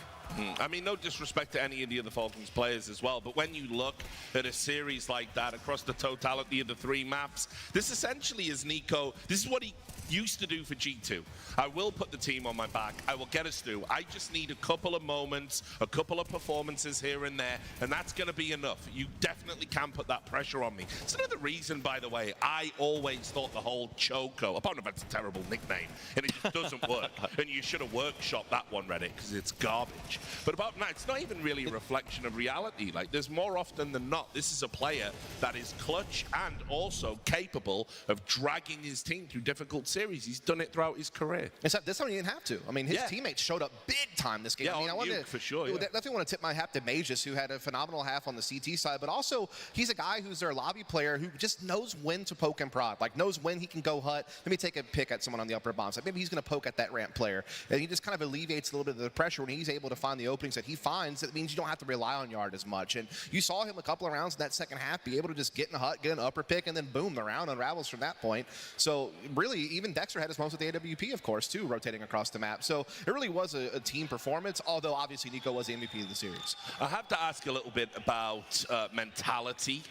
I mean, no disrespect to any of the other Falcons players as well, but when you look at a series like that across the totality of the 3 maps, this essentially is Nico. This is what he used to do for G2. I will put the team on my back. I will get us through. I just need a couple of moments, a couple of performances here and there, and that's going to be enough. You definitely can put that pressure on me. It's another reason, by the way, I always thought the whole Choco, apart from that's a terrible nickname, and it just doesn't work. And you should have workshopped that one, Reddit, because it's garbage. But apart from that, it's not even really a reflection of reality. Like, there's more often than not, this is a player that is clutch and also capable of dragging his team through difficult series. He's done it throughout his career. Except this time he didn't have to. I mean, his teammates showed up big time this game. Yeah, I mean, I wanted for sure. Definitely want to tip my hat to Magus, who had a phenomenal half on the CT side, but also he's a guy who's their lobby player who just knows when to poke and prod, like knows when he can go hut. Let me take a pick at someone on the upper bomb side. Maybe he's going to poke at that ramp player, and he just kind of alleviates a little bit of the pressure when he's able to find the openings that he finds. That means you don't have to rely on yard as much. And you saw him a couple of rounds in that second half be able to just get in a hut, get an upper pick, and then boom, the round unravels from that point. So really, even Dexter had his moments with the AWP, of course, too, rotating across the map. So it really was a team performance, although obviously Nico was the MVP of the series. I have to ask a little bit about mentality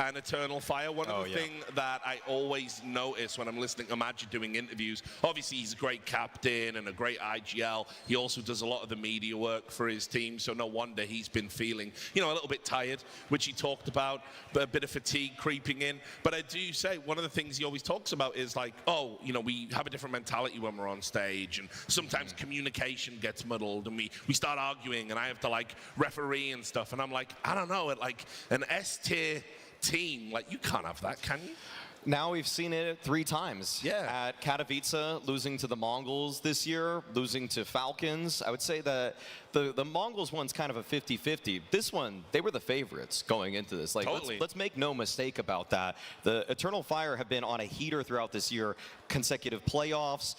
and Eternal Fire. One of the things that I always notice when I'm listening to Magic doing interviews, obviously he's a great captain and a great IGL. He also does a lot of the media work for his team, so no wonder he's been feeling, a little bit tired, which he talked about, but a bit of fatigue creeping in. But I do say, one of the things he always talks about is like, we have a different mentality when we're on stage, and sometimes communication gets muddled, and we start arguing, and I have to like referee and stuff, and I'm like, I don't know, at like an S-tier team, like, you can't have that, can you? Now we've seen it 3 times. Yeah. At Katowice, losing to the Mongols this year, losing to Falcons. I would say that the Mongols one's kind of a 50-50. This one, they were the favorites going into this. Like, totally. let's make no mistake about that. The Eternal Fire have been on a heater throughout this year. Consecutive playoffs,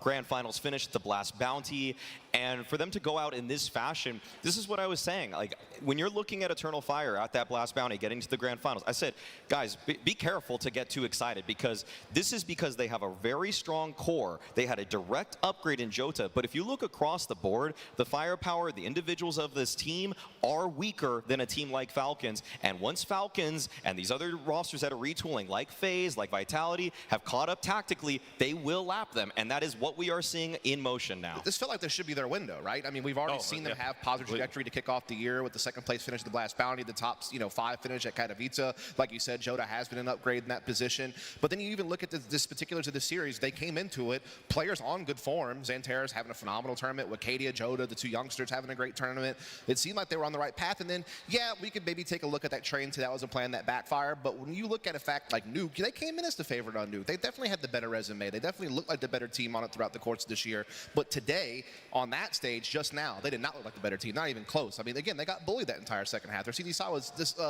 grand finals finish at the Blast Bounty, and for them to go out in this fashion, this is what I was saying. Like, when you're looking at Eternal Fire at that Blast Bounty, getting to the grand finals, I said, guys, be careful to get too excited, because this is because they have a very strong core. They had a direct upgrade in Jota, but if you look across the board, the firepower, the individuals of this team are weaker than a team like Falcons, and once Falcons and these other rosters that are retooling, like FaZe, like Vitality, have caught up tactically, they will lap them, and that is what we are seeing in motion now. This felt like this should be their window, right? I mean, we've already seen them have positive trajectory to kick off the year with the second place finish at the Blast Bounty, the top 5 finish at Katowice. Like you said, Jota has been an upgrade in that position. But then you even look at this particulars of the series, they came into it, players on good form. Xantares having a phenomenal tournament with Kadia, Jota, the 2 young youngsters having a great tournament. It seemed like they were on the right path. And then, yeah, we could maybe take a look at that train and say that was a plan that backfired. But when you look at a fact like Nuke, they came in as the favorite on Nuke. They definitely had the better resume. They definitely looked like the better team on it throughout the course of this year. But today, on that stage, just now, they did not look like the better team. Not even close. I mean, again, they got bullied that entire second half. Their CDSI was just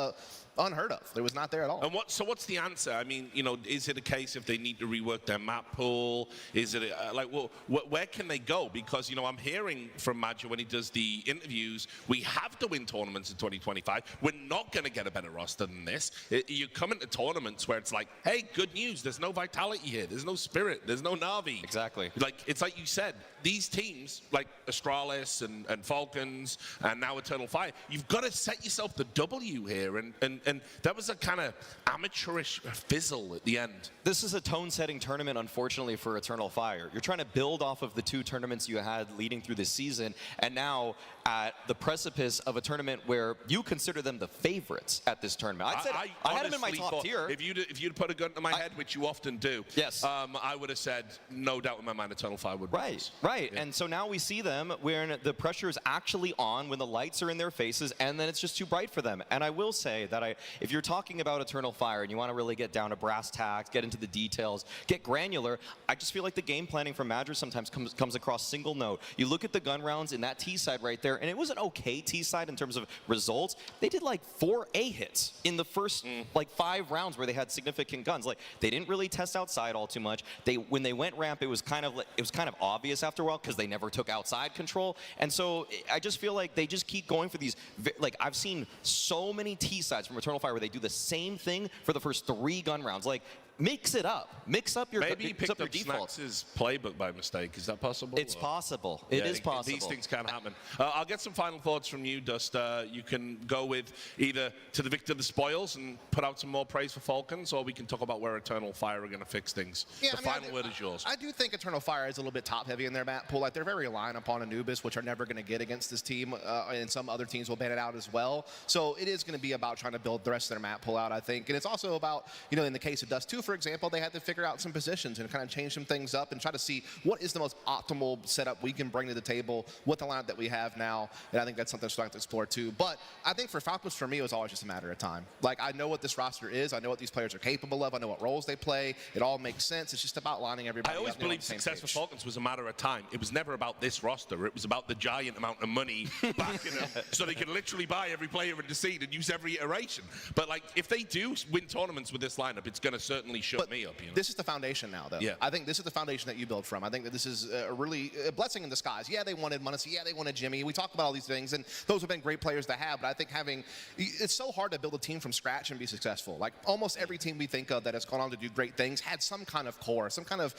unheard of. It was not there at all. And so what's the answer? I mean, you know, is it a case if they need to rework their map pool? Is it like, well, where can they go? Because, you know, I'm hearing from Madja when he does the interviews, we have to win tournaments in 2025. We're not going to get a better roster than this. You come into tournaments where it's like, hey, good news. There's no vitality here. There's no spirit. There's no Na'Vi. Exactly. Like, it's like you said, these teams, like Astralis and Falcons and now Eternal Fire, you've got to set yourself the W here. And that was a kind of amateurish fizzle at the end. This is a tone-setting tournament, unfortunately, for Eternal Fire. You're trying to build off of the two tournaments you had leading through this season, and now at the precipice of a tournament where you consider them the favorites at this tournament. I had them in my top tier. If you'd put a gun to my head, which you often do, yes, I would have said, no doubt in my mind, Eternal Fire would win. Right. Yeah. And so now we see them when the pressure is actually on, when the lights are in their faces, and then it's just too bright for them. And I will say that if you're talking about Eternal Fire and you want to really get down to brass tacks, get into the details, get granular, I just feel like the game planning from Madrid sometimes comes across single note. You look at the gun rounds in that T side right there, and it was an okay T side in terms of results. They did like 4 A hits in the first like 5 rounds where they had significant guns. Like they didn't really test outside all too much. When they went ramp, it was kind of obvious after a while because they never took outside control. And so I just feel like they just keep going for these. Like I've seen so many T sides from Eternal Fire where they do the same thing for the first 3 gun rounds. Like mix it up. Mix up your Maybe he picked up Snax's playbook by mistake. Is that possible? It's possible. It is possible. These things can happen. I'll get some final thoughts from you, Dust. You can go with either to the victor of the spoils and put out some more praise for Falcons, or we can talk about where Eternal Fire are going to fix things. Yeah, the final word is yours. I do think Eternal Fire is a little bit top-heavy in their map pool. Like they're very reliant upon Anubis, which are never going to get against this team, and some other teams will ban it out as well. So it is going to be about trying to build the rest of their map pool out, I think. And it's also about, you know, in the case of Dust 2, for example, they had to figure out some positions and kind of change some things up and try to see what is the most optimal setup we can bring to the table with the lineup that we have now. And I think that's something we're starting to explore too. But I think for Falcons, for me, it was always just a matter of time. Like I know what this roster is. I know what these players are capable of. I know what roles they play. It all makes sense. It's just about lining everybody up. I always believed success for Falcons was a matter of time. It was never about this roster. It was about the giant amount of money backing them so they could literally buy every player in the seed and use every iteration. But like if they do win tournaments with this lineup, it's going to certainly shut me up. You know? This is the foundation now, though. Yeah. I think this is the foundation that you build from. I think that this is a really blessing in disguise. Yeah, they wanted Muncie. Yeah, they wanted Jimmy. We talked about all these things, and those have been great players to have. But I think it's so hard to build a team from scratch and be successful. Like almost every team we think of that has gone on to do great things had some kind of core, some kind of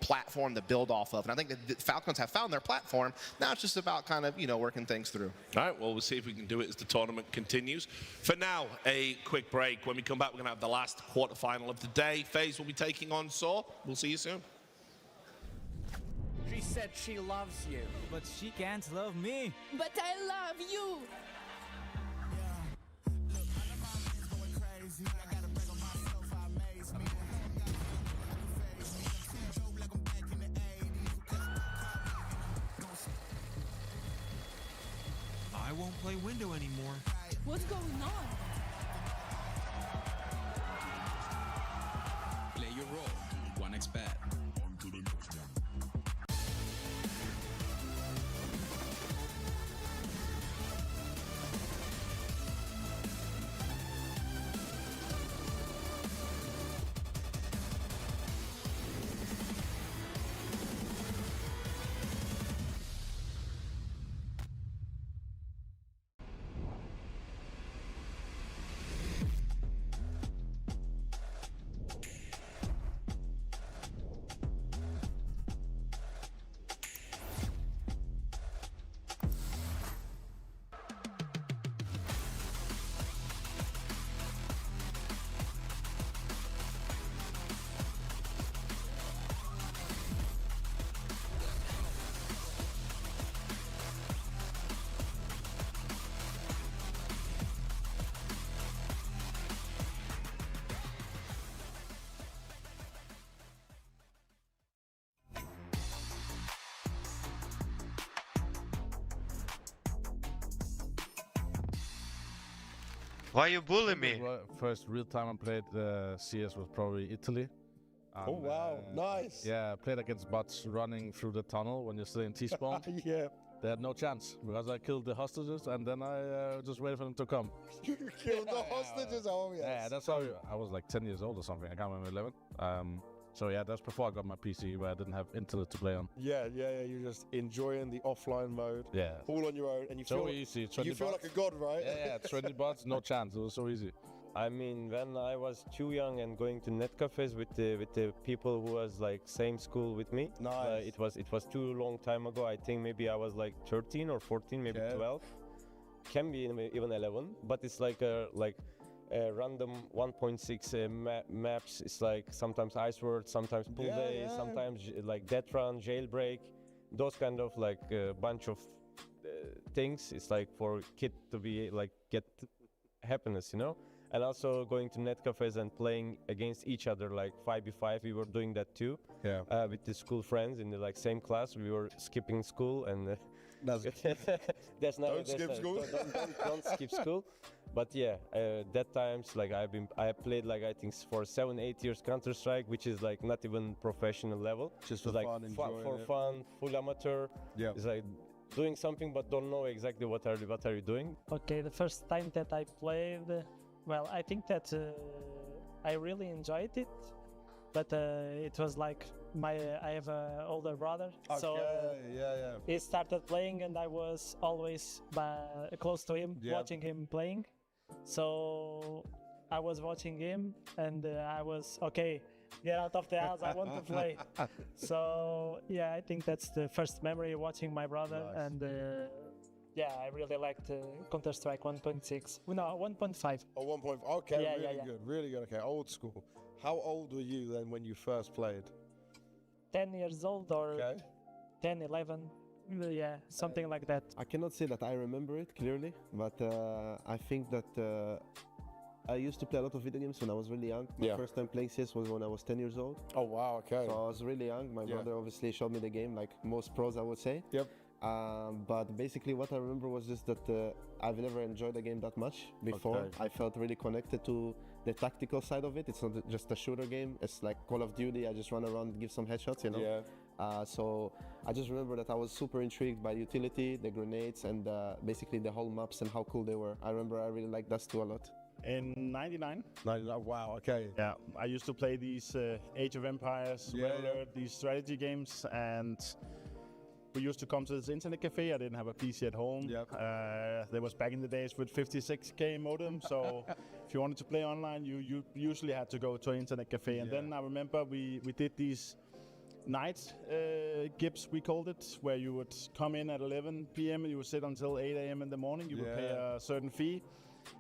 platform to build off of. And I think that the Falcons have found their platform. Now it's just about kind of working things through. All right. Well, we'll see if we can do it as the tournament continues. For now, a quick break. When we come back, we're going to have the last quarterfinal of the day. FaZe will be taking on Saw. We'll see you soon. She said she loves you, but she can't love me. But I love you. I won't play window anymore. What's going on? Play your role. 1xBet. Why you bully me? First real time I played CS was probably Italy. Oh wow, nice. Yeah, I played against bots running through the tunnel when you're still in T-spawn. Yeah. They had no chance because I killed the hostages and then I just waited for them to come. You killed the hostages? Oh yes. Yeah, that's how I was like 10 years old or something. I can't remember 11. So yeah, that's before I got my PC where I didn't have internet to play on. Yeah. You're just enjoying the offline mode. Yeah. All on your own, and you so feel easy. You feel like a god, right? Yeah, 20 bots, no chance. It was so easy. I mean, when I was too young and going to net cafes with the people who was like same school with me. Nice. It was too long time ago. I think maybe I was like 13 or 14, maybe 12. Can be even 11. But it's like a random 1.6 maps. It's like sometimes Ice World, sometimes Pool Day, sometimes like Death Run, Jailbreak. Those kind of like bunch of things. It's like for kid to be like get happiness, you know. And also going to net cafes and playing against each other, like 5v5. We were doing that too. Yeah. With the school friends in the like same class. We were skipping school and. That's not. Don't skip school. Don't skip school. But yeah, that times like I played like I think for 7-8 years Counter-Strike, which is like not even professional level. Just for like fun, enjoying for it. fun, full amateur. Yeah. It's like doing something but don't know exactly what are you doing. Okay, the first time that I played, well, I think that I really enjoyed it, but it was like I have an older brother, so he started playing and I was always close to him, watching him playing. So I was watching him and I was okay. Get out of the house! I want to play. So yeah, I think that's the first memory watching my brother, and yeah, I really liked Counter-Strike 1.6. No, 1.5. Oh, 1.5. Okay, really good. Okay, old school. How old were you then when you first played? 10 years old or 10, 11. Yeah, something like that. I cannot say that I remember it clearly, but I think that I used to play a lot of video games when I was really young. My first time playing CS was when I was 10 years old. Oh, wow, okay. So I was really young. My brother obviously showed me the game, like most pros, I would say. Yep. But basically what I remember was just that I've never enjoyed the game that much before. Okay. I felt really connected to the tactical side of it. It's not just a shooter game. It's like Call of Duty. I just run around and give some headshots, you know? Yeah. So I just remember that I was super intrigued by the utility, the grenades, and basically the whole maps and how cool they were. I remember I really liked Dust 2 a lot. In 99. Wow, okay. Yeah, I used to play these Age of Empires, these strategy games, and we used to come to this internet cafe. I didn't have a PC at home. Yep. There was back in the days with 56k modem, so if you wanted to play online, you usually had to go to an internet cafe. And then I remember we did these night gips, we called it, where you would come in at 11 p.m. and you would sit until 8 a.m. in the morning. You would pay a certain fee.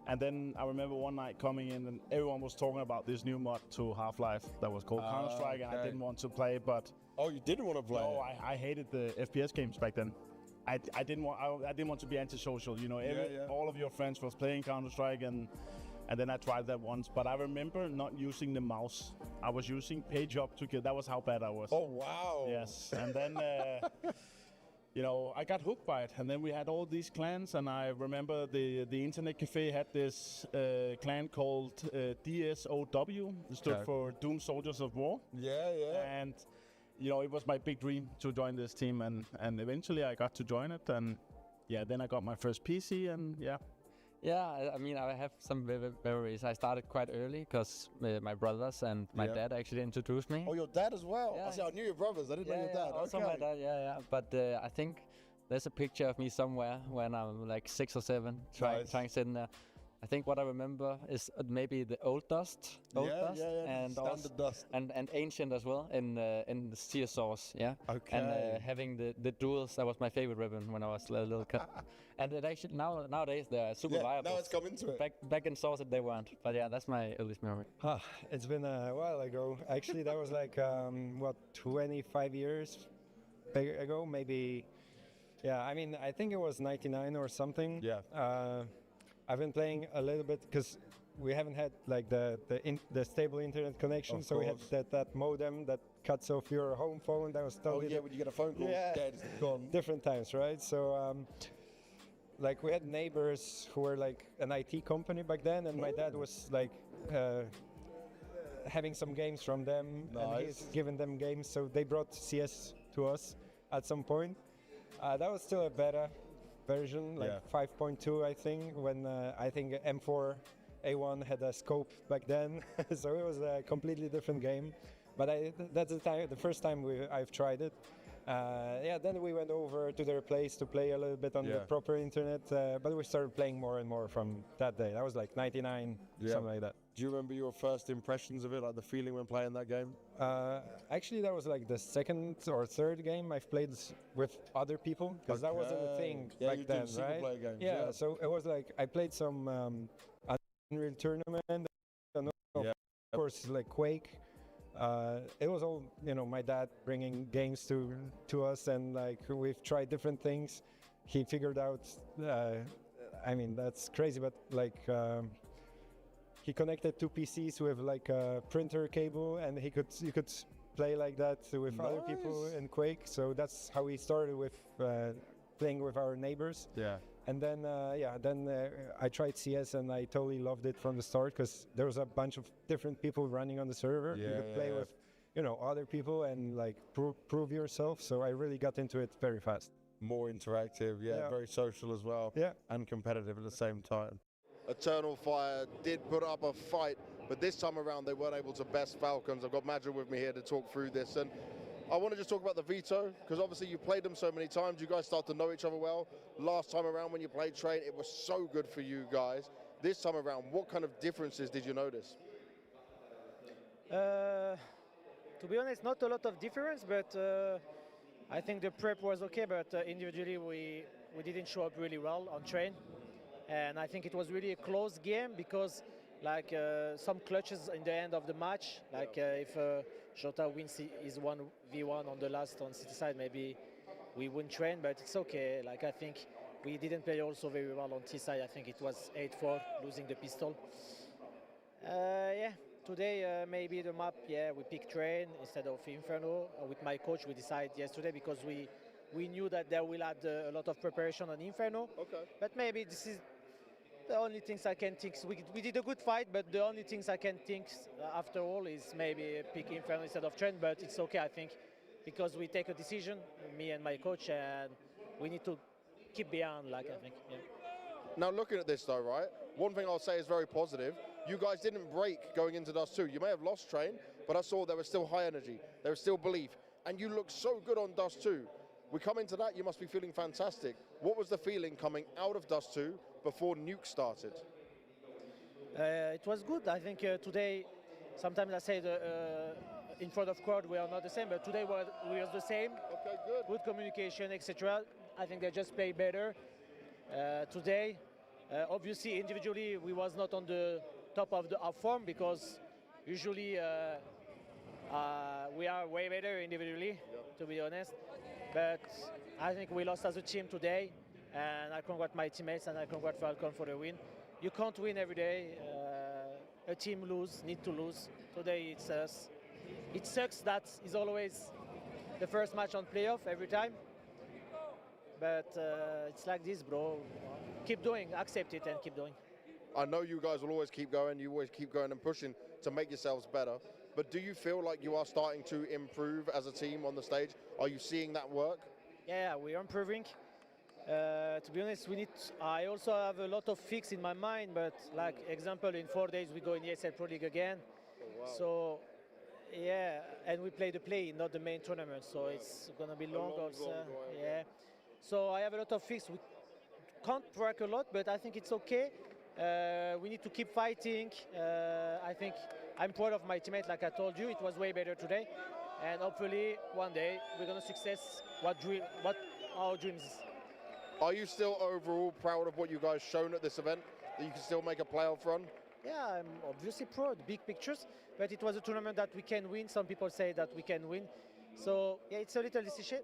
And then I remember one night coming in and everyone was talking about this new mod to Half-Life that was called Counter-Strike, and I didn't want to play, but... Oh, you didn't want to play? No, I hated the FPS games back then. I didn't want to be antisocial, you know. All of your friends was playing Counter-Strike, and then I tried that once, but I remember not using the mouse. I was using page up to get, that was how bad I was. Oh, wow. Yes, and then... you know, I got hooked by it, and then we had all these clans, and I remember the internet cafe had this clan called DSOW. It stood for Doom Soldiers of War. Yeah. And, you know, it was my big dream to join this team, and eventually I got to join it, and yeah, then I got my first PC, and yeah. Yeah, I mean, I have some memories. I started quite early because my brothers and my dad actually introduced me. Oh, your dad as well? Yeah. I see, I knew your brothers. I didn't know your dad. Also my dad, yeah. But I think there's a picture of me somewhere when I'm like 6 or 7 trying sitting there. I think what I remember is maybe the old Dust, and also, Dust, and Ancient as well in the CSOs, Okay. And having the duels, that was my favorite weapon when I was a little kid. And it actually nowadays they're super viable. Now it's come into it. Back in Source they weren't, but yeah, that's my earliest memory. It's been a while ago. Actually, that was like 25 years ago, maybe. Yeah, I mean, I think it was 99 or something. Yeah. I've been playing a little bit because we haven't had like the stable internet connection, so we had that modem that cuts off your home phone. That was totally when you get a phone call, dead, it's gone. Different times, right? So like we had neighbors who were like an IT company back then, and my dad was like having some games from them, and he's giving them games. So they brought CS to us at some point. That was still a beta version, like 5.2, I think, when I think M4 A1 had a scope back then. So it was a completely different game. But that's the first time I've tried it. Then we went over to their place to play a little bit on the proper internet, but we started playing more and more from that day. That was like 99, something like that. Do you remember your first impressions of it, like the feeling when playing that game? Actually, that was like the second or third game I've played with other people, because that wasn't a thing back then, right? Games, so it was like I played some Unreal Tournament, and of course like Quake. It was all, my dad bringing games to us, and like we've tried different things. He figured out, I mean, that's crazy, but like he connected two PCs with like a printer cable, and you could play like that with other people in Quake. So that's how we started with playing with our neighbors. Yeah. And then, I tried CS, and I totally loved it from the start, because there was a bunch of different people running on the server. You could play with, other people and like prove yourself. So I really got into it very fast. More interactive, very social as well. Yeah. And competitive at the same time. Eternal Fire did put up a fight, but this time around they weren't able to best Falcons. I've got Madra with me here to talk through this, and I want to just talk about the Veto, because obviously you played them so many times. You guys start to know each other well. Last time around when you played Train, it was so good for you guys. This time around, what kind of differences did you notice? To be honest, not a lot of difference, but I think the prep was okay, but individually we didn't show up really well on Train. And I think it was really a close game, because like some clutches in the end of the match, like if Jota wins his 1v1 on the last on City side, maybe we wouldn't Train, but it's okay. Like I think we didn't play also very well on T side. I think it was 8-4, losing the pistol. Today maybe the map, we picked Train instead of Inferno. With my coach we decided yesterday, because we knew that there will add a lot of preparation on Inferno. Okay. But maybe this is the only things I can think. We did a good fight, but the only things I can think after all is maybe pick Inferno instead of Trent. But it's okay, I think, because we take a decision, me and my coach, and we need to keep beyond, like I think. Yeah. Now looking at this though, right? One thing I'll say is very positive. You guys didn't break going into Dust 2. You may have lost Train, but I saw there was still high energy. There was still belief. And you look so good on Dust 2. We come into that, you must be feeling fantastic. What was the feeling coming out of Dust 2 before Nuke started? It was good. I think today, sometimes I say in front of crowd we are not the same, but today we were the same. Okay, good communication, etc. I think they just play better today. Obviously, individually, we was not on the top of our form, because usually we are way better individually, to be honest. But I think we lost as a team today, and I congratulate my teammates and I congratulate Falcon for the win. You can't win every day. A team need to lose. Today it's us. It sucks that it's always the first match on playoff every time. But it's like this, bro. Keep doing, accept it and keep doing. I know you guys will always keep going. You always keep going and pushing to make yourselves better. But do you feel like you are starting to improve as a team on the stage? Are you seeing that work? Yeah, we are improving. To be honest, I also have a lot of fix in my mind, but like example, in 4 days we go in ESL Pro League again. Oh, wow. So yeah, and we play the play, not the main tournament, so it's gonna be long also. Yeah. So I have a lot of fix. We can't work a lot, but I think it's okay. We need to keep fighting. I think I'm proud of my teammate, like I told you. It was way better today. And hopefully one day we're going to success what our dreams is. Are you still overall proud of what you guys shown at this event? That you can still make a playoff run? Yeah, I'm obviously proud. Big pictures. But it was a tournament that we can win. Some people say that we can win. So yeah, it's a little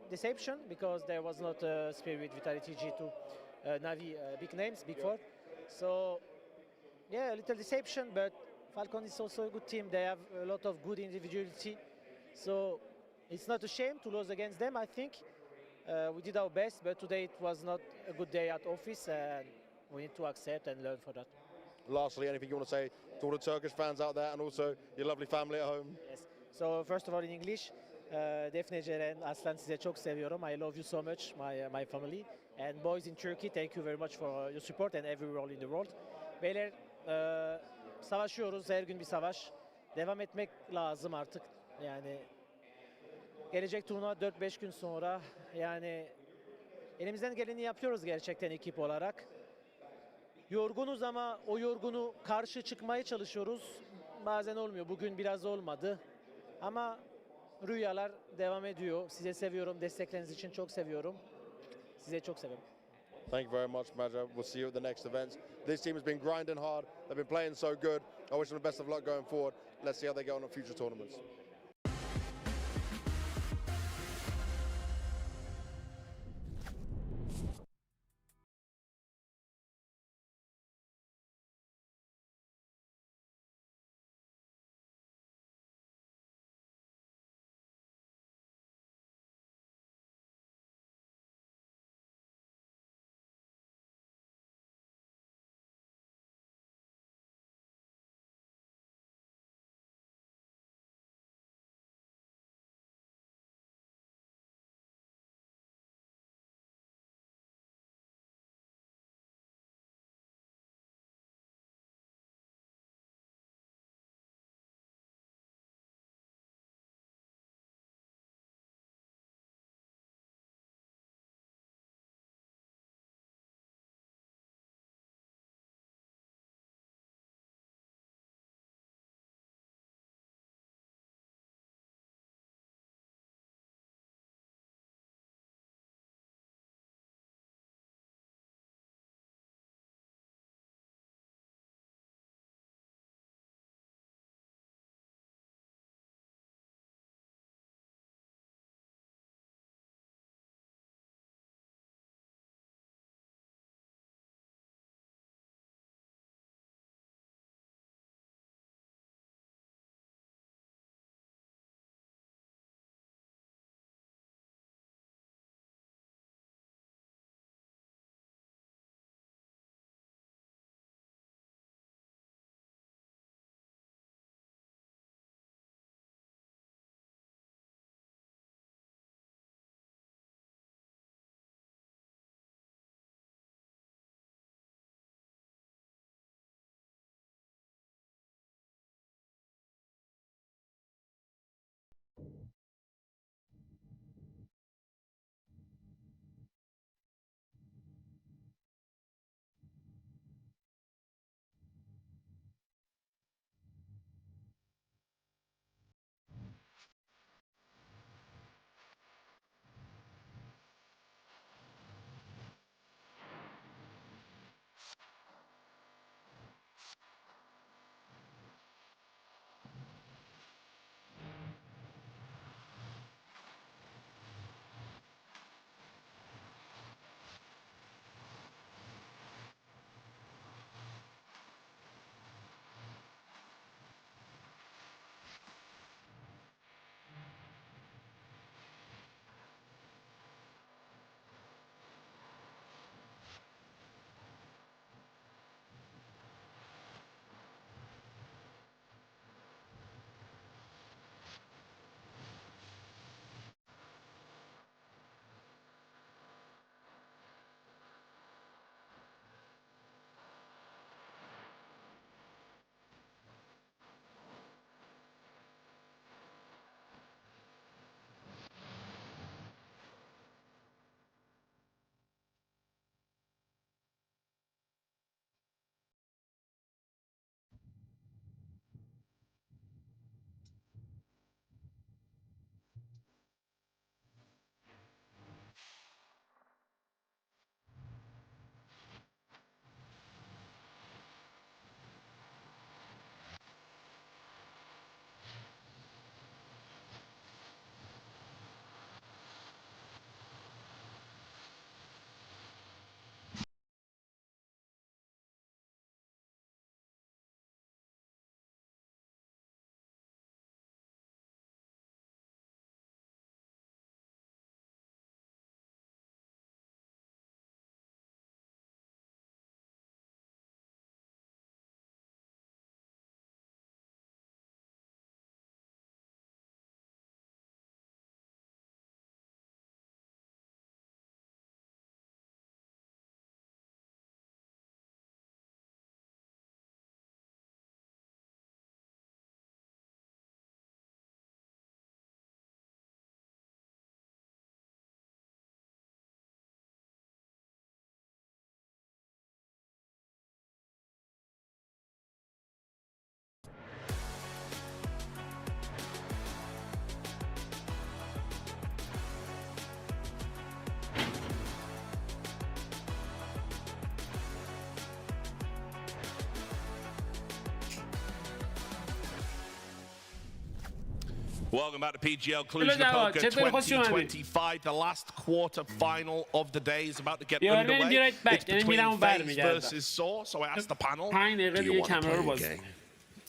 deception, because there was not Spirit, Vitality, G2, Navi, big names, big four. So yeah, a little deception, but Falcon is also a good team. They have a lot of good individuality. So it's not a shame to lose against them, I think. we did our best, but today it was not a good day at office, and we need to accept and learn for that. Lastly, anything you want to say to all the Turkish fans out there and also your lovely family at home? Yes. So first of all in English, Defne, Ceren, Aslan size çok seviyorum. I love you so much, my family. And boys in Turkey, thank you very much for your support and every role in the world. Beyler, savaşıyoruz, her gün bir savaş. Devam etmek lazım artık. Yani gelecek turnuva 4-5 gün sonra. Yani elimizden geleni yapıyoruz gerçekten ekip olarak. Yorgunuz ama o yorgunu karşı çıkmaya çalışıyoruz. Bazen olmuyor. Bugün biraz olmadı. Ama rüyalar devam ediyor. Size seviyorum. Destekleriniz için çok seviyorum. Size çok seviyorum. Thank you very much, Maja. We'll see you at the next events. This team has been grinding hard. They've been playing so good. I wish them the best of luck going forward. Let's see how they get on at future tournaments. Welcome back to PGL Cluj Napoca 2025. The last quarter-final of the day is about to get underway. It's between FaZe versus Saw, so I asked the panel, do you want to play a game?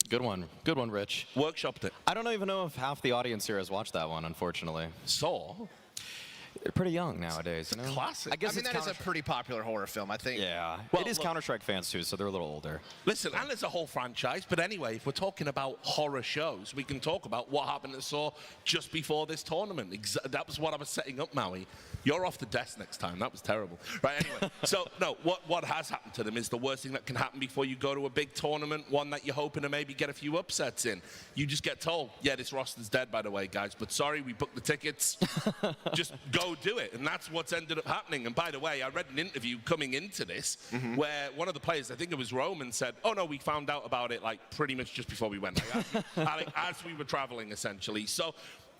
Good one, Rich. Workshopped it. I don't even know if half the audience here has watched that one, unfortunately. Saw? They're pretty young nowadays, you know? Classic. I mean, that is a pretty popular horror film, I think. Yeah. Well, it is Counter-Strike fans, too, so they're a little older. Listen, and it's a whole franchise, but anyway, if we're talking about horror shows, we can talk about what happened to Saw just before this tournament. That was what I was setting up, Maui. You're off the desk next time. That was terrible. Right, anyway. So, no, what has happened to them is the worst thing that can happen before you go to a big tournament, one that you're hoping to maybe get a few upsets in. You just get told, yeah, this roster's dead, by the way, guys, but sorry, we booked the tickets. Just go do it. And that's what's ended up happening. And by the way, I read an interview coming into this where one of the players, I think it was Roman, said, oh, no, we found out about it like pretty much just before we went. Like, as we were traveling, essentially. So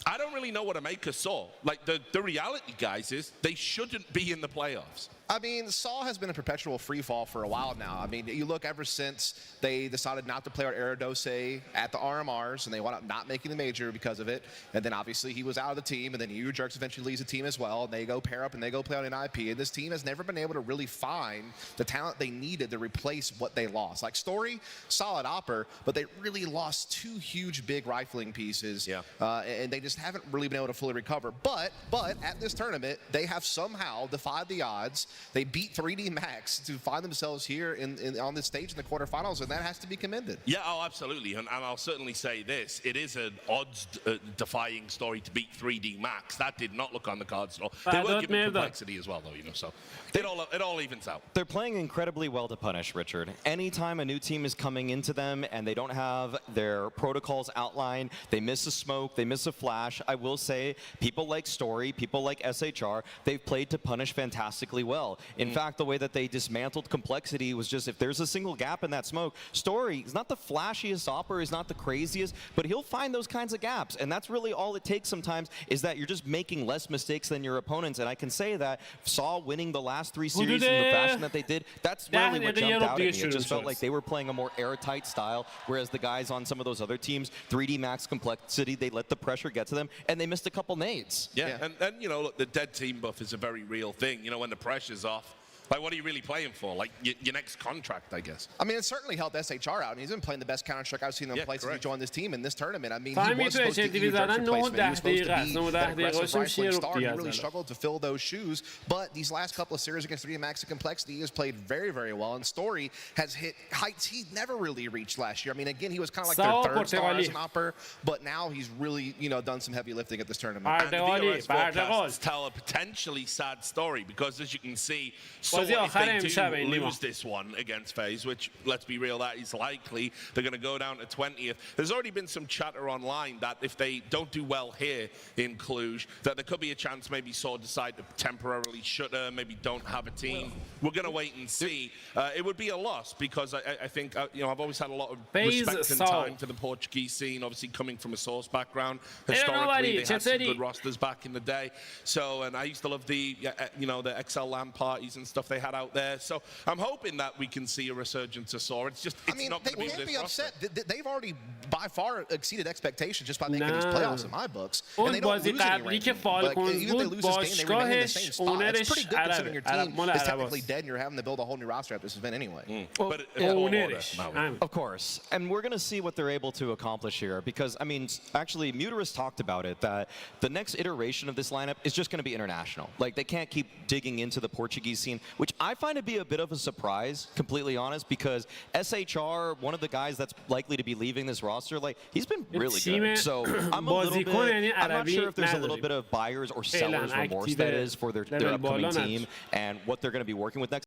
I don't really know what to make of Saw. Like, the reality, guys, is they shouldn't be in the playoffs. I mean, Saw has been a perpetual free fall for a while now. I mean, you look ever since they decided not to play our Aradose at the RMRs, and they wound up not making the major because of it. And then obviously he was out of the team, and then New Jerks eventually leaves the team as well. And they go pair up and they go play on an IP. And this team has never been able to really find the talent they needed to replace what they lost. Like Story, solid opper, but they really lost two huge big rifling pieces. Yeah. And they just haven't really been able to fully recover. But at this tournament, they have somehow defied the odds. They beat 3D Max to find themselves here on this stage in the quarterfinals, and that has to be commended. Yeah, oh, absolutely. And I'll certainly say this. It is an odds-defying story to beat 3D Max. That did not look on the cards at all. They were given complexity as well, though, you know, so it all evens out. They're playing incredibly well to punish, Richard. Anytime a new team is coming into them and they don't have their protocols outlined, they miss a smoke, they miss a flash, I will say people like Story, people like SHR, they've played to punish fantastically well. In fact, the way that they dismantled complexity was just if there's a single gap in that smoke, Story is not the flashiest opper, he's not the craziest, but he'll find those kinds of gaps. And that's really all it takes sometimes is that you're just making less mistakes than your opponents. And I can say that Saw winning the last 3 series in the fashion that they did, that's really what jumped out at me. It just felt like they were playing a more airtight style, whereas the guys on some of those other teams, 3D Max complexity, they let the pressure get to them, and they missed a couple nades. Yeah. And you know, look, the dead team buff is a very real thing. You know, when the pressure's off, like, what are you really playing for? Like, your next contract, I guess. I mean, it certainly helped SHR out, and he's been playing the best Counter-Strike I've seen him play since he joined this team in this tournament. I mean, he was supposed to be New Jerk's replacement. He was supposed to be that aggressive rifling star. He really struggled to fill those shoes, but these last couple of series against 3D Max and Complexity, he has played very, very well, and Story has hit heights he never really reached last year. I mean, again, he was kind of like their third star as an opper, but now he's really, you know, done some heavy lifting at this tournament. And the VOS forecasts tell a potentially sad story, because as you can see, if they do lose this one against FaZe, which, let's be real, that is likely, they're going to go down to 20th. There's already been some chatter online that if they don't do well here in Cluj, that there could be a chance maybe Saw decide to temporarily shutter, maybe don't have a team. We're going to wait and see. It would be a loss, because I think, you know, I've always had a lot of respect and time for the Portuguese scene, obviously coming from a Source background. Historically, they had some good rosters back in the day. So, and I used to love the, you know, the XL LAN parties and stuff they had out there. So I'm hoping that we can see a resurgence of Saw. It's just, it's not going to be this roster. They can't be upset. They've already by far exceeded expectations just by making these playoffs in my books. And they don't lose any ranking. Like, even if they lose this game, they remain in the same spot. It's pretty good considering your team is technically dead and you're having to build a whole new roster at this event anyway. But of course. And we're going to see what they're able to accomplish here, because, I mean, actually, Muterus talked about it, that the next iteration of this lineup is just going to be international. Like, they can't keep digging into the Portuguese scene, which I find to be a bit of a surprise, completely honest, because SHR, one of the guys that's likely to be leaving this roster, like, he's been really good. So I'm not sure if there's a little bit of buyers or sellers remorse that is for their upcoming team and what they're going to be working with next.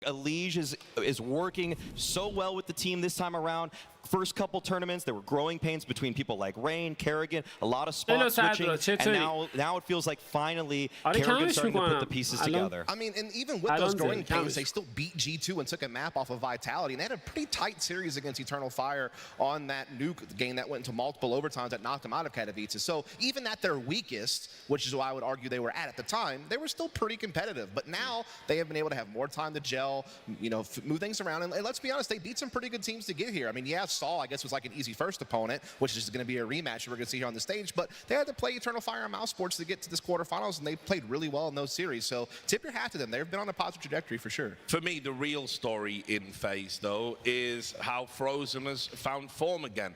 Elige is working so well with the team this time around. First couple tournaments, there were growing pains between people like Rain, Kerrigan, a lot of spot switching, and now it feels like finally Kerrigan's starting to put the pieces together. I mean, and even with those growing pains, they still beat G2 and took a map off of Vitality, and they had a pretty tight series against Eternal Fire on that Nuke game that went into multiple overtimes that knocked them out of Katowice. So even at their weakest, which is why I would argue they were at the time, they were still pretty competitive. But now they have been able to have more time to gel, you know, move things around, and let's be honest, they beat some pretty good teams to get here. I mean, yeah, Saul, I guess, was like an easy first opponent, which is going to be a rematch we're going to see here on the stage, but they had to play Eternal Fire and Mouse Sports to get to this quarterfinals, and they played really well in those series. So tip your hat to them. They've been on a positive trajectory for sure. For me, the real story in FaZe, though, is how Frozen has found form again.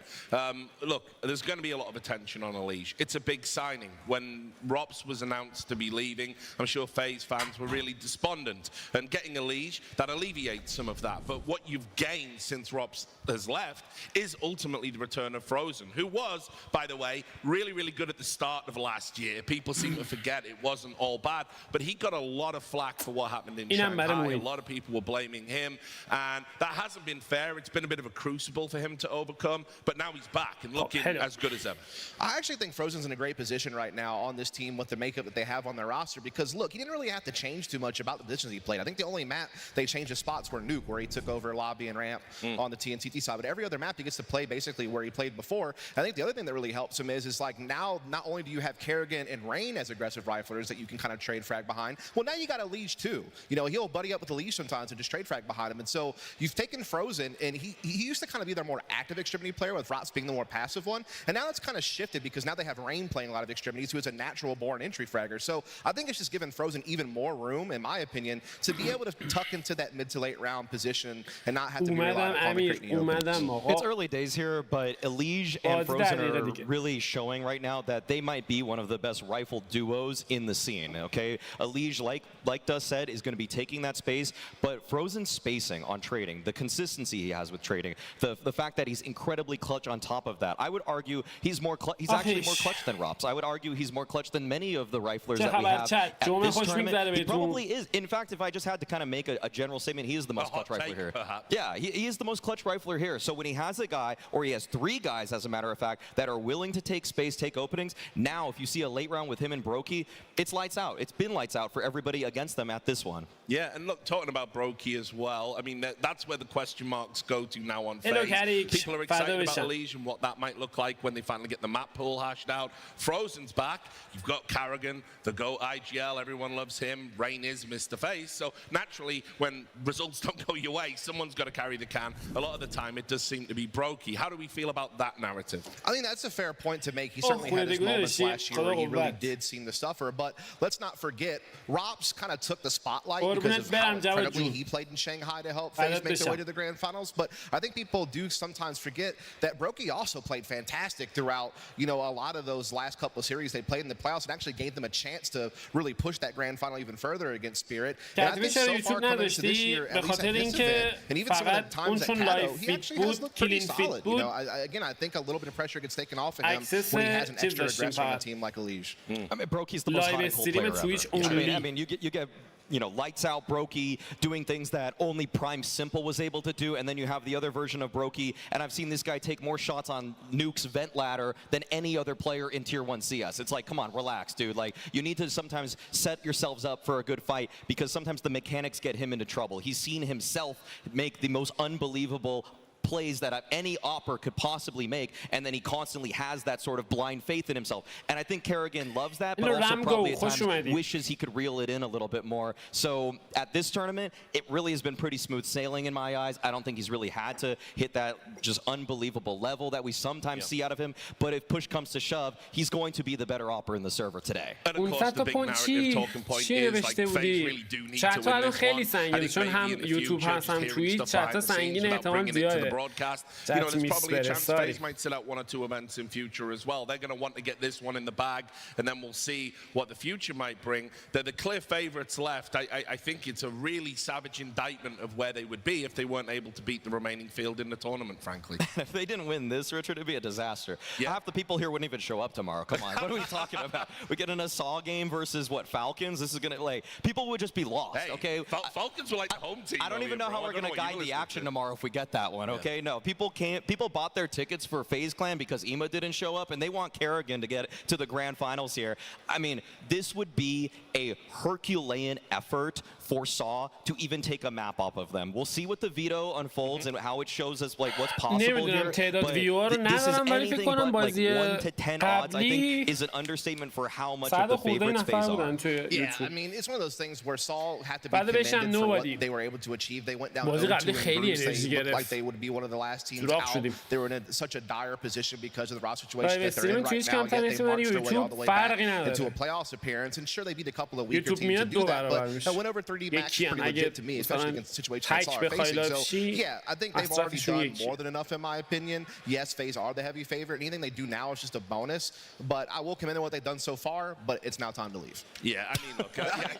Look, there's going to be a lot of attention on Elige. It's a big signing. When RApTOR was announced to be leaving, I'm sure FaZe fans were really despondent, and getting Elige, that alleviates some of that. But what you've gained since RApTOR has left is ultimately the return of Frozen, who was, by the way, really, really good at the start of last year. People seem to forget it wasn't all bad, but he got a lot of flack for what happened in Shanghai. A lot of people were blaming him, and that hasn't been fair. It's been a bit of a crucible for him to overcome, but now he's back and looking as good as ever. I actually think Frozen's in a great position right now on this team with the makeup that they have on their roster, because look, he didn't really have to change too much about the positions he played. I think the only map they changed his spots were Nuke, where he took over lobby and ramp on the TNT side, but every other map he gets to play basically where he played before. I think the other thing that really helps him is like now not only do you have Kerrigan and Rain as aggressive riflers that you can kind of trade frag behind, well, now you got Elige too. You know, he'll buddy up with Elige sometimes and just trade frag behind him. And so you've taken Frozen, and he used to kind of be their more active extremity player, with RApTOR being the more passive one. And now it's kind of shifted because now they have Rain playing a lot of extremities, who is a natural born entry fragger. So I think it's just given Frozen even more room, in my opinion, to be able to tuck into that mid to late round position and not have to be reliant upon the creating openings. It's early days here, but Elige and Frozen are really showing right now that they might be one of the best rifle duos in the scene, okay? Elige, like Dust said, is going to be taking that space, but Frozen's spacing on trading, the consistency he has with trading, the fact that he's incredibly clutch on top of that, I would argue he's actually more clutch than RApTOR. I would argue he's more clutch than many of the riflers that we have at this tournament. He probably is. In fact, if I just had to kind of make a general statement, he is the most clutch rifler here. Yeah, he is the most clutch rifler here. So when he has a guy, or he has three guys, as a matter of fact, that are willing to take space, take openings, now if you see a late round with him and Brokey, it's lights out. It's been lights out for everybody against them at this one. Yeah, and look, talking about Brokey as well, I mean, that's where the question marks go to now on FaZe. People are excited about Elige and what that might look like when they finally get the map pool hashed out. Frozen's back. You've got Kerrigan, the GOAT IGL. Everyone loves him. Rain is Mr. FaZe. So naturally, when results don't go your way, someone's got to carry the can. A lot of the time, it does seem to be Brokey. How do we feel about that narrative? I think that's a fair point to make. He certainly had his moments last year where he really did seem to suffer. But let's not forget, RApTOR kind of took the spotlight because of how incredibly he played in Shanghai to help FaZe make their way to the grand finals. But I think people do sometimes forget that Brokey also played fantastic throughout, you know, a lot of those last couple of series they played in the playoffs, and actually gave them a chance to really push that grand final even further against Spirit. And I think so far coming into this year, at least at this event, and even some of the times at Kato, he actually has looked pretty solid. You know, again, I think a little bit of pressure gets taken off of him when he has an extra aggressor on a team like Elige. I mean, Brokey's the most high player ever. I mean, you get you know, lights out Brokey doing things that only Prime Simple was able to do, and then you have the other version of Brokey, and I've seen this guy take more shots on Nuke's vent ladder than any other player in Tier 1 CS. It's like, come on, relax, dude. Like, you need to sometimes set yourselves up for a good fight, because sometimes the mechanics get him into trouble. He's seen himself make the most unbelievable plays that any opper could possibly make, and then he constantly has that sort of blind faith in himself. And I think Kerrigan loves that, but also probably at times wishes he could reel it in a little bit more. So at this tournament, it really has been pretty smooth sailing in my eyes. I don't think he's really had to hit that just unbelievable level that we sometimes see out of him. But if push comes to shove, he's going to be the better opper in the server today. And of course, the big narrative talking point is like FaZe really do need to win this one. خیلی سنگینه چون هم یوتیوب هست هم توییچ چت سنگینه احتمال زیاده broadcast. You know, there's probably a chance FaZe might sit out 1 or 2 events in future as well. They're going to want to get this one in the bag, and then we'll see what the future might bring. They're the clear favorites left. I think it's a really savage indictment of where they would be if they weren't able to beat the remaining field in the tournament, frankly. If they didn't win this, Richard, it'd be a disaster. Yeah. Half the people here wouldn't even show up tomorrow. Come on, what are we talking about? We get an Assault game versus, what, Falcons? This is going to, like, people would just be lost, hey, okay? Falcons were like the home team. I don't even know how we're going to guide the action tomorrow if we get that one, okay? No, people bought their tickets for FaZe Clan because Ema didn't show up, and they want Kerrigan to get to the grand finals here. I mean, this would be a Herculean effort for Saw to even take a map off of them. We'll see what the Veto unfolds and how it shows us like what's possible here. But this is anything but like 1 to 10 odds, I think, is an understatement for how much of the favorites FaZe are. Yeah, I mean, it's one of those things where Saul had to be commended for what they were able to achieve. They went down 0-2 in groups. They looked like they would be one of the last teams out. They were in such a dire position because of the roster situation that they're in right now. Yet they marched their way all the way back into a playoffs appearance. And sure, they beat a couple of weaker teams to do that, but that win over 3D Max is pretty legit to me, especially against the situation that Saul are facing. So, yeah, I think they've already done more than enough, in my opinion. Yes, FaZe are the heavy favorite. Anything they do now is just a bonus. But I will commend what they've done so far, but it's now time to leave. Yeah, I mean, look. Okay,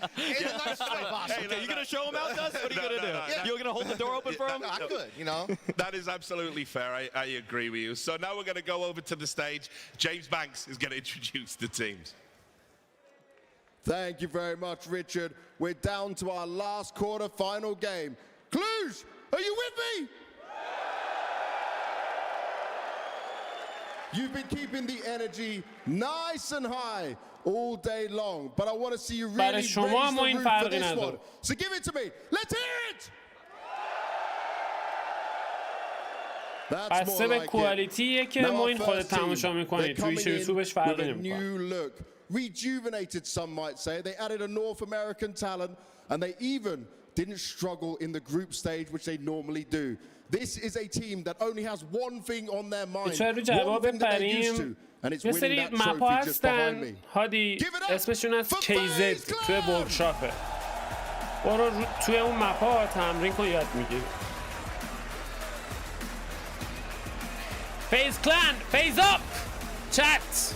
you going to show them out, Dust? What are you going to do? You're going to hold the door open for them? I could, you know. That is absolutely fair. I agree with you. So now we're going to go over to the stage. James Banks is going to introduce the teams. Thank you very much, Richard. We're down to our last quarter-final game. Cluj, are you with me? You've been keeping the energy nice and high all day long, but I want to see you really raise the roof for this one. So give it to me. Let's hear it! That's more like it. Now our first team, they're coming in with a new look. Rejuvenated, some might say. They added a North American talent, and they even didn't struggle in the group stage, which they normally do. This is a team that only has one thing on their mind, one thing that they're used to, and it's winning that trophy just behind me. Give it up for FaZe Clan! برو توی اون مپا تمرین کن یاد میگیری. FaZe Clan, FaZe up! Chat!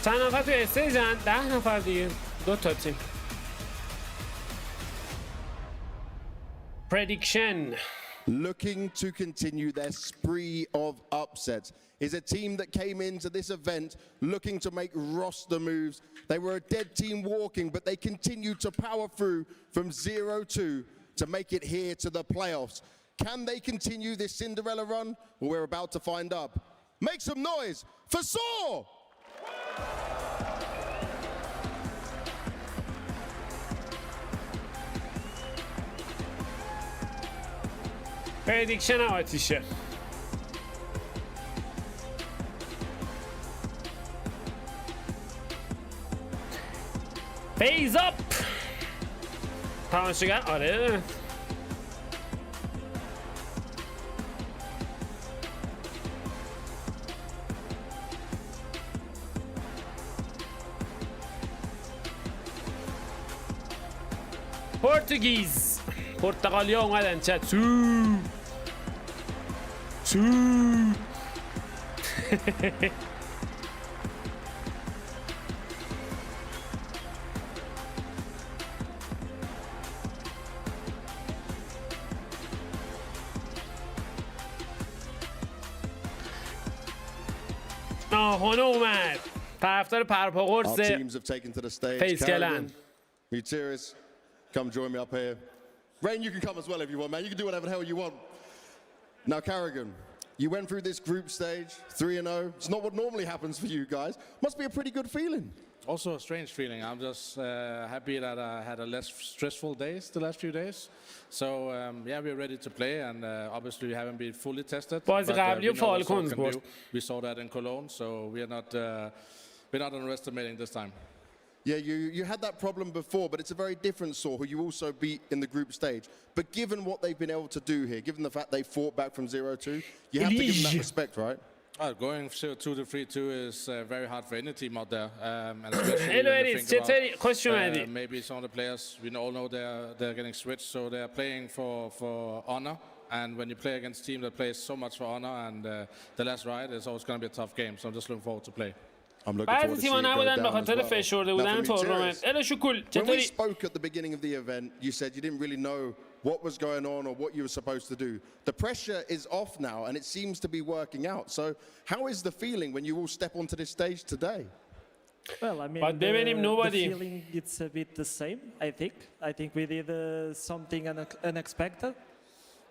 چند نفر تو استیجن؟ 10 نفر دیگه. 2 تا تیم. Prediction. Looking to continue their spree of upsets is a team that came into this event looking to make roster moves. They were a dead team walking, but they continued to power through from 0-2 to make it here to the playoffs. Can they continue this Cinderella run? Well, we're about to find out. Make some noise for Saw! پردیکشن آتیشه. FaZe up! تماشاگر آره. پرتغیز پرتغالیا اومدن چت سو هونو اومد طرفدار پرپا قرص FaZe کلن. Muteris, come join me up here. Rain, you can come as well if you want, man. You can do whatever the hell you want. Now, Kerrigan, You went through this group stage, 3-0. It's not what normally happens for you guys. Must be a pretty good feeling. Also a strange feeling. I'm just happy that I had a less stressful days the last few days. So yeah, we're ready to play, and obviously we haven't been fully tested. باز قبلی فالکونز بود. We saw that in Cologne, so we're not underestimating this time. Yeah, you had that problem before, but it's a very different Saw, who you also beat in the group stage. But given what they've been able to do here, given the fact they fought back from 0-2, you have to give them that respect, right? Going 0-2 to 3-2 is very hard for any team out there. And especially when you think about, maybe some of the players, we all know they're getting switched, so they're playing for honor. And when you play against a team that plays so much for honor and the last right, it's always going to be a tough game. So I'm just looking forward to play. بعضی تیم‌ها نبودن به خاطر فشرده بودن تورنمنت. الاشو کول. When we spoke at the beginning of the event, you said you didn't really know what was going on or what you were supposed to do. The pressure is off now, and it seems to be working out. So how is the feeling when you all step onto this stage today? Well, I mean, the feeling it's a bit the same, I think. I think we did something unexpected.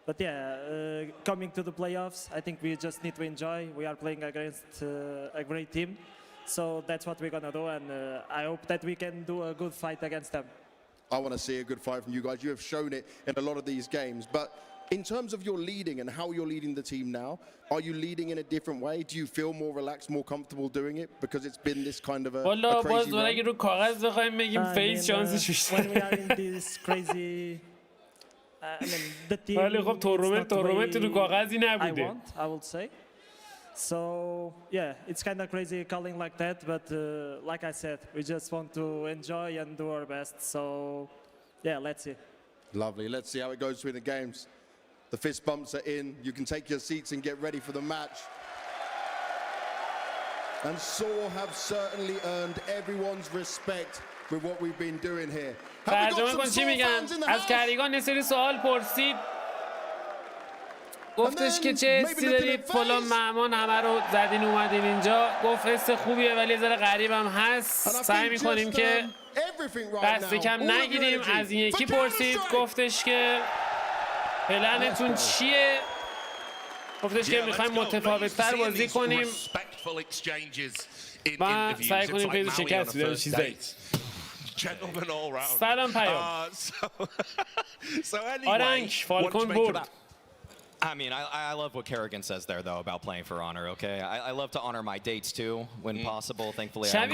But yeah, coming to the playoffs, I think we just need to enjoy. We are playing against a great team. So that's what we're going to do, and I hope that we can do a good fight against them. I want to see a good fight from you guys. You have shown it in a lot of these games. But in terms of your leading and how you're leading the team now, are you leading in a different way? Do you feel more relaxed, more comfortable doing it because it's been this kind of a crazy run? When we are in this crazy... I mean, the team ولی خب تورنمنت رو کاغذی نبوده. I would say. So yeah, it's kind of crazy calling like that, but like I said, we just want to enjoy and do our best. So yeah, let's see. Lovely. Let's see how it goes through the games. The fist bumps are in. You can take your seats and get ready for the match. And Saw have certainly earned everyone's respect with what we've been doing here. ترجمه کن چی میگن؟ از کریگان یه سری سوال پرسید. گفتش که چه حسی دارید؟ فلان معمان همه رو زدین اومدین اینجا. گفت حس خوبیه ولی ذره غریبم هست. سعی میکنیم که دست کم نگیریم. از این یکی پرسید. گفتش که پلنتون چیه؟ گفتش که میخوایم متفاوت‌تر بازی کنیم و سعی کنیم که شکست بدیم چیزایی. Gentlemen all round. سلام پیام. آرنگ فالکون برد. I mean, I love what Kerrigan says there, though, about playing for honor, okay? I love to honor my dates, too, when possible. Thankfully, I have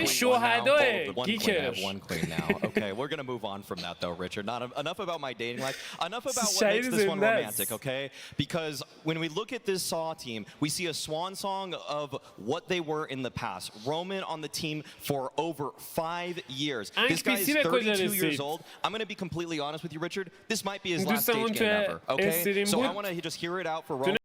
one queen now. Okay, we're going to move on from that, though, Richard. Not enough about my dating life. Enough about what makes this one romantic, okay? Because when we look at this Saw team, we see a swan song of what they were in the past. Roman on the team for over 5 years. This guy is 32 years old. I'm going to be completely honest with you, Richard. This might be his last stage game ever, okay? So I want to just hear it out for Roman.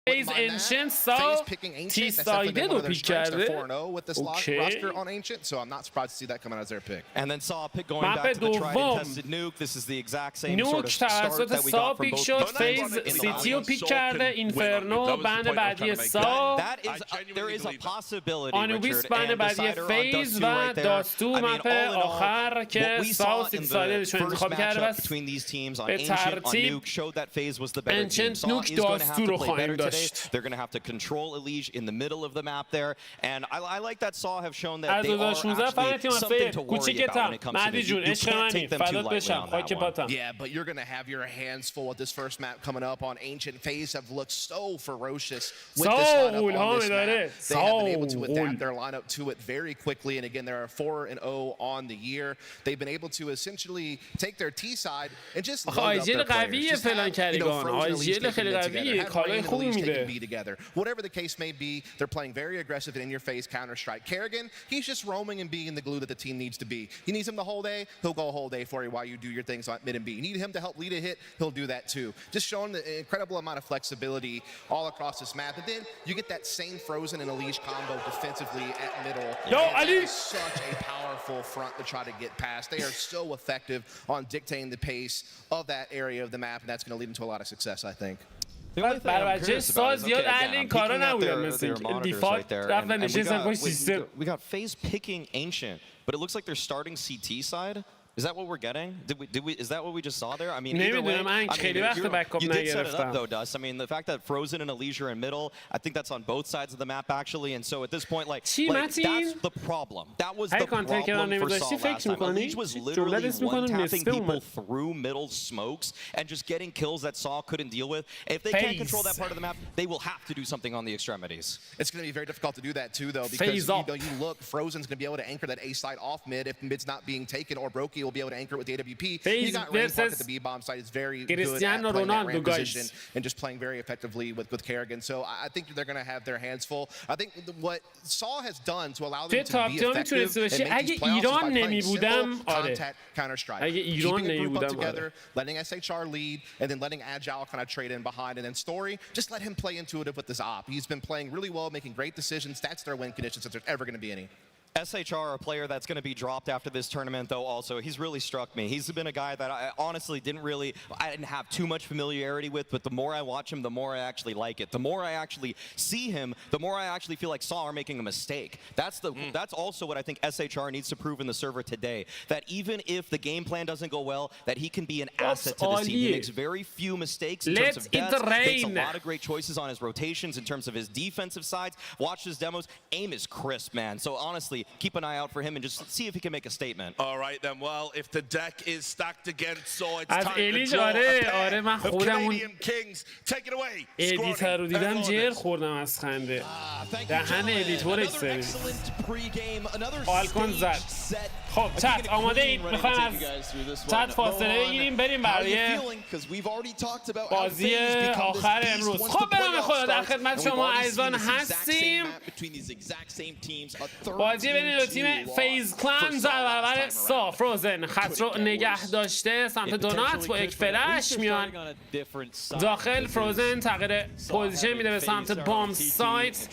FaZe Ancient Saw T سایده رو پیک کرده. And then Saw pick going back to the tried and tested Nuke. This is the exact same sort of start that we got from both FaZe سیتی رو پیک کرده. اینفرنو بند بعدی سا. There is a possibility, آنوبیس بند بعدی FaZe و داستو مپ آخر که سا و سیتی سایدشون انتخاب کرده و به ترتیب Ancient Nuke داستو رو خواهیم داشت. They're going to have to control Elige in the middle of the map there, and I like that Saw have shown that they are actually something to worry about when it comes to this. You can't take them too lightly on that one. Yeah, but you're going to have your hands full with this first map coming up on Ancient. FaZe have looked so ferocious with this lineup on this map. They have been able to adapt their lineup to it very quickly, and again, they are 4-0 on the year. They've been able to essentially take their T side and just load up their players. Just have, frozen Elige together, have Rain and Elige بوده. be together. Whatever the case may be, they're playing very aggressive and in-your-face Counter-Strike. Kerrigan, he's just roaming and being the glue that the team needs to be. He needs him the whole day, he'll go a whole day for you while you do your things on mid and B. You need him to help lead a hit, he'll do that too. Just showing the incredible amount of flexibility all across this map. And then you get that same Frozen and Elige combo defensively at middle. Yo, Ali! That is such a powerful front to try to get past. They are so effective on dictating the pace of that area of the map, and that's going to lead into a lot of success, I think. برای بچه ساز زیاد اهل این کارا نبودن مثل دیفالت رفتن نشستن پشت سیستم. We got FaZe picking Ancient, but it looks like they're starting CT side. Is that what we're getting? Is that what we just saw there? I mean, either way, you did set it up though, Dust. I mean, the fact that Frozen and Elige are in middle, I think that's on both sides of the map actually. And so at this point, like that's the problem. That was the problem for Saw last time. Elige was literally one-tapping people through middle smokes and just getting kills that Saw couldn't deal with. If they can't control that part of the map, they will have to do something on the extremities. It's going to be very difficult to do that too, though, because you look, Frozen's going to be able to anchor that A side off mid if mid's not being taken, or Brokey will be able to anchor with the AWP. You got Rainpark at the B-bomb side. It's very good at playing that ramp position and just playing very effectively with Kerrigan. So I think they're going to have their hands full. I think what Saw has done to allow them to be effective and make these playoffs is by playing simple contact Counter-Strike. Keeping the group up together, letting SHR lead, and then letting Agile kind of trade in behind. And then Story, just let him play intuitive with this op. He's been playing really well, making great decisions. That's their win conditions if there's ever going to be any. SHR, a player that's going to be dropped after this tournament, though, also, he's really struck me. He's been a guy that I honestly I didn't have too much familiarity with, but the more I watch him, the more I actually like it. The more I actually see him, the more I actually feel like Saw are making a mistake. That's also what I think SHR needs to prove in the server today, that even if the game plan doesn't go well, that he can be an asset to the team. He makes very few mistakes in terms of deaths, makes a lot of great choices on his rotations in terms of his defensive sides. Watch his demos. Aim is crisp, man. So honestly, keep an eye out for him and just see if he can make a statement. All right then. Well, if the deck is stacked against Saw, it's time to draw آره من خودم اون ادیتور رو دیدم جر خوردم از خنده. دهن ادیتورش سرویس. فالکون زد. خب چت آماده اید؟ میخوایم از چت فاصله بگیریم بریم برای بازی آخر امروز. خب به نام خدا در خدمت شما عزیزان هستیم. بازی بین دو تیم فیز کلان در برابر سا. فروزن خط رو نگه داشته سمت دونات با یک فلش میان داخل. فروزن تغییر پوزیشن میده به سمت بام سایت.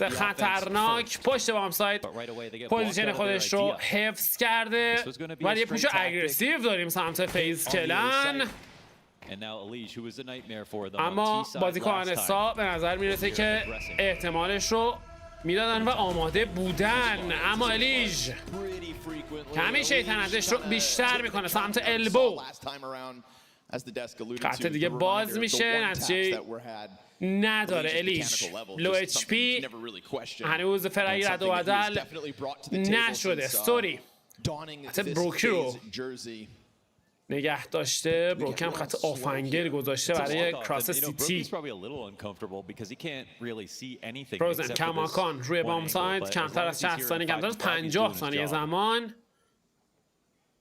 خطرناک پشت بام سایت پوزیشن خودش رو حفظ کرده. ولی یه پوش اگریسیو داریم سمت فیز کلان. اما بازیکن سا به نظر میرسه که احتمالش رو میدادن و آماده بودن. اما الیژ کمی شیطنتش رو بیشتر میکنه سمت البو. خط دیگه باز میشه. نتیجه نداره الیژ. لو اچ پی هنوز فرایی رد و بدل نشده. ستوری حتی بروکی رو نگه داشته. بروکم خط آفنگر گذاشته برای کراس سیتی. فروزن کماکان روی بام سایت کمتر از 60 ثانیه کمتر از 50 ثانیه زمان.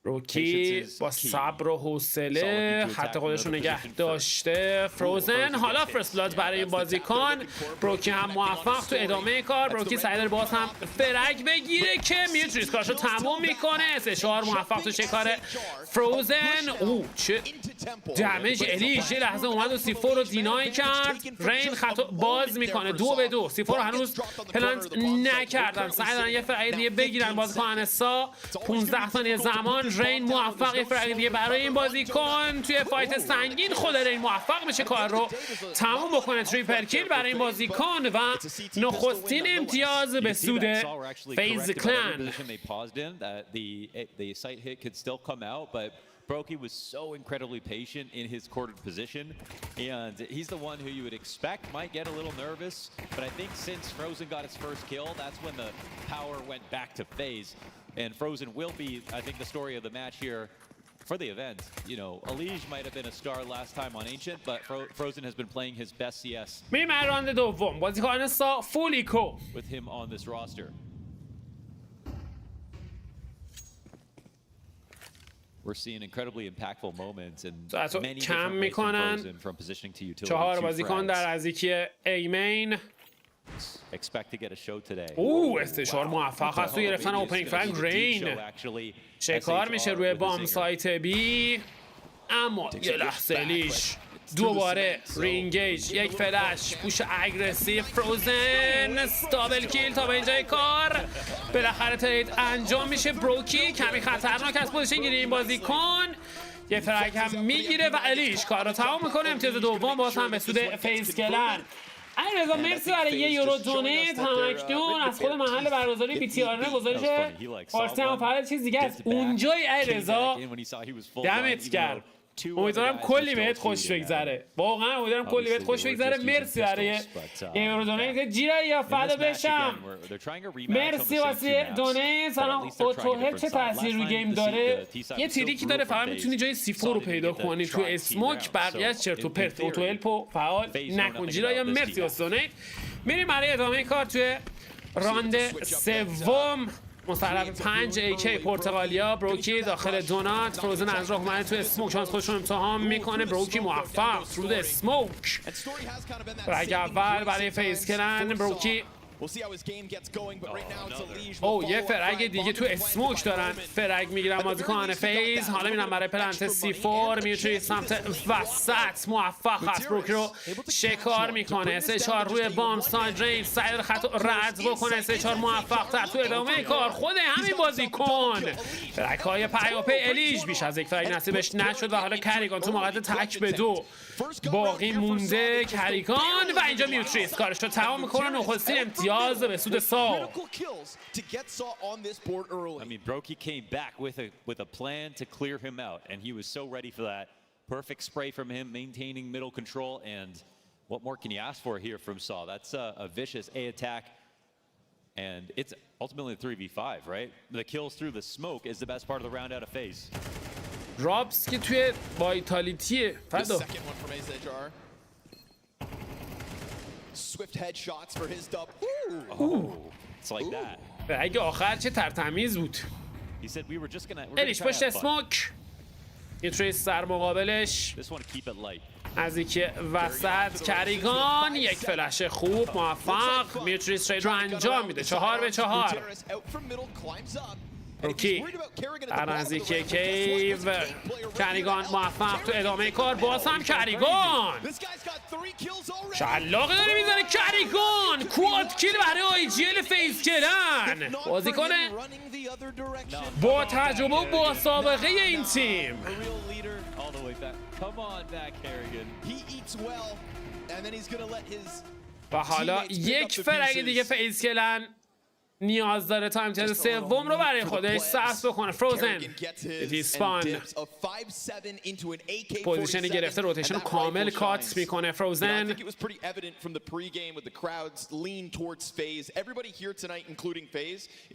بروکی با صبر و حوصله خط خودش رو نگه داشته. فروزن حالا فرست بلاد برای بازیکن. بروکی هم موفق تو ادامه کار. بروکی سعی داره باز هم فرگ بگیره که میوتریس کارشو تموم میکنه. سشار موفق تو شکار فروزن. چه دمیج الیژ. یه لحظه اومد و سیفور رو دینای کرد. رین خط باز میکنه 2-2. سیفور هنوز پلانت نکردن. سعی دارن یه فرگ دیگه بگیرن بازیکن سا. 15 ثانیه زمان. رین موفق یه فرق دیگه برای این بازیکن توی فایت سنگین. خود رین موفق میشه کار رو تموم بکنه. تریپل کیل برای این بازیکن و نخستین امتیاز به سود فیز کلان. Brokey was so incredibly patient in his quartered position, and he's the one who you would expect might get a little nervous, but I think since Frozen got his first kill, that's when the power went back to FaZe, and Frozen will be, I think, the story of the match here for the event. You know, Elige might have been a star last time on Ancient, but Frozen has been playing his best CS. میریم راند دوم. بازیکن سا فول ایکو with him on this roster. we're seeing incredibly impactful moments and many کم different میکنن ways from positioning to utility. 4 بازیکن در نزدیکی ای مین. Expect to get a show today. استشار موفق است تو گرفتن اوپنینگ فرگ. رین شکار میشه روی بام سایت بی، اما یه لحظه لیش دوباره رینگیج، یک فلش، پوش اگریسیو، فروزن استابل کیل. تا به اینجای کار بالاخره ترید انجام میشه. بروکی کمی خطرناک از پوزیشن گیری این بازیکن، یه فرگ هم میگیره و الیش کار رو تمام میکنه. امتیاز دوم باز هم به سود فیز کلن. علیرضا مرسی برای 1 یورو دونیت. همکنون از خود محل برگزاری بی تی آرنا گزارش فارسی هم فرهاد چیز دیگه است اونجای. علیرضا دمت گرم، امیدوارم کلی بهت خوش بگذره، واقعا امیدوارم کلی بهت خوش بگذره. مرسی برای 1 یورو دونیت. جیرا یا فدا بشم، مرسی واسه دونیت. سلام. اوتوهل چه تاثیر رو گیم داره؟ یه تریکی داره، فقط میتونی جای C4 رو پیدا کنی تو اسموک، بقیه چرت و پرت. اوتوهل پو فعال نکن. جیرا یا مرسی واسه دونیت. میریم برای ادامه کار توی راند سوم. مصرف 5 AK پرتغالیا. بروکی داخل دونات، فروزن از راه اومده تو اسموک، شانس خودشون امتحان میکنه. بروکی موفق فرود اسموک. رگ اول برای فیز کلن. بروکی یه فرگ دیگه تو اسموک دارن، فرگ میگیرن بازیکن فیز. حالا میرن برای پلنت C4. میوتری سمت وسط موفق هست، بروکی رو شکار میکنه. S4 روی بام ساید رینج، سعی خط رد بکنه. S4 موفق تر تو ادامه کار. خود همین بازیکن فرگ های پیاپی الیج بیش از یک فرگ نصیبش نشد و حالا کریگان تو موقعیت تک به 2 باقی مونده. کریگان و اینجا میوتریس کارش رو تمام میکنه. نخستین امتیاز به سود سا. I mean, Brokey came back with a plan to clear him out, and he was so ready for that. Perfect spray from him, maintaining middle control, and what more can you ask for here from Saw? That's a vicious A attack, and it's ultimately a 3v5, right? The kills through the smoke is the best part of the round out of FaZe. رابس که توی وایتالیتیه. فدا Swift headshots for his dub. It's like that. اگه آخر چه ترتمیز بود. He said we were just gonna. الیش پشت اسموک. میوتریس سر مقابلش. از اینکه وسط کریگان یک فلش خوب موفق. میوتریس ترید رو انجام میده. 4 به 4. روکی در نزدیکی کیو. کریگان موفق تو ادامه کار. باز هم کریگان شلاقه داره میزنه. کریگان کواد کیل برای آیجیل فیز کلن. بازیکن با تجربه و با سابقه این تیم. و حالا یک فرق دیگه فیز کلن نیاز داره تا امتیاز سوم رو برای خودش ثبت بکنه. فروزن دیسپان پوزیشن گرفته، روتیشن رو کامل کات میکنه. فروزن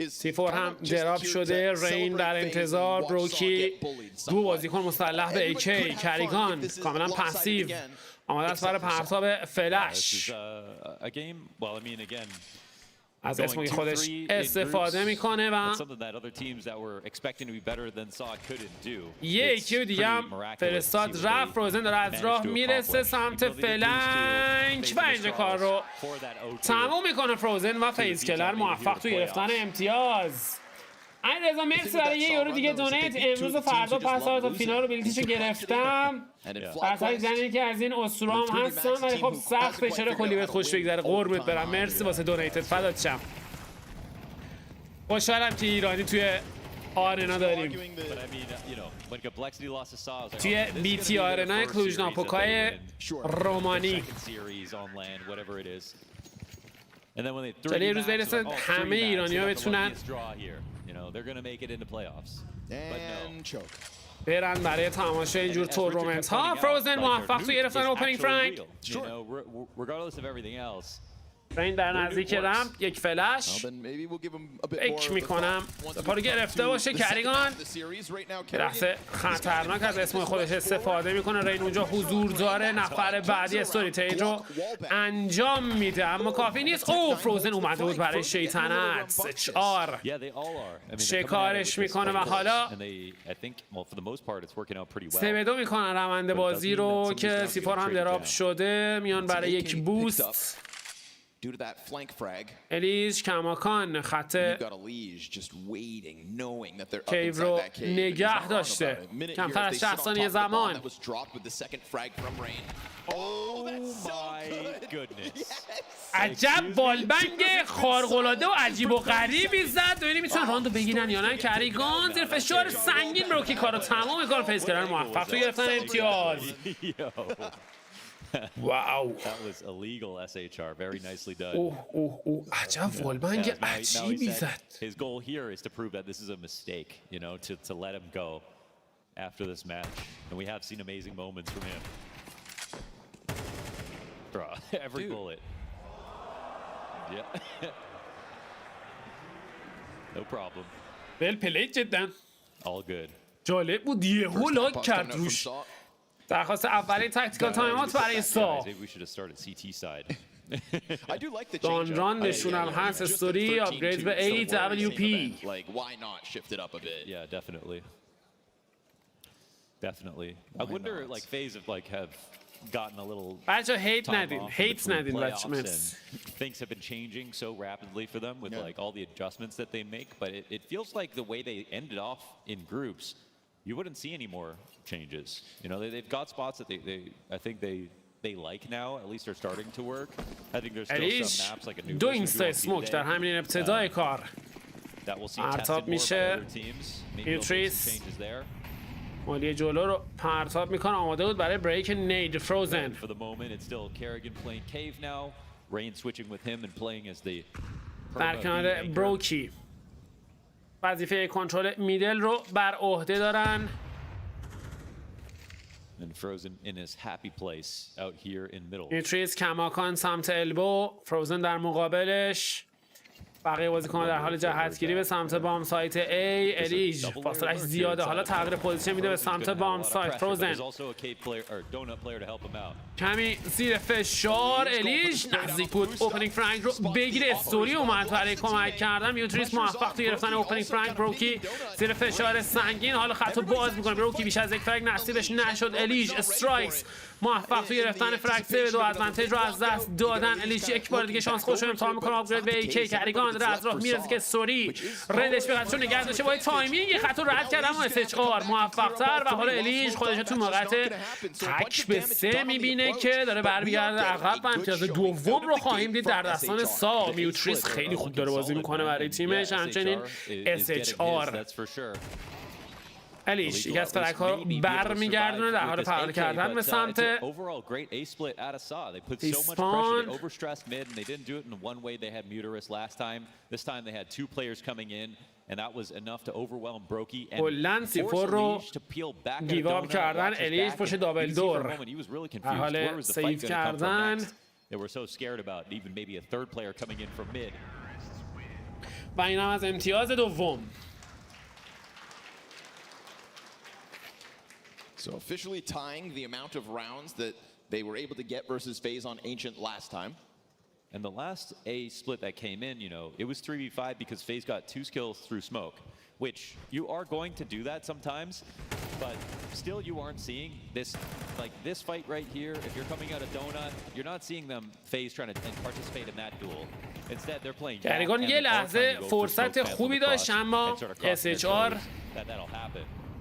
C4 هم دراب شده. رین در انتظار. بروکی 2 بازیکن مسلح به AK. کریگان کاملا پسیو آماده است برای پرتاب فلش. از اسموی خودش استفاده میکنه و یکی دیگه هم فرستاد رفت. فروزن داره از راه میرسه سمت فلنک و اینجا کار رو تموم میکنه. فروزن و فیز کلر موفق تو گرفتن امتیاز. علیرضا مرسی برای 1 یورو دیگه دونیت. امروز و فردا پس تا فینال رو بلیتیشو گرفتم. پس زنی که از این اسطوره هم هستن، ولی خب سخت بشه. کلی بهت خوش بگذره. قربونت برم. مرسی واسه دونیتت. فدات شم. خوشحالم که ایرانی توی آرنا داریم. توی بی تی آرنا کلوژ ناپوکای رومانی. جلی روز برسه همه ایرانی ها بتونن برن برای تماشای اینجور تورنمنت ها. فروزن موفق تو گرفتن اوپنینگ فرانک. رین در نزدیک رمپ، یک فلش فکر میکنم پارو گرفته باشه. کریگان لحظه خطرناک از اسم خودش استفاده میکنه. رین اونجا حضور داره، نفر بعدی استوری تیج رو انجام میده اما کافی نیست. او فروزن اومده بود برای شیطنت. چه کارش میکنه و حالا 3-2 میکنن روند بازی رو که سیفار هم دراپ شده. میان برای یک بوست. الیش کماکان خط کیو رو نگه داشته. کمتر از 60 ثانیه زمان. عجب بالبنگ خارق‌العاده و عجیب و غریبی زد. ببینیم میتونن راندو بگیرن یا نه. کریگان زیر فشار سنگین بروکی کارو تمام کار فیز کردن، موفق تو گرفتن امتیاز. Wow. That was illegal SHR. Very nicely done. عجب والبنگ عجیبی زد. His goal here is to prove that this is a mistake, you know, to let him go after this match. And we have seen amazing moments from him. Bro, every bullet. Yeah. No problem. Well played جدا. All good. جالب بود یهو لاک کرد روش. درخواست اولین تاکتیکال تایمات برای سا. دانران نشونم هست استوری آپگرید به AWP. Yeah, definitely. I wonder like FaZe have gotten a little بچه هیت ندین بچه. Things have been changing so rapidly for them with like all the adjustments that they make, but it feels like the way they ended off in groups, you wouldn't see any more changes. You know, they've got spots that I think they like now. At least they're starting to work. I think there's still some maps like a new. دو اینستا اسموک در همین ابتدای کار. پرتاب میشه. میوتریس مالی جلو رو پرتاب میکنه. آماده بود برای بریک نید. فروزن. For the moment, it's still Kerrigan playing cave now. Rain switching with him and playing as the. در کنار بروکی. وظیفه کنترل میدل رو بر عهده دارن. And Frozen in his happy place out here in middle. میوتریس کماکان سمت البو. فروزن در مقابلش. بقیه بازیکن‌ها در حال جهتگیری به سمت بام سایت A. الیج فاصله‌اش زیاده، حالا تغییر پوزیشن میده به سمت بام سایت. فروزن کمی زیر فشار. الیج نزدیک بود اوپنینگ فرانک رو بگیره. استوری اومد برای کمک کردن. میوتریس موفق تو گرفتن اوپنینگ فرانک. بروکی زیر فشار سنگین حالا خطو باز میکنه. بروکی بیش از یک فرانک نصیبش نشد. الیج استرایکس موفق تو گرفتن فرانک. 3-2 ادوانتیج رو از دست دادن. الیج یک بار دیگه شانس خودش رو امتحان میکنه. آپگرید به AK. کریگان داره از راه میرسه که استوری رندش به خطش رو نگه داشته. با تایمینگ یه خط رو رد کرد اما SHR موفق تر و حالا الیج خودش تو موقعیت تک به 3 میبینه که داره برمیگرده عقب و امتیاز دوم رو خواهیم دید در دستان سا. میوتریس خیلی خوب داره بازی میکنه برای تیمش، همچنین SHR. الیش یک از فرک ها رو برمیگردونه در حال پرواز کردن به سمت دیسپان. کلن سیفور رو گیواب کردن. الیش پشت دابل دور در حال سیف کردن و این هم از امتیاز دوم. So officially tying the amount of rounds that they were able to get versus FaZe on Ancient last time. And the last A split that came in, you know, it was 3v5 because FaZe got 2 skills through smoke, which you are going to do that sometimes, but still you aren't seeing this, like this fight right here. If you're coming out of Donut, you're not seeing them FaZe trying to participate in that duel. Instead, they're playing. کریگان یه لحظه فرصت خوبی داشت اما SHR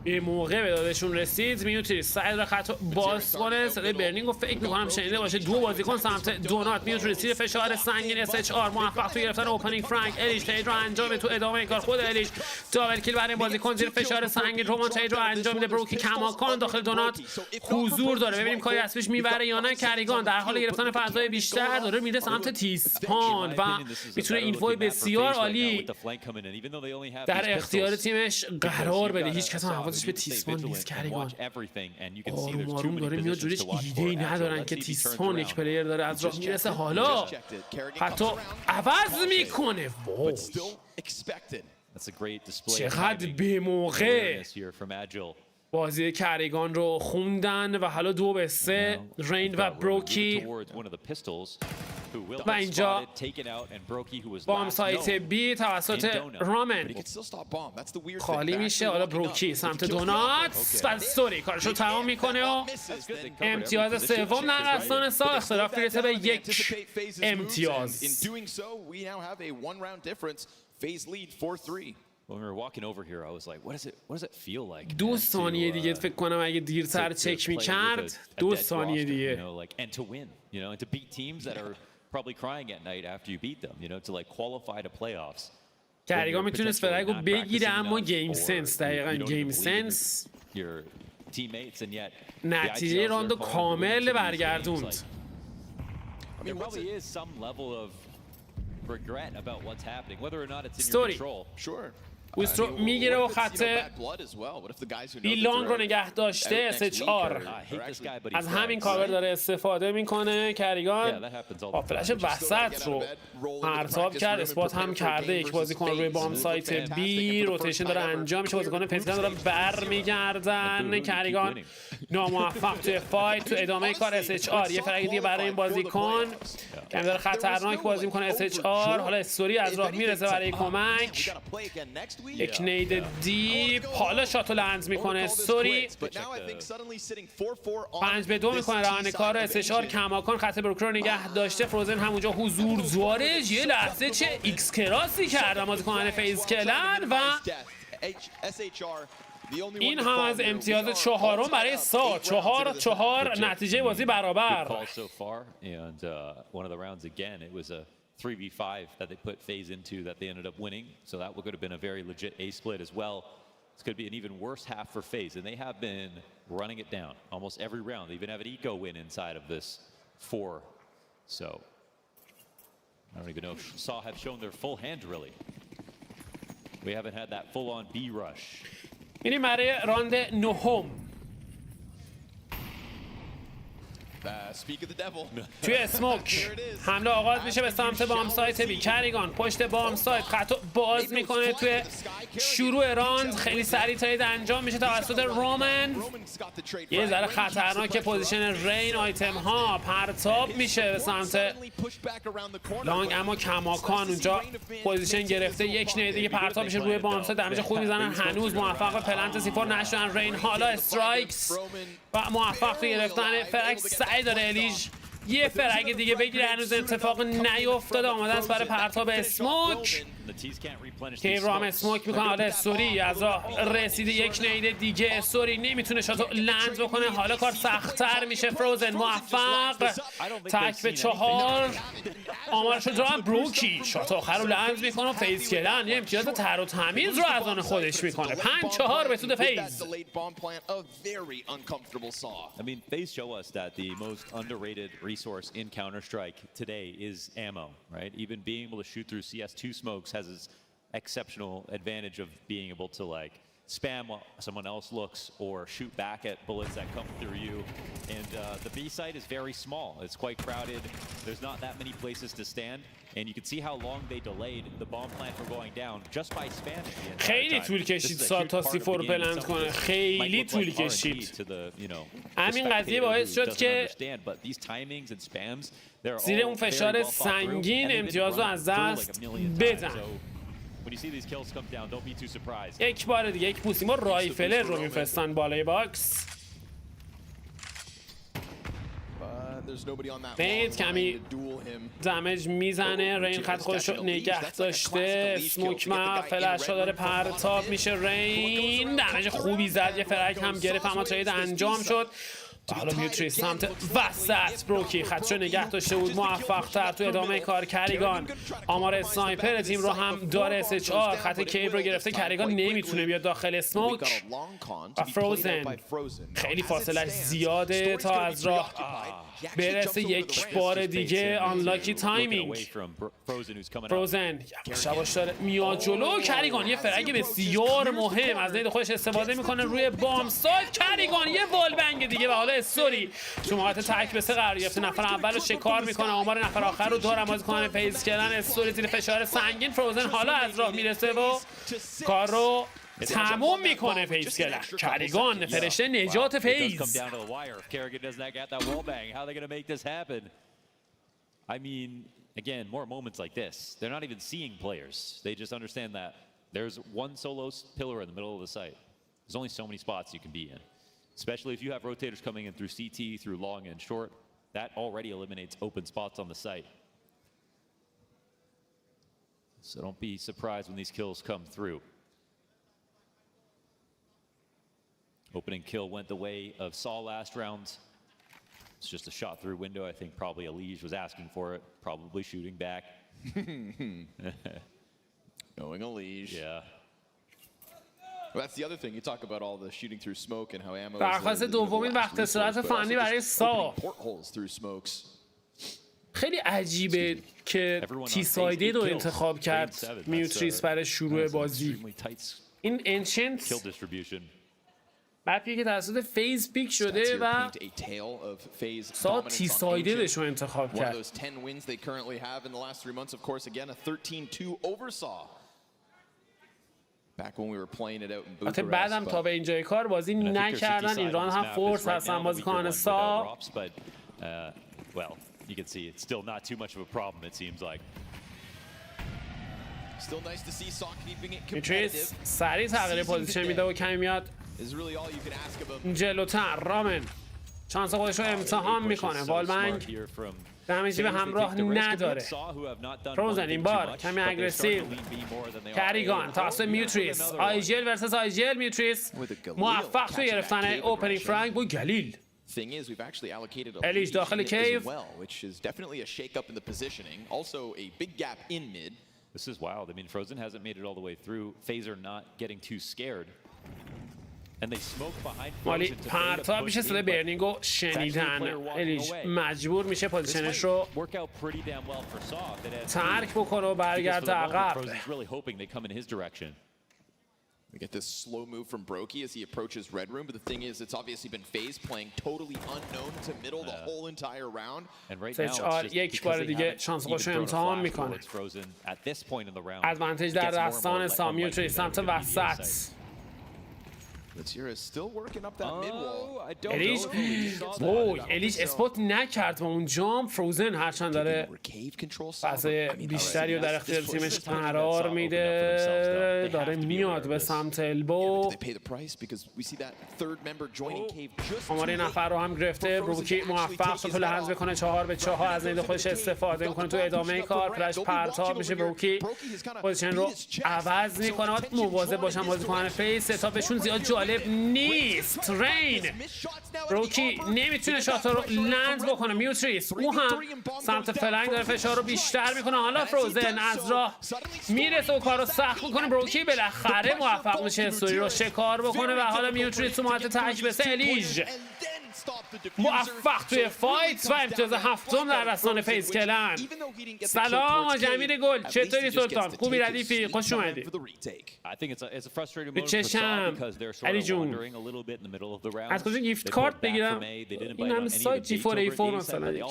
این موقع به دادشون رسید. میوتریس سعی را خط باز کنه. صدای برنینگ رو فکر میکنم شنیده باشه. دو بازیکن سمت دونات. میوتریس زیر فشار سنگین. SHR موفق تو گرفتن اوپنینگ فرانک. الیش تیج رو انجام تو ادامه این کار. خود الیش دابل کیل برای بازیکن زیر فشار سنگین. رومان تیج رو انجام میده. بروکی کماکان داخل دونات حضور داره. ببینیم کاری از پیش میبره یا نه. کریگان در حال گرفتن فضای بیشتر داره میره سمت تیسپان و میتونه اینفوی بسیار عالی در اختیار تیمش قرار بده. هیچ کس هم حواسش به تیسفان نیست. کریگان آروم آروم داره میاد جوریش، ایده‌ای ندارن که تیسفان یک پلیر داره از راه میرسه، حالا حتی عوض میکنه. واو چقدر به موقع بازی کریگان رو خوندن و حالا 2-3 رین و بروکی و اینجا بام سایت بی توسط رامن خالی میشه. حالا بروکی سمت دونات و سوری کارش رو تمام میکنه و امتیاز سوم در دستان سا اختلاف میرسه به 1 امتیاز. When we were walking over here, I was like, what does it feel like? 2 ثانیه دیگه فکر کنم اگه دیرتر چک می‌کرد 2 ثانیه دیگه. And to win, and to beat teams that are probably crying at night after you beat them, to like qualify to playoffs. کریگان میتونست فرگو بگیره اما گیم سنس، دقیقاً گیم سنس نتیجه راندو کامل برگردوند. There probably is some level of regret about what's happening, whether or not it's in your control. Sure. بوست رو میگیره و خط بیلانگ رو نگه داشته. SHR از همین کاور داره استفاده میکنه. کریگان با فلش وسط رو پرتاب کرد، اثبات هم کرده. یک بازیکن روی بام سایت بی روتیشن داره انجام میشه، بازیکن فیزیکال داره برمیگردن. کریگان ناموفق توی فایت. تو ادامه کار SHR یه فرق دیگه برای این بازیکن که داره خطرناک بازی میکنه. SHR حالا استوری از راه میرسه برای کمک. یک نید دیپ، حالا شاتو لنز میکنه سوری. 5-2 میکنه روند کار. SHR کماکان خط بروک رو نگه داشته. فروزن همونجا حضور داره. یه لحظه چه ایکس کراسی کردن بازیکن فیز کلن و این هم از امتیاز 4 برای سا. 4 نتیجه بازی برابر. 3v5 that they put FaZe into that they ended up winning, so that could have been a very legit A split as well. This could be an even worse half for FaZe, and they have been running it down almost every round. They even have an eco win inside of this 4, so I don't even know if Saw have shown their full hand really. We haven't had that full-on B rush. میریم برای راند 9. توی اسموک حمله آغاز میشه به سمت بام سایت بی. کریگان پشت بام سایت خطو باز میکنه. توی شروع راند خیلی سریع ترید انجام میشه توسط رومن. یه ذره خطرناک پوزیشن رین. آیتم ها پرتاب میشه به سمت لانگ اما کماکان اونجا پوزیشن گرفته. یک نیده پرتاب میشه روی بام سایت. دمیج خوب میزنن، هنوز موفق به پلنت C4 نشدن. رین حالا استرایکس و موفق به گرفتن فرکس. سعی داره الیژ یه فرگ دیگه بگیره، هنوز اتفاق نیفتاده. آماده است برای پرتاب اسموک. کیو رام اسموک میکنه. حالا استوری از راه رسیده. یک نیده دیگه. استوری نمیتونه شاتو لند بکنه. حالا کار سخت‌تر میشه. فروزن موفق تک به 4 آمارش رو دارن. بروکی شات آخر رو لند میکنه و فیز کلن یه امتیاز تر و تمیز رو از آن خودش میکنه. 5-4 به سود فیز. I mean, FaZe show us that the most underrated resource in Counter-Strike today is ammo, right? Even being able to shoot through CS2 smokes has its exceptional advantage of being able to like spam while someone else looks or shoot back at bullets that come through you. And the B site is very small. It's quite crowded. There's not that many places to stand. And you can see how long they delayed the bomb plant from going down just by spamming the entire time. خیلی طول کشید سا تا C4 بلند کنه. خیلی طول کشید. همین قضیه باعث شد که زیر اون فشار سنگین امتیاز رو از دست بدن. یک بار دیگه یک بوسیما رایفلر رو میفرستن بالای باکس. فید کمی دمیج میزنه. رین خط خودش رو نگه داشته. اسموک ما فلش ها داره پرتاب میشه. رین دمیج خوبی زد. یه فرک هم گرفت اما ترید انجام شد. حالا میوتریس سمت وسط بروکی خدشو نگه داشته بود موفق تر تو ادامه کار. کریگان آمار اسنایپر تیم رو هم داره. SHR خط کیو رو گرفته. کریگان نمیتونه بیاد داخل اسموک و فروزن خیلی فاصله زیاده تا از راه برسه یک بار دیگه. آنلاکی تایمینگ. فروزن شباش داره میاد جلو. کریگان یه فرگ بسیار مهم از نید خودش استفاده میکنه روی بام سایت. کریگان یه وال بنگ دیگه و حالا استوری تو موقعیت تک بسه قرار گرفته. نفر اول رو شکار میکنه. آمار نفر آخر رو دارم بازیکن فیز کردن. استوری زیر فشار سنگین. فروزن حالا از راه میرسه و کار رو تموم میکنه. فیز کردن کریگان فرشته نجات فیز. I mean, again, more moments like this. They're not even seeing players. They just understand that there's one solo pillar in the middle of the site. There's only so many spots you can be in. Especially if you have rotators coming in through CT, through long and short. That already eliminates open spots on the site. So don't be surprised when these kills come through. Opening kill went the way of Saul last round. It's just a shot through window. I think probably Elige was asking for it, probably shooting back. Going Elige. Yeah. Well, that's the other thing. You talk about all the shooting through smoke and how ammo درخواست دومین وقت استراحت فنی برای سا. خیلی عجیبه که تی سایدد رو انتخاب کرد میوتریس برای شروع بازی. این انشنت مپی که توسط فیز پیک شده و سا تی سایددش رو انتخاب کرد. البته بعدم تا به اینجای کار بازی نکردن. ایران هم فورس هستن بازیکن سا. You can see it's still not too much of a problem, it seems like. Still nice to see Saw keeping it competitive. سریع تغییر پوزیشن میده و کمی میاد جلوتر. رامن شانس خودش رو امتحان میکنه. والبنگ دمیجی به همراه نداره. فروزن این بار کمی اگریسیو. کریگان توسط میوتریس. آیجل ورسس آیجل. میوتریس موفق تو گرفتن اوپنینگ فرانک با گلیل. Thing is, we've actually allocated a Elige داخل کیو. well, which is definitely a shake up in the positioning. Also a big gap in mid. This is wild. I mean, Frozen hasn't made it all the way through. FaZe are not getting too scared. And they smoke behind مالی پرتاب میشه صدای برنینگو شنیدن. الیج مجبور میشه پوزیشنش رو ترک بکنه و برگرد عقب. We get this slow move from Brokey as he approaches Red Room, but the thing is, it's obviously been FaZe playing totally unknown to middle the whole entire round. And right now, یک بار دیگه شانس خوش امتحان میکنه. ادوانتیج در دستان سامیوتری سمت وسط. الیج اسپات نکرد با اون جامپ. فروزن هرچند داره فضای بیشتری رو در اختیار تیمش قرار میده. داره میاد به سمت البو. آمار نفر رو هم گرفته. بروکی موفق شد لحظه بکنه 4-4 از نید خودش استفاده میکنه تو ادامه کار. پلش پرتاب میشه. بروکی پوزیشن رو عوض میکنه. مواظب باشن بازیکن فیز. ستاپشون زیاد جالب نیست. رین بروکی نمیتونه شات رو لند بکنه. میوتریس او هم سمت فلنگ داره فشار رو بیشتر میکنه. حالا فروزن از راه میرسه و کار رو سخت میکنه. بروکی بالاخره موفق میشه استوری رو شکار بکنه و حالا میوتریس تو محط تک بسه. الیج موفق توی فایت و امتیاز هفتم در دستان فیز کلن. سلام آجمیر گل، چطوری سلطان؟ خوبی ردیفی؟ خوش اومدی. چشم علی جون از کجا گیفت کارت بگیرم؟ این همه سایت G4A4 مثلا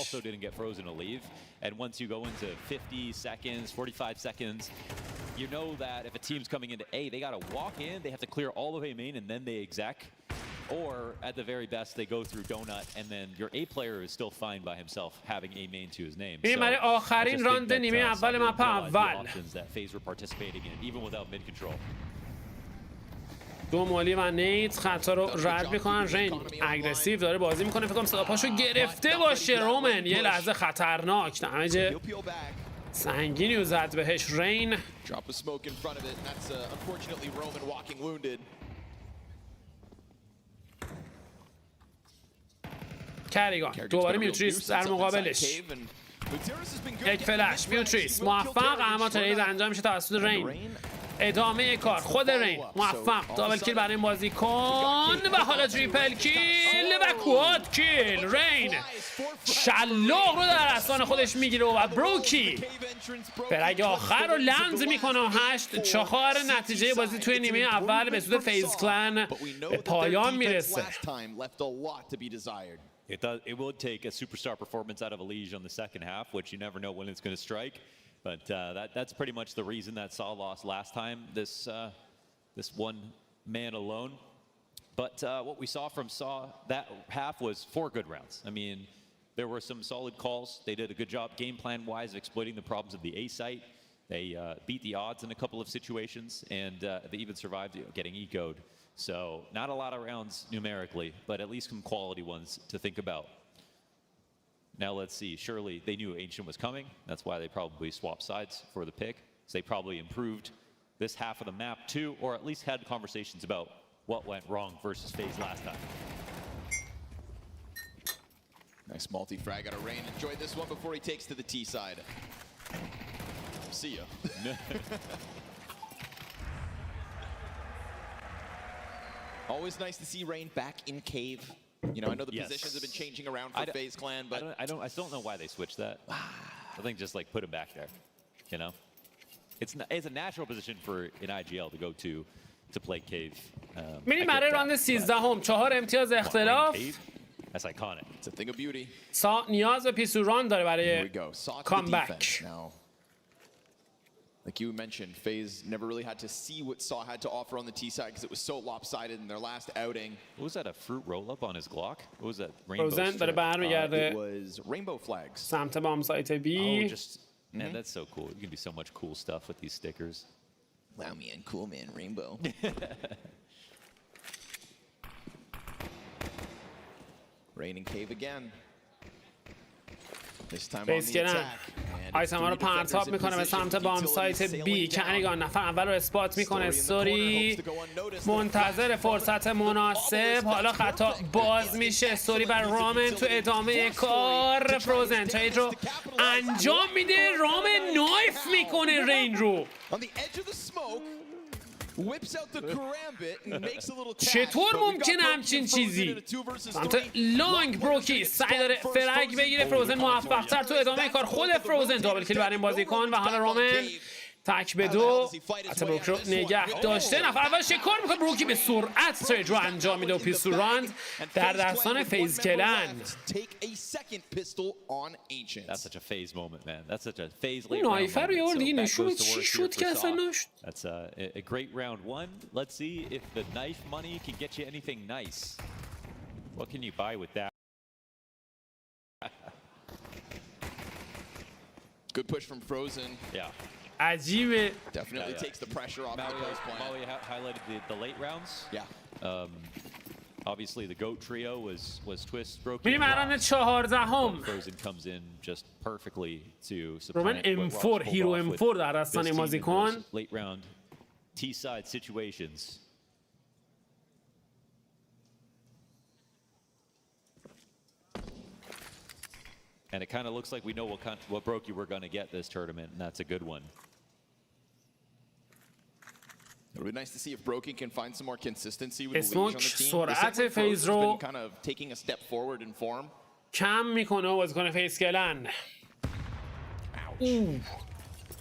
And once you go into 50 seconds, 45 seconds, you know that if a team's coming into A, they got to walk in, they have to clear all of A main, and then they exec. Or, at the very best, they go through Donut, and then your A player is still fine by himself having A main to his name. So, برای آخرین راند نیمه اول مپ اول. that FaZe were participating in, even without mid control. دو مالی و نیت خطا رو رد میکنن. رین اگریسیو داره بازی میکنه. فکر کنم صدا پاشو گرفته باشه. رومن یه لحظه خطرناک دمیج سنگینی رو زد بهش. رین کریگان دوباره میوتریس در مقابلش. یک فلش میوتریس موفق، اما ترید انجام میشه توسط رین. ادامه کار خود رین موفق دابل کیل برای این بازیکن و حالا تریپل کیل و کواد کیل. رین شلاق رو در اسوان خودش میگیره و بروکی فرگ آخر رو لمس میکنه و 8-4 نتیجه بازی توی نیمه اول به سود فیز کلن به پایان میرسه. It will take a superstar performance out of Elige on the second half, which you never know when it's going to strike. But that's pretty much the reason that Saw lost last time, this one man alone. But what we saw from Saw that half was 4 good rounds. I mean, there were some solid calls. They did a good job game plan-wise of exploiting the problems of the A site. They beat the odds in a couple of situations, and they even survived getting eco'd. So not a lot of rounds numerically, but at least some quality ones to think about. Now let's see, surely they knew Ancient was coming. That's why they probably swapped sides for the pick. So they probably improved this half of the map too, or at least had conversations about what went wrong versus FaZe last time. Nice multi-frag out of Rain. Enjoyed this one before he takes to the T side. See ya. Always nice to see Rain back in cave. You know, I know the positions have been changing around for FaZe Clan, but I still don't know why they switched that. I think just like put him back there. You know, it's a natural position for an IGL to go to play cave. میریم برای راند 13 هم 4 امتیاز اختلاف. That's iconic. It's a thing of beauty. سا نیاز به پیسو راند داره برای کامبک. Like you mentioned, FaZe never really had to see what Saw had to offer on the T side because it was so lopsided in their last outing. What was that, a fruit roll-up on his Glock? What was that, rainbow strip? داره برمیگرده. It was rainbow flags. سمت بام سایت بی. Oh, just, man, that's so cool. You can do so much cool stuff with these stickers. Wow, man, cool, man, rainbow. Rain in cave again. فیز کلن آیتما رو پرتاب میکنه به سمت بام سایت بی. کنیگان نفر اول رو اسپات میکنه. استوری منتظر فرصت مناسب. حالا خطا باز میشه. استوری بر رامن تو ادامه کار. فروزن ترید رو انجام میده. رامن نایف میکنه رین رو. چطور ممکنه همچین چیزی؟ سمت لانگ بروکی سعی داره فرگ بگیره. فروزن موفق تر تو ادامه کار. خود فروزن دابل کیل برای این بازیکن و حالا رومن تک به 2. حتی بروک رو نگه داشته. نفر اول شکار میکنه. بروکی به سرعت ترید رو انجام میده و پیستول راند در دستان فیز کلن. That's such a FaZe moment, man. That's such a FaZe late round. نایفر رو یه بار دیگه نشون چی شد که اصلا نشد. That's a great round one. Let's see if the knife money can get you anything nice. What can you buy with that? Good push from Frozen. Yeah. عجیبه. Definitely takes the pressure off the close plan. Molly highlighted the late rounds. Yeah. Obviously the GOAT trio was Twist, Broken. میریم الان 14م. Frozen comes in just perfectly to رومن M4 هیرو M4 در دستان بازیکن. Late round T side situations. And it kind of looks like we know what Brokey we're going to get this tournament, and that's a good one. It would be nice to see if Brokey can find some more consistency with the leash on the team. سرعت فیز رو kind of taking a step forward in form. کم میکنه و بازیکن فیز کلن.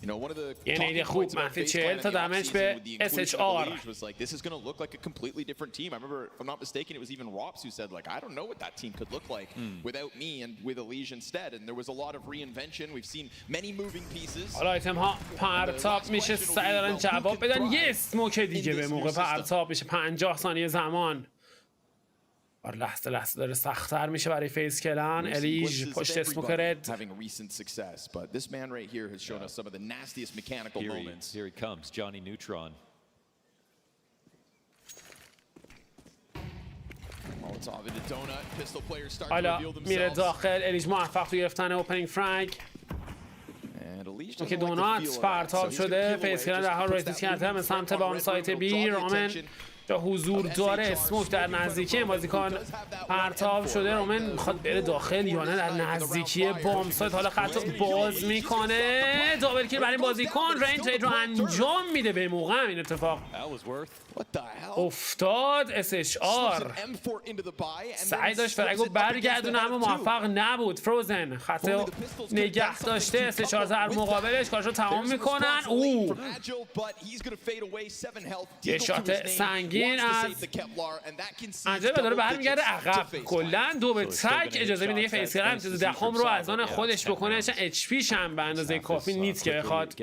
You know, one of the یه نیده خوب منفی 40 تا دمج به SHR. was like, this is going to look like a completely different team. I remember, if I'm not mistaken, it was even RApTOR who said, like, I don't know what that team could look like without me and with Elige instead. And there was a lot of reinvention. We've seen many moving pieces. حالا آیتم ها پرتاب میشه. سعی دارن جواب بدن. یه اسموک دیگه به موقع پرتاب میشه. 50 ثانیه زمان. بر لحظه داره سخت‌تر میشه برای فیز کلن. الیژ پشت اسموک رد. Having recent success, but this man right here has shown us some of the nastiest mechanical moments. Here he comes, Johnny Neutron. حالا میره داخل. الیژ موفق تو گرفتن اوپنینگ فرگ. که دونات پرتاب شده. فیز کلن در حال ریتیز کردن به سمت بام سایت بی. رامن حضور داره. اسموک در نزدیکی این بازیکن پرتاب شده. رومن میخواد بره داخل یا نه در نزدیکی بام سایت. حالا خط باز میکنه. دابل کیل برای این بازیکن. رین ترید رو انجام میده. به موقع این اتفاق افتاد. SHR سعی داشت فرگو برگردونه اما موفق نبود. فروزن خط نگه داشته. SHR در مقابلش کارش رو تمام میکنن. یه شات سنگین از انجام داره برمیگرده عقب. کلا 2 به تک اجازه میده یه فیسکر امتیاز دهم رو از آن خودش بکنه. چون اچ پی شم به اندازه کافی نیست که بخواد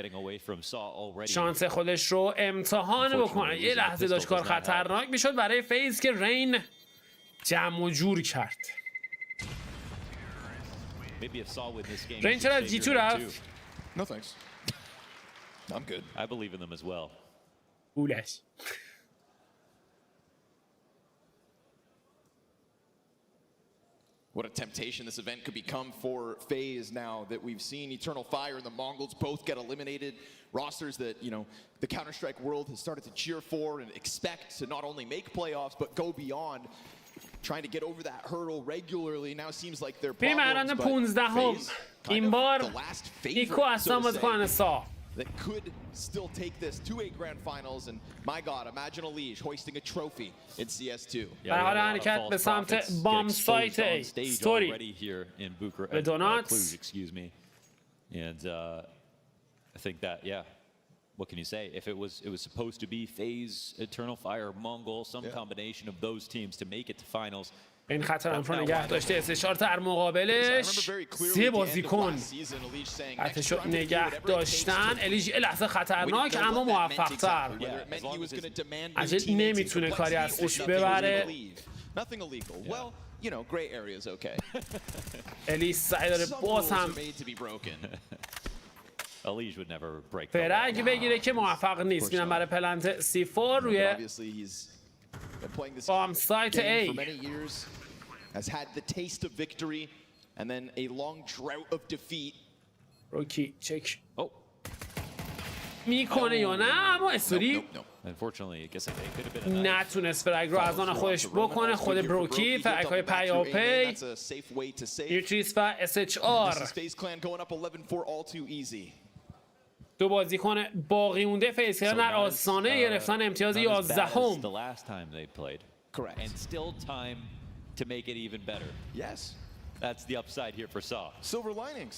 شانس خودش رو امتحان بکنه. یه لحظه داشت کار خطرناک میشد برای فیز که رین جمع و جور کرد. رین چرا از G2 رفت؟ No thanks. I'm good. I believe in them as well. بولش. What a temptation this event could become for FaZe now that we've seen Eternal Fire and the Mongols both get eliminated. Rosters that, you know, the Counter-Strike world has started to cheer for and expect to not only make playoffs but go beyond. Trying to get over that hurdle regularly now seems like they're problems, but FaZe این بار ایکو اصلا بازیکن سا that could still take this to a grand finals, and my God, imagine Elige hoisting a trophy in CS2. در حال حرکت به سمت بام سایت ای ستوری به دوناتس. And I think that, yeah, what can you say? If it was supposed to be FaZe, Eternal Fire, Mongol, some combination of those teams to make it to finals. این خطر هم رو نگه داشته. SHR در مقابلش 3 بازیکن خطش رو نگه داشتن. الیژ لحظه خطرناک اما موفق تر. اجل نمیتونه کاری از خوش ببره. الیژ سعی داره باز هم فرگ بگیره که موفق نیست. میرم برای پلنت C4 روی بام سایت A. Has had the taste of victory and then a long drought of defeat. روکی چک میکنه یا نه اما استوری نتونست فرگ رو از آن خودش بکنه. خود بروکی فرگ های پیاپی نیوتریس و SHR 2 بازیکن باقی مونده فیز کردن در آستانه گرفتن امتیاز 11ام. To make it even better. Yes. That's the upside here for Saw. Silver linings.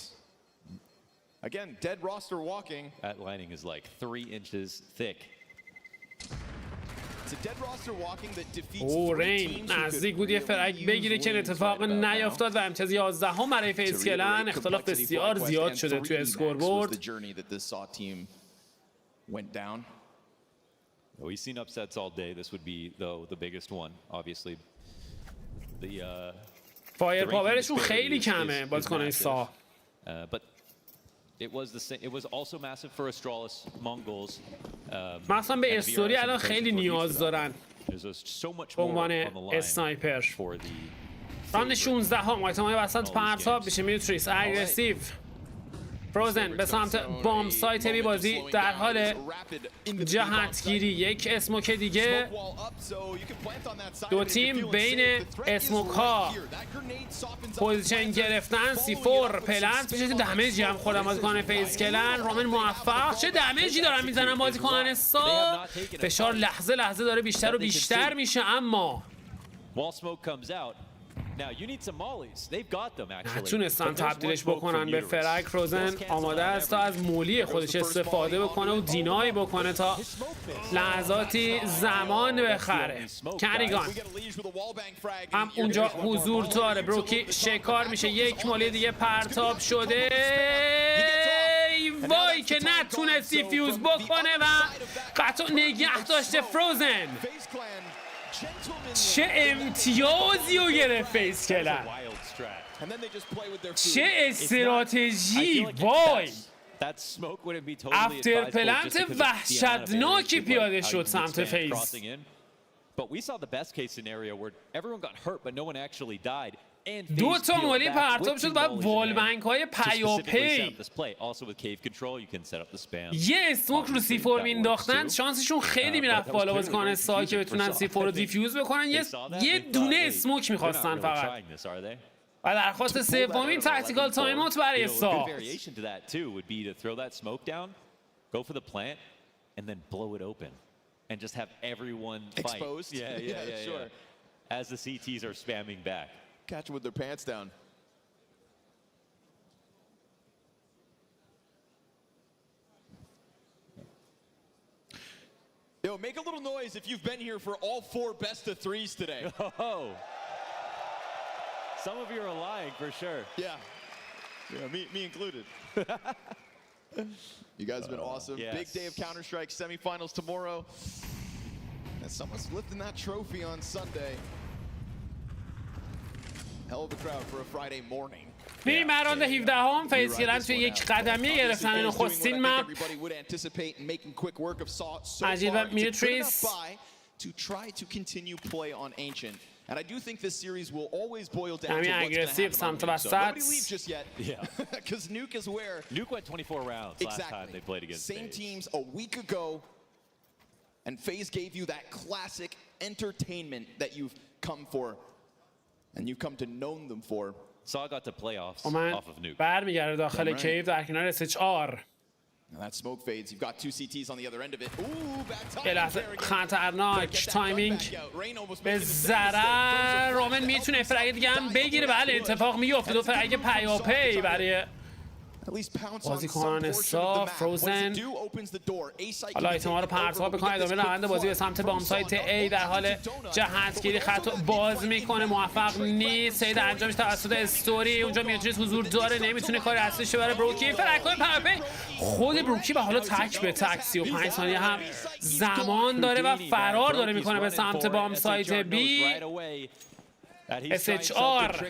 Again, dead roster walking. That lining is like 3 inches thick. It's a dead roster walking that defeats 3 teams. نزدیک بود یه فرگ بگیره که اتفاق نیافتاد و امتیاز 11ام برای فیز کلن. اختلاف بسیار زیاد شده توی اسکوربورد. We've seen upsets all day. This would be though the biggest one, obviously. فایر پاورشون خیلی کمه بازیکنای سا. But it was also massive for Astralis Mongols. مثلا به استوری الان خیلی نیاز دارن به عنوان اسنایپر. راند 16 هم آیتم‌های وسط پرتاب بشه. میوتریس اگریسیو. فروزن به سمت بام سایت بی بازی در حال جهتگیری. یک اسموک دیگه. 2 تیم بین اسموک ها پوزیشن گرفتن. C4 پلنت میشه. دمیجی هم خودم بازیکن فیز کلن. رومن موفق. چه دمیجی دارن میزنن بازیکنان سا. فشار لحظه لحظه داره بیشتر و بیشتر میشه اما نتونستن تبدیلش بکنن به فرگ. فروزن آماده است تا از مولی خودش استفاده بکنه و دینای بکنه تا لحظاتی زمان بخره. کنیگان هم اونجا حضور داره. بروکی شکار میشه. یک مولی دیگه پرتاب شده. وای که نتونست دیفیوز بکنه و قطع نگه داشته. فروزن چه امتیازی رو گرفت فیز کلن. چه استراتژی. وای افتر پلنت وحشتناکی پیاده شد سمت فیز. But we saw the best case scenario where everyone got hurt but no one actually died. دو تا مولی پرتاب شد و والبنک های پیاپی یه اسموک رو C4 مینداختن شانسشون خیلی میرفت بالا بازیکن سا که بتونن C4 رو دیفیوز بکنن. یه دونه اسموک میخواستن فقط و درخواست سومین تاکتیکال تایم اوت برای سا. And just have everyone exposed. Yeah. As the CTs are spamming back. Catch them with their pants down. Yo, make a little noise if you've been here for all 4 best of 3s today. Oh. Some of you are lying for sure. Yeah, me included. You guys have been awesome. Yes. Big day of Counter-Strike semifinals tomorrow. And someone's lifting that trophy on Sunday. Hell of a crowd for a Friday morning. میریم راند 17 هم فیز گیرن توی یک قدمی گرفتن نخستین مپ مجید و میوتریس. To try to continue play on Ancient. And I do think this series will always boil down to همین what's going to اگریسیو happen سمت on Nuke. So وسط. nobody leave just yet. Yeah. Because Nuke is where... Nuke went 24 rounds last time they played against Same FaZe. teams a week ago. And FaZe gave you that classic entertainment that you've come for. And you've come to know them for. Saw got to playoffs off of Nuke. برمیگرده داخل کیو در کنار SHR. Now that smoke fades. You've got 2 CTs on the other end of it. Ooh, bad timing. یه لحظه خطرناک تایمینگ به ضرر رامن میتونه فرگ دیگه هم بگیره. بله اتفاق میفته. دو فرگ پیاپی برای بازیکنان سا. فروزن حالا ایتما رو پرتاب بکنه. ادامه روند بازی به سمت بام سایت ای در حال جهتگیری خط باز میکنه. موفق نیست. سید انجامش توسط استوری. اونجا میوتریس حضور داره نمیتونه کاری اصلیش بره. بروکی فرکای پیاپی خود بروکی به حالا تک به تک 35 ثانیه هم زمان داره و فرار داره میکنه به سمت بام سایت بی. SHR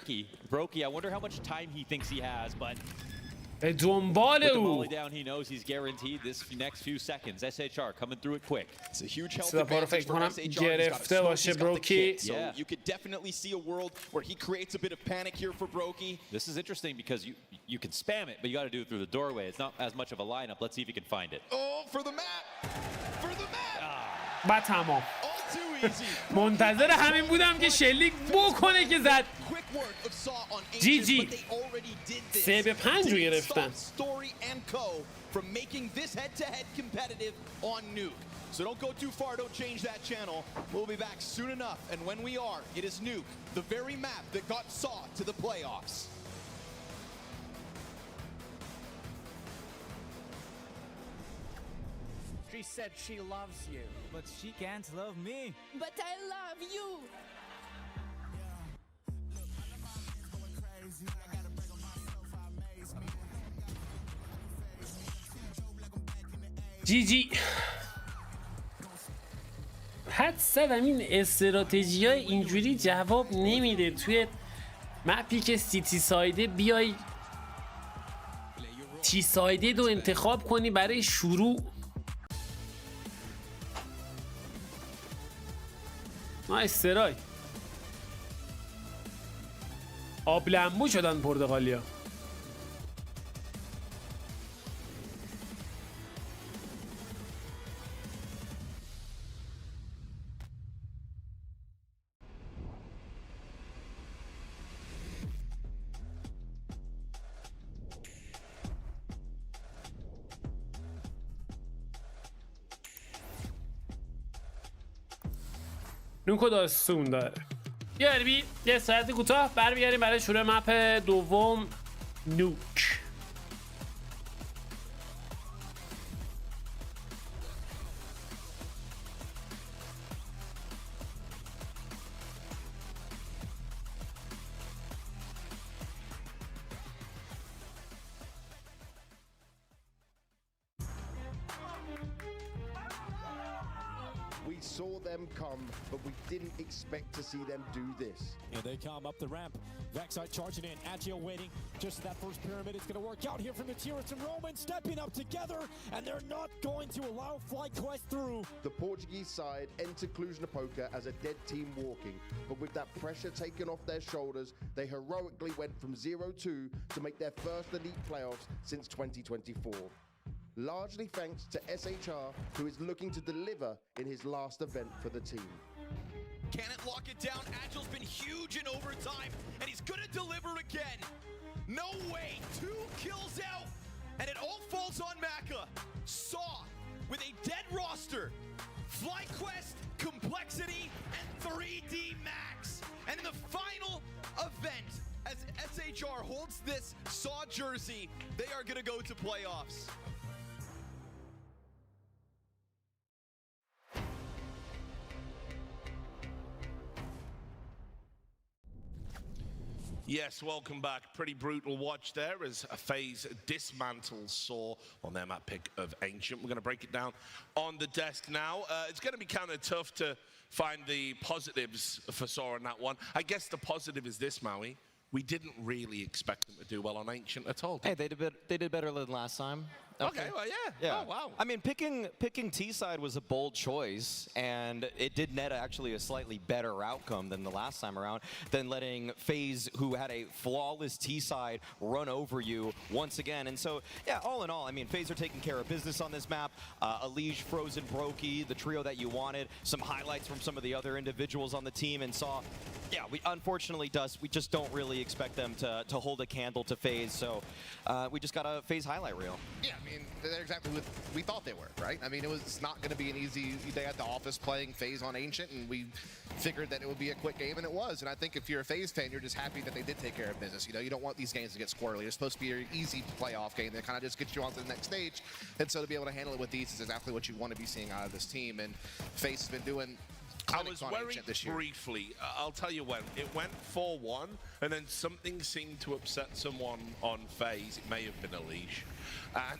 به دنبال او. سپا رو فکر کنم گرفته باشه بروکی. You could definitely see a world where he creates a bit of panic here for Brokey. This is interesting because you can spam it, but you got to do it through the doorway. It's not as much of a lineup. Let's see if he can find it. Oh, for the map! For the map! با تمام. منتظر همین بودم که شلیک بکنه که زد. جی جی 3-5 رو گرفتن. From making this head-to-head competitive on Nuke. So don't go too far, don't change that channel. We'll be back soon enough, and when we are, it is Nuke, the very map that got Saw to the playoffs. She said she loves you, but she can't love me. But I love you. جی جی حد زدم این استراتژی های اینجوری جواب نمیده. توی مپی که سیتی سایده بیای تی سایده رو انتخاب کنی برای شروع. استرای آب لمبو شدن پرتغالیا. نوکو داستون داره. یه ساعت کوتاه برمیگردیم برای شروع مپ دوم نوک. We We saw them come, but we didn't expect to see them do this. And they come up the ramp. Vexite charging in, Agile waiting. Just that first pyramid is going to work out here from the Tyrus and Roman stepping up together, and they're not going to allow FlyQuest through. The Portuguese side entered Cluj Napoca as a dead team walking, but with that pressure taken off their shoulders, they heroically went from 0-2 to make their first elite playoffs since 2024. Largely thanks to SHR, who is looking to deliver in his last event for the team. Can it lock it down? Agile's been huge in overtime, and he's gonna deliver again. No way, 2 kills out, and it all falls on Maka. Saw with a dead roster, FlyQuest, Complexity, and 3D Max. And in the final event, as SHR holds this Saw jersey, they are gonna go to playoffs. Yes, welcome back. Pretty brutal watch there as FaZe dismantles Saw on their map pick of Ancient. We're going to break it down on the desk now. It's going to be kind of tough to find the positives for Saw on that one. I guess the positive is this, Maui. We didn't really expect them to do well on Ancient at all. Hey, they did better than last time. Okay, well, yeah. Oh, wow. I mean, picking T-side was a bold choice, and it did net actually a slightly better outcome than the last time around, than letting FaZe, who had a flawless T-side, run over you once again. And so, yeah, all in all, I mean, FaZe are taking care of business on this map. Elige, Frozen, Brokey, the trio that you wanted, some highlights from some of the other individuals on the team, and Saw, yeah, unfortunately, we just don't really expect them to hold a candle to FaZe, so we just got a FaZe highlight reel. Yeah, I mean, they're exactly what we thought they were, right? I mean, it was not going to be an easy day at the office playing FaZe on Ancient, and we figured that it would be a quick game, and it was. And I think if you're a FaZe fan, you're just happy that they did take care of business. You know, you don't want these games to get squirrely. It's supposed to be an easy playoff game that kind of just gets you on to the next stage. And so to be able to handle it with these is exactly what you want to be seeing out of this team. And FaZe has been doing I was very briefly, I'll tell you when, it went 4-1, and then something seemed to upset someone on FaZe. It may have been Elige. And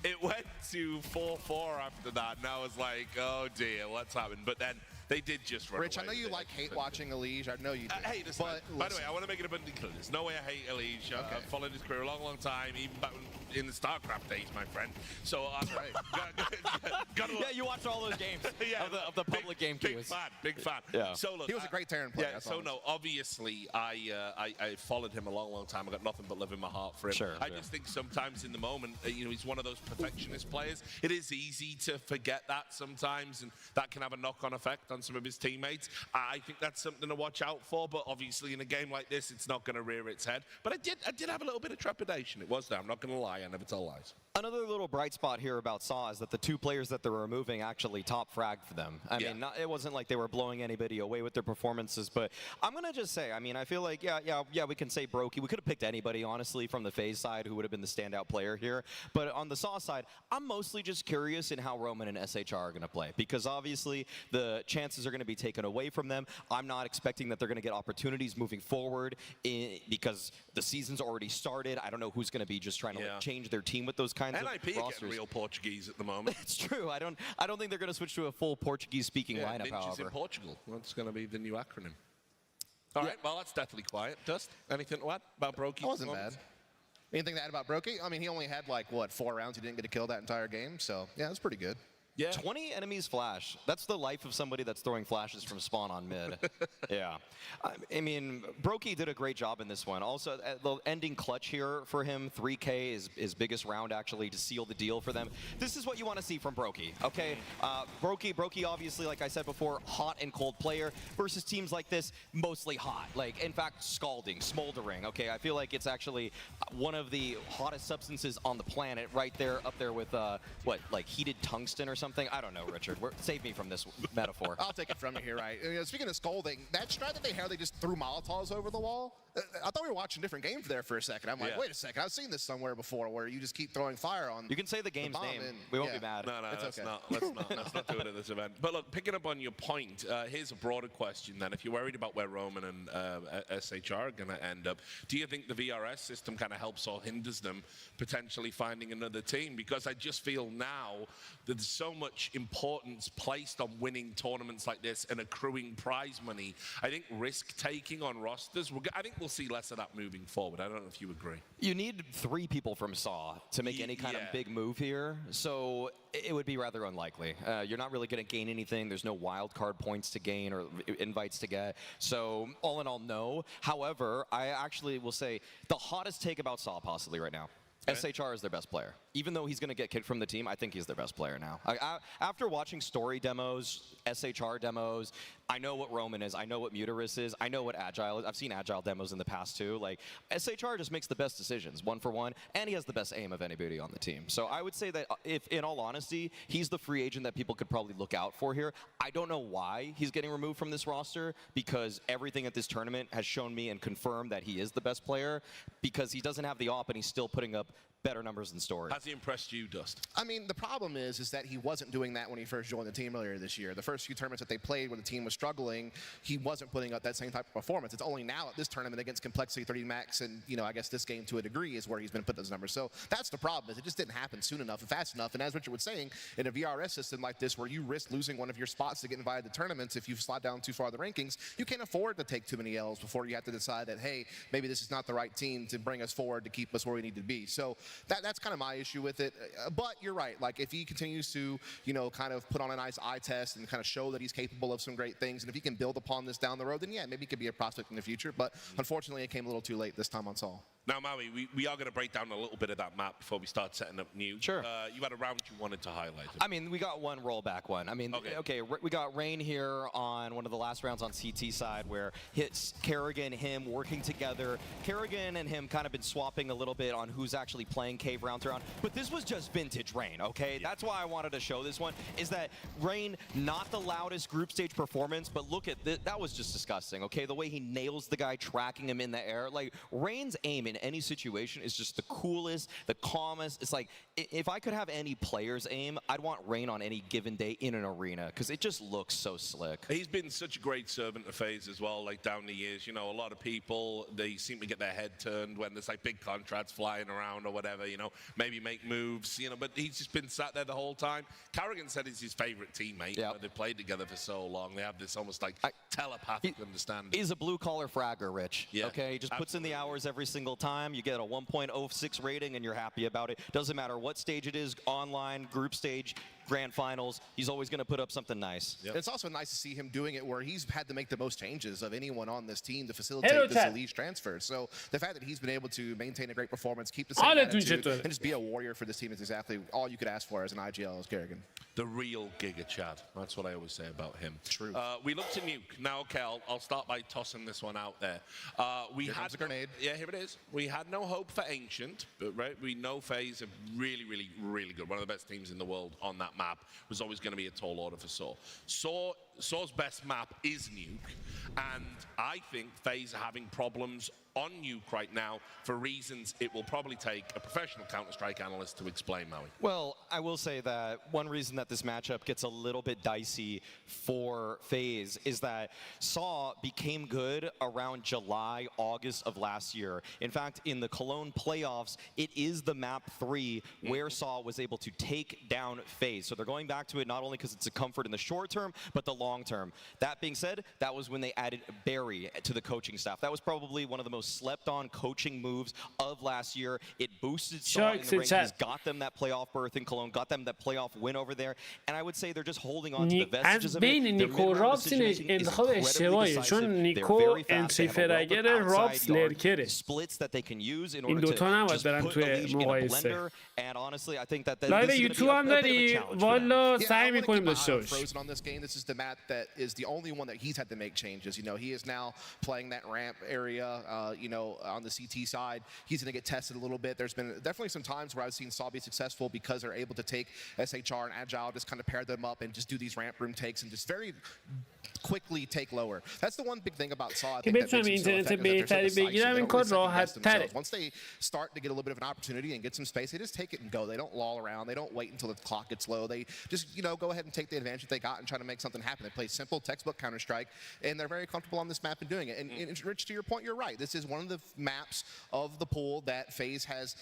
it went to 4-4 after that, and I was like, oh dear, what's happened? But then they did just run Rich, away I know you like hate watching Elige. I know you do. I hate this. By the way, I want to make it abundantly clear. There's no way I hate Elige. Okay. I've followed his career a long, long time, even back in the StarCraft days, my friend. So I'm yeah, you watched all those games of the public game queues. Big fan. Yeah. So look, he was a great Terran player. Yeah. So no, obviously I followed him a long, long time. I got nothing but love in my heart for him. Sure, I just think sometimes in the moment, you know, he's one of those perfectionist players. It is easy to forget that sometimes, and that can have a knock-on effect on some of his teammates. I think that's something to watch out for. But obviously, in a game like this, it's not going to rear its head. But I did have a little bit of trepidation. It was there. I'm not going to lie. I never tell lies. Another little bright spot here about Saw is that the 2 players that they're removing actually top fragged for them. I mean, it wasn't like they were blowing anybody away with their performances, but I'm going to just say, I mean, I feel like, yeah, we can say Brokey. We could have picked anybody, honestly, from the FaZe side who would have been the standout player here. But on the Saw side, I'm mostly just curious in how Roman and SHR are going to play, because obviously the chances are going to be taken away from them. I'm not expecting that they're going to get opportunities moving forward because the season's already started. I don't know who's going to be just trying to like, change their team with those kinds of NIP rosters. Getting real Portuguese at the moment. It's true. I don't think they're going to switch to a full Portuguese-speaking lineup, however. in Portugal. That's going to be the new acronym. All right, well, that's deathly quiet. Dust, anything to add about Brokey? It wasn't bad. Anything to add about Brokey? I mean, he only had, like, what, 4 rounds? He didn't get a kill that entire game. So, yeah, it was pretty good. Yeah. 20 enemies flash. That's the life of somebody that's throwing flashes from spawn on mid. Yeah. I mean, Brokey did a great job in this one. Also, the ending clutch here for him, 3K, is his biggest round, actually, to seal the deal for them. This is what you want to see from Brokey, okay? Brokey, obviously, like I said before, hot and cold player, versus teams like this, mostly hot. Like, in fact, scalding, smoldering, okay? I feel like it's actually one of the hottest substances on the planet, right there, up there with, what, like heated tungsten or something? I don't know, Richard. Save me from this metaphor. I'll take it from you here, right? You know, speaking of scalding, that strat that they had, they just threw Molotovs over the wall. I thought we were watching different games there for a second. I'm like, wait a second, I've seen this somewhere before where you just keep throwing fire on. You can say the game's name. We won't be mad. No, let's not do it at this event. But look, picking up on your point, here's a broader question then. If you're worried about where Roman and SHR are going to end up, do you think the VRS system kind of helps or hinders them potentially finding another team? Because I just feel now that there's so so much importance placed on winning tournaments like this and accruing prize money, I think risk-taking on rosters, I think we'll see less of that moving forward. I don't know if you agree. You need 3 people from SAW to make any kind of big move here, so it would be rather unlikely. You're not really going to gain anything. There's no wild card points to gain or invites to get. So all in all, no. However, I actually will say the hottest take about SAW possibly right now. Okay. SHR is their best player. Even though he's going to get kicked from the team, I think he's their best player now. After watching story demos, SHR demos, I know what Roman is. I know what Mutaris is. I know what Agile is. I've seen Agile demos in the past too. Like, SHR just makes the best decisions, 1 for 1, and he has the best aim of anybody on the team. So I would say that if, in all honesty, he's the free agent that people could probably look out for here. I don't know why he's getting removed from this roster, because everything at this tournament has shown me and confirmed that he is the best player, because he doesn't have the op and he's still putting up better numbers than story. Has he impressed you, Dust? I mean, the problem is that he wasn't doing that when he first joined the team earlier this year. The first few tournaments that they played when the team was struggling, he wasn't putting up that same type of performance. It's only now at this tournament against Complexity 30 Max and, you know, I guess this game to a degree is where he's been putting those numbers. So that's the problem, is it just didn't happen soon enough and fast enough. And as Richard was saying, in a VRS system like this where you risk losing one of your spots to get invited to tournaments if you slide down too far the rankings, you can't afford to take too many L's before you have to decide that, hey, maybe this is not the right team to bring us forward to keep us where we need to be. So that's kind of my issue with it. But you're right, like if he continues to, you know, kind of put on a nice eye test and kind of show that he's capable of some great things, and if he can build upon this down the road, then yeah, maybe he could be a prospect in the future. But unfortunately, it came a little too late this time on Sol. Now, Maui, we are going to break down a little bit of that map before we start setting up new. Sure. You had a round you wanted to highlight. I mean, we got one rollback one. I mean, okay, we got Rain here on one of the last rounds on CT side where hits Kerrigan, him working together. Kerrigan and him kind of been swapping a little bit on who's actually playing Cave round to round. But this was just vintage Rain, okay? Yeah. That's why I wanted to show this one, is that Rain, not the loudest group stage performance, but look at this. That was just disgusting, okay? The way he nails the guy, tracking him in the air. Like, Rain's aim in any situation is just the coolest, the calmest. It's like, if I could have any player's aim, I'd want Rain on any given day in an arena, because it just looks so slick. He's been such a great servant to FaZe as well, like down the years. You know, a lot of people, they seem to get their head turned when there's like big contracts flying around or whatever, you know, maybe make moves, you know, but he's just been sat there the whole time. Kerrigan said he's his favorite teammate. Yep. They've played together for so long. They have this almost like telepathic understanding. He's a blue-collar fragger, Rich. Yeah, okay, he just puts in the hours every single time. You get a 1.06 rating and you're happy about it. Doesn't matter what stage it is, online, group stage, grand finals, he's always going to put up something nice. Yep. It's also nice to see him doing it where he's had to make the most changes of anyone on this team to facilitate this elite transfer. So the fact that he's been able to maintain a great performance, keep the same attitude, and just be a warrior for this team is exactly all you could ask for as an IGL as Kerrigan. The real Giga Chad. That's what I always say about him. True. We look to Nuke. Now, okay, I'll start by tossing this one out there. Here comes a grenade. Yeah, here it is. We had no hope for Ancient, but right, we know FaZe are really, really, really good. One of the best teams in the world on that map. Was always going to be a tall order for SAW. SAW's best map is Nuke, and I think FaZe are having problems on Nuke right now for reasons it will probably take a professional Counter-Strike analyst to explain, Maui. Well, I will say that one reason that this matchup gets a little bit dicey for FaZe is that SAW became good around July, August of last year. In fact, in the Cologne playoffs, it is the map 3 where SAW was able to take down FaZe. So they're going back to it not only because it's a comfort in the short term, but the long term. That being said, that was when they added Barry to the coaching staff. That was probably one of the most slept on coaching moves of last year. It boosted SAW in the rankings, got them that playoff berth in Cologne, got them that playoff win over there, and I would say they're just holding on to the vestiges of it. بین نیکو رابس این انتخاب اشتباهیه، چون نیکو انتری فرگر رابس لرکره. این دوتا نباید برن توی مقایسه. لایو یوتیوب هم داری؟ والا سعی میکنیم داشته باش. This is the map that is the only one that he's had to make changes. You know, he is now playing that ramp area, you know, on the CT side. He's going to get tested a little bit. There's been definitely some times where I've seen SAW be successful because they're able to take SHR and Agile, just kind of pair them up and just do these ramp room takes and just very quickly take lower. That's the one big thing about SAW. I think that makes them so effective, is that they're so once they start to get a little bit of an opportunity and get some space, they just take it and go. They don't loll around. They don't wait until the clock gets low. They just, you know, go ahead and take the advantage that they got and try to make something happen. They play simple textbook Counter-Strike, and they're very comfortable on this map in doing it. And Rich, to your point, you're right. This is one of the maps of the pool that FaZe has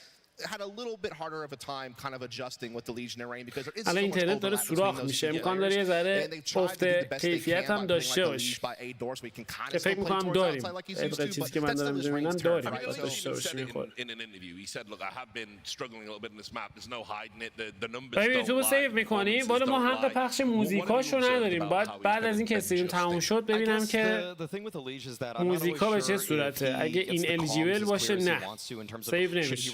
had a little bit harder of a time kind of adjusting with the Legionary because there is so الان much اینترنت داره overlap سوراخ between those میشه two امکان داره یه players. ذره And they've tried to افت do the best they کیفیت can هم by playing داشته like a باشی leash by A-Door so we can kind که of فکر still play میکنم towards داریم outside like he's طبق used to, چیزی but که من that's دارم still his میبینم range داریم turn, right? باید So داشته He said باشی میخوره in an interview, he said, look, I have been struggling a little bit in this map. There's no hiding it. The numbers ببین don't یوتیوب lie. سیو میکنیم بالا ما حق پخش موزیکاشو نداریم بعد از این که استریم تموم شد ببینم که موزیکا به چه صورته اگه این الیجیبل باشه نه سیو نمیشه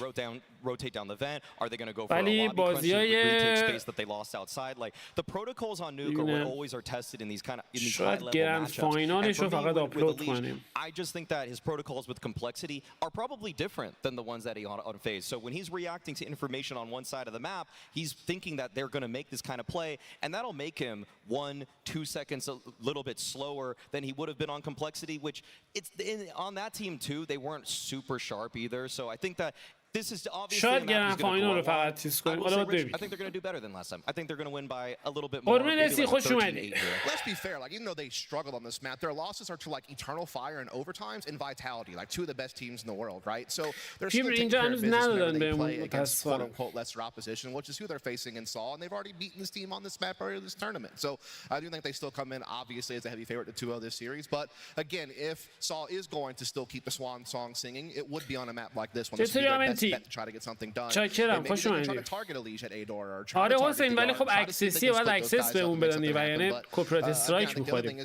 ولی بازیای شاید گرند فاینالش رو فقط آپلود کنیم I just think that his protocols with complexity are probably different than the ones that he on FaZe. So when he's reacting to information on one side of the map, he's thinking that they're going to make this kind of play, and that'll make him 1-2 seconds a little bit slower than he would have been on complexity, which it's on that team too, they weren't super sharp either. So I think that this is obviously شاید گرند فاینال رو فقط چیز کنیم حالا ببین I think they're going to do better than last time. I think they're going to win by a little bit more. قربون رسی خوش اومدی Let's be fair, like even though they struggled on this map, their losses are to like Eternal Fire and Overtimes and Vitality, like two of the best teams in the world, right? So they're still taking care of business whenever they play against quote-unquote lesser opposition, which is who they're facing in Saw, and they've already beaten this team on this map earlier this tournament. So I do think they still come in obviously as a heavy favorite to 2-0 this series, but again, if Saw is going to still keep the swan song singing, it would be on a map like this one. This would be their best bet to try to get something done. چاکرم خوش اومدی آره حسین ولی خب اکسسیه باید اکسس بهمون بدن و یعنی کورپوریت استرایک می‌خوریم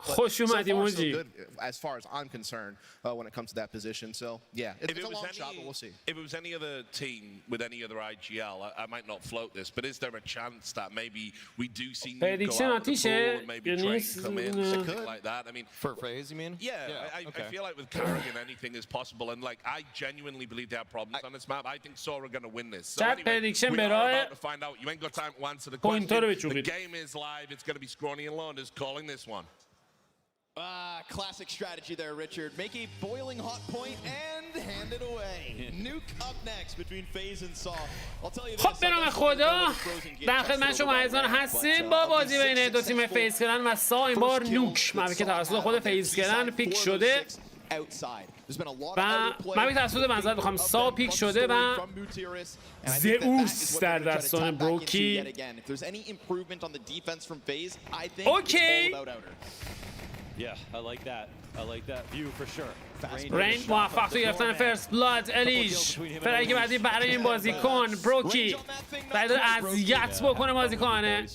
خوش اومدی موجی as far as I'm concerned when it comes to that position. So yeah, it's a long shot, but we'll see. If it was any other team with any other IGL, I might not float this, but is there a chance that maybe we do see Nuke go out the pool, maybe Train come in, something like that? I mean, for FaZe, you mean? Yeah, I feel like with Carrigan anything is possible, and like I genuinely believe they have problems on this map. I think Saw are going to win this. So anyway, we are about to find out. You ain't got time to answer the question. The game is live. It's going to be Scrawny and Launders calling this one. Classic strategy there, Richard. Make a boiling hot point and hand it away. Nuke up next between FaZe and Saw. I'll tell you this. خب به نام خدا در خدمت شما عزیزان هستیم با بازی بین دو تیم فیز کردن و سا این بار نوک مپی که توسط خود فیز کردن پیک شده و مپی توسط منظر بخوام سا پیک شده و زئوس در دستان بروکی اوکی Yeah, I like that. I like that view for sure. رین موفق تو گرفتن فرست بلاد الیش فرقی بعدی برای این بازیکن بروکی بعد اذیت بکنه بازیکنه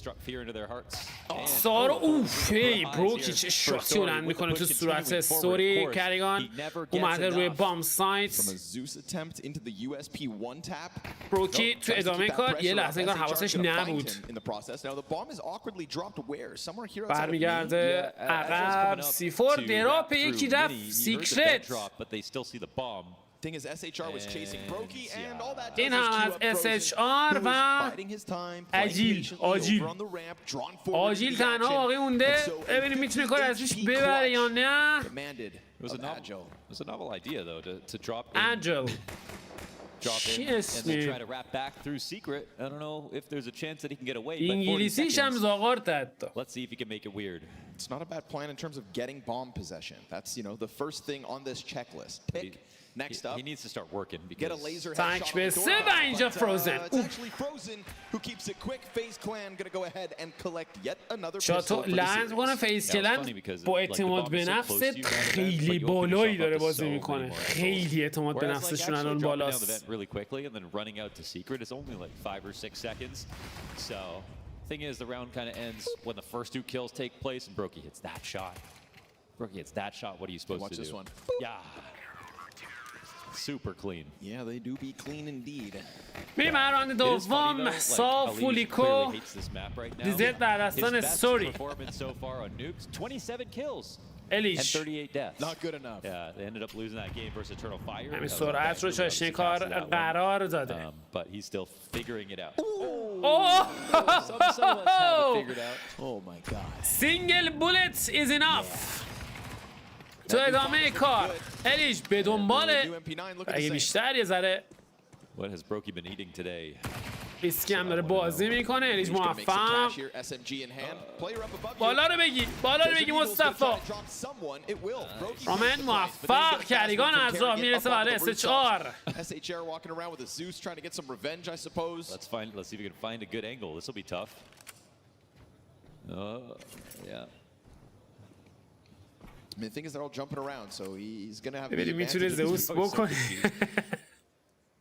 سارو اوف هی بروکی چه شاتی بلند میکنه تو صورت استوری کریگان اومده روی بام سایت بروکی تو ادامه کار یه لحظه انگار حواسش نبود برمیگرده عقب C4 دراپ یکی رفت سیکرت این هم از SHR و آجیل تنها باقی مونده ببینیم میتونه کار ازش ببره یا نه Agile چی اسمی انگلیسیش هم زاغارت حتی It's not a bad plan in terms of getting bomb possession. That's, you know, the first thing on this checklist. Pick. Next up, he needs to start working. Get a laser headshot on the door. Frozen. It's actually Frozen who keeps it quick. FaZe Clan gonna go ahead and collect yet another pistol. لعنت کنه فیز کلن با اعتماد به نفس خیلی بالایی داره بازی میکنه. خیلی اعتماد به نفسشون الان بالاست. Really quickly and then running out to secret is only like 5 or 6 seconds. So thing is, the round kind of ends when the first 2 kills take place and Brokey hits that shot. Brokey hits that shot. What are you supposed to do? Watch this one. Yeah. Super clean. Yeah, they do be clean indeed. میریم راند دوم سا فولیکو دیزت در دستان سوری 27 kills. Elish. And 38 deaths. Not good enough. Yeah, they ended up losing that game versus Eternal Fire. همین سرعت رو چاشنی کار قرار داده. But he's still figuring it out. Oh my god. Single bullet is enough. تو ادامه کار الیش به دنبال اگه بیشتر یه ذره What has Brokey been eating today? ریسکی هم داره بازی میکنه. الیج موفق. بالا رو بگی مصطفی. رومن موفق. کریگان از راه میرسه برای SHR. Let's see if we can find a good angle. This will be tough. Yeah. I mean, the thing is they're all jumping around, so he's gonna have. میتونه زئوس بکنه.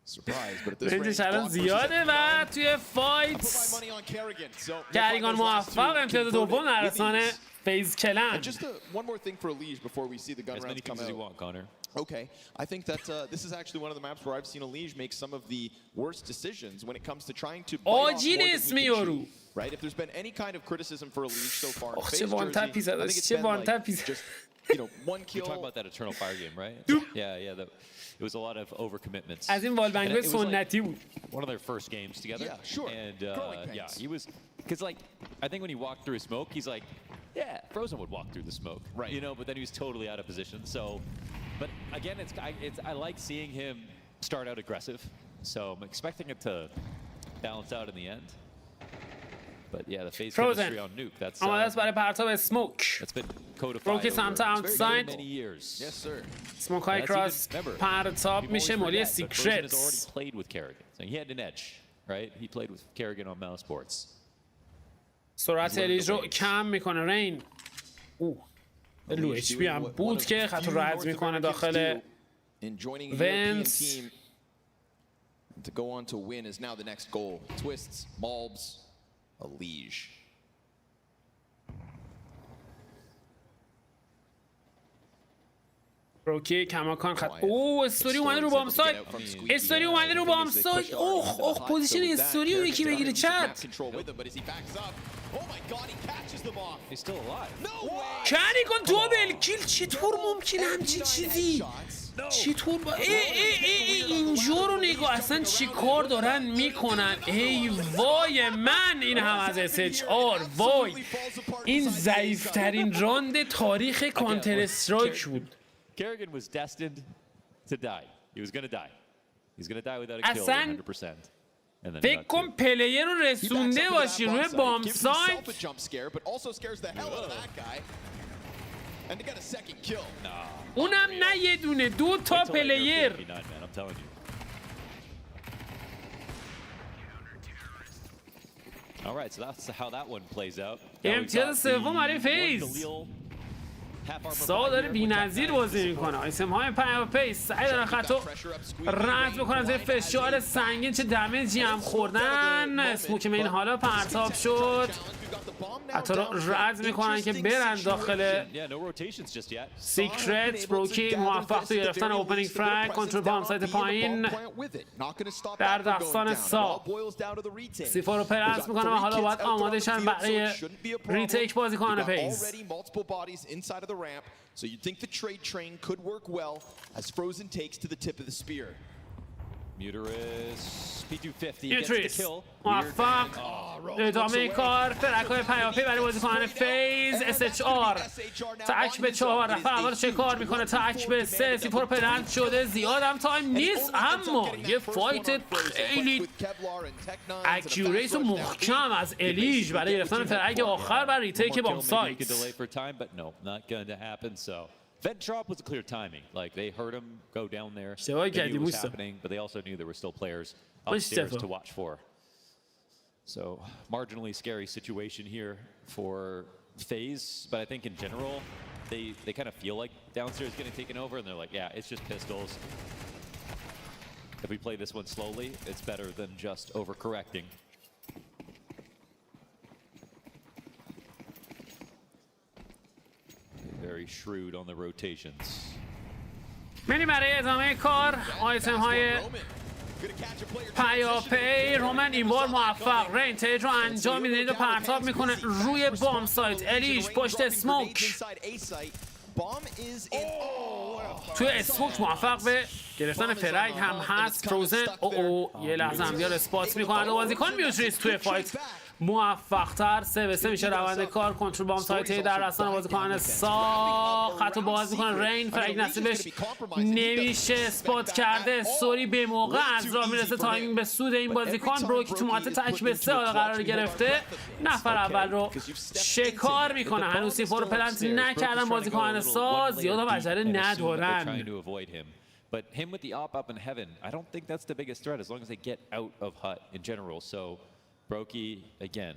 Surprise, but at this رنجش الان زیاده و توی فایت کریگان موفق امتیاز دوم در رسانه فیز کلن. Just one more thing for Elige before we see the gun rounds come out. Okay, I think that this is actually one of the maps where I've seen Elige make some of the worst decisions when it comes to trying to bite off more than he can chew. Right? If there's been any kind of criticism for Elige so far in FaZe jersey, I think it's been like just, you know, one kill. You're talking about that Eternal Fire game, right? Yeah. It was a lot of overcommitments. از این والبنگ سنتی بود. One of their first games together. Yeah, sure. And yeah, he was, because like, I think when he walked through smoke, he's like, yeah, Frozen would walk through the smoke, right? You know, but then he was totally out of position. So, but again, I like seeing him start out aggressive. So I'm expecting it to balance out in the end. But yeah, the FaZe chemistry on Nuke, that's برای پرتاب smoke. That's been codified over many years. Yes, sir. Smoke های کراس پرتاب میشه مالی سیکرتس. has already played with Kerrigan. So he had an edge, right? He played with Kerrigan on mouse boards. سرعت الیج رو کم میکنه رین. لو اچ پی هم بود که خط رو رد میکنه داخل ونس. To go on to win is now the next goal. Twists, Malbs, Elige. روکی کماکان خط. استوری اومده رو بامساید. استوری اومده رو بامساید. پوزیشن استوری رو یکی بگیره چت. کریگان دوبل کیل. چطور ممکنه همچین چیزی؟ چطور اینجا رو نگاه اصلا چی کار دارن میکنن؟ ای وای من این هم از SHR. وای این ضعیفترین راند تاریخ کانتر استرایک بود. Kerrigan was destined to die. He was going to die. He's going to die without a kill 100%. فکر کن پلیر رو رسونده باشی روی بام سایت. اونم نه یه دونه، دو تا پلیر. امتیاز سوم برای فیز. سا داره بی‌نظیر بازی میکنه. آیسم های پیاپی سعی دارن خطو رد بکنن زیر فشار سنگین. چه دمیجی هم خوردن. اسموک این حالا پرتاب شد. حتی رد میکنن که برن داخل سیکرت. بروکی موفق تو گرفتن اوپنینگ فرگ. کنترل بام سایت پایین در دستان سا. سیفا رو پرنس میکنه و حالا باید آماده شن برای ریتیک بازی کنن فیز. ramp, so you'd think the trade train could work well as Frozen takes to the tip of the spear. Muterus P250 gets the kill. موفق ادامه کار. فرکای پیاپی برای بازیکنان فیز. SHR تک به 4 نفر اول چه کار میکنه؟ تک به 3. سیفور پرنت شده. زیادم تایم نیست اما یه فایت خیلی اکیوریت و محکم از الیج برای گرفتن فرک آخر بر ریتیک بام سایت. Vent drop was a clear timing. Like they heard him go down there. They knew it was happening, but they also knew there were still players upstairs to watch for. So marginally scary situation here for FaZe, but I think in general they kind of feel like downstairs getting taken over, and they're like, yeah, it's just pistols. If we play this one slowly, it's better than just overcorrecting. Very shrewd on the rotations. میریم برای ادامه کار. آیتم های پیاپی. رومن این بار موفق رین تیج رو انجام میده و پرتاب میکنه روی بام سایت. الیج پشت اسموک. توی اسموک موفق به گرفتن فرگ هم هست. فروزن یه لحظه هم بیار اسپات میکنه و بازیکن میوتریس توی فایت موفق‌تر. 3-3 میشه روند کار. کنترل بام سایتی در دستان بازیکن سا. خطو باز میکنه. رین فرگ نصیبش نمیشه. اسپات کرده. استوری به موقع از راه میرسه. تایمینگ به سود این بازیکن. بروکی تو ماته تک به 3 قرار گرفته. نفر اول رو شکار میکنه. هنوز سیفور رو پلنت نکردن بازیکن سا. زیاد هم عجله ندارن. But him with the op up in heaven, I don't think that's the biggest threat as long as they get out of hut in general. So, Brokey again.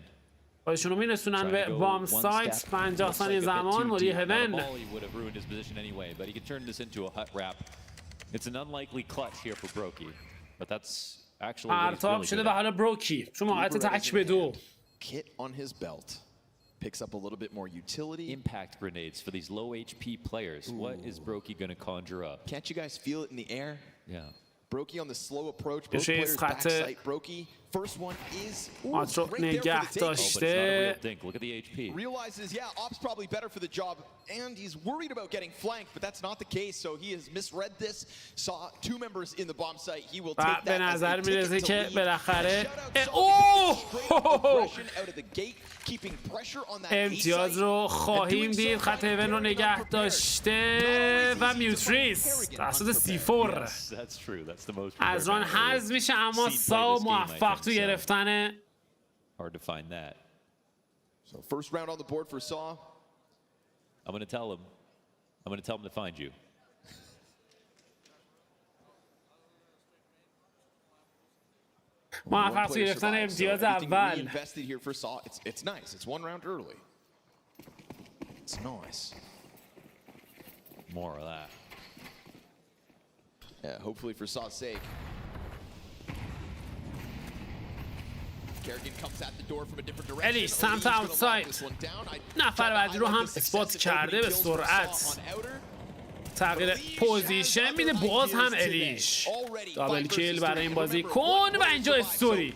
خودشونو میرسونن به بام سایت. 50 ثانیه زمان. موری هیون. would have ruined his position anyway, but he can turn this into a hut wrap. It's an unlikely clutch here for Brokey, but that's actually پرتاب شده به حال بروکی. چون موقعیت تک به 2. Kit on his belt. Picks up a little bit more utility. Impact grenades for these low HP players. Ooh. What is Brokey going to conjure up? Can't you guys feel it in the air? Yeah. Brokey on the slow approach. Both players backside. Brokey. First one is نگه داشته. Look at the HP. Realizes, yeah, Op's probably better for the job, and he's worried about getting flanked, but that's not the case. So he has misread this. Saw 2 members in the bomb site. He will take that. به نظر میرسه که بالاخره امتیاز رو خواهیم دید. خط ایون رو نگه داشته و میوتریس توسط C4 از ران حذف میشه، اما سا موفق تو گرفتن. Hard to find that. So first round on the board for Saw. I'm going to tell him to find you. موفق تو گرفتن امتیاز اول. It's nice. It's 1 round early. It's nice. More of that. Yeah, hopefully for Saw's sake. Kerrigan comes at the door from a different direction. الیش سمت اوتساید. نفر بعدی رو هم اسپات کرده به سرعت. تغییر پوزیشن میده. باز هم الیش. دابل کیل برای این بازی کن و اینجا استوری.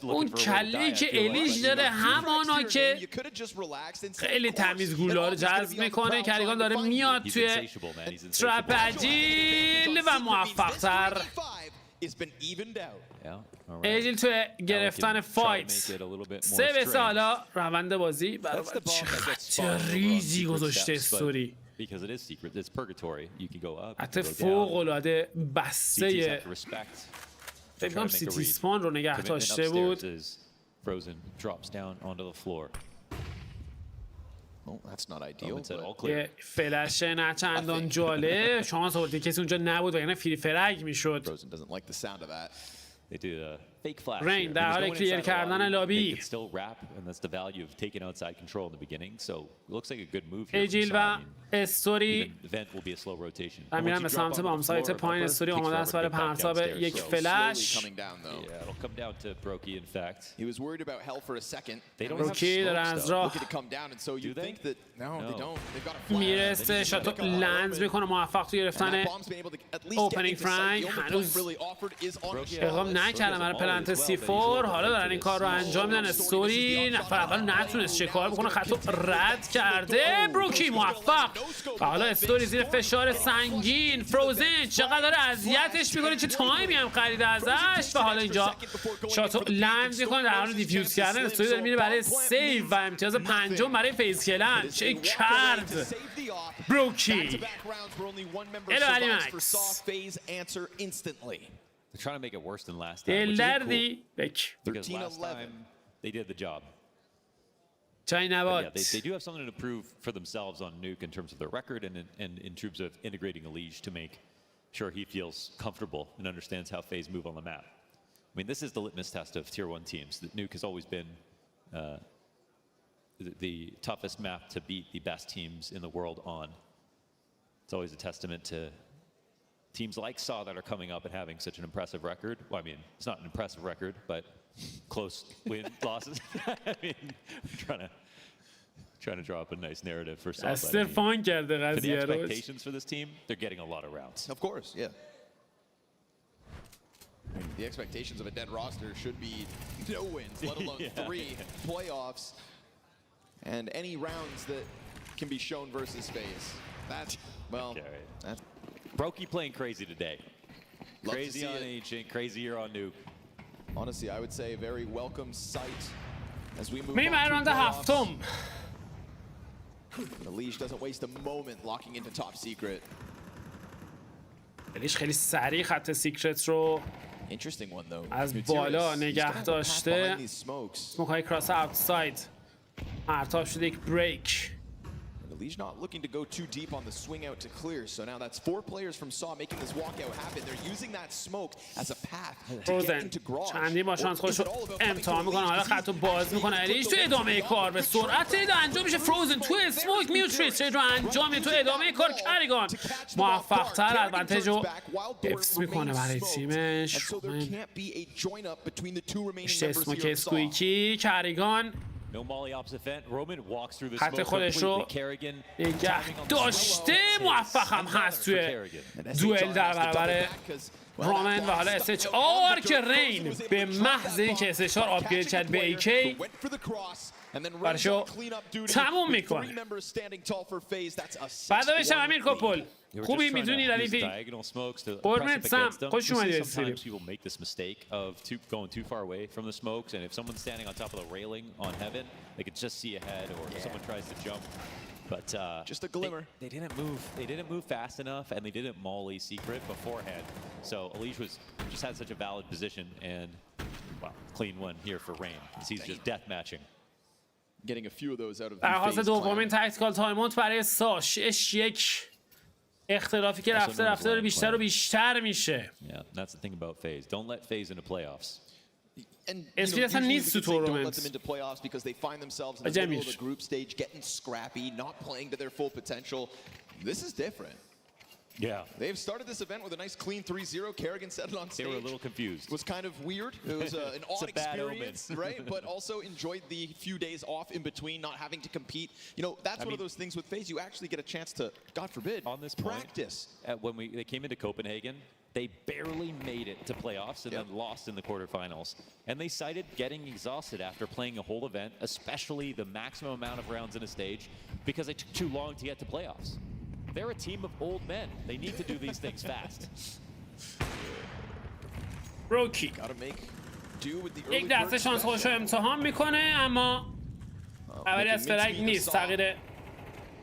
اون کله‌ای که الیش داره همانا که خیلی تمیز گولا رو جذب میکنه. کریگان داره میاد توی ترپ عجیل و موفق‌تر. ایجیل توی گرفتن فایت. 3-3 حالا روند بازی. چقدر ریزی گذاشته استوری. حتی فوق‌العاده بسته. فکر کنم سیتی سپان رو نگه داشته بود. یه فلش نه چندان جالب. شانس آوردی کسی اونجا نبود و یعنی فری فرگ میشد. رین در حال کلیر کردن لابی. ایجیل و استوری میرن به سمت بام سایت پایین. استوری آماده است برای پرتاب یک فلش. بروکی در از راه میرسه. شاتو لنز میکنه. موفق تو گرفتن اوپنینگ فرانک. هنوز اقدام نکردن برای پلنت C4. حالا دارن این کار رو انجام میدن. استوری نفر اول نتونست چه کار بکنه. خطو رد کرده. بروکی موفق. و حالا استوری زیر فشار سنگین. فروزن چقدر داره اذیتش میکنه. چه تایمی هم خریده ازش. و حالا اینجا شاتو لنز میکنه در حال دیفیوز کردن. استوری داره میره برای سیو و امتیاز 5 برای فیز کلن. چه کرد بروکی. الو علی مکس. They're trying to make it worse than last time, which is cool. Because last time they did the job. Yeah, they do have something to prove for themselves on Nuke in terms of their record and in terms of integrating Elige to make sure he feels comfortable and understands how FaZe move on the map. I mean, this is the litmus test of Tier 1 teams. That Nuke has always been the toughest map to beat the best teams in the world on. It's always a testament to teams like SAW that are coming up and having such an impressive record. Well, I mean, it's not an impressive record, but close win losses. I mean, trying to draw up a nice narrative for SAW. For the expectations for this team, they're getting a lot of rounds. Of course, yeah. The expectations of a dead roster should be no wins, let alone 3 playoffs, and any rounds that can be shown versus FaZe. That's, well, Brokey playing crazy today. Crazy on Ancient, crazy here on Nuke. Honestly, I would say a very welcome sight as we move میریم برای راند هفتم. The leash doesn't waste a moment locking into top secret. لیش خیلی سریع خط سیکرت رو Interesting one though. از بالا نگه داشته. سموک‌های کراس اوتساید. پرتاب شده یک بریک. The leash not looking to go too deep on the swing out to clear. So now that's 4 players from SAW making this walkout happen. They're using that smoke as a path to get into garage. چندی با شانس خودش رو امتحان میکنه. حالا خط رو باز میکنه. الیش تو ادامه کار به سرعت ترید انجام میشه. فروزن تو اسموک میوتریس ترید رو انجام میده. تو ادامه کار کریگان موفق تر ادوانتج رو حفظ میکنه برای تیمش. میشه اسموک اسکویکی کریگان خط خودش رو نگه داشته. موفق هم هست توی دوئل در برابر رومن و حالا SHR که رین به محض اینکه SHR آپگرید کرد به AK برشو تموم میکنه. بعد بشم امیر کپل خوبی میدونی ردیفی برمت سم خوش اومدی بسیریم. People make this mistake of going too far away from the smokes, and if someone's standing on top of the railing on heaven, they can just see ahead, or if someone tries to jump. But just a glimmer. They didn't move fast enough, and they didn't molly secret beforehand. So Alish just had such a valid position, and wow, clean one here for Rain. He's just death matching. Getting a few of those out of the درخواست دومین تاکتیکال تایم اوت برای ساش یک اختلافی که رفته بیشتر و بیشتر میشه. Yeah, that's the thing about FaZe. Don't let FaZe into playoffs. اسپی اصلا نیست تو تورنمنت. Because they find themselves in the middle of the group stage, getting scrappy, not playing to their full potential. This is different. Yeah. They've started this event with a nice clean 3-0. Kerrigan said it on stage. They were a little confused. It was kind of weird. It was an odd experience, right? But also enjoyed the few days off in between, not having to compete. You know, that's one of those things with FaZe. You actually get a chance to, God forbid, on this practice. When they came into Copenhagen, they barely made it to playoffs and then lost in the quarterfinals. And they cited getting exhausted after playing a whole event, especially the maximum amount of rounds in a stage, because they took too long to get to playoffs. They're a team of old men. They need to do these things fast. روکی یک دسته شانس خودش رو امتحان میکنه اما خبری از فرق نیست. تغییر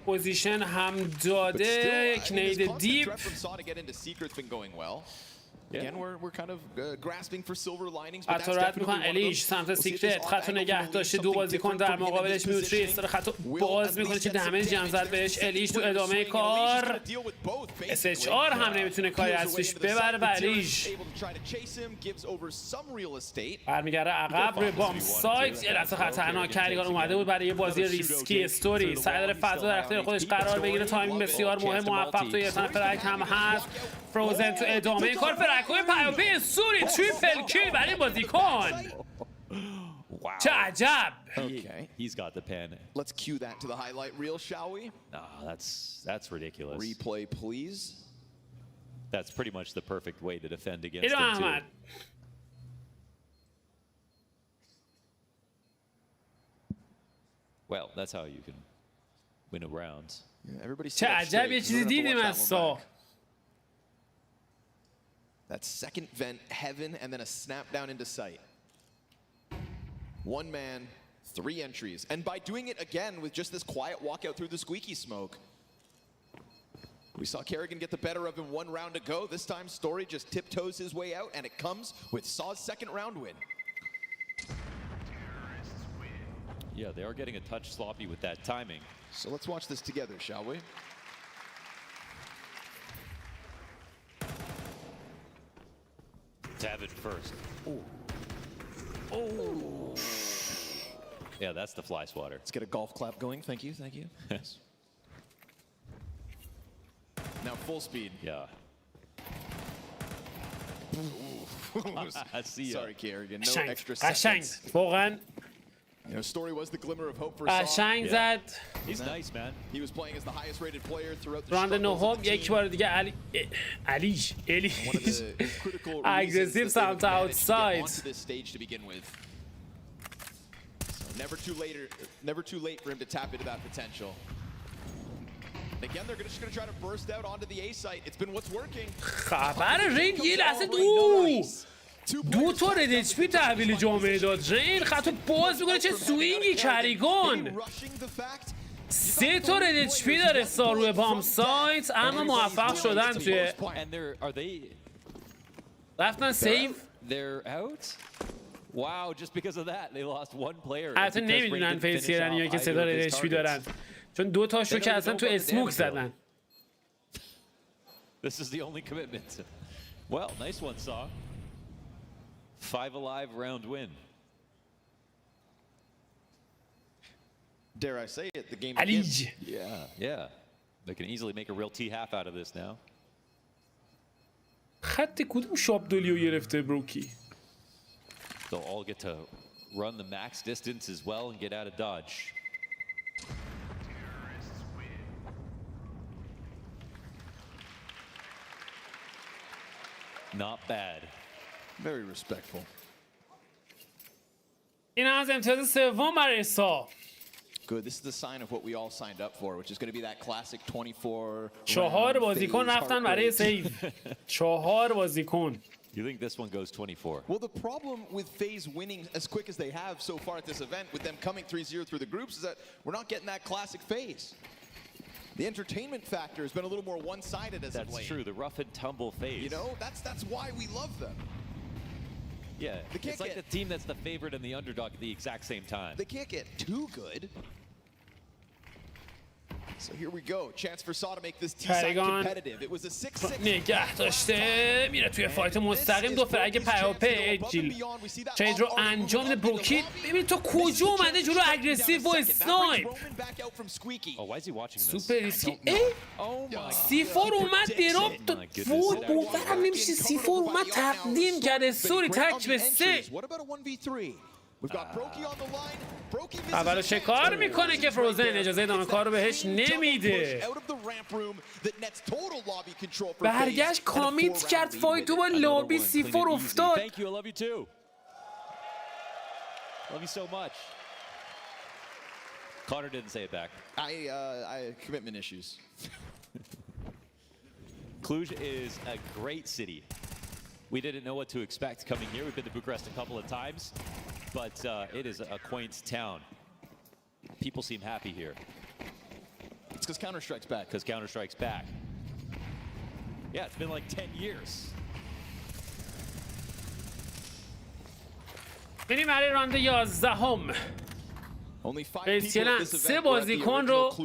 پوزیشن هم داده. یک نید دیپ. Again, we're kind of grasping for silver linings. خط رو رد میکنن. الیش سمت سیکرت خط رو نگه داشته. 2 بازیکن در مقابلش. میوتریس داره خط رو باز میکنه که دمیج هم زد بهش. الیش تو ادامه کار. SHR هم نمیتونه کاری از پیش ببره و الیش برمیگرده عقب روی بام سایت. یه لحظه خطرناک کریگان اومده بود برای یه بازی ریسکی استوری. سعی داره فضا در اختیار خودش قرار بگیره. تایمینگ بسیار مهم. موفق تو گرفتن فرک هم هست. فروزن تو ادامه کار. فرکوی پیاپی سوری تریپل کیل برای بازیکن. چه عجب. Okay. He's got the pen. Let's cue that to the highlight reel, shall we? Nah, that's ridiculous. Replay, please. That's pretty much the perfect way to defend against him too. Well, that's how you can win a round. Yeah, everybody's چه عجب. یه چیزی دیدیم از سا. That second vent, heaven, and then a snap down into sight. 1 man, 3 entries. And by doing it again with just this quiet walkout through the squeaky smoke, we saw Kerrigan get the better of him 1 round ago. This time, Story just tiptoes his way out, and it comes with SAW's 2nd round win. Yeah, they are getting a touch sloppy with that timing. So let's watch this together, shall we? David first. Oh. Oh. Yeah, that's the fly swatter. Let's get a golf clap going. Thank you. Thank you. Yes. Now full speed. Yeah. Sorry, Kerrigan. No extra seconds. واقعا. You know, Story was the glimmer of hope for قشنگ زد. He's nice, man. He was playing as the highest rated player throughout the راند نهم یک بار دیگه الیش اگریسیو سمت اوتساید. Never too late for him to tap into that potential. Again, they're just going to try to burst out onto the A site. It's been what's working. خبر رین یه لحظه دو تا رد اچ پی تحویل جامعه داد. رین خطو باز میکنه. چه سوینگی کریگان. 3 تا رد اچ پی داره سار روی بام سایت، اما موفق شدن توی رفتن سیو. البته نمیدونن فیس کردن یا که صدا رد اچ پی دارن، چون 2 تاشو که اصلا تو اسموک زدن. This is the only commitment. Well, nice one, Saw. 5 alive round win. Dare I say it, the game begins. Yeah. They can easily make a real T-half out of this now. خط کدوم شابدولیو گرفته بروکی؟ They'll all get to run the max distance as well and get out of dodge. Not bad. Very respectful. این از امتیاز سوم برای سا. Good. This is the sign of what we all signed up for, which is going to be that classic 24. 4 بازیکن رفتن برای سیو. 4 بازیکن. You think this one goes 24? Well, the problem with FaZe winning as quick as they have so far at this event, with them coming 3-0 through the groups, is that we're not getting that classic FaZe. The entertainment factor has been a little more one-sided as of late. That's true. The rough and tumble FaZe. You know, that's why we love them. Yeah, it's like the team that's the favorite and the underdog at the exact same time. They can't get too good. So here we go. Chance for Saw to make this T-side competitive. It was a 6-6. نگه داشته میره توی فایت مستقیم. دو فرگ پیاپی جیل ترید رو انجام میده. بروکی ببین تو کجا اومده جلو اگریسیو و اسنایپ. سوپر ریسکی. C4 اومد دراپ داد. وای باورم نمیشه. C4 اومد تقدیم کرده. سوری تک به 3. اولو شکار میکنه که فروزن اجازه ادامه کار رو بهش نمیده. برگشت کامیت کرد فایتو با لابی. C4 افتاد. Carter didn't say it back. I commitment issues. Cluj is a great city. We didn't know what to expect coming here. We've been to Bucharest a couple of times, but it is a quaint town. People seem happy here. It's because Counter-Strike's back. Because Counter-Strike's back. Yeah, it's been like 10 years. بریم برای راند 11. فیزکلن 3 بازیکن رو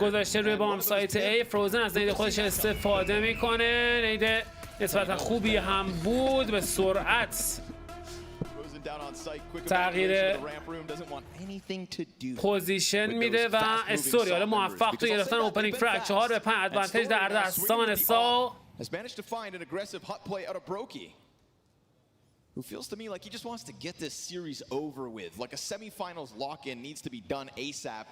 گذاشته روی بام سایت A. فروزن از نید خودش استفاده میکنه. نید نسبتا خوبی هم بود. به سرعت تغییر پوزیشن میده و استوری. حالا موفق تو گرفتن اوپنینگ فرگ. 4-5 ادوانتیج در دستان سا. Who feels to me like he just wants to get this series over with. Like a semifinals lock-in needs to be done ASAP.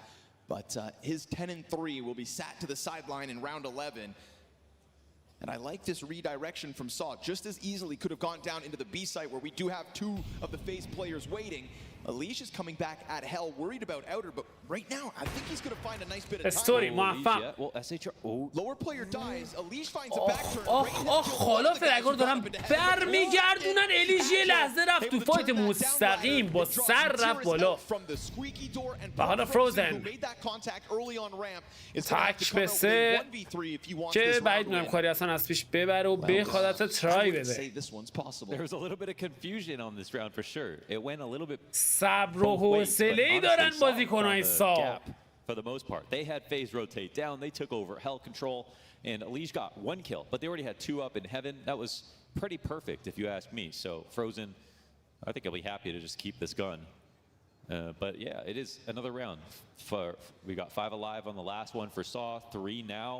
But his 10-3 will be sat to the sideline in round 11. And I like this redirection from Saw. Just as easily could have gone down into the B site where we do have 2 of the FaZe players waiting. Alish is coming back at hell, worried about Outer, but right now I think he's going to find a nice bit of time. Story موفق. Lower player dies. Alish finds a back turn. حالا فرگور دارم برمیگردونن. الیش یه لحظه رفت تو فایت مستقیم با سر رفت بالا. و حالا فروزن تک به 3 که بعید میدونم کاری اصلا از پیش ببره و بخواد حتی ترای بده. There was a little bit of confusion on this round for sure. It went a little bit صبر و حوصله‌ای دارن بازیکن‌های سا. For the most part, they had FaZe rotate down. They took over hell control, and Alish got 1 kill, but they already had 2 up in heaven. That was pretty perfect, if you ask me. So Frozen, I think I'll be happy to just keep this gun. But yeah, it is another round. We got 5 alive on the last one for Saw. 3 now.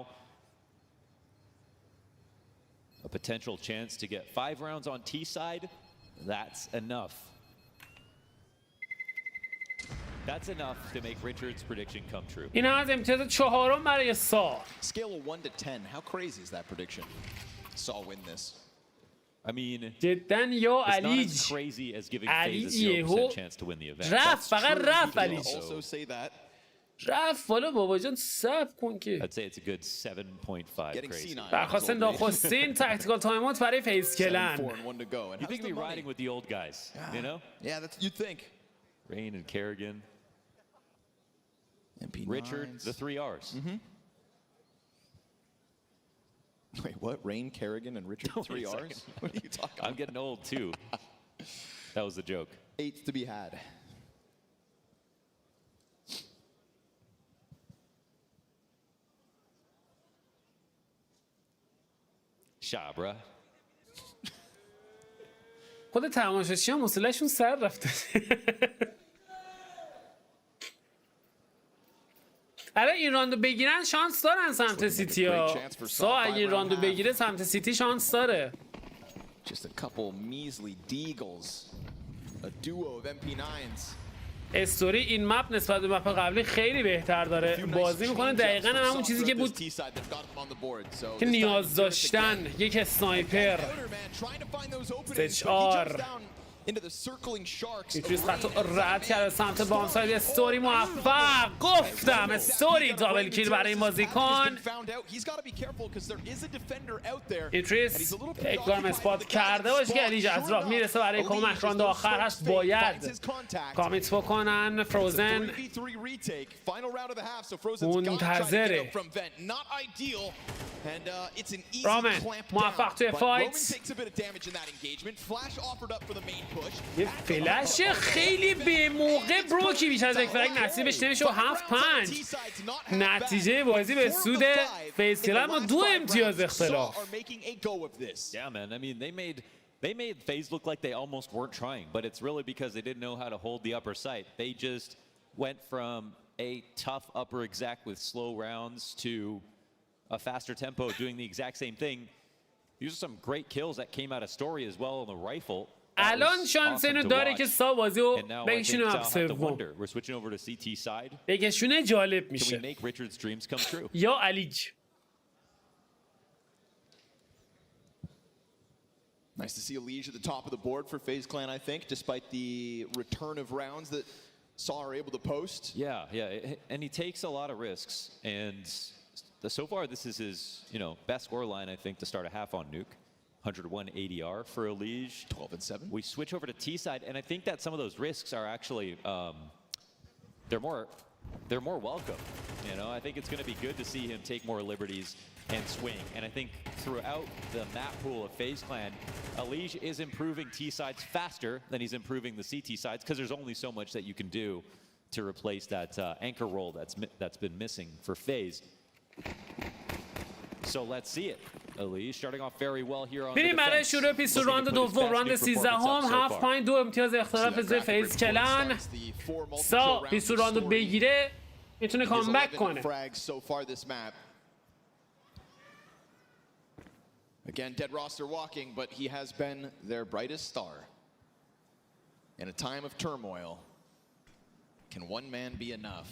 A potential chance to get 5 rounds on T side. That's enough. That's enough to make Richard's prediction come true. این از امتیاز 4 برای سا. Scale of 1 to 10. How crazy is that prediction? Saw win this. I mean, جدا یا it's not علیج. as crazy as giving FaZe a 0% chance to win the event. رفت فقط رفت علیج. Also say that رفت بالا بابا جان صبر کن که I'd say it's a good 7.5 crazy. درخواست نخستین تاکتیکال تایم اوت برای فیز کلن. You think we'd be riding with the old guys, you know? Yeah, that's you'd think. Rain and Kerrigan. Richard, the 3 R's. Wait, what? Rain, Kerrigan, and Richard, 3 R's? What are you talking about? I'm getting old too. That was the joke. 8 to be had. Shabra. خود تماشاچی هم حوصله‌شون سر رفته. الان این راندو بگیرن شانس دارن سمت سیتی ها. سا اگه این راندو بگیره سمت سیتی شانس داره. Just a couple measly deagles. A duo of MP9s. استوری این مپ نسبت به مپ قبلی خیلی بهتر داره بازی میکنه دقیقاً همون چیزی که بود که نیاز داشتن یک اسنایپر سچار میتونیست خطو رد کرد سمت بامساید استوری موفق گفتم استوری دابل کیل برای این بازیکن ایتریس اکلام اسپات کرده باشه که الیج از راه میرسه برای کمک راند آخر هست باید کامیت بکنن فروزن منتظره رامن موفق توی فایت یه فلش خیلی به موقع بروکی بیش از یک فرق نصیبش نمیشه و 7-5 نتیجه بازی به سود فیز کلن با 2 امتیاز اختلاف. Yeah, man. I mean, they made FaZe look like they almost weren't trying, but it's really because they didn't know how to hold the upper site. They just went from a tough upper exec with slow rounds to a faster tempo doing the exact same thing. These are some great kills that came out of Story as well on the rifle. الان شانس اینو داره که سا بازی رو بکشونه مپ سوم بکشونه جالب میشه یا الیج. Nice to see Alige at the top of the board for FaZe Clan, I think, despite the return of rounds that Saw are able to post. Yeah, and he takes a lot of risks, and so far this is his, best score line, I think, to start a half on Nuke. 101 ADR for Alige. 12-7. We switch over to T side, and I think that some of those risks are actually they're more welcome. I think it's going to be good to see him take more liberties and swing. And I think throughout the map pool of FaZe Clan, Alige is improving T sides faster than he's improving the CT sides because there's only so much that you can do to replace that anchor role that's been missing for FaZe. So let's see it. Alige starting off very well here on the defense. برای شروع پیستول راند دوم راند 13 هم 7-5 2 امتیاز اختلاف زیر فیز کلن. سا پیستول راندو بگیره میتونه کامبک کنه. Again, dead roster walking, but he has been their brightest star. In a time of turmoil, can one man be enough?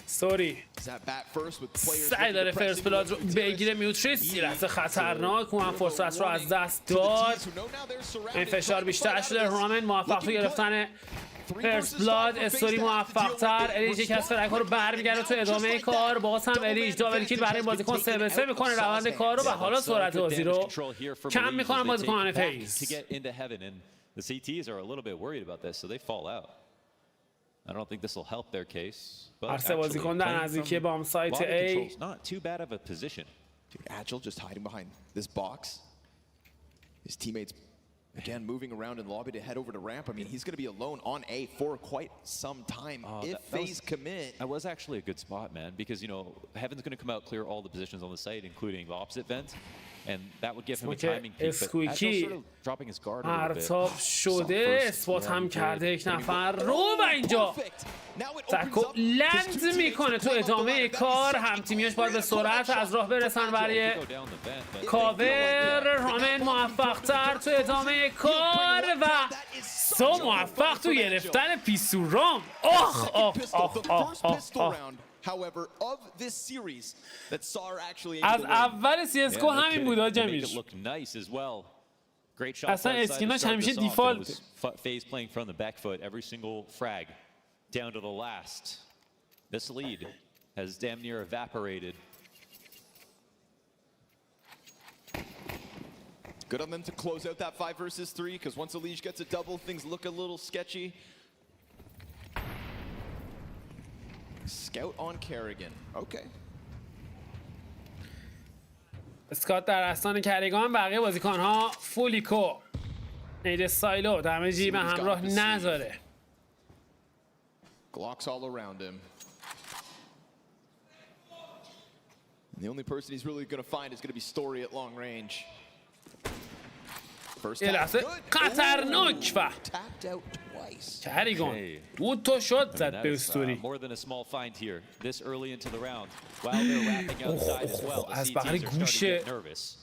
سوری سعی داره فرست بلاد رو بگیره میوتریس یه لحظه خطرناک اون هم فرصت رو از دست داد این فشار بیشتر شده رامن موفق تو گرفتن فرست بلاد استوری موفق تر الیج یک از فرق ها رو برمیگرده تو ادامه کار باز هم الیج دابل کیل برای بازیکن 3-3 میکنه روند کار رو و حالا سرعت بازی رو کم میکنن بازیکنان فیز. The CTs are a little bit worried about this, so they fall out. I don't think this will help their case. هر بازیکن در نزدیکی بام سایت A. Not too bad of a position. Dude, Agile just hiding behind this box. His teammates again moving around in lobby to head over to ramp. I mean, he's going to be alone on A for quite some time if FaZe commit. That was actually a good spot, man, because Heaven's going to come out, clear all the positions on the site, including the opposite vent. And that would give him a timing peak, but Agile sort of dropping his guard a little bit. RApTOR شده اسپات هم کرده یک نفر رو و اینجا تکو لند میکنه تو ادامه کار هم تیمیاش باید به سرعت از راه برسن برای کاور رامن موفق تر تو ادامه کار و سو موفق تو گرفتن پیسورام آخ آخ آخ آخ آخ However, of this series that Saw actually از اول CSGO همین بود جمیش. اصلا اسکیناش همیشه دیفالت. FaZe playing from the back foot every single frag down to the last. This lead has damn near evaporated. Good on them to close out that 5 versus 3, because once Elige gets a double, things look a little sketchy. Scout on Kerrigan. Okay. اسکات در استان کرگان، بقیه بازیکن‌ها فولیکو نید سایلو دمیجی به همراه نذاره. Glocks all around him. And the only person he's really going to find is going to be Story at long range. First لحظه خطرناک و کرگان 2 تا شات زد به استوری. More than a small find here this early into the round while they're wrapping outside as well. از بغل گوشه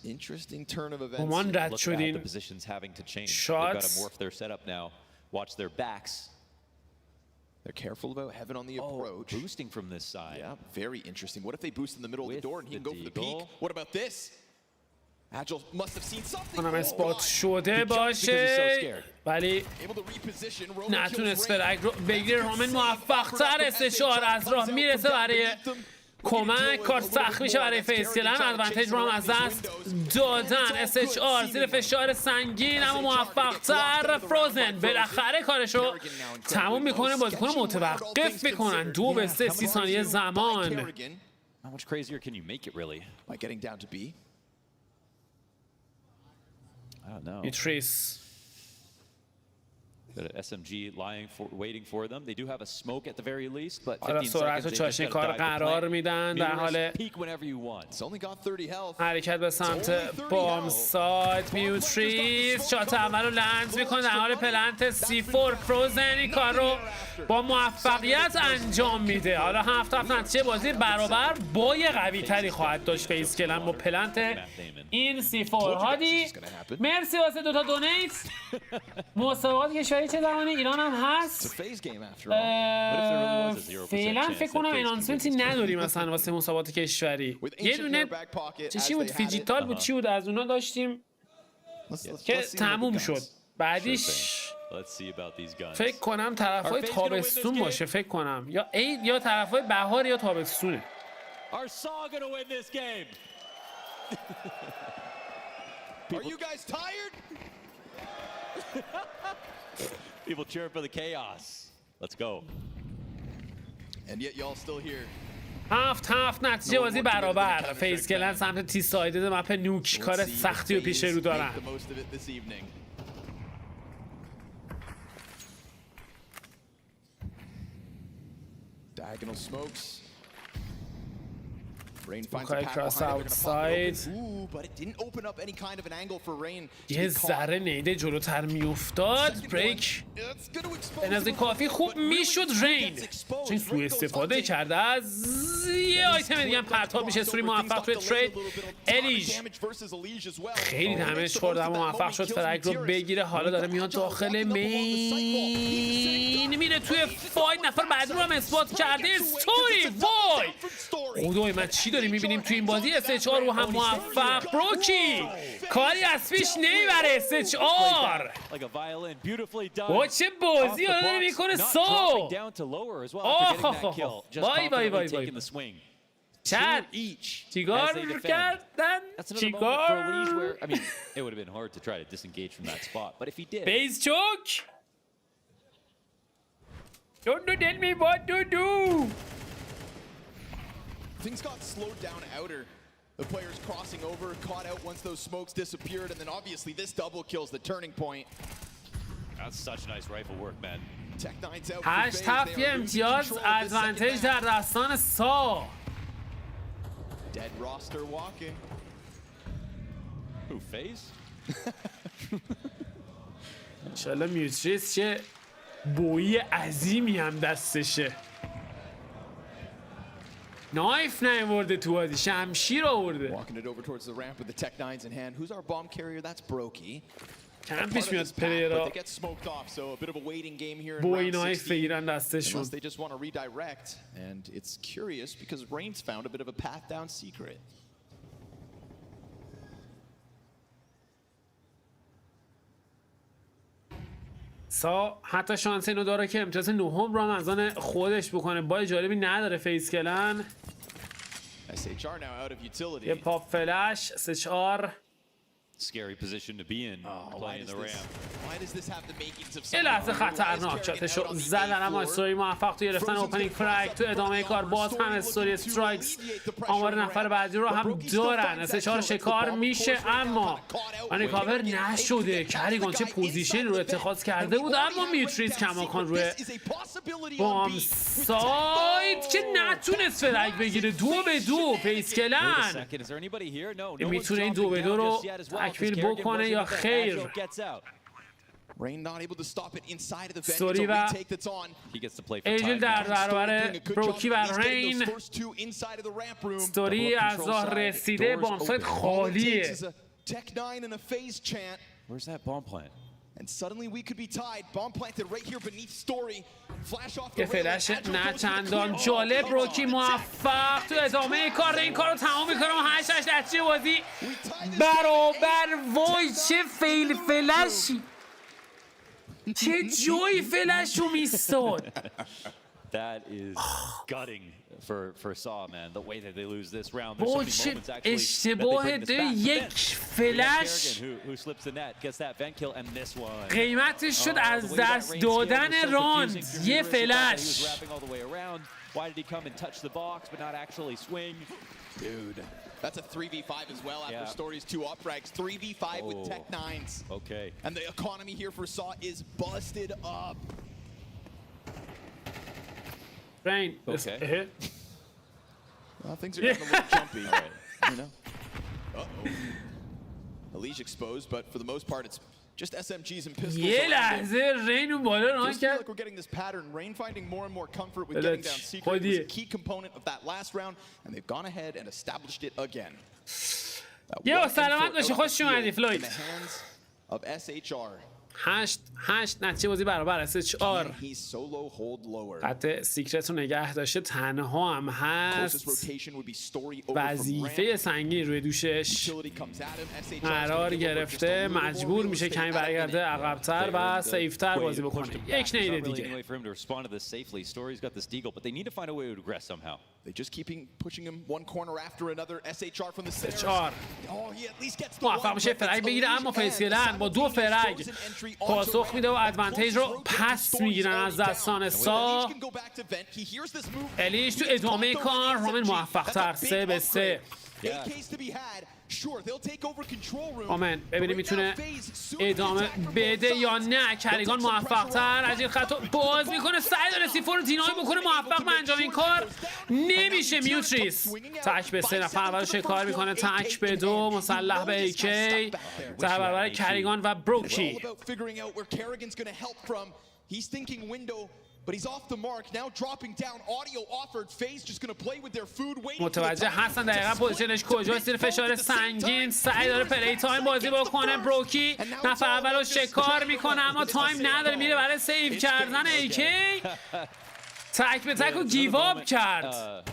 Interesting turn of events. گمان رد شدین. The positions having to change. They've Shots. got to morph their setup now. Watch their backs. They're careful about Heaven on the approach. Boosting from this side. Yeah, very interesting. What if they boost in the middle of the door and he can go for the peek? What about this? Agile must have seen something. اونم اسپات شده باشه ولی نتونست فرگ رو بگیره. رومن موفق تر استشار از راه میرسه برای کمک. کار سخت میشه برای فیز کلن. ادوانتیج رو هم از دست دادن. SHR زیر فشار سنگین اما موفق تر. فروزن بالاخره کارشو تموم میکنه. بازیکن متوقف میکنن. 2 به 3 30 ثانیه زمان. How much crazier can you make it really? By getting down to B. I don't know. Beatrice. Got an SMG waiting for them. They do have a smoke at the very least, but 15 سرعت و seconds. چاشنی کار قرار میدن در حال حرکت به سمت بامساد. بیوتریس شات اول رو لنز میکنه در حال پلنت C4. فروزن این کار رو با موفقیت انجام میده. حالا 7 نتیجه بازی برابر با یه قوی تری خواهد داشت فیز کلن با پلنت این C4. هادی مرسی واسه 2 تا دونیت. مسابقات کشوری چه زمانی؟ ایران هم هست. فعلا فکر کنم انانسمنتی نداریم مثلا واسه مسابقات کشوری. یه دونه چی بود؟ فیجیتال بود چی بود از اونا داشتیم که تموم شد. بعدیش فکر کنم طرفای تابستون باشه. فکر کنم یا عید یا طرفای بهار یا تابستونه. Are you guys tired? People cheering for the chaos. Let's go. And yet y'all still here. 7 نتیجه بازی برابر. فیز کلن سمت تی سایدد مپ نوک کار سختی و پیش رو دارن. Diagonal smokes. Rain finds Okay, a pack cross behind it. They're outside. gonna pop it open. Ooh, but it didn't open up any kind of an angle for Rain. یه ذره نیده جلوتر میافتاد. بریک به نظر کافی خوب میشد. رین چون سوء استفاده کرده از یه آیتم دیگه هم پرتاب میشه. سوری موفق توی ترید. الیژ خیلی دمیج خورد اما موفق شد فرگ رو بگیره. حالا داره میاد داخل مین. میره توی فایت. نفر بعد رو هم اثبات کرده. استوری وای خدای من چی داریم میبینیم توی این بازی. SHR رو هم موفق. بروکی کاری از پیش نمیبره. SHR با چه بازی رو داره میکنه. سو بای بای بای بای چند چیکار کردن چیکار. بیز چوک. Don't tell me what to do. Things got slowed down outer. The players crossing over, caught out once those smokes disappeared, and then obviously this double kills the turning point. That's such nice rifle work, man. Tech9's out. 8 امتیاز ادوانتیج در دستان سا. Dead roster walking. Who, FaZe? انشالله میوتریس چه بویی عظیمی هم دستشه. نایف نیورده تو بازی. شمشیر آورده. Walking it over towards the ramp with the Tech9s in hand. Who's our bomb carrier? That's Brokey. کم پیش میاد پلیرها بوی نایف بگیرن دستشون. Unless they just want to redirect, and it's curious because Rain's found a bit of a path down secret. سا حتی شانس اینو داره که امتیاز 9 رو هم از آن خودش بکنه. با جالبی نداره فیز کلن. یه پاپ فلش سچار. Scary position to be in playing the ramp. یه لحظه خطرناک شاتشو زدن اما استوری موفق تو گرفتن اوپنینگ فرگ. تو ادامه کار باز هم استوری استرایکس آمار نفر بعدی رو هم دارن. S4 شکار میشه اما ریکاور نشده. کریگان چه پوزیشن رو اتخاذ کرده بود اما میتریز کماکان روی بام سایت که نتونست فرگ بگیره. 2-2 فیس کلن. میتونه این 2-2 رو تکمیل بکنه یا خیر. سوری و ایجل در برابر بروکی و رین. ستوری از راه رسیده. بامسایت خالیه. Where's that bomb plant? And suddenly we could be tied. Bomb planted right here beneath Story. Flash off the یه فلش نه چندان جالب. بروکی موفق تو ادامه کار این کار رو تمام میکنه و 8-8 نتیجه بازی برابر. وای چه فیل فلشی. چه جوی فلش رو میستاد. That is gutting for Saw, man. The way that they lose this round. There's so many moments actually اشتباه یک فلش who slips the net, gets that vent kill, and this one. قیمتش شد از دست دادن راند. یه فلش. Why did he come and touch the box but not actually swing? Dude, that's a 3v5 as well after Story's 2 up frags. 3v5 with Tech 9s. Okay. And the economy here for Saw is busted up. Rain. Okay. Well, things are getting a little jumpy, you know. Elige exposed, but for the most part, it's just SMGs and pistols. یه لحظه رین اون بالا راه کرد. Like we're getting this pattern. Rain finding more and more comfort with getting down secret. It was a key component of that last round, and they've gone ahead and established it again. یه سلامت باشی. خوش اومدی فلوید. Of SHR. 8 نتیجه بازی برابر SHR. قطع سیکرت رو نگه داشته. تنها هم هست. وظیفه سنگینی روی دوشش قرار گرفته. مجبور میشه کمی برگرده عقب‌تر و سیفتر بازی بکنه. یک نیده دیگه. They just keeping pushing him one corner after another. SHR from the center. SHR موفق میشه فرگ بگیره اما فیسکلن با 2 فرگ پاسخ میده و ادوانتیج رو پس میگیرن از دستان سا. الیش تو ادامه کار. رومن موفق تر 3-3. آمن ببینیم میتونه ادامه بده یا نه. کریگان موفق تر از این خطا باز میکنه. سعی داره سیفون رو دینای بکنه. موفق به انجام این کار نمیشه. میوتریس تک به 3 نفر اول شکار میکنه. تک به 2 مسلح به ایکی در برابر کریگان و بروکی. But he's off the mark, now dropping down. Audio offered. FaZe just gonna play with their food. متوجه هستن دقیقا پوزیشنش کجاست. زیر فشار سنگین سعی داره پلی تایم بازی بکنه. بروکی نفر اول رو شکار میکنه اما تایم نداره. میره برای سیو کردن ایکی. تک به تک رو گیو آپ کرد.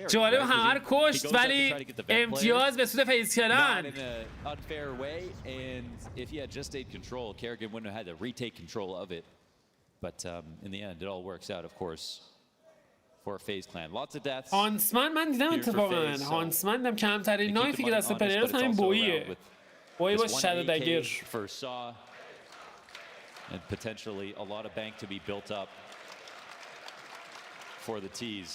جالب همه رو کشت ولی امتیاز به سود فیز کلن. هانسمن من دیدم اتفاقا. هانسمن دیدم کمترین نایفی که دست پلیر هست همین بوییه. بویی با شادو دگر. And potentially a lot of bank to be built up for the T's.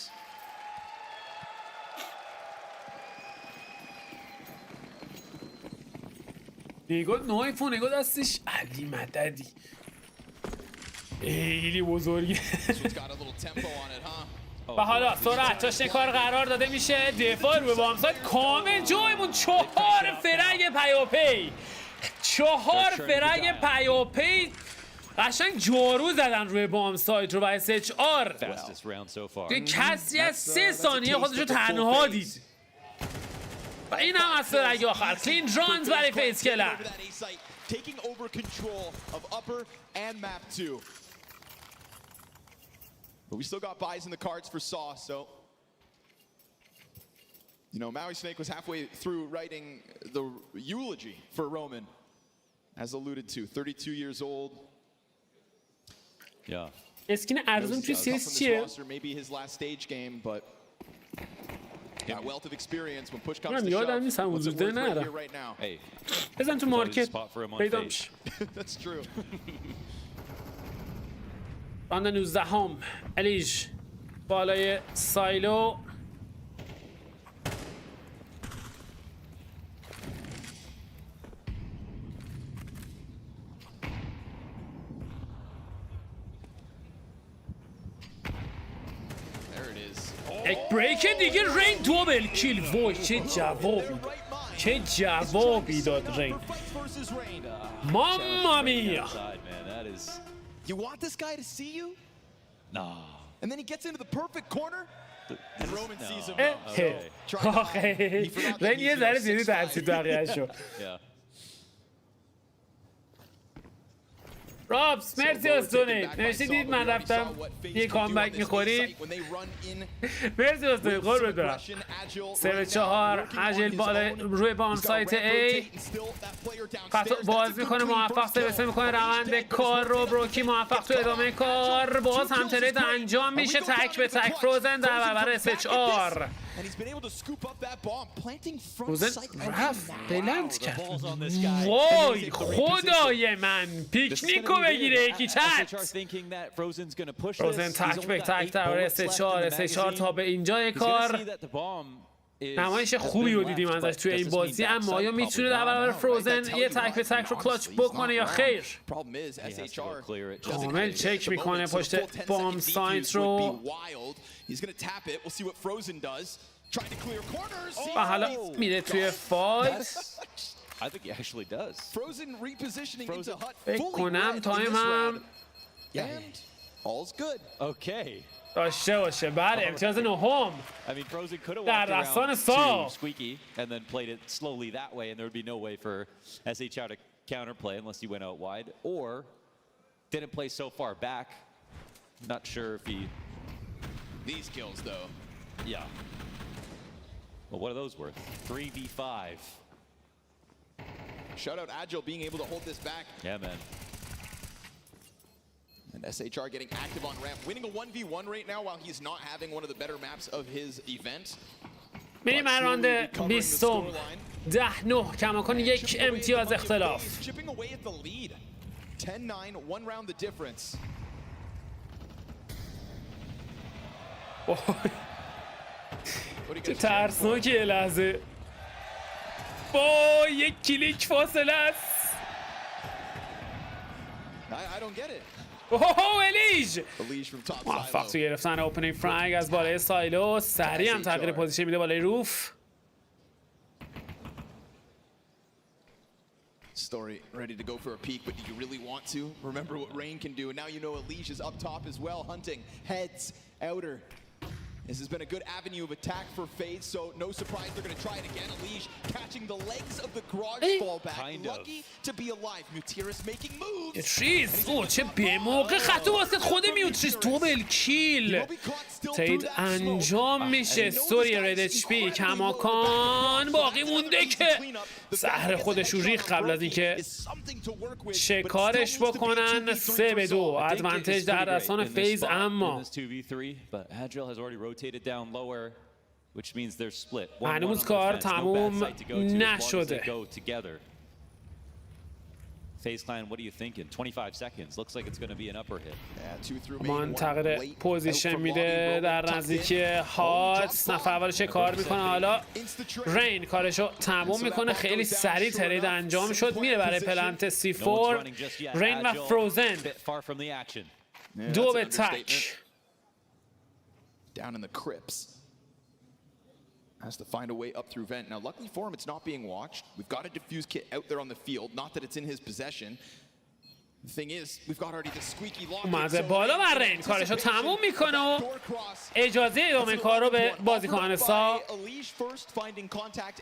نگاه نایفو نگاه دستش علی مددی خیلی بزرگه. و حالا سرعت تا شکار قرار داده میشه. دفاع رو به بامسایت کامل جایمون. 4 فرگ پیاپی. 4 فرگ پیاپی قشنگ جارو زدن روی بام سایت رو. و SHR که کسی از 3 ثانیه خودش رو تنها دید. و این هم از فرگ آخر. کلین رانز برای فیز کلن. But we still got buys in the cards for Saw, so you know, Maui Snake was halfway through writing the eulogy for Roman. as alluded to, 32 years old. Yeah. اسکین ارزون توی سیریز چیه؟ Maybe his last stage game, but that wealth of experience when push comes من to یادم نیست هم حضور ده shove نرم. right now. Hey. بزن تو مارکت پیدا میشه. That's true. راند 19 هم الیج بالای سایلو یک بریک دیگه رین دوبل کیل. وای چه جوابی داد رین. ماما میا. You want this guy to see you? No. And then he gets into the perfect corner. And Roman sees him. آخه رین یه ذره زیادی ترسید بقیه‌شو. رابس مرسی از دونیت. مرسی دید من رفتم یه کامبک میخورید. مرسی از دونیت قربت برم. 3-4 اجل روی بان سایت A باز میکنه، موفق سرویسه میکنه روند کار رو. بروکی موفق تو ادامه کار. باز هم ترید انجام میشه تک به تک. فروزن در برابر SHR. فروزن رفت بلند کرد. وای خدای من پیکنیکو بگیره یکی چت. فروزن تک به تک در برابر SHR تا به اینجای کار. نمایش خوبی رو دیدیم ازش توی این بازی، اما آیا میتونه در برابر فروزن یه تک به تک رو کلاچ بکنه یا خیر؟ کامل چک میکنه پشت بام سایت رو و حالا میره توی فایت. فکر کنم تایم هم داشته باشه. بله امتیاز نهم در دستان سا. And then played it slowly that way, and there would be no way for SHR to counterplay unless he went out wide, or didn't play so far back. Not sure if he. These kills though. Yeah. Well, what are those worth? 3v5. Shout out Agile being able to hold this back. Yeah, man. And SHR getting active on ramp, winning a 1v1 right now while he's not having one of the better maps of his event. میریم راند 20 10-9 کماکان یک امتیاز اختلاف. Chipping away at the lead. 10-9, one round the difference. چه ترسناکه یه لحظه. با یک کلیک فاصله است. I don't get it. الیج موفق تو گرفتن اوپنینگ فرانگ از بالای سایلو. سریع هم تغییر پوزیشن میده بالای روف. Story ready to go for a peek, but do you really want to? Remember what Rain can do, and now you know Elige is up top as well, hunting heads, outer. This has been a good avenue of attack for FaZe, so no surprise they're going to try it again. Elige catching the legs of the garage fallback. Lucky to be alive. Mutiris making moves. چیز چه به موقع خط واسط خود میوتریس دوبل کیل. ترید انجام میشه. استوری رد اچ پی کماکان باقی مونده که زهر خودش رو ریخت قبل از اینکه شکارش بکنن. 3-2 ادوانتج در دستان فیز. اما هنوز کار تموم نشده. FaZe Clan, what are you thinking? 25 seconds. Looks like it's going to be an upper hit. من تغییر پوزیشن میده در نزدیکی هات. نفر اولش کار میکنه. حالا رین کارشو تموم میکنه. خیلی سریع ترید انجام شد. میره برای پلنت C4. رین و فروزن 2 به تک. Down in the crypts. Has to find a way up through vent. Now, luckily for him, it's not being watched. We've got a defuse kit out there on the field. Not that it's in his possession. The thing is, we've got already the squeaky lock. اومده بالا و رین کارشو تموم میکنه و اجازه ادامه کار رو به بازیکنان سا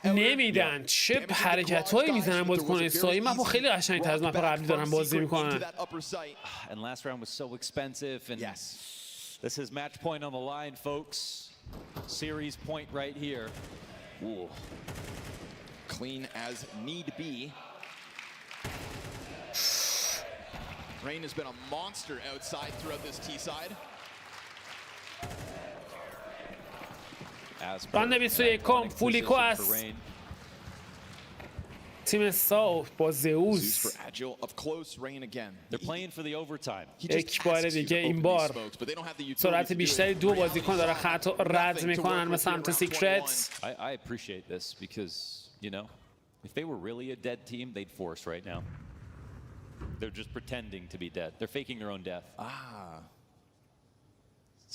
نمیدن. چه حرکتایی میزنن بازیکنان سایی. مپو خیلی قشنگ‌تر از مپ قبلی دارن بازی میکنن. And last round was so expensive, and this is match point on the line, folks. Series point right here. Ooh. Clean as need be. Rain has been a monster outside throughout this T side. راند 21 فولیکو است. تیم ساو با زئوس یک بار دیگه این بار سرعت بیشتری دو بازیکن داره خط رد میکنن به سمت سیکرت. I appreciate this because, you know, if they were really a dead team, they'd force right now. They're just pretending to be dead. They're faking their own death.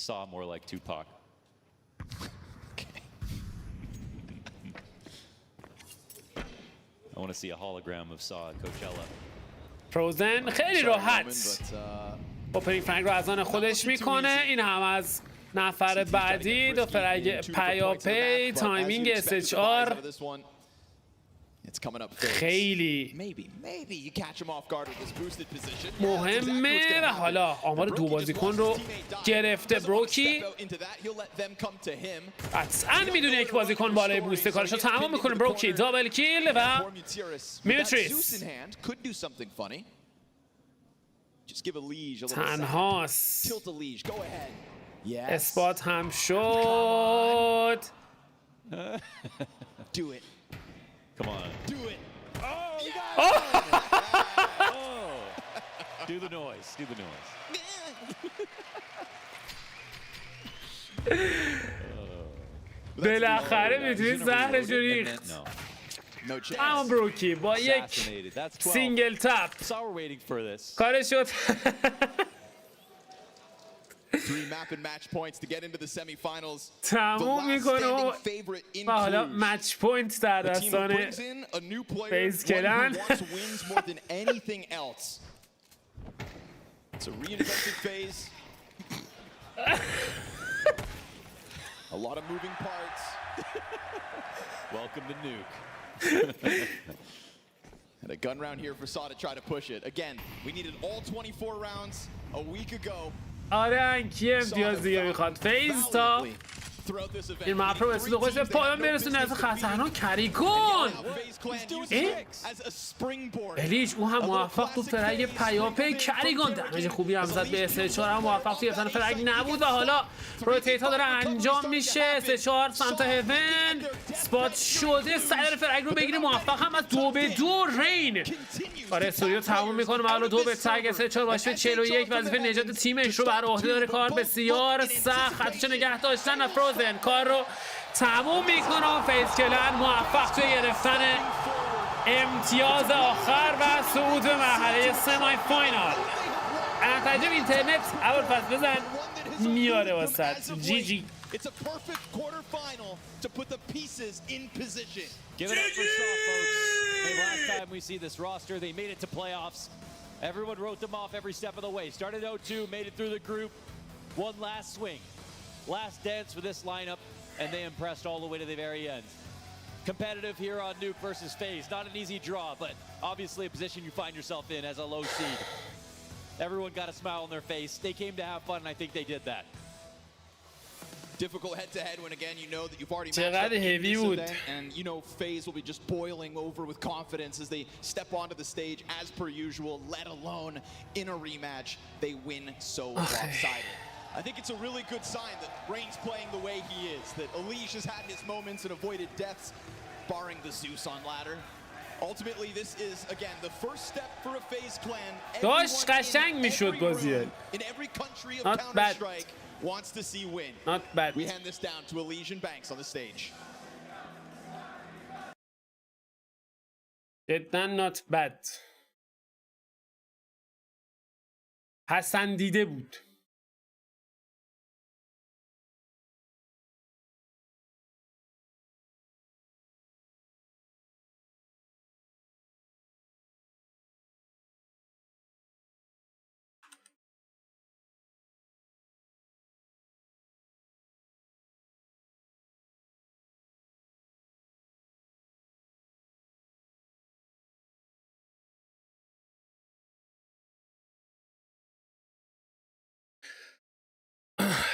Saw more like Tupac. I want to see a hologram of Saw at Coachella. فروزن خیلی راحت اوپنینگ فرنگ رو از آن خودش میکنه. این هم از نفر بعدی. دو فرگ پیاپی تایمینگ SHR خیلی مهمه و حالا آمار دو بازیکن رو گرفته بروکی. قطعا میدونه یک بازیکن بالای بوست کارش رو تمام میکنه. بروکی دابل کیل و میوتریس تنهاست. اثبات هم شد. Come on. Do it. Oh, you got it. Oh. Do the noise. Do the noise. بالاخره میتونید زهرش رو ریخت. اما بروکی با یک سینگل تپ کارش شد. 3 map and match points to get into the semifinals. تموم میکنه و حالا مچ پوینت در دستان فیز کلن. It's a reinvented FaZe. A lot of moving parts. Welcome to Nuke. And a gun round here for Saw to try to push it. Again, we needed all 24 rounds a week ago. آره انکی امتیاز دیگه میخواد فیز تا این مپ رو بسید خوش به پایان برسونه. از خطرناک کریگون الیش او هم موفق تو فرگ پیاپی. کریگون دمیج خوبی هم زد به SHR هم موفق تو گرفتن فرگ نبود و حالا روتیت ها داره انجام میشه. SHR سمت هیون سپات شده سر فرگ رو بگیره. موفق هم از 2-2 رین آره استوریو تموم میکنه و حالا 2 به تگ SHR باشه 41 وظیفه نجات تیمش رو بر عهده داره. کار بسیار سخت خطش نگه داشتن و فروزن کار رو تموم میکنه و فیز کلن موفق توی گرفتن امتیاز آخر و صعود به مرحله سمی فاینال. نتیجه اینترنت اول پس بزن میاره واسط. جی جی. It's a perfect quarterfinal to put the pieces in position. Give it up for Saw, folks. The last time we see this roster, they made it to playoffs. Everyone wrote them off every step of the way. Started 0-2, made it through the group. One last swing. Last dance for this lineup, and they impressed all the way to the very end. Competitive here on Nuke versus FaZe. Not an easy draw, but obviously a position you find yourself in as a low seed. Everyone got a smile on their face. They came to have fun, and I think they did that. Difficult head-to-head when, again, you know that you've already matched up in this event, and you know FaZe will be just boiling over with confidence as they step onto the stage as per usual, let alone in a rematch, they win so lopsided. I think it's a really good sign that Rain's playing the way he is, that Elish has had his moments and avoided deaths, barring the Zeus on ladder. Ultimately, this is, again, the first step for a FaZe clan. In every country of Counter-Strike wants to see win. Not bad. We hand this down to Elysian Banks on the stage. جدا not bad. پسندیده بود.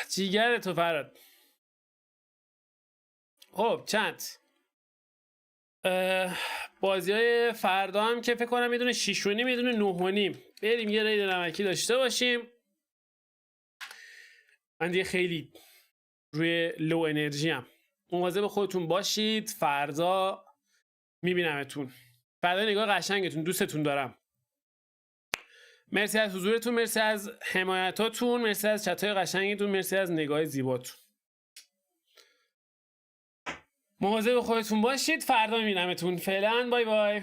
جیگر تو فراد. خب چند بازی های فردا هم که فکر کنم میدونه 6.5 میدونه 9.5 بریم یه رید نمکی داشته باشیم. من دیگه خیلی روی لو انرژی ام. مواظب خودتون باشید. فردا میبینمتون. فردا نگاه قشنگتون. دوستتون دارم. مرسی از حضورتون، مرسی از حمایتاتون، مرسی از چتای قشنگتون، مرسی از نگاه زیباتون. مواظب خودتون باشید. فردا میبینمتون. فعلا بای بای.